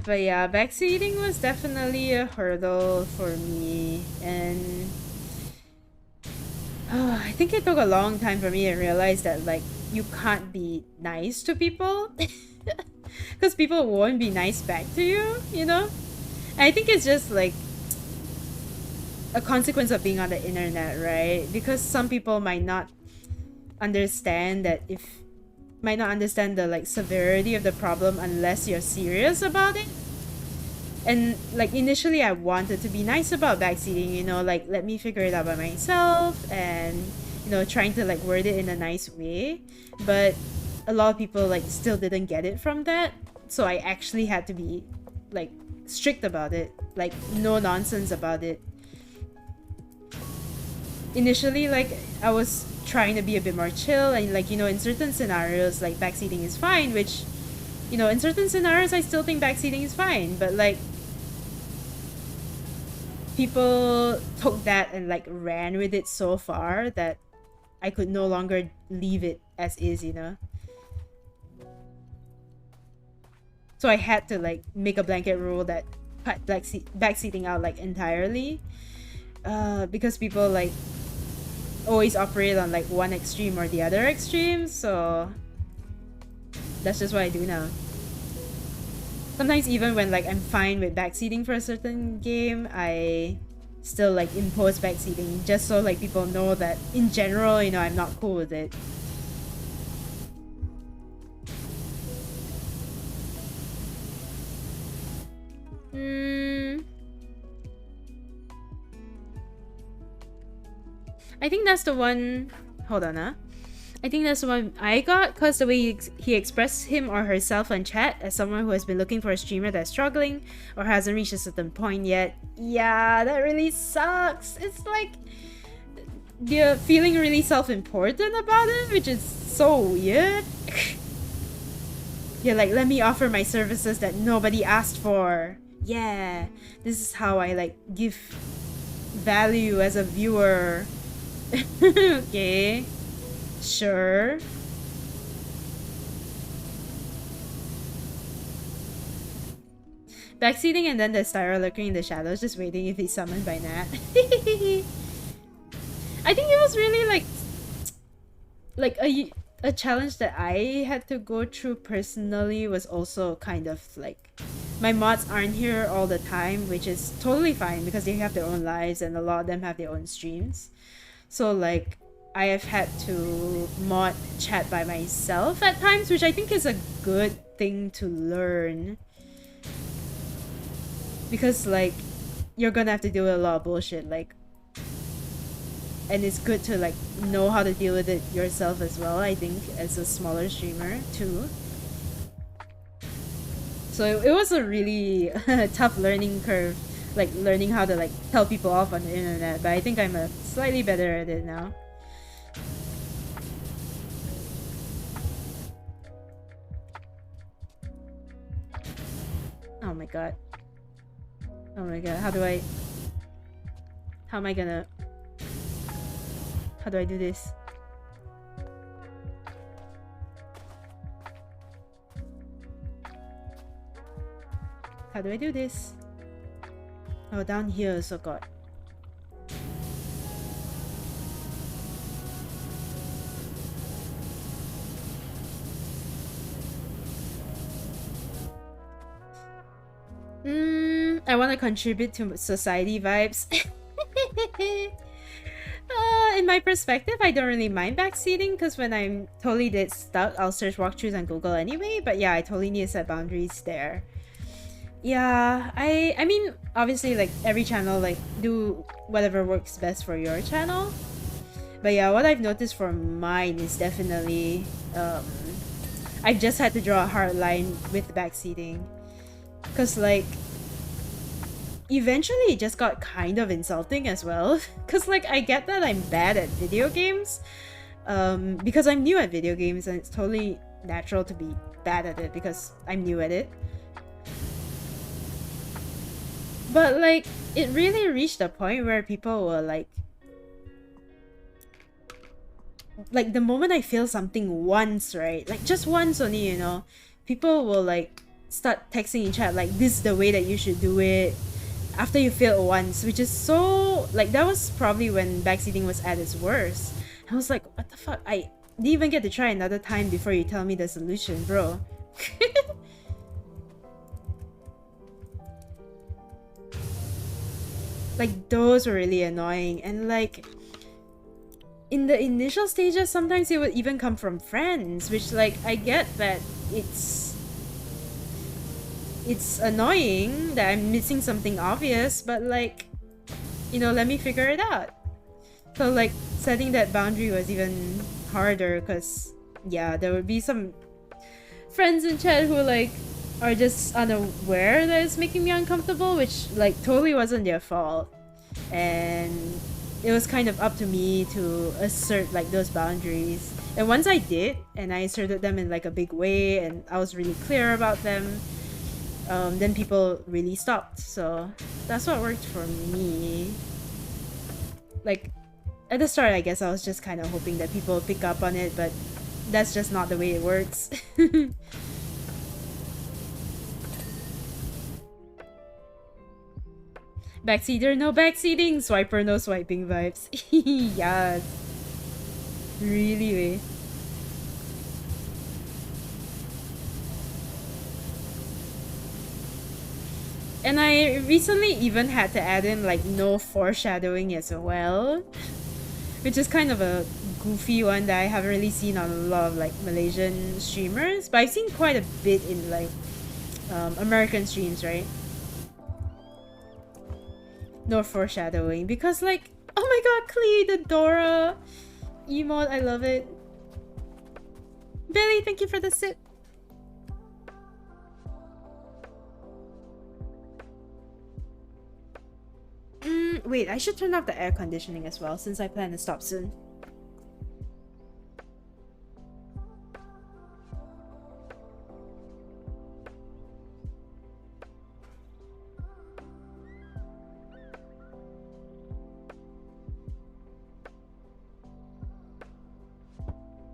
But yeah, backseating was definitely a hurdle for me, and I think it took a long time for me to realize that like you can't be nice to people because people won't be nice back to you, you know? And I think it's just like a consequence of being on the internet, right? Because some people might not understand the like severity of the problem unless you're serious about it. And like initially I wanted to be nice about backseating, you know, like let me figure it out by myself, and you know, trying to like word it in a nice way. But a lot of people like still didn't get it from that, so I actually had to be like strict about it, like no nonsense about it. Initially, like I was trying to be a bit more chill, and like, you know, in certain scenarios like backseating is fine, which, you know, in certain scenarios I still think backseating is fine, but like people took that and like ran with it so far that I could no longer leave it as is, you know. So I had to like make a blanket rule that cut backseating out like entirely, because people like always operate on like one extreme or the other extreme, so that's just what I do now. Sometimes even when like I'm fine with backseating for a certain game, I still like impose backseating just so like people know that in general, you know, I'm not cool with it. I think that's the one. Hold on, I think that's the one I got, because the way he expressed him or herself on chat as someone who has been looking for a streamer that's struggling or hasn't reached a certain point yet. Yeah, that really sucks. It's like they're feeling really self-important about it, which is so weird. You're like, let me offer my services that nobody asked for. Yeah, this is how I like give value as a viewer. Okay. Sure. Backseating and then the Styro lurking in the shadows, just waiting if he's summoned by Nat. I think it was really like a challenge that I had to go through personally. Was also kind of like, my mods aren't here all the time, which is totally fine because they have their own lives and a lot of them have their own streams. So like, I have had to mod chat by myself at times, which I think is a good thing to learn. Because like, you're gonna have to deal with a lot of bullshit, like, and it's good to like know how to deal with it yourself as well, I think, as a smaller streamer too. So it was a really tough learning curve, like learning how to like tell people off on the internet, but I think I'm slightly better at it now. Oh my god. Oh my god, how am I gonna... How do I do this? How do I do this? Oh, down here also got... I want to contribute to society vibes. In my perspective, I don't really mind backseating because when I'm totally dead stuck, I'll search walkthroughs on Google anyway. But yeah, I totally need to set boundaries there. Yeah, I mean, obviously, like, every channel, like, do whatever works best for your channel. But yeah, what I've noticed for mine is definitely, I've just had to draw a hard line with backseating. Because, like, eventually it just got kind of insulting as well. Because, like, I get that I'm bad at video games. Because I'm new at video games and it's totally natural to be bad at it because I'm new at it. But, like, it really reached a point where people were like, the moment I feel something once, right? Like, just once only, you know? People will, like, start texting in chat, like, this is the way that you should do it. After you fail once, which is so... Like, that was probably when backseating was at its worst. I was like, what the fuck? I didn't even get to try another time before you tell me the solution, bro. Like, those were really annoying. And like, in the initial stages, sometimes it would even come from friends, which, like, I get that it's annoying that I'm missing something obvious, but like, you know, let me figure it out. So like, setting that boundary was even harder because, yeah, there would be some friends in chat who like are just unaware that it's making me uncomfortable, which like totally wasn't their fault. And it was kind of up to me to assert like those boundaries. And once I did, and I asserted them in like a big way, and I was really clear about them, then people really stopped. So that's what worked for me. Like, at the start, I guess I was just kind of hoping that people would pick up on it, but that's just not the way it works. Backseater, no backseating! Swiper, no swiping vibes. Yes. Really, way. And I recently even had to add in like no foreshadowing as well, which is kind of a goofy one that I haven't really seen on a lot of like Malaysian streamers, but I've seen quite a bit in like American streams, right? No foreshadowing, because like, oh my god, Klee, the Dora emote, I love it. Billy, thank you for the sip. Wait, I should turn off the air conditioning as well, since I plan to stop soon.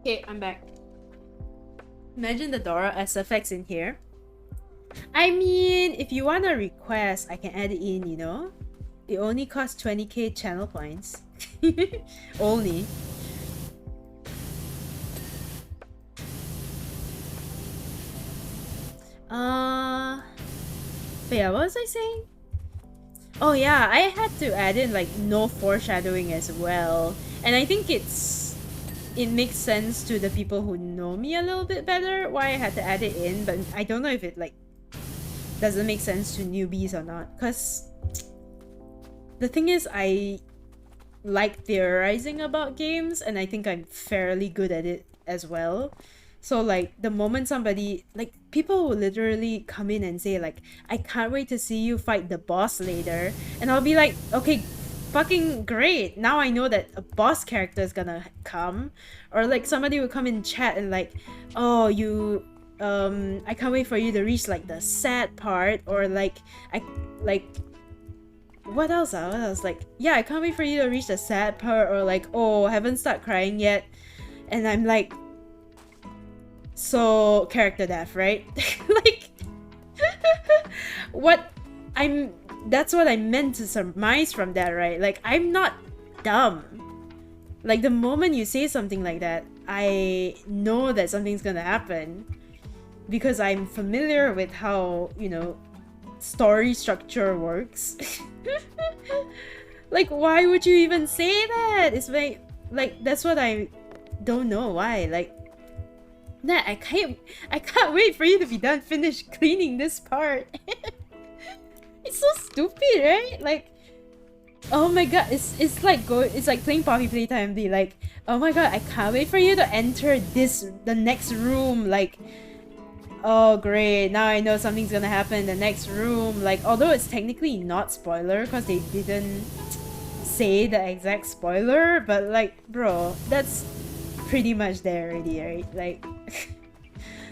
Okay, I'm back. Imagine the Dora SFX in here. I mean, if you want a request, I can add it in, you know? It only costs 20k channel points. Only. But yeah, what was I saying? Oh yeah, I had to add in like no foreshadowing as well. And I think it makes sense to the people who know me a little bit better why I had to add it in, but I don't know if it like doesn't make sense to newbies or not. Cause the thing is, I like theorizing about games and I think I'm fairly good at it as well. So like the moment somebody, like people will literally come in and say like, I can't wait to see you fight the boss later, and I'll be like, okay, fucking great, now I know that a boss character is gonna come. Or like somebody will come in chat and like, oh, you I can't wait for you to reach like the sad part, or like what else? Like, yeah, I can't wait for you to reach the sad part, or like, oh, haven't started crying yet. And I'm like, so character death, right? Like, that's what I meant to surmise from that, right? Like, I'm not dumb. Like, the moment you say something like that, I know that something's gonna happen because I'm familiar with how, you know, story structure works. Like, why would you even say that? It's like that's what I don't know why. Like, that I can't wait for you to be done, finish cleaning this part. It's so stupid, right? Like, oh my god, it's like playing Poppy Playtime and be like, oh my god, I can't wait for you to enter the next room. Like, oh great, now I know something's gonna happen in the next room. Like, although it's technically not spoiler because they didn't say the exact spoiler, but like, bro, that's pretty much there already, right? Like,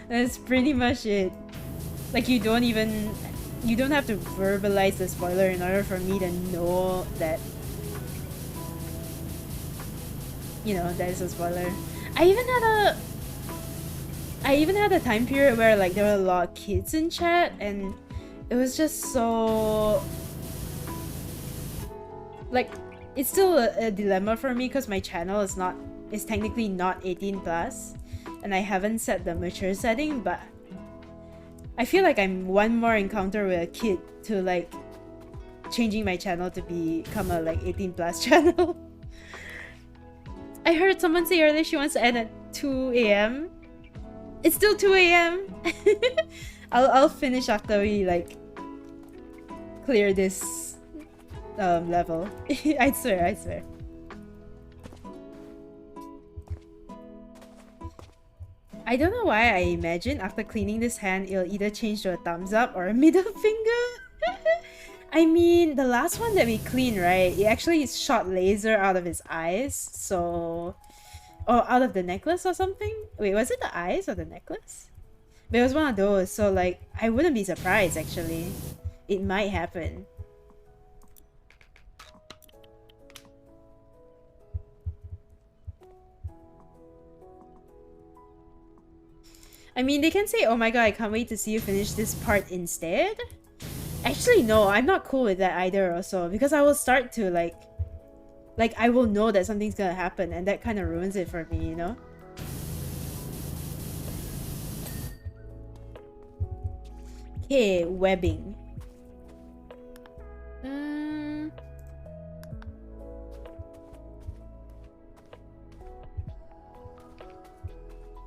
that's pretty much it. Like, you don't have to verbalize the spoiler in order for me to know that, you know, that is a spoiler. I even had a time period where like there were a lot of kids in chat, and it was just so like, it's still a dilemma for me because my channel is technically not 18 plus, and I haven't set the mature setting, but I feel like I'm one more encounter with a kid to like changing my channel to become a like 18 plus channel. I heard someone say earlier she wants to end at 2 a.m. It's still 2 a.m. I'll finish after we like clear this level. I swear. I don't know why I imagine after cleaning this hand, it'll either change to a thumbs up or a middle finger. I mean, the last one that we cleaned, right? It actually shot laser out of his eyes, so... Or out of the necklace or something? Wait, was it the eyes or the necklace? But it was one of those, so like, I wouldn't be surprised actually. It might happen. I mean, they can say, oh my god, I can't wait to see you finish this part instead. Actually, no, I'm not cool with that either also, because I will start to like I will know that something's gonna happen, and that kind of ruins it for me, you know? Okay, webbing.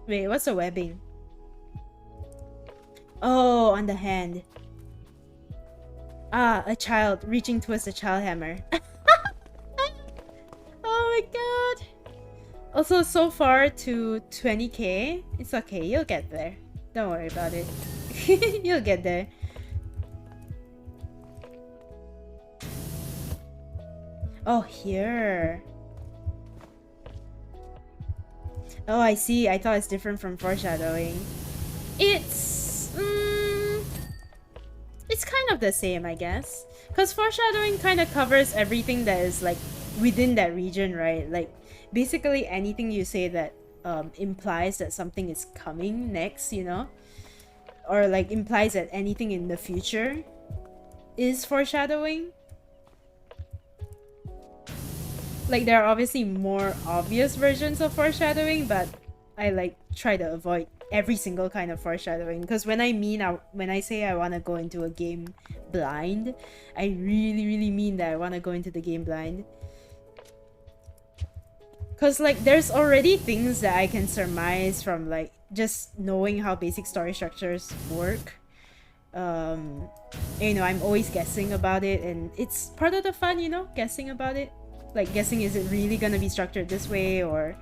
Wait, what's the webbing? Oh, on the hand. Ah, a child reaching towards the child hammer. Oh my god. Also, so far to 20k. It's okay, you'll get there. Don't worry about it. You'll get there. Oh, here. Oh, I see. I thought it's different from foreshadowing. It's kind of the same, I guess. Because foreshadowing kind of covers everything that is like within that region, right? Like basically anything you say that implies that something is coming next, you know? or like implies that anything in the future is foreshadowing. Like there are obviously more obvious versions of foreshadowing, but I like try to avoid every single kind of foreshadowing, because when I say I want to go into a game blind, I really mean that I want to go into the game blind. Because like there's already things that I can surmise from like just knowing how basic story structures work. You know, I'm always guessing about it, and it's part of the fun, you know, guessing about it. Like guessing, is it really gonna be structured this way, or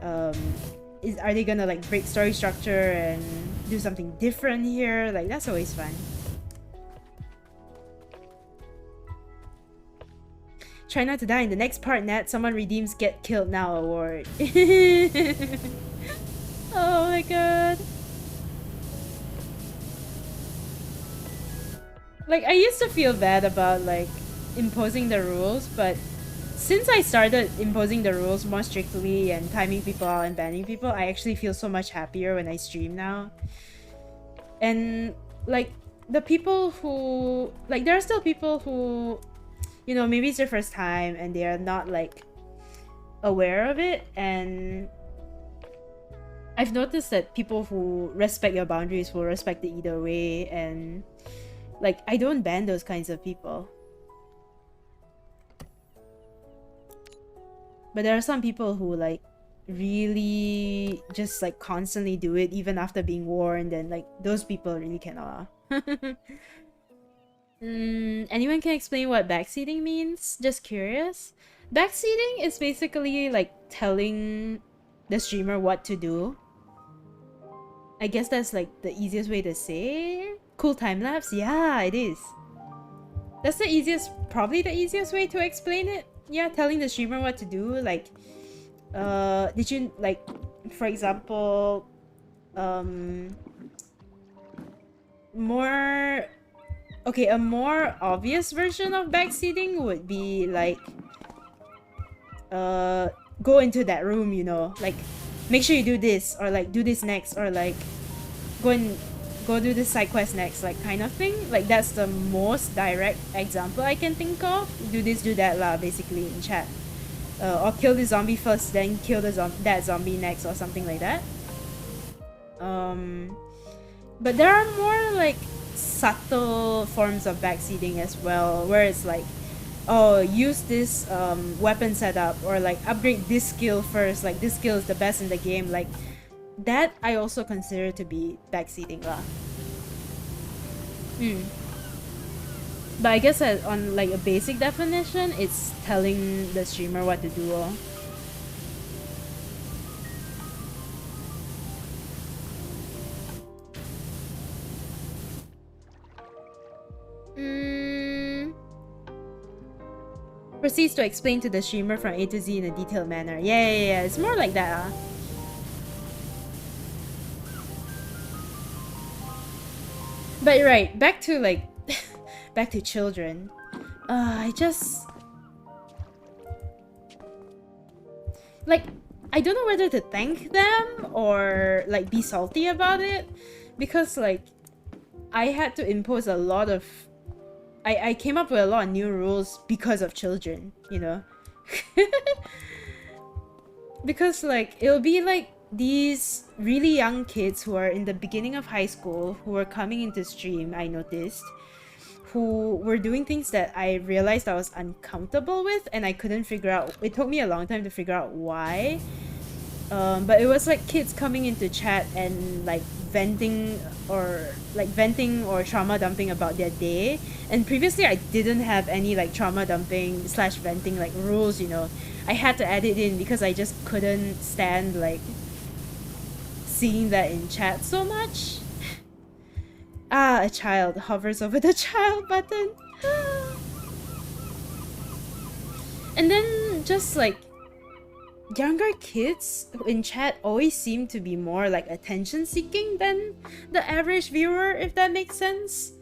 are they gonna like break story structure and do something different here? Like that's always fun. Try not to die in the next part, Nat. Someone redeems Get Killed Now award. Oh my god. Like I used to feel bad about like imposing the rules, but since I started imposing the rules more strictly and timing people out and banning people, I actually feel so much happier when I stream now. And like the people who like, there are still people who, you know, maybe it's their first time and they are not like aware of it, and I've noticed that people who respect your boundaries will respect it either way, and like I don't ban those kinds of people. But there are some people who like really just like constantly do it even after being warned, and like those people really cannot. Anyone can explain what backseating means? Just curious. Backseating is basically like telling the streamer what to do. I guess that's like the easiest way to say. Cool time lapse? Yeah, it is. That's the easiest, probably the easiest way to explain it. Yeah, telling the streamer what to do. Like, did you like, for example, okay, a more obvious version of backseating would be like, go into that room, you know, like make sure you do this, or like do this next, or like go do this side quest next, like kind of thing. Like that's the most direct example I can think of. Do this, do that lah, basically in chat. Or kill the zombie first, then kill that zombie next, or something like that. But there are more like subtle forms of backseating as well, where it's like, oh, use this weapon setup, or like upgrade this skill first, like this skill is the best in the game. Like that I also consider to be backseating lah. But I guess on like a basic definition, it's telling the streamer what to do. Proceeds to explain to the streamer from A to Z in a detailed manner. Yeah. It's more like that. But right, back to like, back to children. I just like, I don't know whether to thank them or like be salty about it, because like I had to impose a lot of, I came up with a lot of new rules because of children, you know. Because like it'll be like these really young kids who are in the beginning of high school who were coming into stream, I noticed, who were doing things that I realized I was uncomfortable with, and I couldn't figure out. It took me a long time to figure out why. But it was like kids coming into chat and like venting or trauma dumping about their day. And previously I didn't have any like trauma dumping / venting like rules, you know. I had to add it in because I just couldn't stand like seeing that in chat so much. A child hovers over the child button. And then just like younger kids in chat always seem to be more like attention seeking than the average viewer, if that makes sense.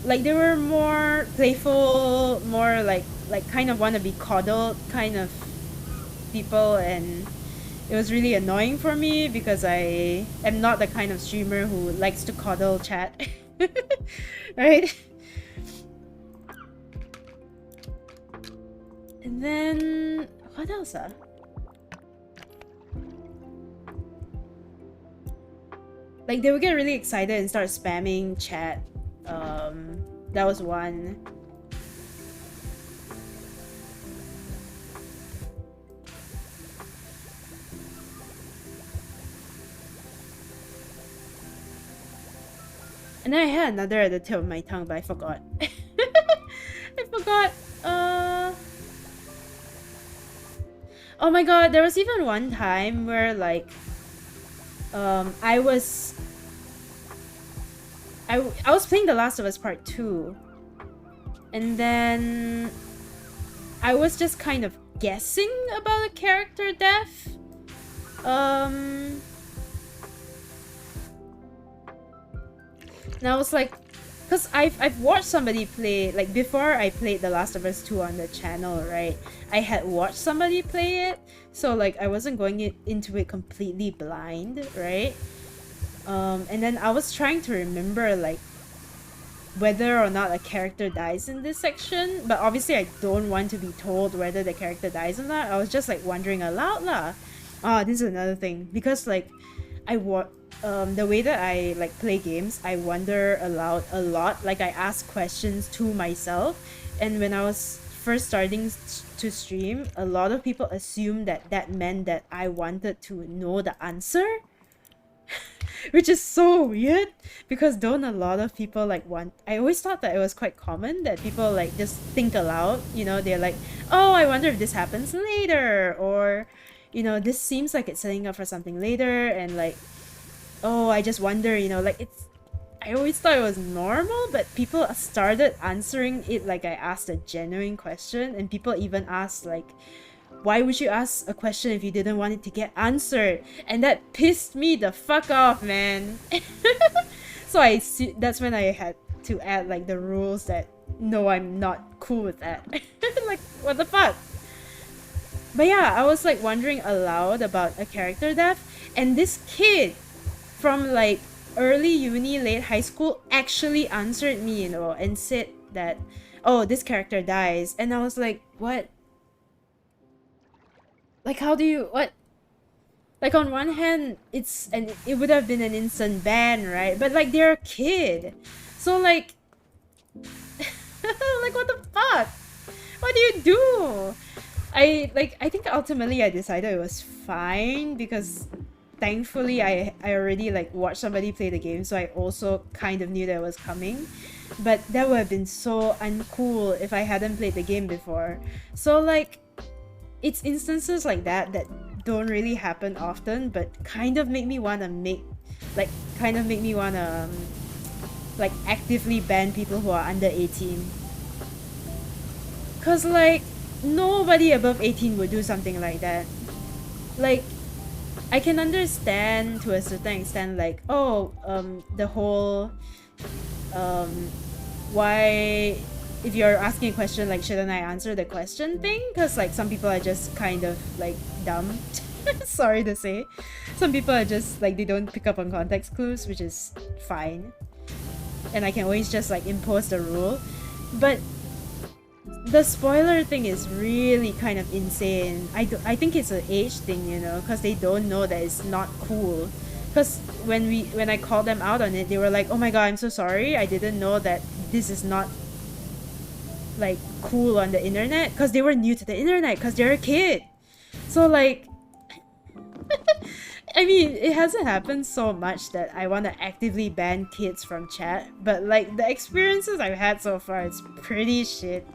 Like they were more playful, more like kind of want to be coddled kind of people, and it was really annoying for me because I am not the kind of streamer who likes to coddle chat. Right? And then what else? Like they would get really excited and start spamming chat. That was one. And then I had another at the tip of my tongue, but I forgot. I forgot. Oh my god, there was even one time where like I was playing The Last of Us Part 2. And then I was just kind of guessing about a character death. And I was like, because I've watched somebody play, like before I played The Last of Us 2 on the channel, right? I had watched somebody play it, so like I wasn't going into it completely blind, right? And then I was trying to remember like whether or not a character dies in this section, but obviously I don't want to be told whether the character dies or not. I was just like wondering aloud lah. This is another thing, because like the way that I like play games, I wonder aloud a lot. Like I ask questions to myself, and when I was first starting to stream, a lot of people assumed that that meant that I wanted to know the answer. Which is so weird, because don't a lot of people like want... I always thought that it was quite common that people like just think aloud, you know, they're like, oh, I wonder if this happens later, or you know, this seems like it's setting up for something later, and like, oh, I just wonder, you know, like it's... I always thought it was normal, but people started answering it like I asked a genuine question, and people even asked like, why would you ask a question if you didn't want it to get answered? And that pissed me the fuck off, man. So that's when I had to add like the rules that no, I'm not cool with that. Like, what the fuck? But yeah, I was like wondering aloud about a character death, and this kid from like early uni, late high school actually answered me, you know, and said that, oh, this character dies. And I was like, what? Like, how do you... what? Like, on one hand, it would have been an instant ban, right? But like, they're a kid. So like... like, what the fuck? What do you do? I think ultimately I decided it was fine, because thankfully I already like watched somebody play the game, so I also kind of knew that it was coming. But that would have been so uncool if I hadn't played the game before. So like, it's instances like that that don't really happen often, but kind of make me want to like actively ban people who are under 18. Cause like, nobody above 18 would do something like that. Like, I can understand to a certain extent, like, oh, the whole why, if you're asking a question like, shouldn't I answer the question thing? Because like, some people are just kind of like dumb. Sorry to say. Some people are just like, they don't pick up on context clues, which is fine. And I can always just like impose the rule. But the spoiler thing is really kind of insane. I think it's an age thing, you know, because they don't know that it's not cool. Because when I called them out on it, they were like, oh my god, I'm so sorry, I didn't know that this is not like cool on the internet, because they were new to the internet, because they're a kid. So like, I mean, it hasn't happened so much that I want to actively ban kids from chat, but like, the experiences I've had so far, it's pretty shit.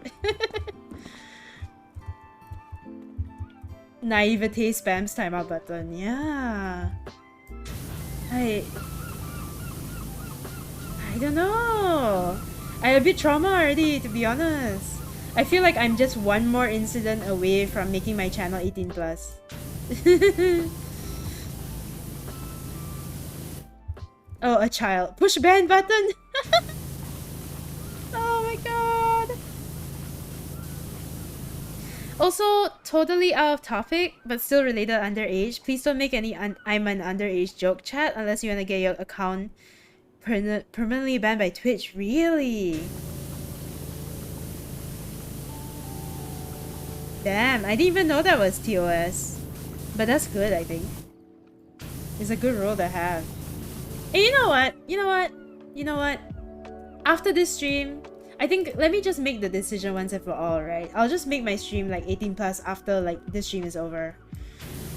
Naivete spams timeout button, yeah. I don't know. I'm a bit trauma already, to be honest. I feel like I'm just one more incident away from making my channel 18+. Oh, a child. Push ban button! Oh my god! Also, totally out of topic, but still related underage. Please don't make any I'm an underage joke chat unless you want to get your account permanently banned by Twitch. Really? Damn, I didn't even know that was TOS. But that's good, I think. It's a good rule to have. And you know what? You know what? You know what? After this stream, I think let me just make the decision once and for all, right? I'll just make my stream like 18 plus after like this stream is over.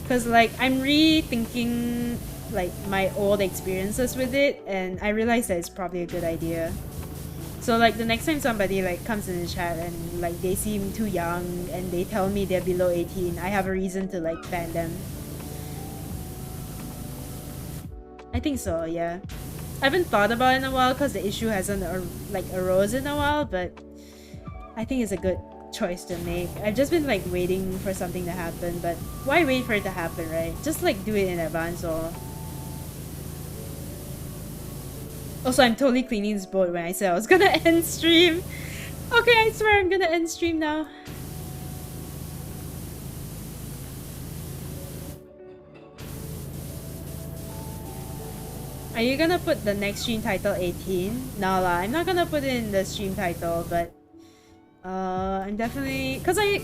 Cause like I'm rethinking like my old experiences with it, and I realized that it's probably a good idea. So like the next time somebody like comes in the chat and like they seem too young and they tell me they're below 18, I have a reason to like ban them. I think so, yeah. I haven't thought about it in a while because the issue hasn't like arose in a while, but I think it's a good choice to make. I've just been like waiting for something to happen, but why wait for it to happen, right? Just like do it in advance. Or also, I'm totally cleaning this boat when I said I was gonna end stream. Okay, I swear I'm gonna end stream now. Are you gonna put the next stream title 18? No lah, I'm not gonna put it in the stream title, but I'm definitely, cause I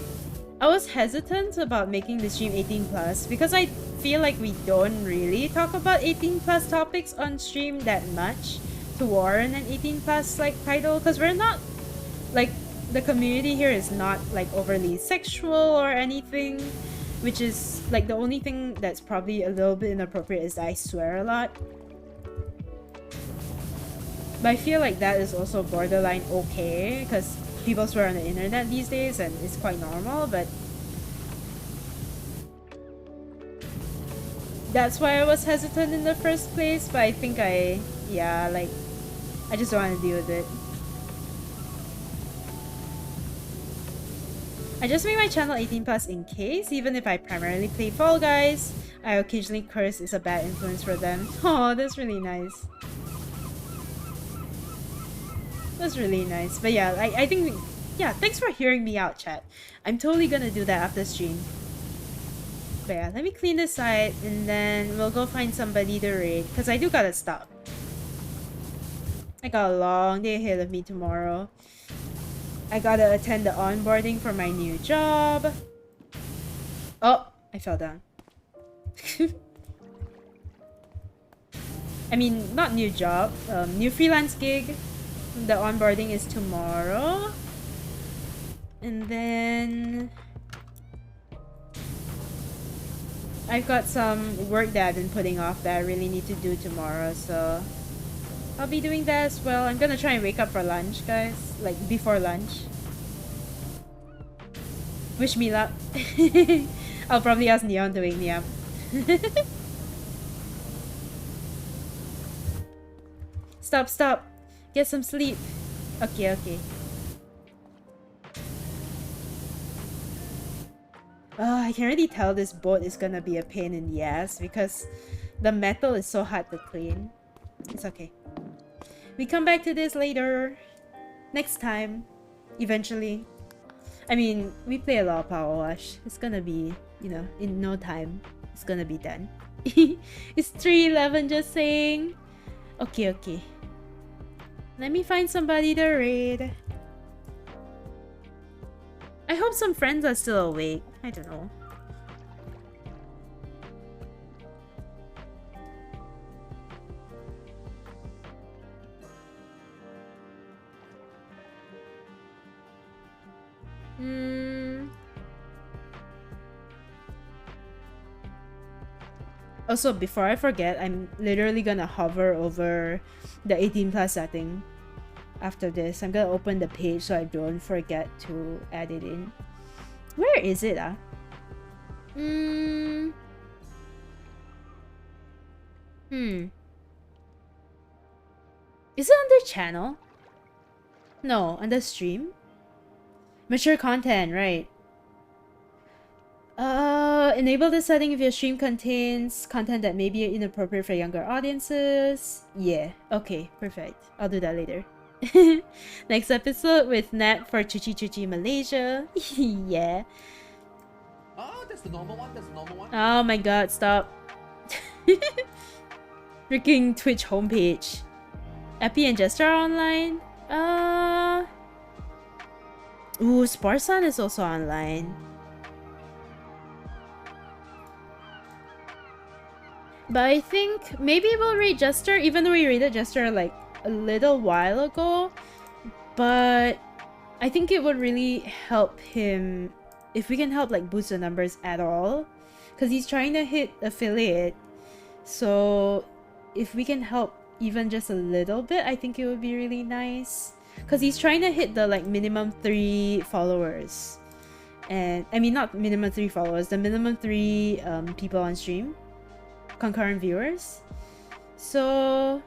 was hesitant about making the stream 18 plus because I feel like we don't really talk about 18 plus topics on stream that much to warrant an 18 plus like title, cause we're not like, the community here is not like overly sexual or anything, which is like the only thing that's probably a little bit inappropriate is I swear a lot. But I feel like that is also borderline okay, because people swear on the internet these days and it's quite normal, but that's why I was hesitant in the first place. But I think I just don't want to deal with it. I just made my channel 18 plus in case, even if I primarily play Fall Guys, I occasionally curse is a bad influence for them. Oh, that's really nice. That's really nice. But yeah, I think, yeah, thanks for hearing me out, chat. I'm totally gonna do that after stream. But yeah, let me clean this side and then we'll go find somebody to raid, because I do gotta stop. I got a long day ahead of me tomorrow. I gotta attend the onboarding for my new job. Oh, I fell down. I mean, not new job, new freelance gig. The onboarding is tomorrow. And then I've got some work that I've been putting off that I really need to do tomorrow, so I'll be doing that as well. I'm gonna try and wake up for lunch, guys. Like, before lunch. Wish me luck. I'll probably ask Neon to wake me up. Stop. Get some sleep. Okay. I can already tell this boat is gonna be a pain in the ass because the metal is so hard to clean. It's okay. We come back to this later. Next time. Eventually. I mean, we play a lot of PowerWash. It's gonna be, you know, in no time. It's gonna be done. It's 3:11, just saying. Okay. Let me find somebody to raid. I hope some friends are still awake. I don't know. Also, before I forget, I'm literally gonna hover over the 18 plus setting after this. I'm gonna open the page so I don't forget to add it in. Where is it, Is it under channel? No, under stream? Mature content, right. Enable the setting if your stream contains content that may be inappropriate for younger audiences. Yeah, okay, perfect. I'll do that later. Next episode with Nat for Chuchi Chuchi Malaysia. Yeah. That's the normal one. That's the normal one. Oh my god, stop. Freaking Twitch homepage. Epi and Jester are online. Ooh, Sparsan is also online. But I think maybe we'll raid Jester, even though we raided Jester like a little while ago. But I think it would really help him if we can help like boost the numbers at all. Because he's trying to hit affiliate. So if we can help even just a little bit, I think it would be really nice. Because he's trying to hit the like minimum 3 followers. And I mean not minimum 3 followers, the minimum 3 people on stream. Concurrent viewers. So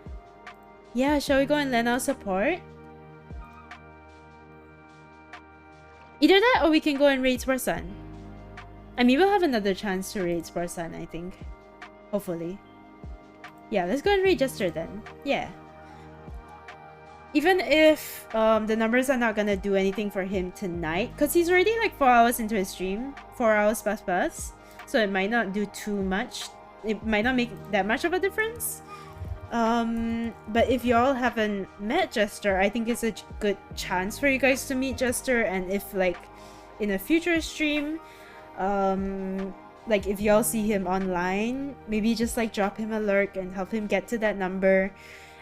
yeah, shall we go and lend our support? Either that or we can go and raid Sparsan. I mean, we'll have another chance to raid Sparsan, I think. Hopefully. Yeah, let's go and raid Jester then. Yeah. Even if the numbers are not gonna do anything for him tonight, because he's already like 4 hours into his stream. 4 hours plus. So it might not do too much. It might not make that much of a difference. But if y'all haven't met Jester, I think it's a good chance for you guys to meet Jester. And if like in a future stream, like if y'all see him online, maybe just like drop him a lurk and help him get to that number.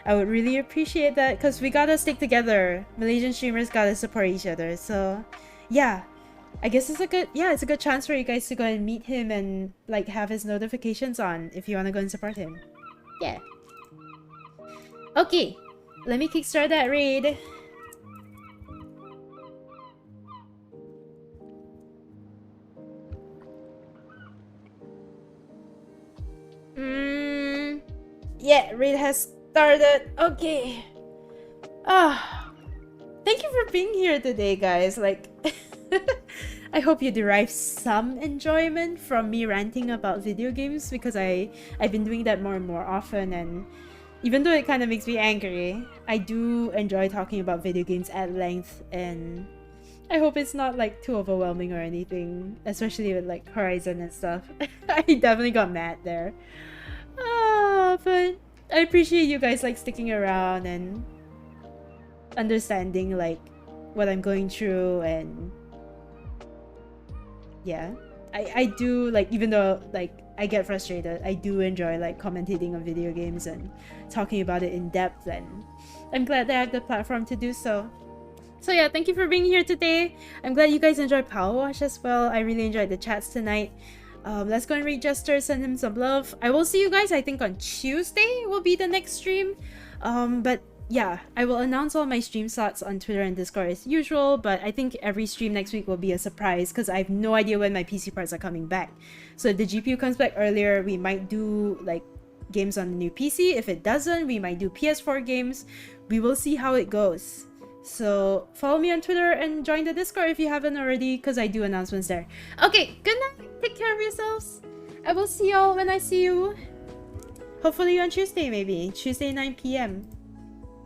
I would really appreciate that, because we gotta stick together. Malaysian streamers gotta support each other. So yeah, I guess it's a good chance for you guys to go and meet him and like have his notifications on if you want to go and support him. Yeah. Okay, let me kickstart that raid. Yeah, raid has started. Okay. Thank you for being here today, guys. Like, I hope you derive some enjoyment from me ranting about video games, because I've been doing that more and more often, and even though it kind of makes me angry, I do enjoy talking about video games at length, and I hope it's not like too overwhelming or anything, especially with like Horizon and stuff. I definitely got mad there. But I appreciate you guys like sticking around and understanding like what I'm going through. And yeah, I do like, even though like I get frustrated, I do enjoy like commentating on video games and talking about it in depth, and I'm glad that I have the platform to do so. So yeah, thank you for being here today. I'm glad you guys enjoyed PowerWash as well. I really enjoyed the chats tonight. Let's go and read Jester, send him some love. I will see you guys, I think on Tuesday will be the next stream. But yeah, I will announce all my stream slots on Twitter and Discord as usual, but I think every stream next week will be a surprise, because I have no idea when my PC parts are coming back. So if the GPU comes back earlier, we might do like games on the new PC. If it doesn't, we might do PS4 games. We will see how it goes. So follow me on Twitter and join the Discord if you haven't already, because I do announcements there. Okay, good night. Take care of yourselves. I will see y'all when I see you. Hopefully on Tuesday, maybe. Tuesday 9 PM.